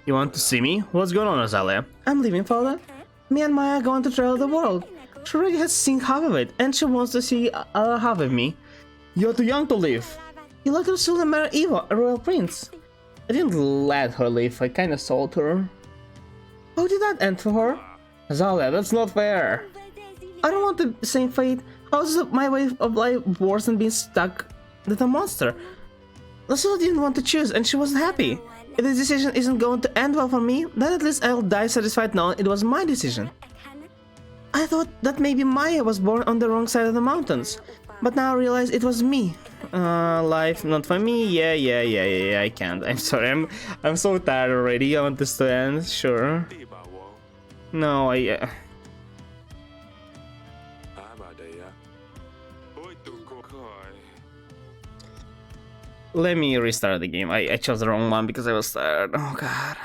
You want to see me? What's going on, Azalea? I'm leaving, Father. Me and Maya are going to travel the world. She already has seen half of it, and she wants to see other half of me. You're too young to leave. You let her still marry Eva, a royal prince. I didn't let her leave, I kinda sold her. How did that end for her? Azalea, that's not fair. I don't want the same fate. How is my way of life worse than being stuck with a monster? Lucilla didn't want to choose, and she wasn't happy. If this decision isn't going to end well for me, then at least I'll die satisfied knowing it was my decision. I thought that maybe Maya was born on the wrong side of the mountains, but now I realize it was me. Life not for me. Yeah. I can't. I'm sorry. I'm so tired already. I want this to end. Sure. No, Let me restart the game. I chose the wrong one because I was tired. Oh god.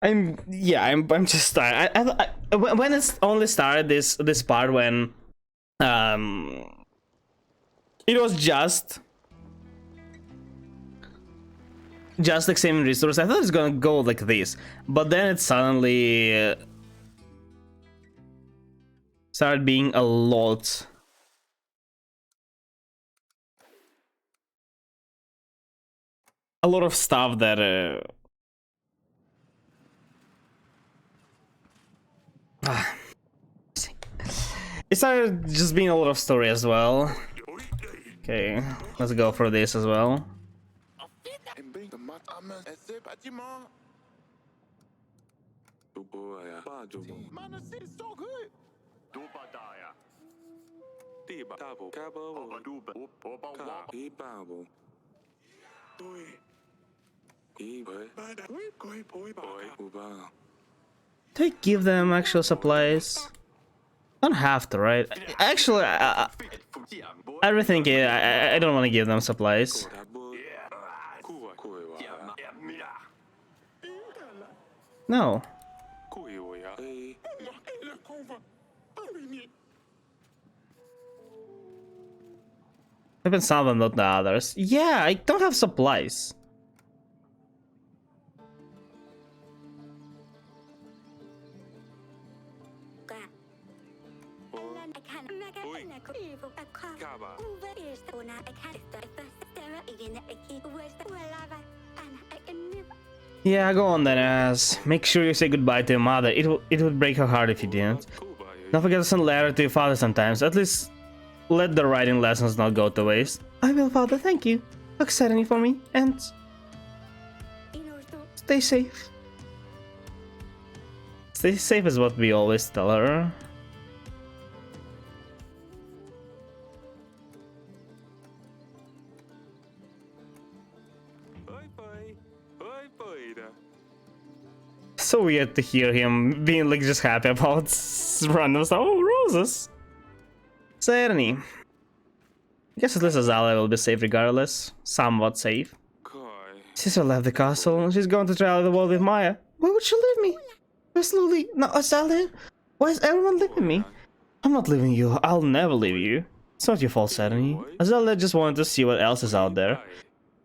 I'm just tired. When it's only started this part when it was just like same resource. I thought it's gonna go like this, but then it suddenly started being a lot. A lot of stuff that it started just being a lot of story as well. Okay, let's go for this as well. Do I give them actual supplies? I don't have to, right? Actually, I rethink it. I don't want to give them supplies. No. Even some of them, not the others. Yeah, I don't have supplies. Yeah, go on then, ass. Make sure you say goodbye to your mother. It would break her heart if you didn't. Don't forget to send a letter to your father sometimes. At least let the writing lessons not go to waste. I will, father. Thank you. Look suddenly for me and stay safe. Stay safe is what we always tell her. So weird to hear him being like just happy about random stuff. Oh, roses. Certainly. I guess at least Azalea will be safe regardless. Somewhat safe. Sister left the castle. She's going to travel the world with Maya. Why would she leave me? Slowly. No, Azalea. Why is everyone leaving me? I'm not leaving you. I'll never leave you. It's not your fault, Certainly. Azalea just wanted to see what else is out there.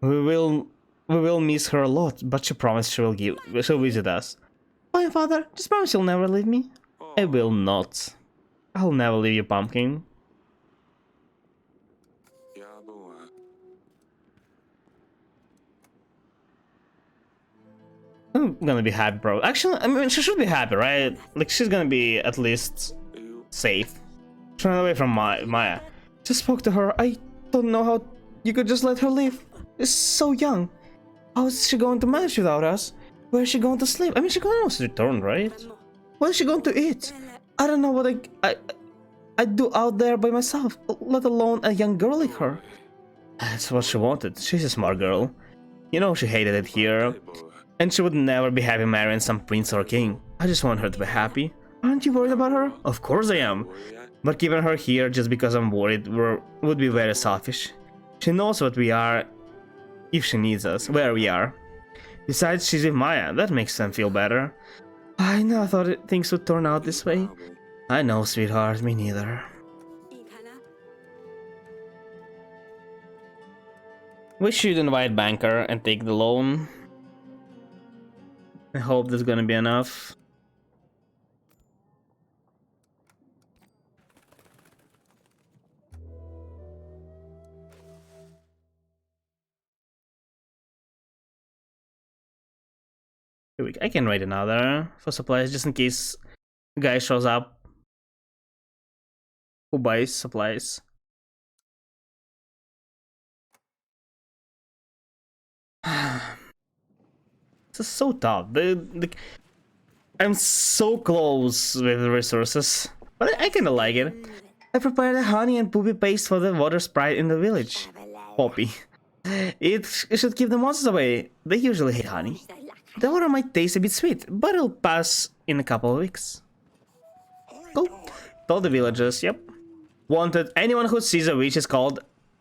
We will miss her a lot, but she promised she'll visit us. Fine, father. Just promise you'll never leave me. I will not. I'll never leave you, pumpkin. I'm gonna be happy, bro. Actually, I mean, she should be happy, right? Like, she's gonna be at least safe. She ran away from Maya. Just spoke to her. I don't know how you could just let her leave. She's so young. How is she going to manage without us? Where is she going to sleep? I mean, she can almost return, right? What is she going to eat? I don't know what I do out there by myself, let alone a young girl like her. That's what she wanted. She's a smart girl. You know she hated it here. And she would never be happy marrying some prince or king. I just want her to be happy. Aren't you worried about her? Of course I am. But keeping her here just because I'm worried would be very selfish. She knows what we are if she needs us, where we are. Besides, she's with Maya. That makes them feel better. I never thought things would turn out this way. I know, sweetheart. Me neither. We should invite banker and take the loan. I hope there's gonna be enough. I can write another for supplies just in case a guy shows up who buys supplies. This is so tough. I'm so close with the resources, but I kinda like it. I prepared a honey and poopy paste for the water sprite in the village. Poppy. It should keep the monsters away. They usually hate honey. The water might taste a bit sweet, but it'll pass in a couple of weeks. Cool. Told the villagers, yep. Wanted, anyone who sees a witch is called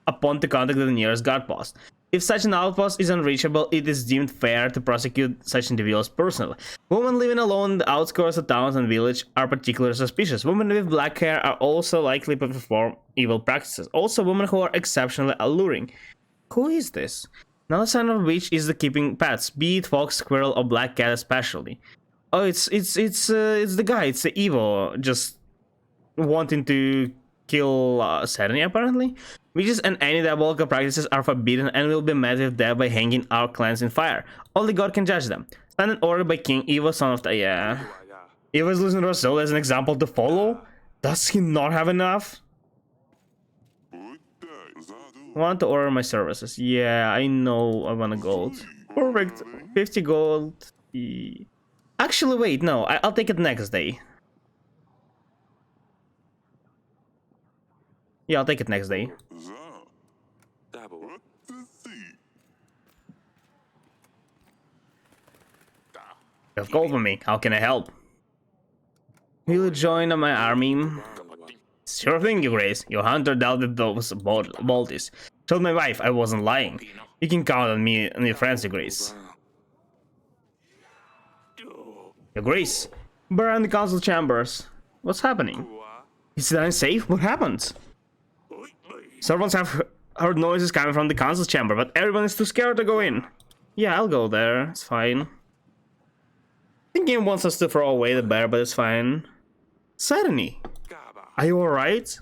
upon to contact the nearest guard post. If such an outpost is unreachable, it is deemed fair to prosecute such individuals personally. Women living alone in the outskirts of towns and village are particularly suspicious. Women with black hair are also likely to perform evil practices. Also, women who are exceptionally alluring. Who is this? Another sign of a witch is the keeping pets, be it fox, squirrel, or black cat especially. Oh, it's the guy. It's the Evo, just wanting to kill Sereny apparently. Witches and any diabolical practices are forbidden and will be met with death by hanging our clans in fire. Only God can judge them. Standard order by King Evo, son of the Evo is losing Rosal as an example to follow. Does he not have enough? Want to order my services? Yeah, I know I want a gold. Perfect. 50 gold. Actually, wait, no, I'll take it next day. Yeah, I'll take it next day. You have gold for me. How can I help? Will you join my army? Sure thing, Your Grace. Your hunter dealt with those bolties. Told my wife I wasn't lying. You can count on me and your friends, Your Grace. Your Grace, we're in the council chambers. What's happening? Is it unsafe? What happened? Servants have I heard noises coming from the council's chamber, but everyone is too scared to go in. Yeah, I'll go there. It's fine. I think game wants us to throw away the bear, but it's fine. Serenity, are you alright?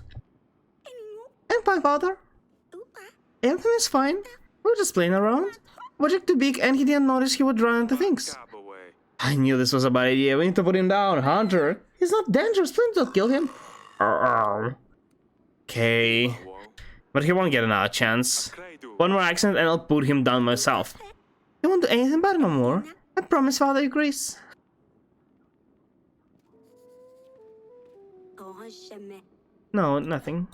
I'm fine, father. Everything is fine. We're just playing around. Project too big and he didn't notice he would run into things. I knew this was a bad idea. We need to put him down. Hunter, he's not dangerous. Please don't kill him. Okay. But he won't get another chance. One more accident and I'll put him down myself. He won't do anything bad no more. I promise, Father agrees. No, nothing.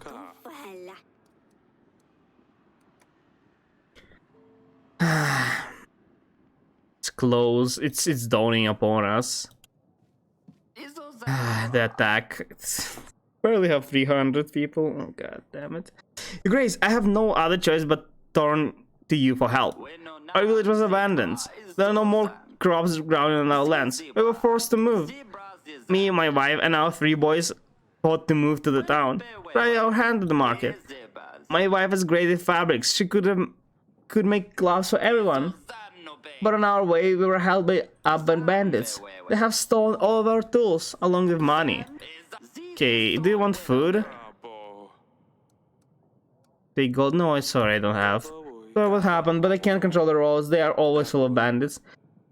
It's close. It's dawning upon us. The attack. Barely have 300 people. Oh god damn it. Grace, I have no other choice but turn to you for help. Our village was abandoned. There are no more crops growing on our lands. We were forced to move. Me, my wife, and our 3 boys fought to move to the town. Try our hand at the market. My wife is great at fabrics. She could make gloves for everyone. But on our way, we were held by urban bandits. They have stolen all of our tools, along with money. Okay, do you want food? They go. No, sorry, I don't have. So what happened, but I can't control the roads. They are always full of bandits.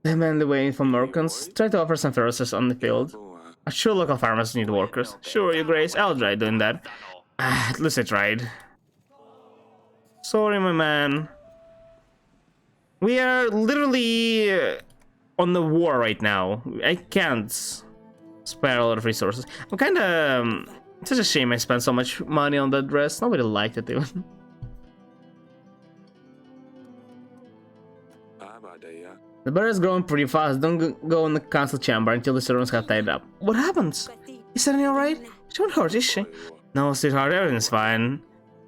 They man the way for merchants. Try to offer some ferocious on the field. I'm sure local farmers need workers. Sure, your grace, I'll try doing that. At least I tried. Sorry, my man. We are literally on the war right now. I can't spare a lot of resources. I'm kind of... it's such a shame I spent so much money on that dress. Nobody liked it even. The bear is growing pretty fast. Don't go in the council chamber until the servants have tied up. What happens? Is Serenity alright? She won't hurt, is she? No, sweetheart, everything's fine.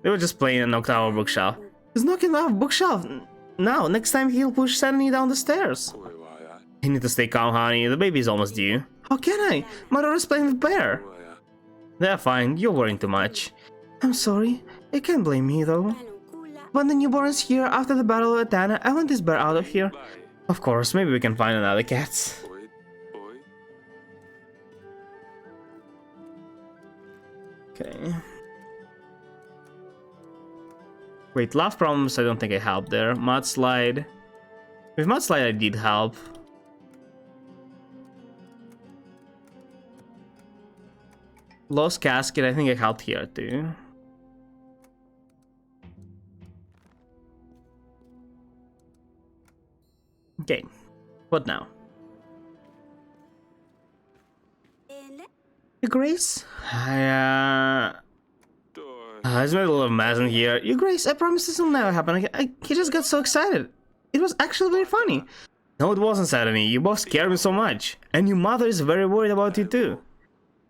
They were just playing and knocked our bookshelf. He's knocking our bookshelf. Now, next time he'll push Serenity down the stairs. You need to stay calm, honey. The baby's almost due. How can I? My daughter's playing with Bear. They're fine. You're worrying too much. I'm sorry. You can't blame me, though. When the newborn is here after the Battle of Atana, I want this bear out of here. Of course, maybe we can find another cat. Okay. Wait, love problems, I don't think I helped there. Mudslide. With Mudslide I did help. Lost Casket, I think I helped here too. Okay, what now? Your Grace? I made a little mess in here. Your Grace, I promise this will never happen. He just got so excited. It was actually very funny. No, it wasn't, Serenity. You both scared me so much. And your mother is very worried about you too.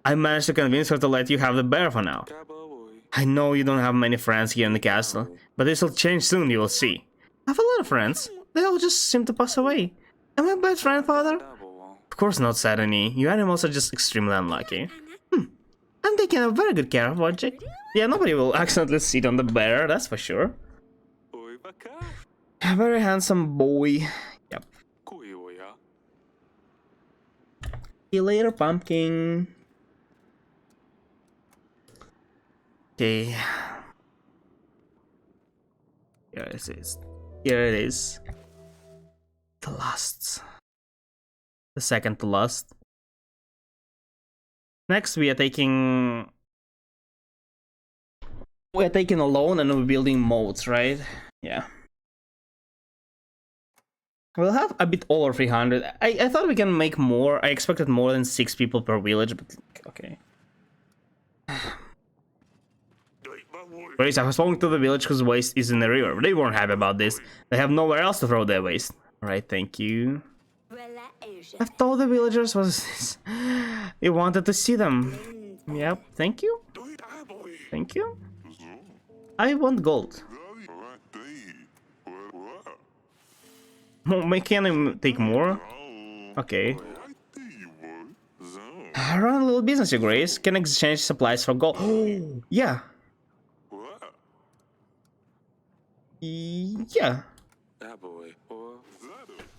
I managed to convince her to let you have the bear for now. I know you don't have many friends here in the castle, but this will change soon, you will see. I have a lot of friends. They all just seem to pass away. Am I a bad friend, Father? Of course not, Serenity. You animals are just extremely unlucky. I'm taking a very good care of Wojciech. Yeah, nobody will accidentally sit on the bear, that's for sure. A very handsome boy. Yep. See you later, pumpkin. Okay. Here it is. Here it is. The last. The second to last. Next we are taking... we're taking a loan and we're building moats, right? Yeah. We'll have a bit over 300. I thought we can make more. I expected more than 6 people per village, but okay. Grace, I was talking to the village whose waste is in the river. They weren't happy about this. They have nowhere else to throw their waste. Alright, thank you. I've told the villagers was you wanted to see them. Yep, thank you. Thank you. I want gold. Can I take more? Okay. Run a little business, Your Grace. Can exchange supplies for gold. Oh, yeah. Yeah.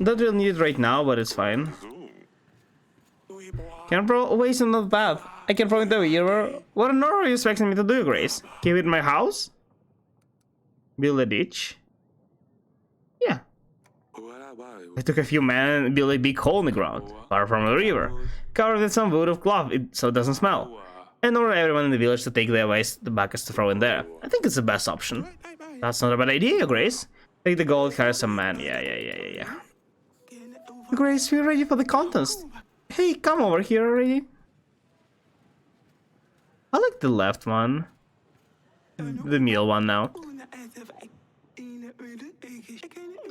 Don't really need it right now, but it's fine. Can pro waste another path. I can probably do it. What on earth are you expecting me to do, Grace? Give it my house? Build a ditch? Yeah. I took a few men and built a big hole in the ground, far from the river, covered with some wood of cloth so it doesn't smell, and ordered everyone in the village to take their waste buckets to throw in there. I think it's the best option. That's not a bad idea, Grace. Take the gold, hire some men. Yeah. Grace, we're ready for the contest. Hey, come over here already. I like the left one. The middle one now.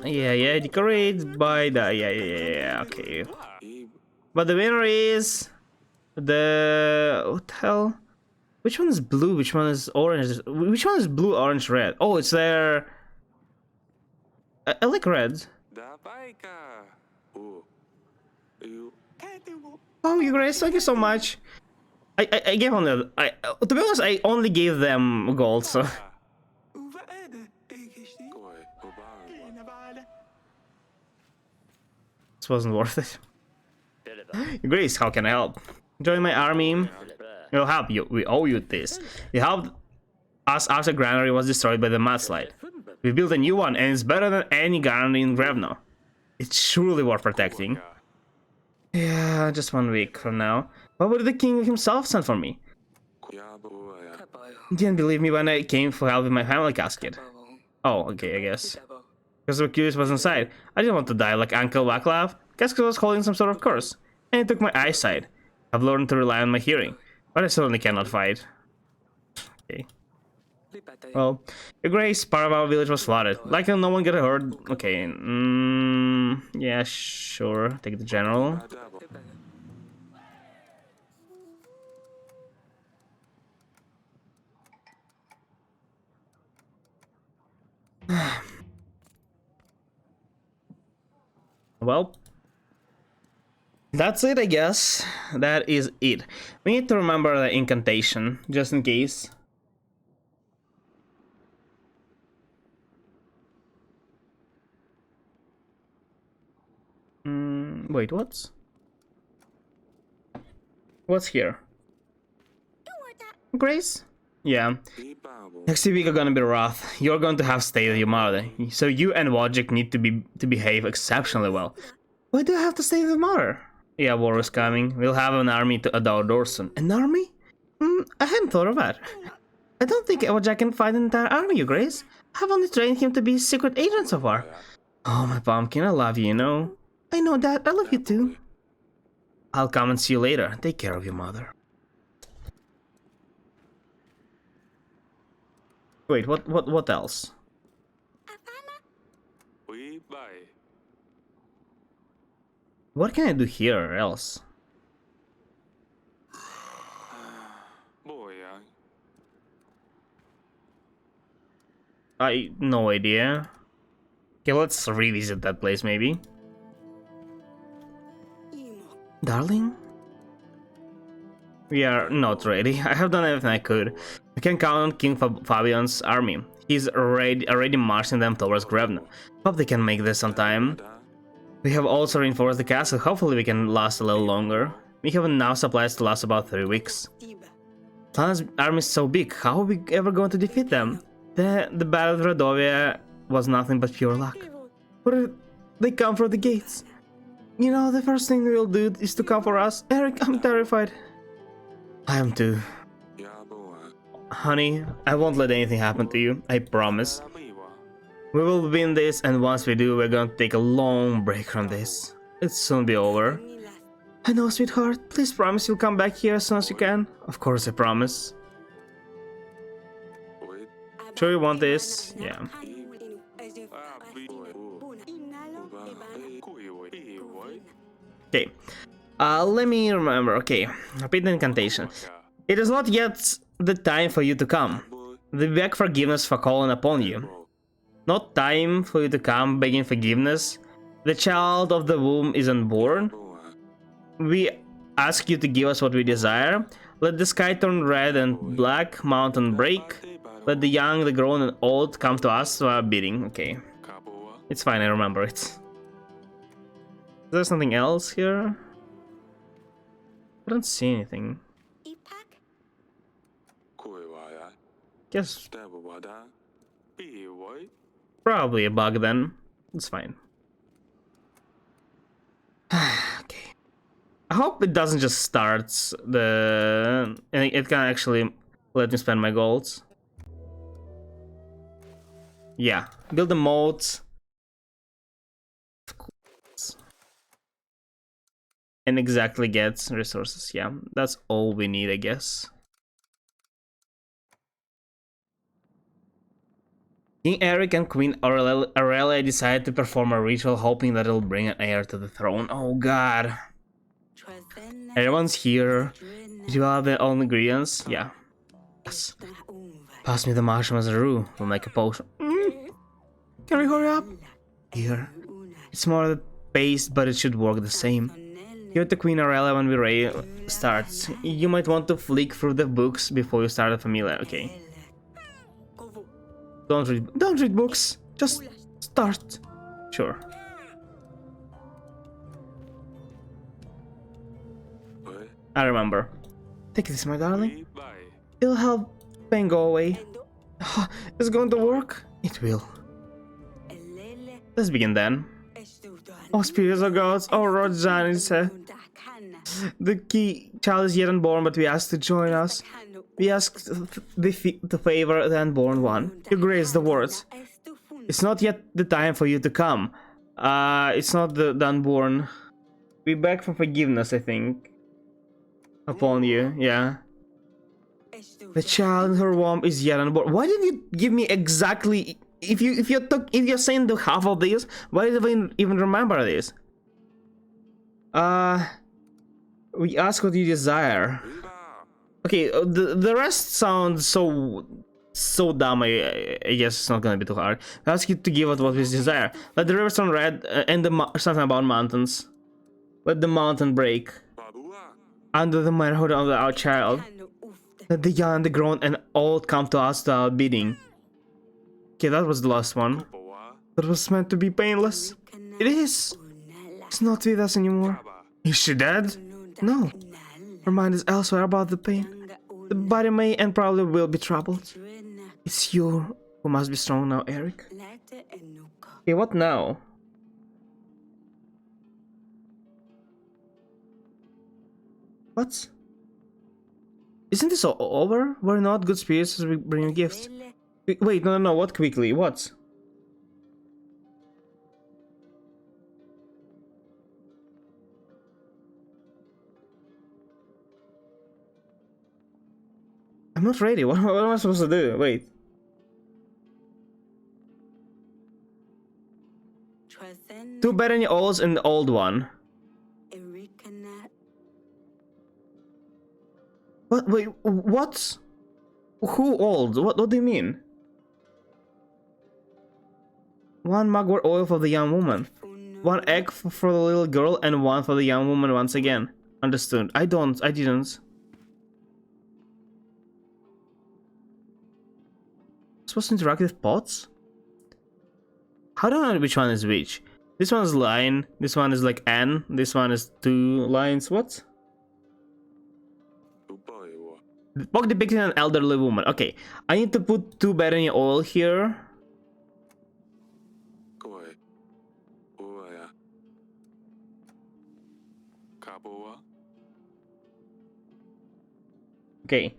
Yeah, decorate by the... Yeah, okay. But the winner is... the... what the hell? Which one is blue? Which one is orange? Which one is blue, orange, red? Oh, it's their... I like red. Oh, you Grace, thank you so much. I gave only... to be honest, I only gave them gold, so... This wasn't worth it. Grace, how can I help? Join my army. We'll help you. We owe you this. You helped us after granary was destroyed by the mudslide. We built a new one, and it's better than any granary in Grevno. It's surely worth protecting. Yeah, just 1 week from now. What would the king himself send for me? Didn't believe me when I came for help with my family casket. Oh, okay, I guess. Because the curious was inside. I didn't want to die like Uncle Vaclav. Casket was holding some sort of curse, and it took my eyesight. I've learned to rely on my hearing, but I certainly cannot fight. Okay. Well, your Grace, part of our village was flooded. Like no one got hurt. Okay. Yeah, sure. Take the general. Well, that's it, I guess. That is it. We need to remember the incantation, just in case. Wait, what's here? Grace? Yeah. Next week are gonna be rough. You're going to have to stay with your mother, so you and Wojciech need to behave exceptionally well. Why do I have to stay with mother? Yeah, war is coming. We'll have an army at our door soon. An army? I hadn't thought of that. I don't think Wojciech can fight an entire army, Your Grace. I've only trained him to be a secret agent so far. Oh, my pumpkin, I love you, you know. I know that. I love you too. I'll come and see you later. Take care of your mother. Wait, what else? What can I do here else? No idea. Okay, let's revisit that place maybe. Darling? We are not ready. I have done everything I could. I can count on King Fabian's army. He's already marching them towards Grevna. Hope they can make this on time. We have also reinforced the castle. Hopefully we can last a little longer. We have enough supplies to last about 3 weeks. Plan's army is so big. How are we ever going to defeat them? The battle of Radovia was nothing but pure luck. Where did they come from the gates? You know, the first thing we'll do is to come for us. Eric, I'm terrified. I am too. Honey, I won't let anything happen to you, I promise. We will win this, and once we do, we're going to take a long break from this. It'll soon be over. I know, sweetheart. Please promise you'll come back here as soon as you can. Of course, I promise. Sure you want this? Yeah. Okay. Let me remember. Okay. Repeat the incantation. It is not yet the time for you to come. We beg forgiveness for calling upon you. Not time for you to come begging forgiveness. The child of the womb is unborn. We ask you to give us what we desire. Let the sky turn red and black, mountain break. Let the young, the grown, and old come to us while bidding. Okay. It's fine, I remember it. Is there something else here? I don't see anything. Guess probably a bug then. It's fine. Okay. I hope it doesn't just start the... It can actually let me spend my golds. Yeah. Build a moat. Of course. And exactly get resources. Yeah, that's all we need, I guess. King Eric and Queen Aurelia decided to perform a ritual hoping that it'll bring an heir to the throne. Oh god. Everyone's here. Do you have all the ingredients? Yeah. Yes. Pass me the marshmallows and roux. We'll make a potion. Can we hurry up? Here. It's more the paste, but it should work the same. Give it to Queen Aurelia when we starts. You might want to flick through the books before you start a familiar. Okay. Don't read books. Just start. Sure. I remember. Take this, my darling. It'll help pain go away. It's going to work? It will. Let's begin then. Oh, spirits of gods. Oh, Rojan said. The key child is yet unborn, but we asked to join us. We asked the favor the unborn one. You grace the words. It's not yet the time for you to come. It's not the unborn. We beg for forgiveness, I think. Upon you, yeah. The child in her womb is yet unborn. Why didn't you give me exactly? If you're saying the half of this, why did I even remember this? We ask what you desire. Okay, the rest sounds so dumb. I guess it's not gonna be too hard. We ask you to give us what we desire. Let the river turn red, and something about mountains. Let the mountain break under the manhood of our child. Let the young, the grown, and old come to us to our bidding. Okay, that was the last one. That was meant to be painless. It is. It's not with us anymore. Is she dead? No. Her mind is elsewhere about the pain. The body may and probably will be troubled. It's you who must be strong now, Eric. Okay, what now? What? Isn't this all over? We're not good spirits as we bring you gifts. Wait, no, what quickly? What? I'm not ready. What am I supposed to do? Wait. Two better than olds and the old one. What? Wait, what? Who old? What do you mean? One mugwort oil for the young woman. One egg for the little girl and one for the young woman once again. Understood. I didn't. Supposed to interact with pots? How do I know which one is which? This one is line, this one is like N, this one is 2 lines. What? The book depicting an elderly woman. Okay, I need to put 2 Bereni oil here. Okay.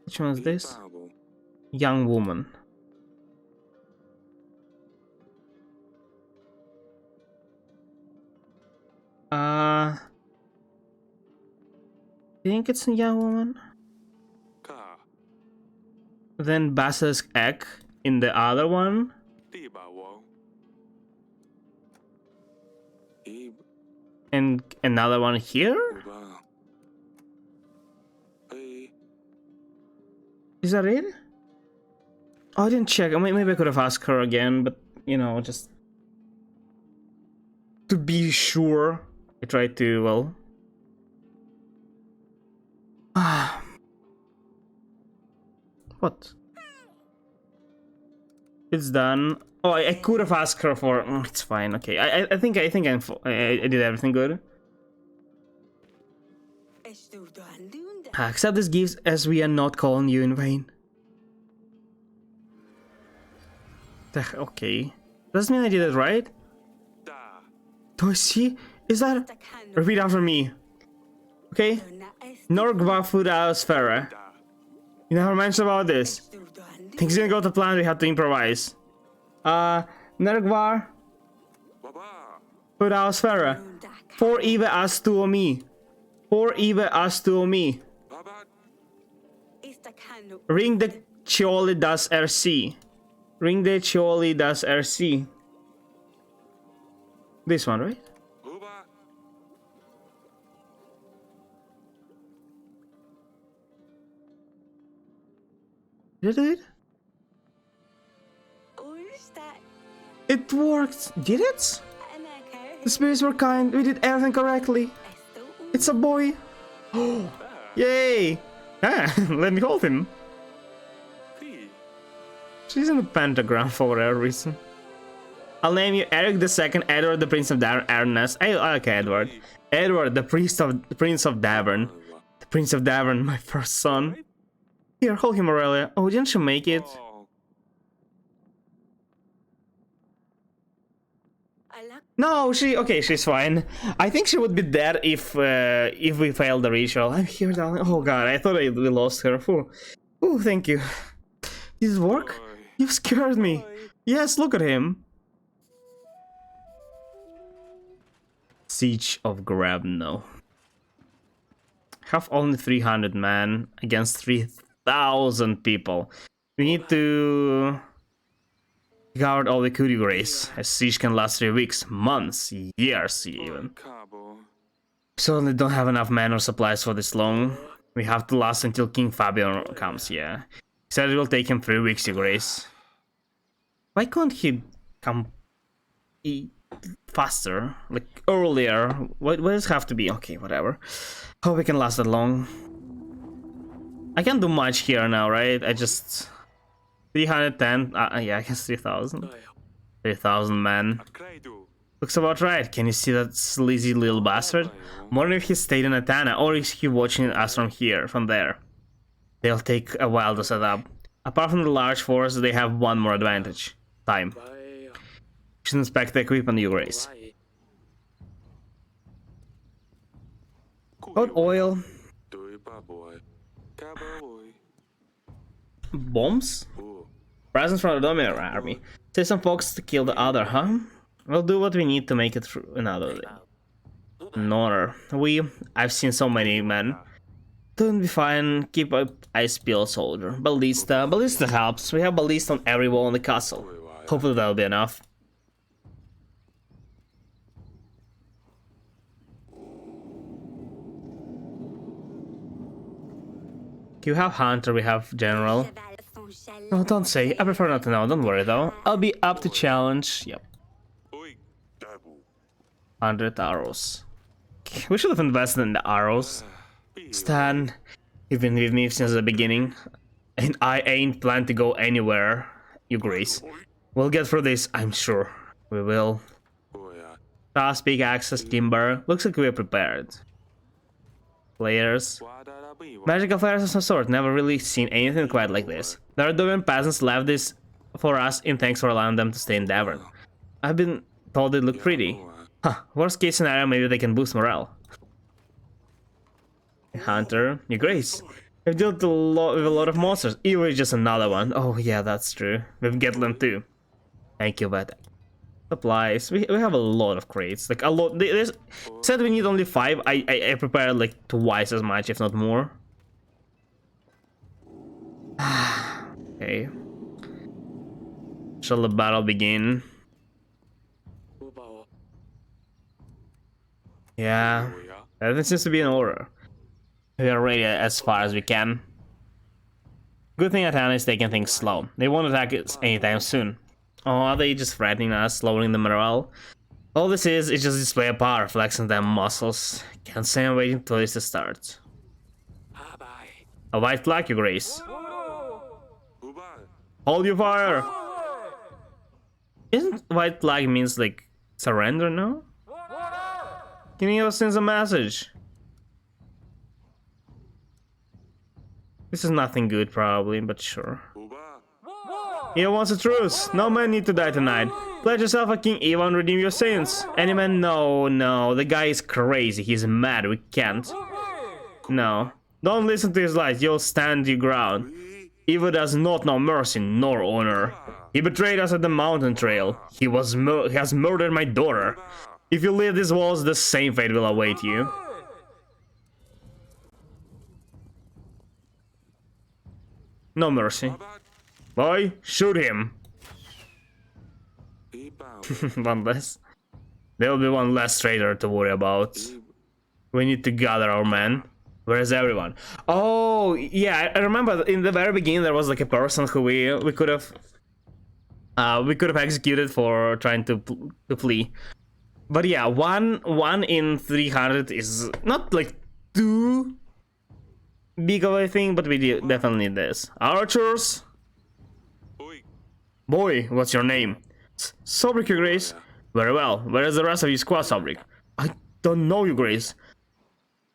Which one is this? Young woman. I think it's a young woman. Then basilisk egg in the other one. And another one here? Is that it? Oh, I didn't check. Maybe I could have asked her again, but you know, just to be sure, I tried to, well. What? It's done. Oh, I could have asked her for. It's fine. Okay, I think I did everything good. Accept these gifts as we are not calling you in vain. Okay. Does mean I did it right? Do I see? Is that? Repeat after me. Okay? Norgva Fudasfera. You never mentioned about this. Things didn't go to plan, we had to improvise. Nergvar Fudasfera. For Eve as to me. For Eve as to me. Ring the Chioli das RC. Ring the Chioli das RC. This one, right? Did it? It worked! Did it? The spirits were kind, we did everything correctly. It's a boy! Oh! Yay! Ah, let me hold him. She's in the pentagram for whatever reason. I'll name you Eric II, Edward the Prince of Davern, Ernest. I like Edward. Edward, the Prince of Davern. The Prince of Davern, my first son. Here, hold him, Aurelia. Oh, didn't you make it? No, she's fine. I think she would be dead if we failed the ritual. I'm here, darling. Oh god, I thought we lost her. Oh, thank you. Did it work? You scared me. Yes, look at him. Siege of Grabno. Have only 300 men against 3,000 people. We need to guard all the could, Grace. A siege can last 3 weeks, months, years even. Certainly don't have enough men or supplies for this long. We have to last until King Fabian comes, yeah. He said it will take him 3 weeks, Your Grace. Why can't he come faster? Like, earlier? What does it have to be? Okay, whatever. Hope we can last that long. I can't do much here now, right? I just... 310? Yeah, I guess 3,000. 3,000 men. Looks about right. Can you see that sleazy little bastard? Wonder if he stayed in Atana, or is he watching us from there? They'll take a while to set up. Apart from the large force, they have one more advantage. Time. You should inspect the equipment, Your Grace. About oil. Bombs? Presents from the Naomore army. Say some folks to kill the other, huh? We'll do what we need to make it through another day. Nor. I've seen so many men. Don't be fine. Keep up ice peeled, soldier. Ballista helps. We have ballista on every wall in the castle. Hopefully that'll be enough. You have Hunter, we have General. No, don't say. I prefer not to know. Don't worry though. I'll be up to challenge. Yep. 100 arrows. We should have invested in the arrows. Stan, you've been with me since the beginning, and I ain't planned to go anywhere, Your Grace. We'll get through this, I'm sure. We will. Task, pickaxes, timber. Looks like we're prepared. Players. Magical fires of some sort. Never really seen anything quite like this. The Ardovian peasants left this for us in thanks for allowing them to stay in Davern. I've been told they look pretty. Huh, worst case scenario, maybe they can boost morale. Hunter, Your Grace. We've dealt with a lot of monsters. Evo is just another one. Oh yeah, that's true. We've Gatland too. Thank you, but supplies. We have a lot of crates. Like a lot. There's said we need only 5. I prepared like twice as much, if not more. Okay. Shall the battle begin? Yeah. Everything seems to be in order. We are ready as far as we can. Good thing Atana is taking things slow. They won't attack us anytime soon. Oh, are they just threatening us, lowering the morale? All this is just display of power, flexing them muscles. Can't say I'm waiting for this to start. A white flag, Your Grace. Hold your fire! Isn't white flag means like surrender, no? Can you send a message? This is nothing good probably, but sure. He wants a truce. No man need to die tonight. Pledge yourself a King Eva and redeem your sins. Any man? No. The guy is crazy. He's mad. We can't. No. Don't listen to his lies. You'll stand your ground. Eva does not know mercy nor honor. He betrayed us at the mountain trail. He has murdered my daughter. If you leave these walls, the same fate will await you. No mercy. Boy, shoot him. One less. There will be one less traitor to worry about. We need to gather our men. Where is everyone? Oh, yeah, I remember in the very beginning there was like a person who we could have executed for trying to flee. But yeah, one in 300 is not like too big of a thing, but we definitely need this. Archers. Boy, what's your name? Sobrik, your Grace. Very well. Where is the rest of your squad, Sobrik? I don't know, your Grace.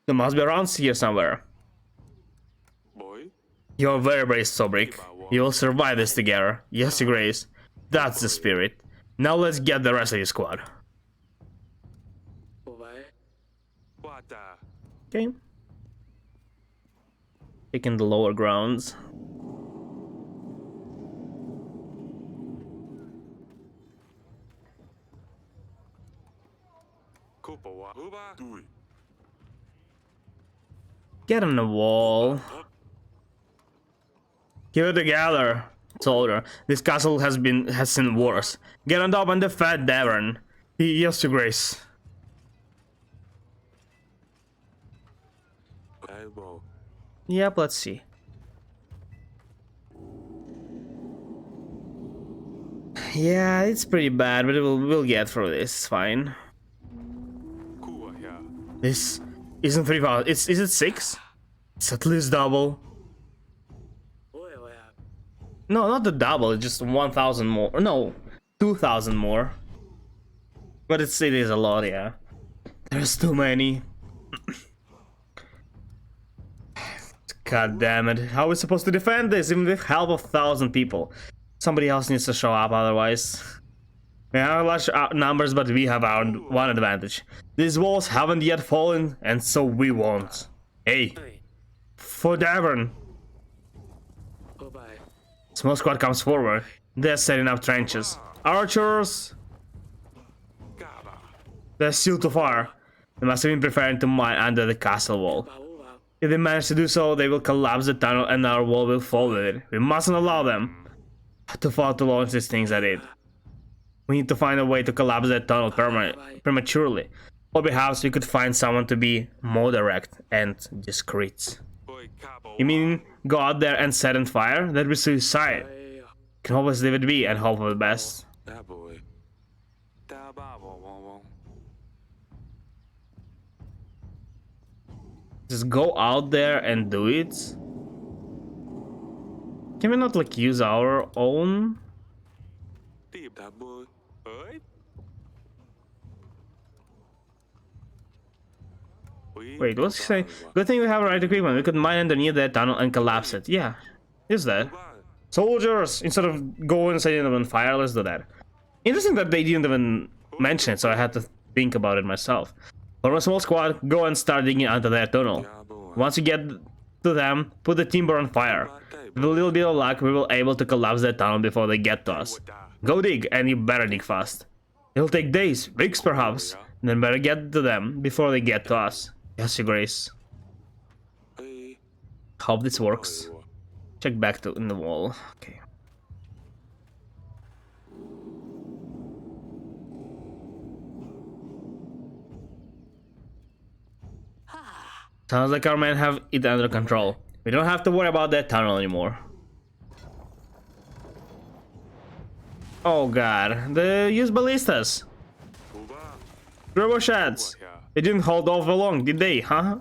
They must be around here somewhere. You're very brave, Sobrik. You will survive this together. Yes, your Grace. That's the spirit. Now let's get the rest of your squad. Okay. Taking the lower grounds. Get on the wall. Keep it together, soldier. This castle has seen worse. Get on top and defend Devon. Yes, your Grace. Yep, let's see. Yeah, it's pretty bad, but we'll get through this. It's fine. This isn't 3,000. Is it 6? It's at least double. No, not the double. It's just 1,000 more. No, 2,000 more. But it is a lot, yeah. There's too many. God damn it! How are we supposed to defend this even with help of 1,000 people? Somebody else needs to show up, otherwise. We have large numbers, but we have our one advantage. These walls haven't yet fallen, and so we won't. Hey, for Devon. Small squad comes forward. They're setting up trenches. Archers. They're sealed to fire. They must have been preparing to mine under the castle wall. If they manage to do so, they will collapse the tunnel and our wall will fall with it. We mustn't allow them to fall to launch these things at it. We need to find a way to collapse that tunnel prematurely. Or perhaps we could find someone to be more direct and discreet. You mean go out there and set on fire? That'd be suicide. Can always leave it be and hope for the best. Just go out there and do it. Can we not like use our own? Wait, what's he saying? Good thing we have the right equipment. We could mine underneath that tunnel and collapse it. Yeah, is that? Soldiers, instead of going and setting them on fire, let's do that. Interesting that they didn't even mention it, so I had to think about it myself. Form a small squad, go and start digging under their tunnel. Once you get to them, put the timber on fire. With a little bit of luck, we will be able to collapse that tunnel before they get to us. Go dig, and you better dig fast. It'll take days, weeks perhaps, and then better get to them before they get to us. Yes, your Grace. Hope this works. Check back to in the wall. Okay. Sounds like our men have it under control. We don't have to worry about that tunnel anymore. Oh god, they use ballistas. Turbo shots. They didn't hold off for long, did they, huh?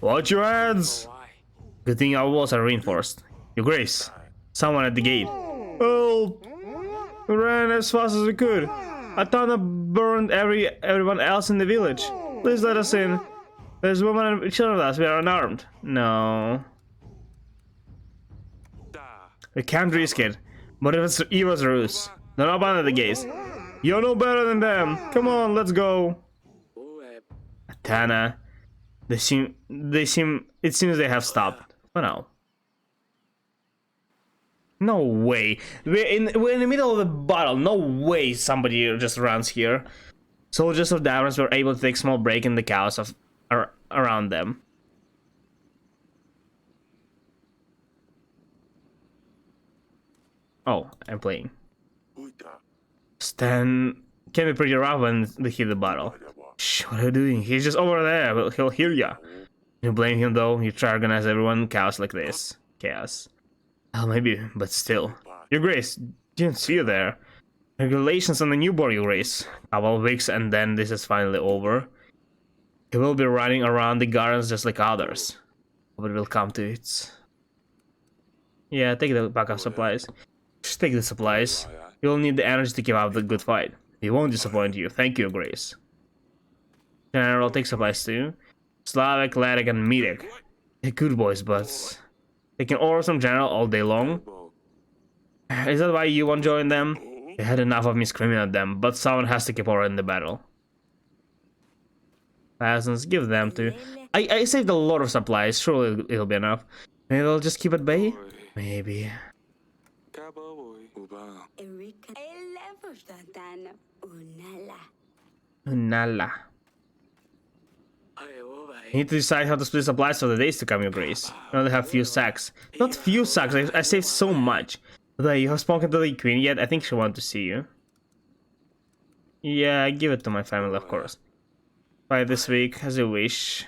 Watch your heads! Good thing our walls are reinforced. Your Grace, someone at the gate. Oh, we ran as fast as we could. A ton burned everyone else in the village. Please let us in. There's women and children with us. We are unarmed. No. We can't risk it. But if it was a ruse, don't abandon the gates. You're no better than them. Come on, let's go. Atana. It seems they have stopped. For now. No way. We're in the middle of the battle. No way somebody just runs here. Soldiers of Davros were able to take a small break in the chaos around them. Oh, I'm playing. Stan can be pretty rough when we hit the battle. Shh, what are you doing? He's just over there. Well, he'll hear ya. You blame him though? You try to organize everyone in chaos like this. Chaos. Well, maybe, but still. Your Grace, didn't see you there. Regulations on the newborn, Your Grace. Couple of weeks and then this is finally over. He will be running around the gardens just like others. But it will come to it. Yeah, take the backup supplies. Just take the supplies. You'll need the energy to keep up the good fight. He won't disappoint you. Thank you, Your Grace. General, take supplies too. Slavic, Latic, and Medic. They're good boys, but taking orders from General all day long. Is that why you won't join them? They had enough of me screaming at them, but someone has to keep order in the battle. Peasants, give them to. I saved a lot of supplies. Surely it'll be enough. Maybe they'll just keep at bay. Maybe. Unala. You need to decide how to split supplies for the days to come, Your Grace. You only have few sacks. Not few sacks, I saved so much. But you have spoken to the Queen yet? I think she wants to see you. Yeah, give it to my family, of course. Fight this week, as you wish.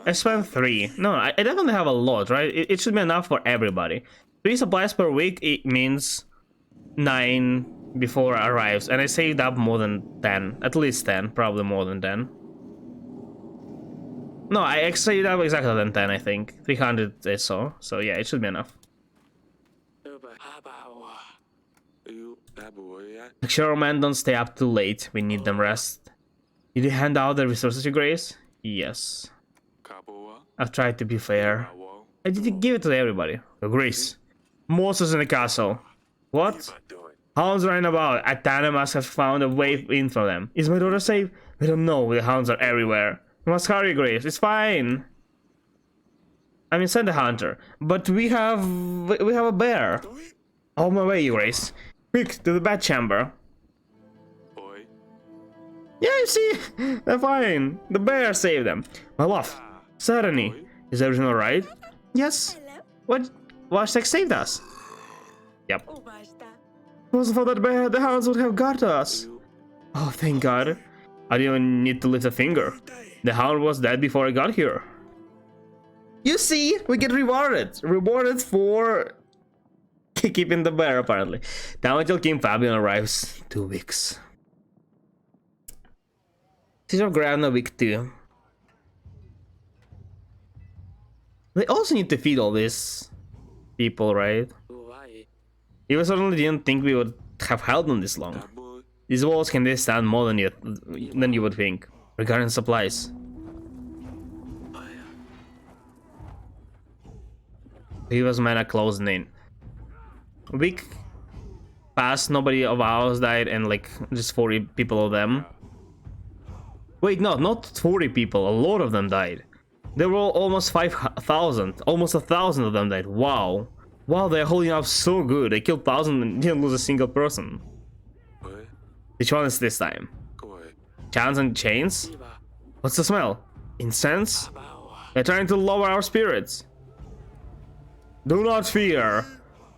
I spent 3. No, I definitely have a lot, right? It should be enough for everybody. 3 supplies per week, it means 9 before it arrives. And I saved up more than 10. At least 10, probably more than 10. No, I saved up exactly than 10, I think. 300 I saw. So yeah, it should be enough. Make sure our men don't stay up too late. We need them rest. Did you hand out the resources, Your Grace? Yes. I've tried to be fair. I did give it to everybody. Your Grace. Monsters in the castle. What? Hounds running about. Atana must have found a way in from them. Is my daughter safe? We don't know. The hounds are everywhere. We must hurry, Grace. It's fine. I mean, send a hunter. But we have a bear. On my way, Your Grace. Quick, to the bat chamber. Yeah, you see, they're fine. The bear saved them. My love, Sarani, is everything alright? Yes. What? Washtek saved us. Yep. If it wasn't for that bear, the hounds would have got us. Oh, thank God. I didn't even need to lift a finger. The hound was dead before I got here. You see, we get rewarded. Rewarded for keeping the bear, apparently. Down until King Fabian arrives. 2 weeks. These are ground a week too. They also need to feed all these people, right? You certainly didn't think we would have held them this long. These walls can stand more than you would think, regarding supplies. He was men are closing in. A week passed, nobody of ours died, and like just 40 people of them. Wait, no, not 40 people, a lot of them died. There were almost 5,000, almost 1,000 of them died. Wow. Wow, they're holding up so good. They killed 1,000 and didn't lose a single person. Which one is this time? Chants and chains? What's the smell? Incense? They're trying to lower our spirits. Do not fear,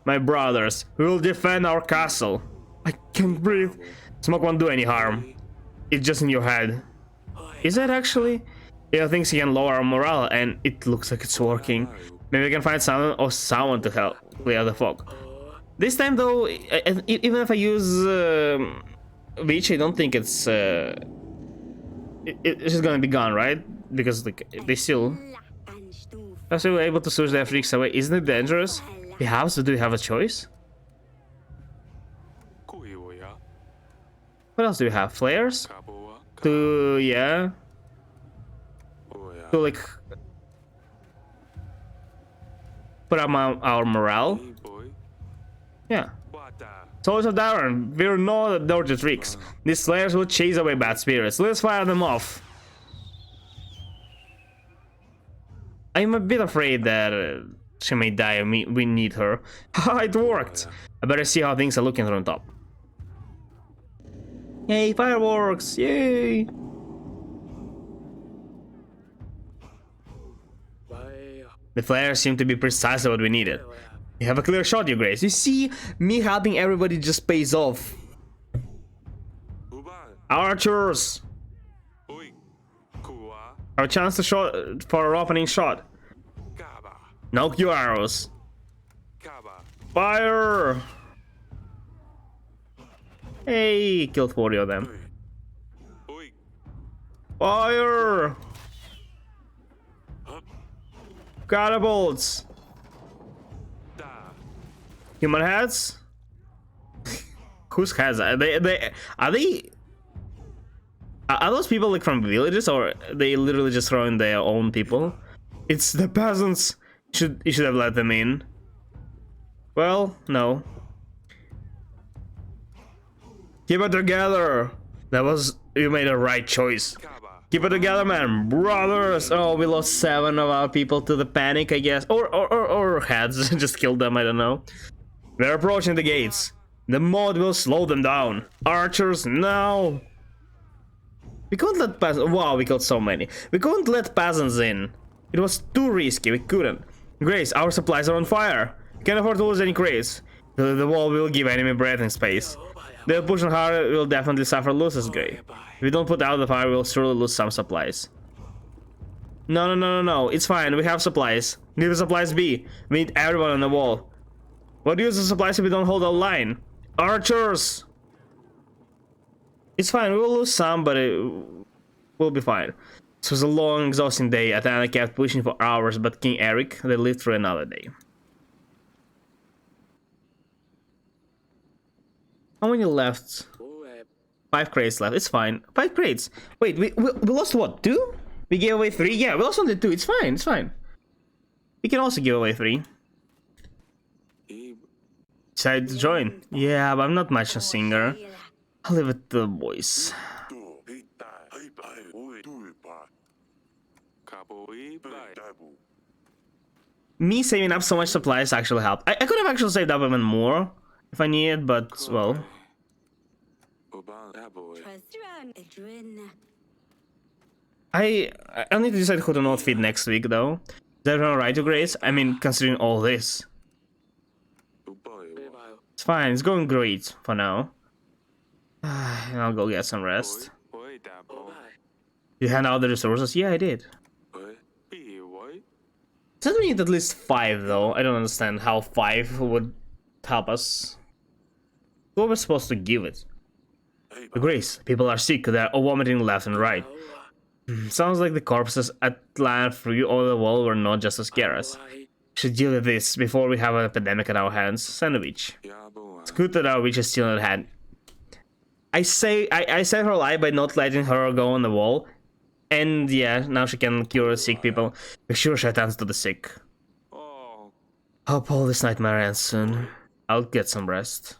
my brothers. We will defend our castle. I can't breathe. Smoke won't do any harm. It's just in your head. Is that actually? He thinks he can lower our morale, and it looks like it's working. Maybe we can find someone to help clear the fog. This time, though, even if I use Witch, I don't think it's it's just gonna be gone, right? Because like they still. As we were able to switch their freaks away, isn't it dangerous? Perhaps, do we have a choice? What else do we have? Flares? Yeah. To like put up our morale. Yeah. Souls of Darren, we're not dirty tricks. These flares will chase away bad spirits. Let's fire them off. I'm a bit afraid that she may die and we need her. Haha, it worked! I better see how things are looking from top. Yay, fireworks! Yay! The flares seem to be precisely what we needed. You have a clear shot, Your Grace. You see, me helping everybody just pays off. Archers! Our chance to shot for our opening shot. Knock your arrows. Fire! Hey, killed 40 of them. Fire! Catapults! Human heads? Whose heads? Are those people like from villages, or they literally just throw in their own people? It's the peasants. You should have let them in. Well, no. Keep it together. You made a right choice. Keep it together, man, brothers. Oh, we lost 7 of our people to the panic, I guess, or heads just killed them. I don't know. We're approaching the gates. The mod will slow them down. Archers, now. We can't let peasants. Wow, we killed so many. We couldn't let peasants in. It was too risky. We couldn't. Grace, our supplies are on fire. We can't afford to lose any crates. The wall will give enemy breathing space. They'll push on hard. We'll definitely suffer losses, Gray. If we don't put out the fire, we'll surely lose some supplies. No. It's fine. We have supplies. Leave the supplies be. We need everyone on the wall. What use of supplies if we don't hold our line? Archers! It's fine. We will lose some, but we'll be fine. This was a long, exhausting day. Athena kept pushing for hours, but King Eric, they lived through another day. How many left? 5 crates left. It's fine. 5 crates. Wait, we lost what? 2? We gave away 3? Yeah, we lost only 2. It's fine. It's fine. We can also give away 3. Decided to join. Yeah, but I'm not much a singer. I'll leave it to the boys. Me saving up so much supplies actually helped. I could have actually saved up even more if I needed, but well. I need to decide who to not feed next week though. Is that alright to Grace? I mean, considering all this. It's fine, it's going great for now. I'll go get some rest. You hand out the resources? Yeah, I did. Said we need at least 5 though. I don't understand how 5 would help us. Who was supposed to give it? Grace, people are sick, they're vomiting left and right. Sounds like the corpses at land through all the wall were not just to scare us. We should deal with this before we have an epidemic in our hands. Sandwich. It's good that our witch is still in hand. I saved her life by not letting her go on the wall. And yeah, now she can cure sick people. Make sure she attends to the sick. Hope all this nightmare ends soon. I'll get some rest.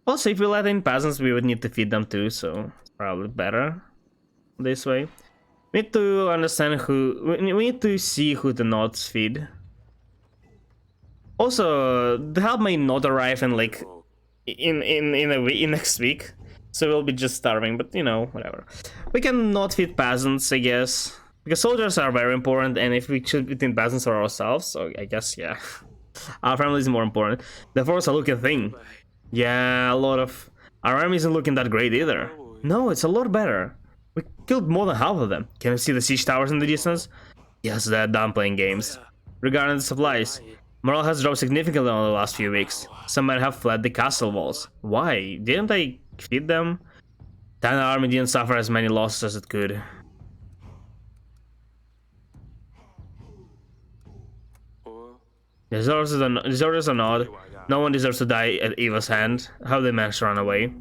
Also, if we let in peasants, we would need to feed them too, so it's probably better this way. We need to understand who. We need to see who to not feed. Also, the help may not arrive in like in next week, so we'll be just starving. But you know, whatever. We can not feed peasants, I guess, because soldiers are very important, and if we should between peasants or ourselves, so I guess yeah, our family is more important. The force a looking thing. Yeah, a lot of our army isn't looking that great either. No, it's a lot better. We killed more than half of them. Can you see the siege towers in the distance? Yes, they're done playing games. Regarding the supplies, Morale has dropped significantly over the last few weeks. Some men have fled the castle walls. Why? Didn't I feed them? The army didn't suffer as many losses as it could. Deserters are not. No one deserves to die at Eva's hand. How they managed to run away?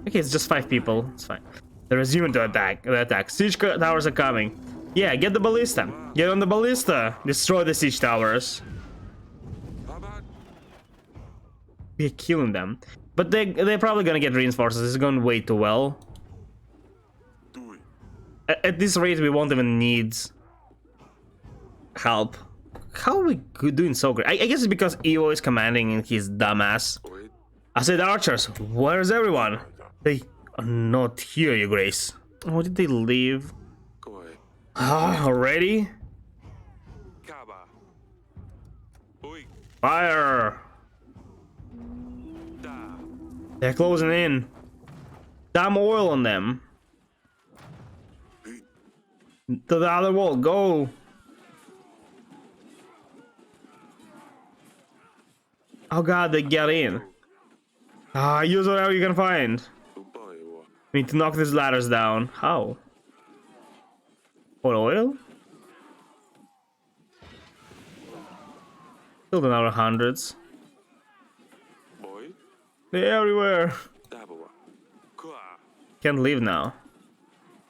Okay, it's just 5 people. It's fine. They're resuming to attack. Siege towers are coming. Yeah, get the ballista. Get on the ballista. Destroy the siege towers. We're killing them. But they're probably gonna get reinforcements. It's going way too well. At this rate, we won't even need help. How are we doing so great? I guess it's because Evo is commanding and he's dumbass. I said, archers, where's everyone? They are not here, Your Grace. Oh, did they leave? Already? Fire! They're closing in. Damn oil on them. To the other wall, go! Oh god, they get in. Use whatever you can find. We need to knock these ladders down. How? For oil? Still another hundreds. They're everywhere. Can't leave now.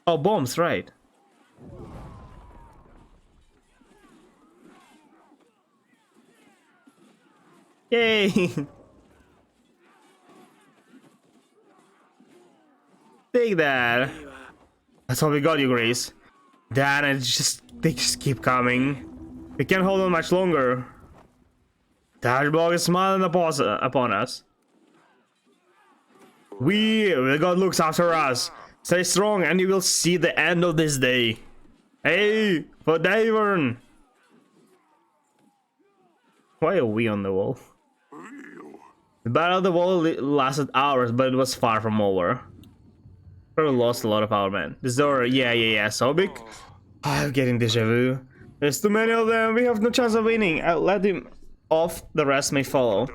Oh, bombs, right. Yay! Take that. That's all we got, Your Grace. Damn, they just keep coming. We can't hold on much longer. Dashblog is smiling upon us. The God looks after us. Stay strong and you will see the end of this day. Hey, for Davern. Why are we on the wall? The battle of the wall lasted hours, but it was far from over. Probably lost a lot of our men. This door, yeah, Sobik. I'm getting deja vu. There's too many of them. We have no chance of winning. I'll let him off. The rest may follow.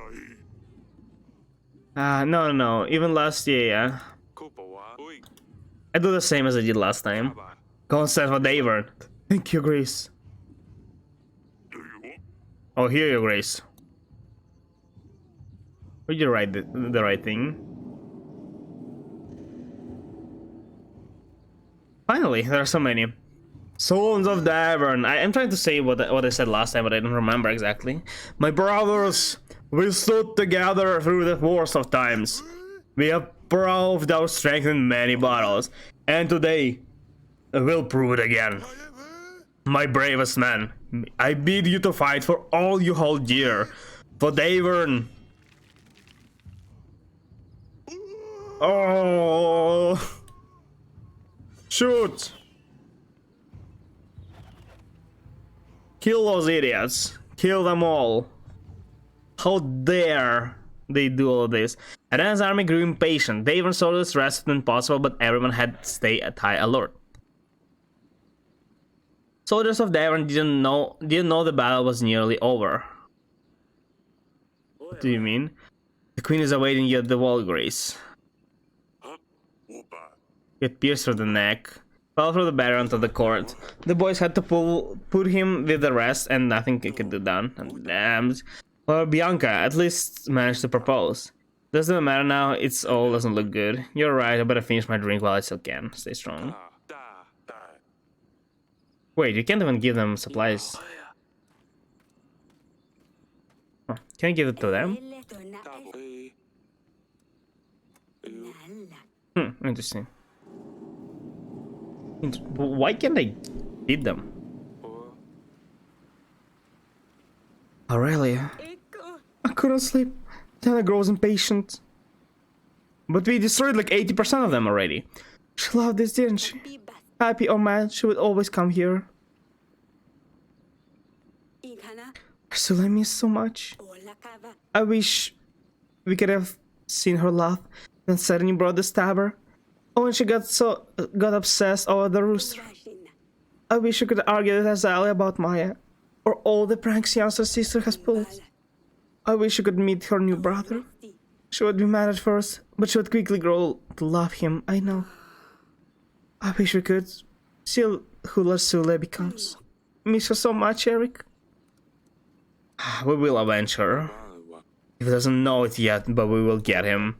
No. Even last year, I do the same as I did last time. Go and stand for Davern. Thank you, Grace. Oh, here, Your Grace. Did you write the right thing? Finally, there are so many. Sons of Davern. I'm trying to say what I said last time, but I don't remember exactly. My brothers, we stood together through the worst of times. We have proved our strength in many battles, and today we'll prove it again. My bravest men, I bid you to fight for all you hold dear. For Davern. Oh! Shoot! Kill those idiots. Kill them all. How dare they do all of this? Adan's army grew impatient. Davern soldiers rested when possible, but everyone had to stay at high alert. Soldiers of Davern didn't know the battle was nearly over. What do you mean? The queen is awaiting you at the wall, Grace. Get pierced through the neck. Fell through the barrier onto the court. The boys had to put him with the rest, and nothing could be done. And damned. Well, Bianca at least managed to propose. Doesn't matter now. It's all doesn't look good. You're right. I better finish my drink while I still can. Stay strong. Wait, you can't even give them supplies. Oh, can I give it to them? Interesting. Why can't I feed them? Aurelia. I couldn't sleep. Then I grows impatient. But we destroyed like 80% of them already. She loved this, didn't she? Happy or mad, she would always come here. Still, I miss so much. I wish we could have seen her laugh when suddenly brought the stabber. Oh, and she got obsessed over the rooster. I wish we could argue with Azalea about Maya. or all the pranks Jan's sister has pulled. I wish you could meet her new brother. She would be mad at first, but she would quickly grow to love him, I know. I wish we could. See who Sule becomes. Miss her so much, Eric. We will avenge her. He doesn't know it yet, but we will get him.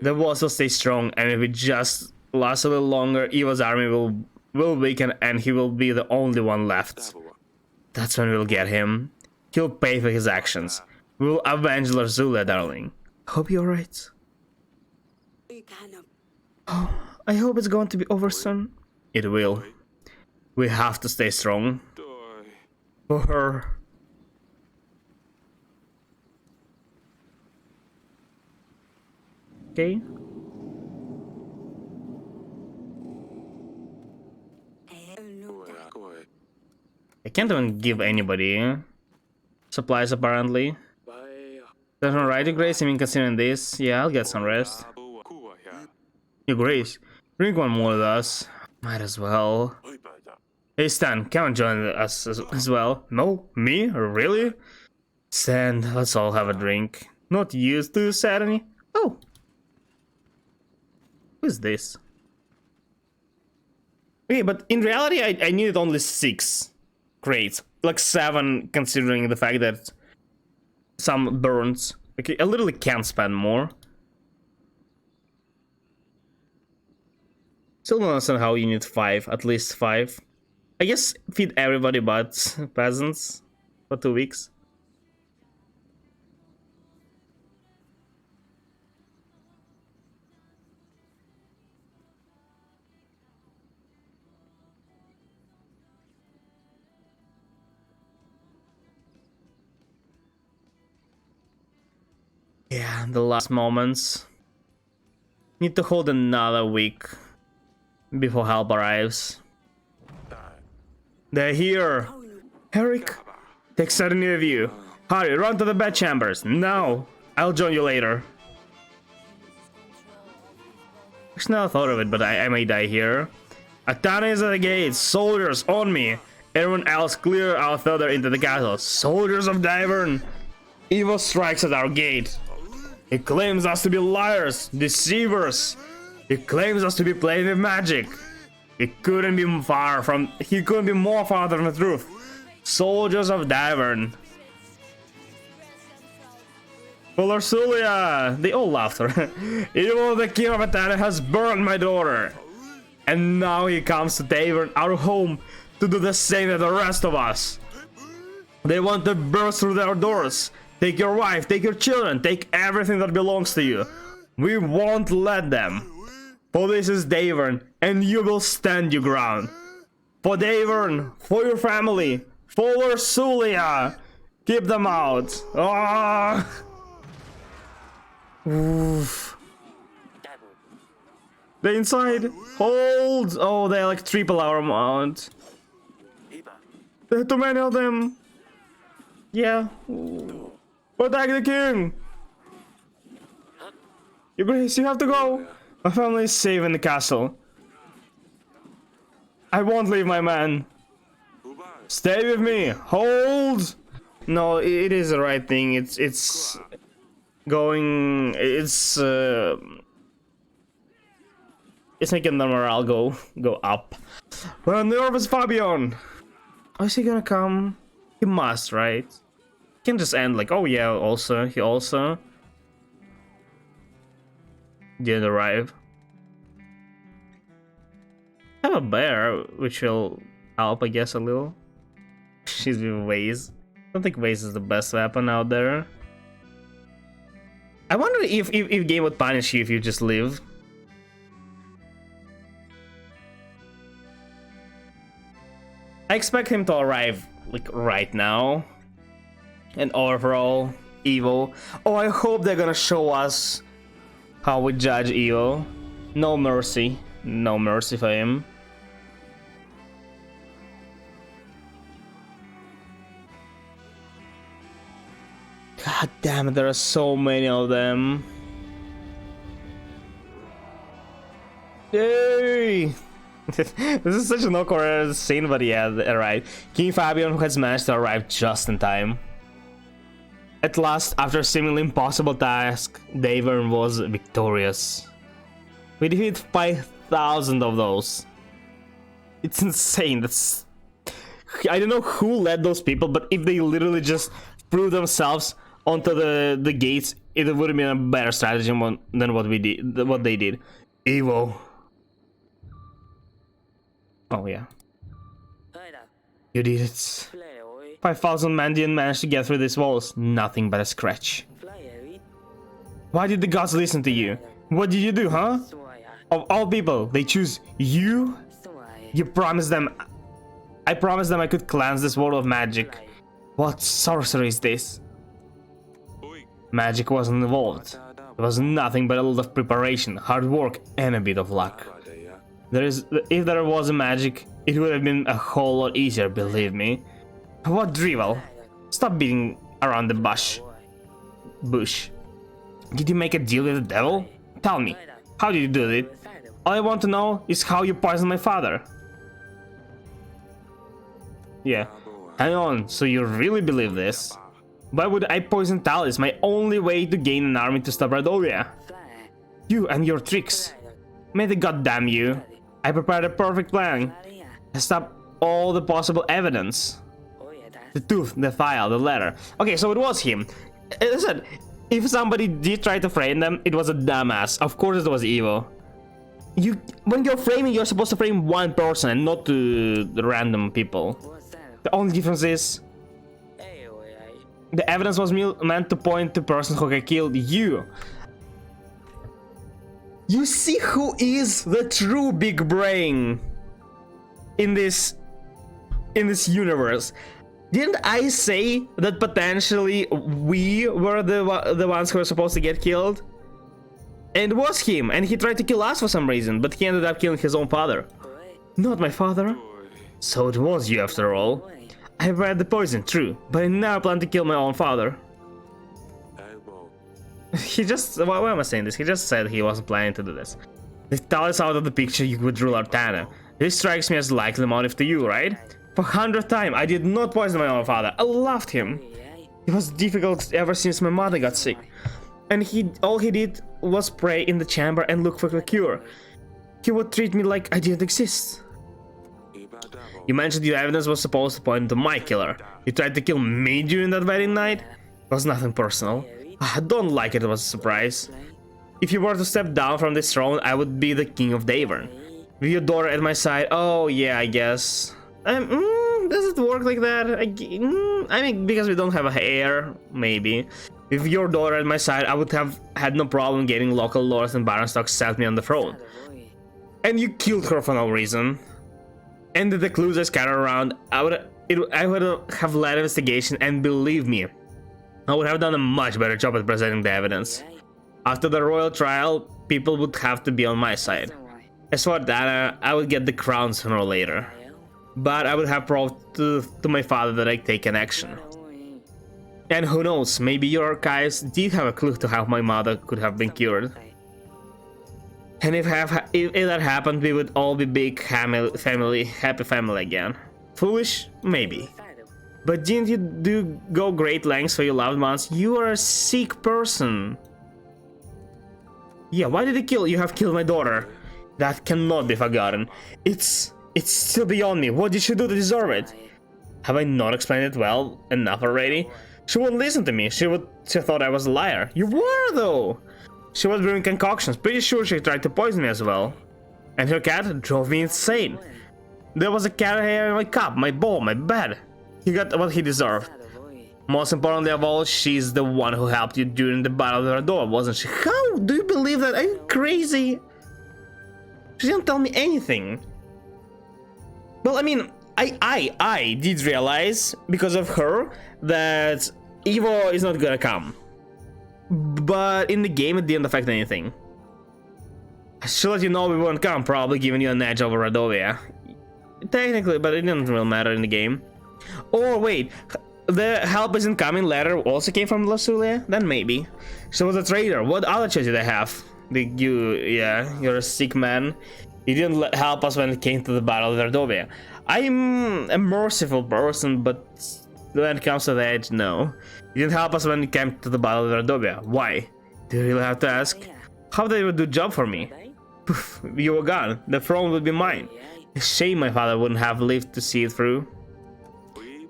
The walls will stay strong, and if it just lasts a little longer, Eva's army will weaken and he will be the only one left. That's when we'll get him. He'll pay for his actions. We'll avenge Larzula, darling. Hope you're right. Oh, I hope it's going to be over soon. It will. We have to stay strong. For her. Okay. I can't even give anybody supplies apparently. There's no right to Grace, I mean considering this. Yeah, I'll get some rest. Your Grace, drink one more with us. Might as well. Hey Stan, come and join us as well. No? Me? Really? Stan, let's all have a drink. Not used to Saturday? Oh. Who's this? Okay, but in reality I needed only 6 crates. Like 7 considering the fact that some burns. Okay, I literally can't spend more. Still don't understand how you need 5, at least 5. I guess feed everybody but peasants for 2 weeks. Yeah, the last moments. Need to hold another week before help arrives. They're here! Eric, take certainty of you. Hurry, run to the bedchambers, now! I'll join you later. Actually, never thought of it, but I may die here. Atana is at the gates, soldiers on me! Everyone else clear out further into the castle. Soldiers of Divern! Evil strikes at our gate. He claims us to be liars, deceivers. He claims us to be playing with magic. He couldn't be more far from the truth. Soldiers of Divern. For Ursulia! They all laughed her. Evil the king of Atana has burned my daughter. And now he comes to Davern, our home, to do the same as the rest of us. They want to burst through our doors. Take your wife, take your children, take everything that belongs to you. We won't let them. For this is Davern, and you will stand your ground. For Davern, for your family, for Ursulia. Keep them out. Ah! Oof. They're inside. Hold. Oh, they're like triple our amount. There are too many of them. Yeah. Protect the king. Your Grace, you have to go. My family is safe in the castle. I won't leave my man. Stay with me. Hold. No, it is the right thing. It's going. It's making the morale go up. Well, nervous Fabian. Oh, is he gonna come? He must, right? He can just end like, oh yeah, also he also didn't arrive. I have a bear, which will help, I guess, a little. She's with Vase. I don't think Vase is the best weapon out there. I wonder if game would punish you if you just live. I expect him to arrive like right now. And overall, evil. Oh, I hope they're gonna show us how we judge evil. No mercy. No mercy for him. God damn it, there are so many of them. Yay! This is such an awkward scene, but yeah, right. King Fabian has managed to arrive just in time. At last, after a seemingly impossible task, Davern was victorious. We defeated 5,000 of those. It's insane. That's... I don't know who led those people, but if they literally just threw themselves onto the gates, it would have been a better strategy than what they did. Evo. Oh yeah. You did it. 5,000 men didn't manage to get through these walls. Nothing but a scratch. Why did the gods listen to you? What did you do, huh? Of all people, they choose you? You promised them... I promised them I could cleanse this world of magic. What sorcery is this? Magic wasn't involved. It was nothing but a lot of preparation, hard work, and a bit of luck. If there was a magic, it would have been a whole lot easier, believe me. What drivel? Stop beating around the bush. Did you make a deal with the devil? Tell me, how did you do it? All I want to know is how you poisoned my father. Yeah. Hang on, so you really believe this? Why would I poison Tal? It's my only way to gain an army to stop Radovia. You and your tricks. May the god damn you. I prepared a perfect plan. I stopped all the possible evidence. The tooth, the file, the letter. Okay, so it was him. As I said, if somebody did try to frame them, it was a dumbass. Of course it was Evo. When you're framing, you're supposed to frame one person and not to the random people. The only difference is the evidence was meant to point to the person who had killed you. You see who is the true big brain in this universe. Didn't I say that potentially we were the ones who were supposed to get killed? And it was him, and he tried to kill us for some reason, but he ended up killing his own father. Not my father. So it was you after all. I read the poison, true, but I never planned to kill my own father. He just... Why am I saying this? He just said he wasn't planning to do this. If Tal is out of the picture, you would rule Artana. This strikes me as a likely motive to you, right? For 100th time, I did not poison my own father. I loved him. It was difficult ever since my mother got sick. And all he did was pray in the chamber and look for a cure. He would treat me like I didn't exist. You mentioned your evidence was supposed to point to my killer. You tried to kill me during that very night? It was nothing personal. I don't like it was a surprise. If you were to step down from this throne, I would be the king of Davern. With your daughter at my side, oh yeah, I guess. Does it work like that? I mean, because we don't have a heir, maybe. With your daughter at my side, I would have had no problem getting local lords and barons to accept me on the throne. And you killed her for no reason. And the clues I scattered around, I would have led an investigation, and believe me, I would have done a much better job at presenting the evidence. After the royal trial, people would have to be on my side. As for that, I would get the crown sooner or later. But I would have proved to my father that I'd taken action. And who knows, maybe your archives did have a clue to how my mother could have been cured. And if that happened, we would all be big happy family again. Foolish? Maybe. But didn't you go great lengths for your loved ones? You are a sick person. Yeah, why did he kill? You have killed my daughter. That cannot be forgotten. It's still beyond me. What did she do to deserve it? Have I not explained it well enough already? She wouldn't listen to me. She thought I was a liar. You were, though. She was brewing concoctions. Pretty sure she tried to poison me as well. And her cat drove me insane. There was a cat hair in my cup, my bowl, my bed. He got what he deserved. Most importantly of all, she's the one who helped you during the battle of her door, wasn't she? How do you believe that? Are you crazy? She didn't tell me anything. Well, I mean, I did realize, because of her, that Evo is not gonna come. But in the game, it didn't affect anything. She'll let you know we won't come, probably giving you an edge over Radovia. Technically, but it didn't really matter in the game. Or wait, the help isn't coming letter also came from Lasulia? Then maybe. She was a traitor. What other choice did I have? You're a sick man. You didn't help us when it came to the Battle of Verdovia. I'm a merciful person, but when it comes to the edge, no. You didn't help us when it came to the Battle of Verdovia. Why? Do you really have to ask? How they would do job for me? Poof, you were gone. The throne would be mine. A shame my father wouldn't have lived to see it through.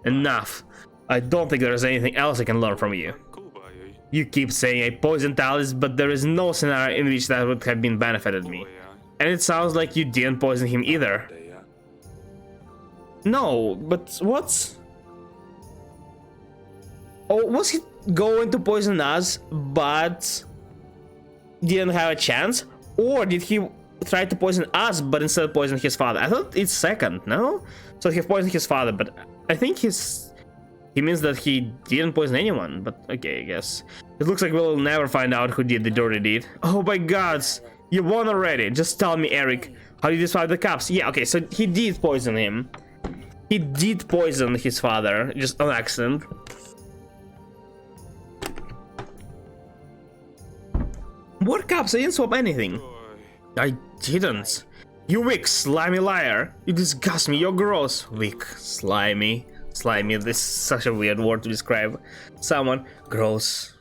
Enough. I don't think there's anything else I can learn from you. You keep saying I poisoned Talis, but there is no scenario in which that would have been benefited me. And it sounds like you didn't poison him either. No, but what? Oh, was he going to poison us, but didn't have a chance? Or did he try to poison us, but instead poison his father? I thought it's second, no? So he poisoned his father, but I think he means that he didn't poison anyone. But okay, I guess. It looks like we'll never find out who did the dirty deed. Oh my gods, you won already. Just tell me, Eric, how did you describe the cops? Yeah, okay, so he did poison him. He did poison his father, just on accident. What cops? I didn't swap anything. I didn't. You weak, slimy liar. You disgust me, you're gross. Weak, slimy. Slimy, this is such a weird word to describe someone. Gross.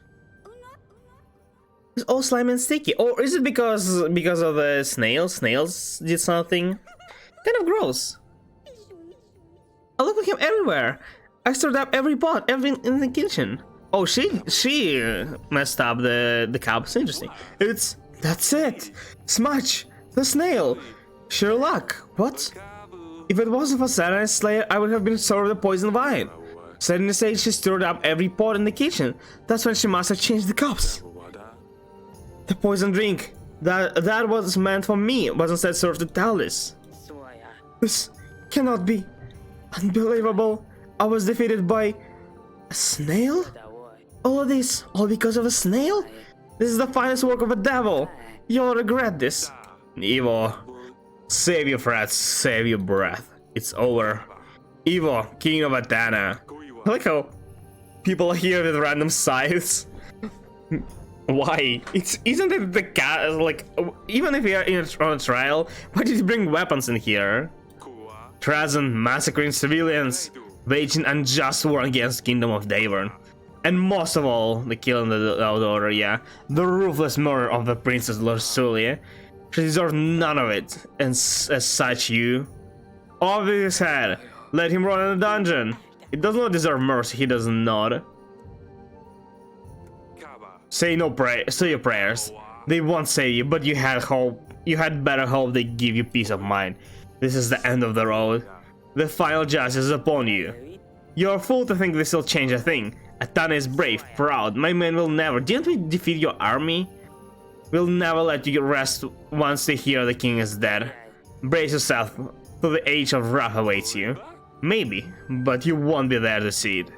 It's all slimy and sticky. Or is it because of the snails? Snails did something kind of gross. I look at him everywhere. I stirred up every pot, in the kitchen. Oh, she messed up the cups. Interesting. That's it. Smudge, the snail, Sherlock. What? If it wasn't for Saturn's Slayer, I would have been served the poison wine. Suddenly said she stirred up every pot in the kitchen. That's when she must have changed the cups. The poison drink. That was meant for me, was instead served to Talis. This cannot be. Unbelievable. I was defeated by a snail? All of this, all because of a snail? This is the finest work of a devil. You'll regret this. Evo, save your threats, save your breath. It's over. Evo, king of Atana. I like how people are here with random scythes. Why? Isn't it the cat? Like, even if we are on a trial, why did you bring weapons in here? Treason, massacring civilians, waging unjust war against the kingdom of Davern. And most of all, the killing the daughter, yeah. The ruthless murder of the Princess Lorsulia. She deserves none of it, and as such you... Off with his head, let him rot in the dungeon. He does not deserve mercy, he does not. Say your prayers. They won't save you, but you had hope. You had better hope they give you peace of mind. This is the end of the road. The final justice is upon you. You're a fool to think this will change a thing. Atana is brave, proud. My men will never... Didn't we defeat your army? We'll never let you rest once they hear the king is dead. Brace yourself, for the age of wrath awaits you. Maybe, but you won't be there to see it.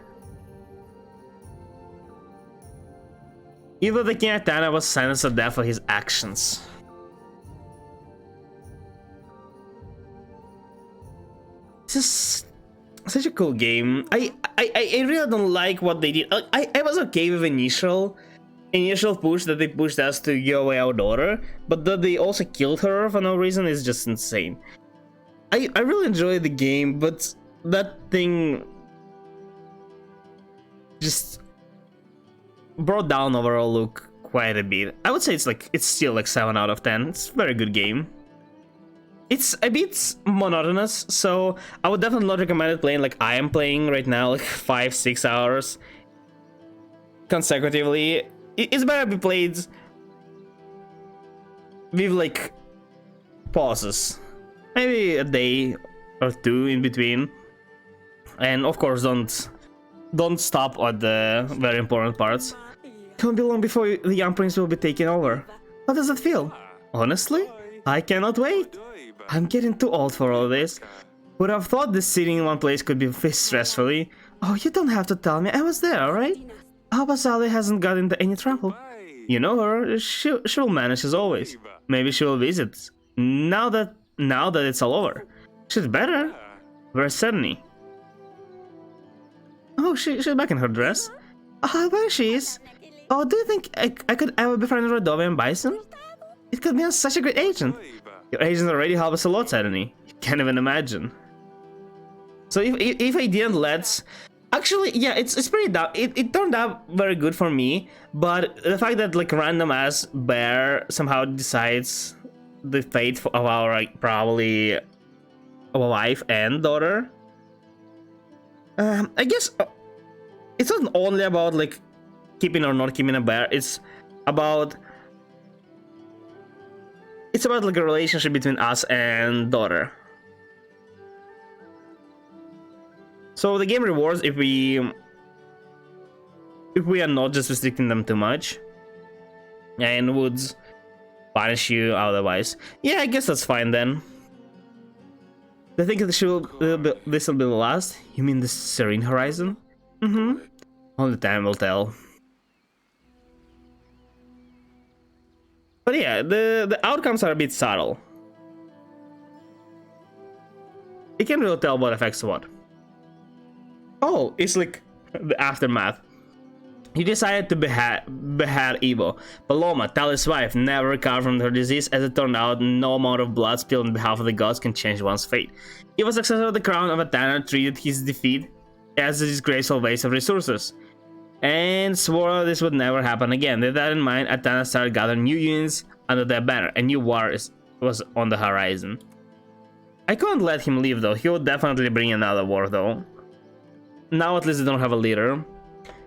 Even the king Atana was sentenced to death for his actions. This is such a cool game. I really don't like what they did. I was okay with initial push that they pushed us to give away our daughter, but that they also killed her for no reason is just insane. I really enjoyed the game, but that thing just brought down overall look quite a bit. I would say it's still like 7 out of 10. It's a very good game. It's a bit monotonous, so I would definitely not recommend it playing like I am playing right now, like 5-6 hours consecutively. It's better to be played with like pauses, maybe a day or two in between, and of course don't stop at the very important parts. It won't be long before the young prince will be taken over. How does it feel? Honestly, I cannot wait. I'm getting too old for all this. Would have thought this sitting in one place could be this stressfully. Oh, you don't have to tell me. I was there, alright? I hope Azali hasn't got into any trouble. You know her. She'll manage as always. Maybe she'll visit. Now that it's all over. She's better. Where's Sedney? Oh, she's back in her dress. Oh, there she is. Oh, do you think I could ever befriend Rodova and Bison? It could be such a great agent. Your agents already help us a lot, suddenly. You can't even imagine. So if I didn't let... Actually, yeah, it's pretty dumb. It turned out very good for me, but the fact that like random ass bear somehow decides the fate of our like, probably wife and daughter. I guess it's not only about like keeping or not keeping a bear. It's about like a relationship between us and daughter. So the game rewards if we are not just restricting them too much, and would punish you otherwise. Yeah, I guess that's fine then. I think this will be the last. You mean the Serene Horizon? Mm-hmm. Only time will tell. But yeah, the outcomes are a bit subtle. You can't really tell what affects what. Oh, it's like the aftermath. He decided to behead Evo. Paloma, Tali's wife, never recovered from her disease. As it turned out, no amount of blood spilled on behalf of the gods can change one's fate. Evo's successor of the crown of Atana treated his defeat as a disgraceful waste of resources, and swore this would never happen again. With that in mind, Atana started gathering new units under their banner. A new war was on the horizon. I couldn't let him leave though. He would definitely bring another war though. Now at least they don't have a leader.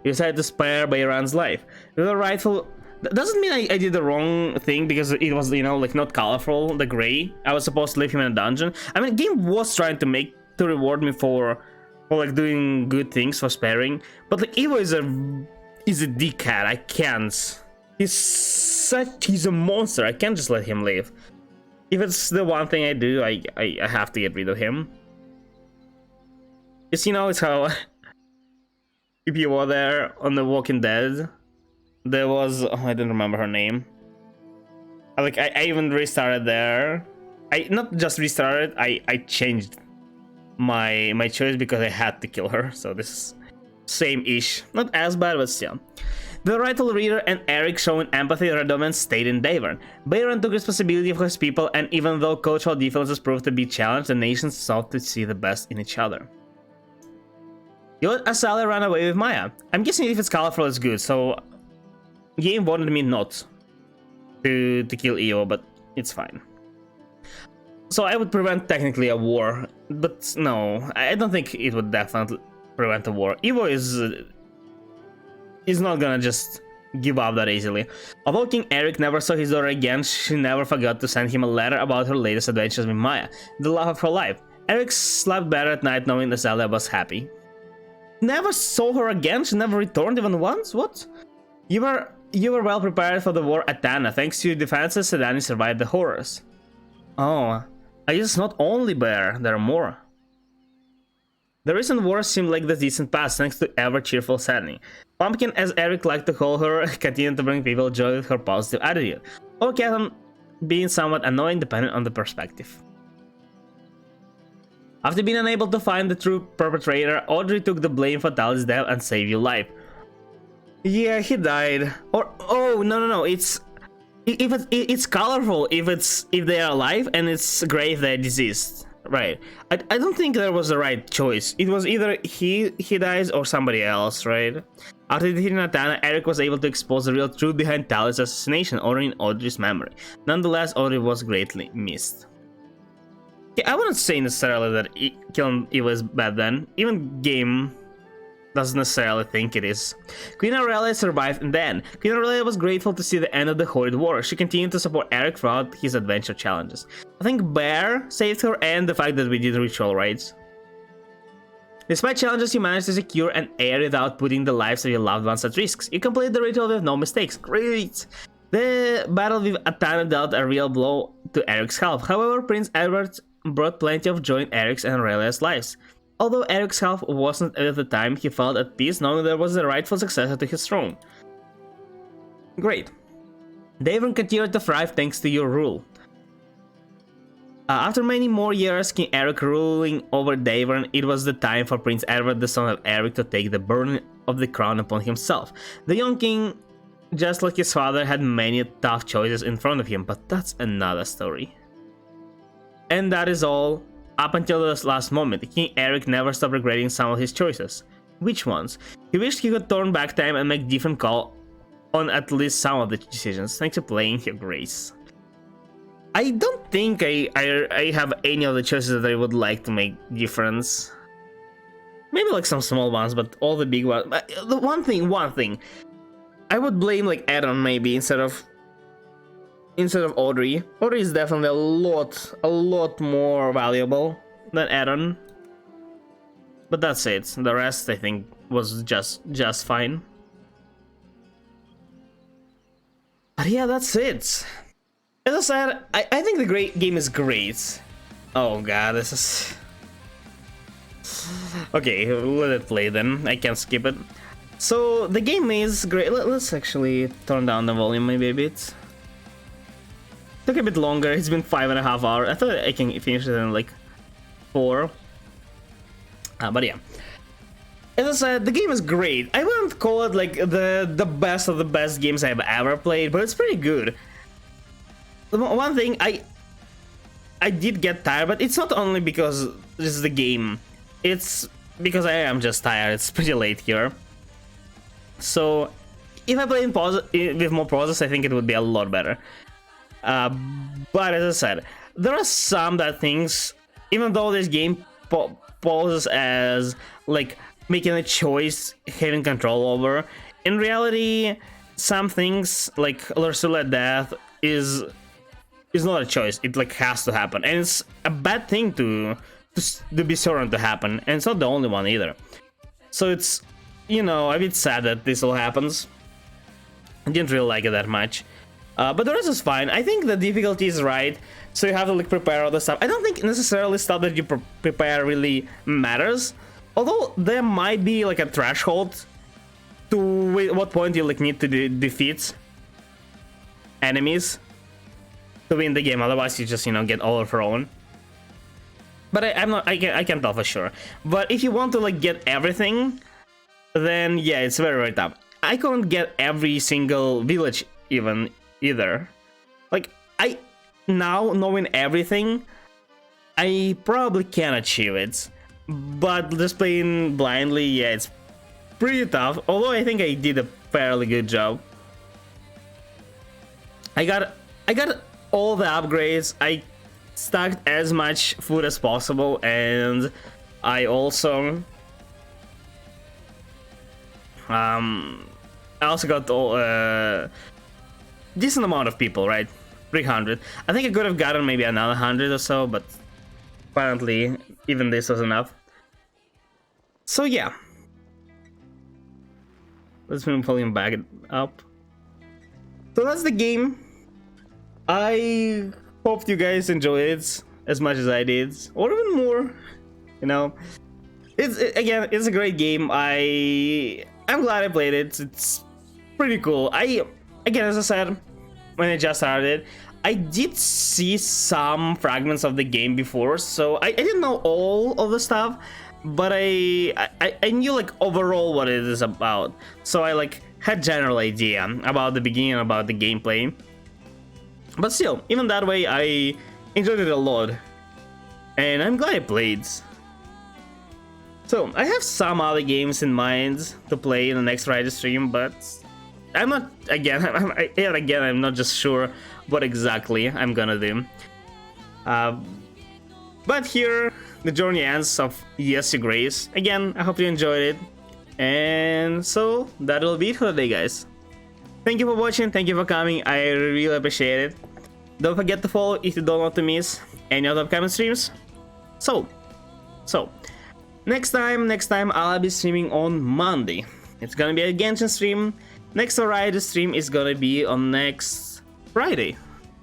He decided to spare Bayran's life. The rightful... That doesn't mean I did the wrong thing because it was, you know, like not colorful, the gray. I was supposed to leave him in a dungeon. I mean, the game was trying to reward me for like doing good things, for sparing. But like Evo is a dickhead. I can't. He's a monster. I can't just let him live. If it's the one thing I do, I have to get rid of him. Because, you know, it's how if you were there on The Walking Dead, there was... Oh, I don't remember her name. Like, I even restarted there. I not just restarted, I changed my choice because I had to kill her. So this is same-ish. Not as bad, but still. The rightful reader and Eric, showing empathy, Radovan stayed in Davern. Bayran took responsibility for his people, and even though cultural differences proved to be challenged, the nations sought to see the best in each other. You let Asala run away with Maya. I'm guessing if it's colorful, it's good, so... Game wanted me not to kill Evo, but it's fine. So I would prevent technically a war, but no, I don't think it would definitely prevent a war. Evo is not gonna just give up that easily. Although King Eric never saw his daughter again, she never forgot to send him a letter about her latest adventures with Maya, the love of her life. Eric slept better at night knowing that Zelda was happy. Never saw her again? She never returned even once? What? You were well prepared for the war at Tana. Thanks to your defenses, Sedani survived the horrors. Oh, I guess it's not only Bear, there are more. The recent wars seemed like the decent past thanks to ever-cheerful Sedani. Pumpkin, as Eric liked to call her, continued to bring people joy with her positive attitude. Or kept on being somewhat annoying depending on the perspective. After being unable to find the true perpetrator, Audrey took the blame for Tali's death and saved your life. Yeah, he died. Or oh no, it's colorful if they are alive, and it's gray if they're deceased. Right. I don't think there was the right choice. It was either he dies or somebody else, right? After defeating Atana, Eric was able to expose the real truth behind Tali's assassination, honoring Audrey's memory. Nonetheless, Audrey was greatly missed. I wouldn't say necessarily that killing Evo is bad then. Even game doesn't necessarily think it is. Queen Aurelia survived and then. Queen Aurelia was grateful to see the end of the Horrid War. She continued to support Eric throughout his adventure challenges. I think Bear saved her and the fact that we did ritual rites. Despite challenges, you managed to secure an heir without putting the lives of your loved ones at risk. You completed the ritual with no mistakes. Great! The battle with Atana dealt a real blow to Eric's health. However, Prince Edward brought plenty of joy in Eric's and Aurelia's lives. Although Eric's health wasn't at the time, he felt at peace knowing there was a rightful successor to his throne. Great. Davern continued to thrive thanks to your rule. After many more years, King Eric ruling over Davern, it was the time for Prince Edward, the son of Eric, to take the burden of the crown upon himself. The young king, just like his father, had many tough choices in front of him, but that's another story. And that is all up until this last moment. King Eric never stopped regretting some of his choices. Which ones? He wished he could turn back time and make different call on at least some of the decisions. Thanks for playing, Your Grace. I don't think I have any of the choices that I would like to make difference. Maybe like some small ones, but all the big ones. But the one thing, I would blame like Aaron maybe instead of Audrey. Audrey is definitely a lot more valuable than Aaron. But that's it. The rest I think was just fine. But yeah, that's it. As I said, I think the great game is great. Oh god, this is... Okay, let it play then. I can't skip it. So, the game is great. Let's actually turn down the volume maybe a bit. Took a bit longer, it's been 5.5 hours. I thought I can finish it in like 4. But yeah. As I said, the game is great. I wouldn't call it like the best of the best games I've ever played, but it's pretty good. The one thing, I did get tired, but it's not only because this is the game. It's because I am just tired. It's pretty late here. So, if I play with more pauses, I think it would be a lot better. But as I said, there are some things, even though this game poses as like making a choice, having control over, in reality, some things like Ursula death is not a choice. It like has to happen, and it's a bad thing to be certain to happen, and it's not the only one either. So it's, you know, a bit sad that this all happens. I didn't really like it that much. But the rest is fine. I think the difficulty is right, so you have to like prepare all the stuff. I don't think necessarily stuff that you prepare really matters, although there might be like a threshold to what point you like need to defeat enemies to win the game. Otherwise, you just, you know, get overthrown. But I can't tell for sure. But if you want to like get everything, then yeah, it's very, very tough. I couldn't get every single village even either. Like, now knowing everything, I probably can achieve it. But just playing blindly, yeah, it's pretty tough. Although I think I did a fairly good job. I got all the upgrades. I stacked as much food as possible, and I also got all decent amount of people, right? 300. I think I could have gotten maybe another 100 or so, but apparently even this was enough. So yeah, let's move volume back up. So that's the game. I hope you guys enjoyed it as much as I did, or even more. You know, again, it's a great game. I'm glad I played it. It's pretty cool. Again, as I said, when I just started, I did see some fragments of the game before, so I didn't know all of the stuff, but I knew like overall what it is about. So I like had general idea about the beginning, about the gameplay. But still, even that way, I enjoyed it a lot, and I'm glad I played. So I have some other games in mind to play in the next Friday stream, but I'm not, again, I'm not just sure what exactly I'm gonna do. But here, the journey ends of Yes, Your Grace. Again, I hope you enjoyed it. And so, that'll be it for today, guys. Thank you for watching, thank you for coming, I really appreciate it. Don't forget to follow if you don't want to miss any of the upcoming streams. So, next time I'll be streaming on Monday. It's gonna be a Genshin stream. Next variety stream is gonna be on next Friday,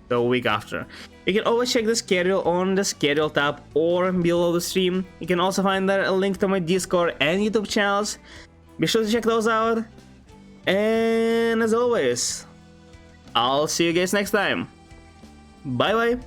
the week after. You can always check the schedule on the schedule tab or below the stream. You can also find there a link to my Discord and YouTube channels. Be sure to check those out. And as always, I'll see you guys next time. Bye bye.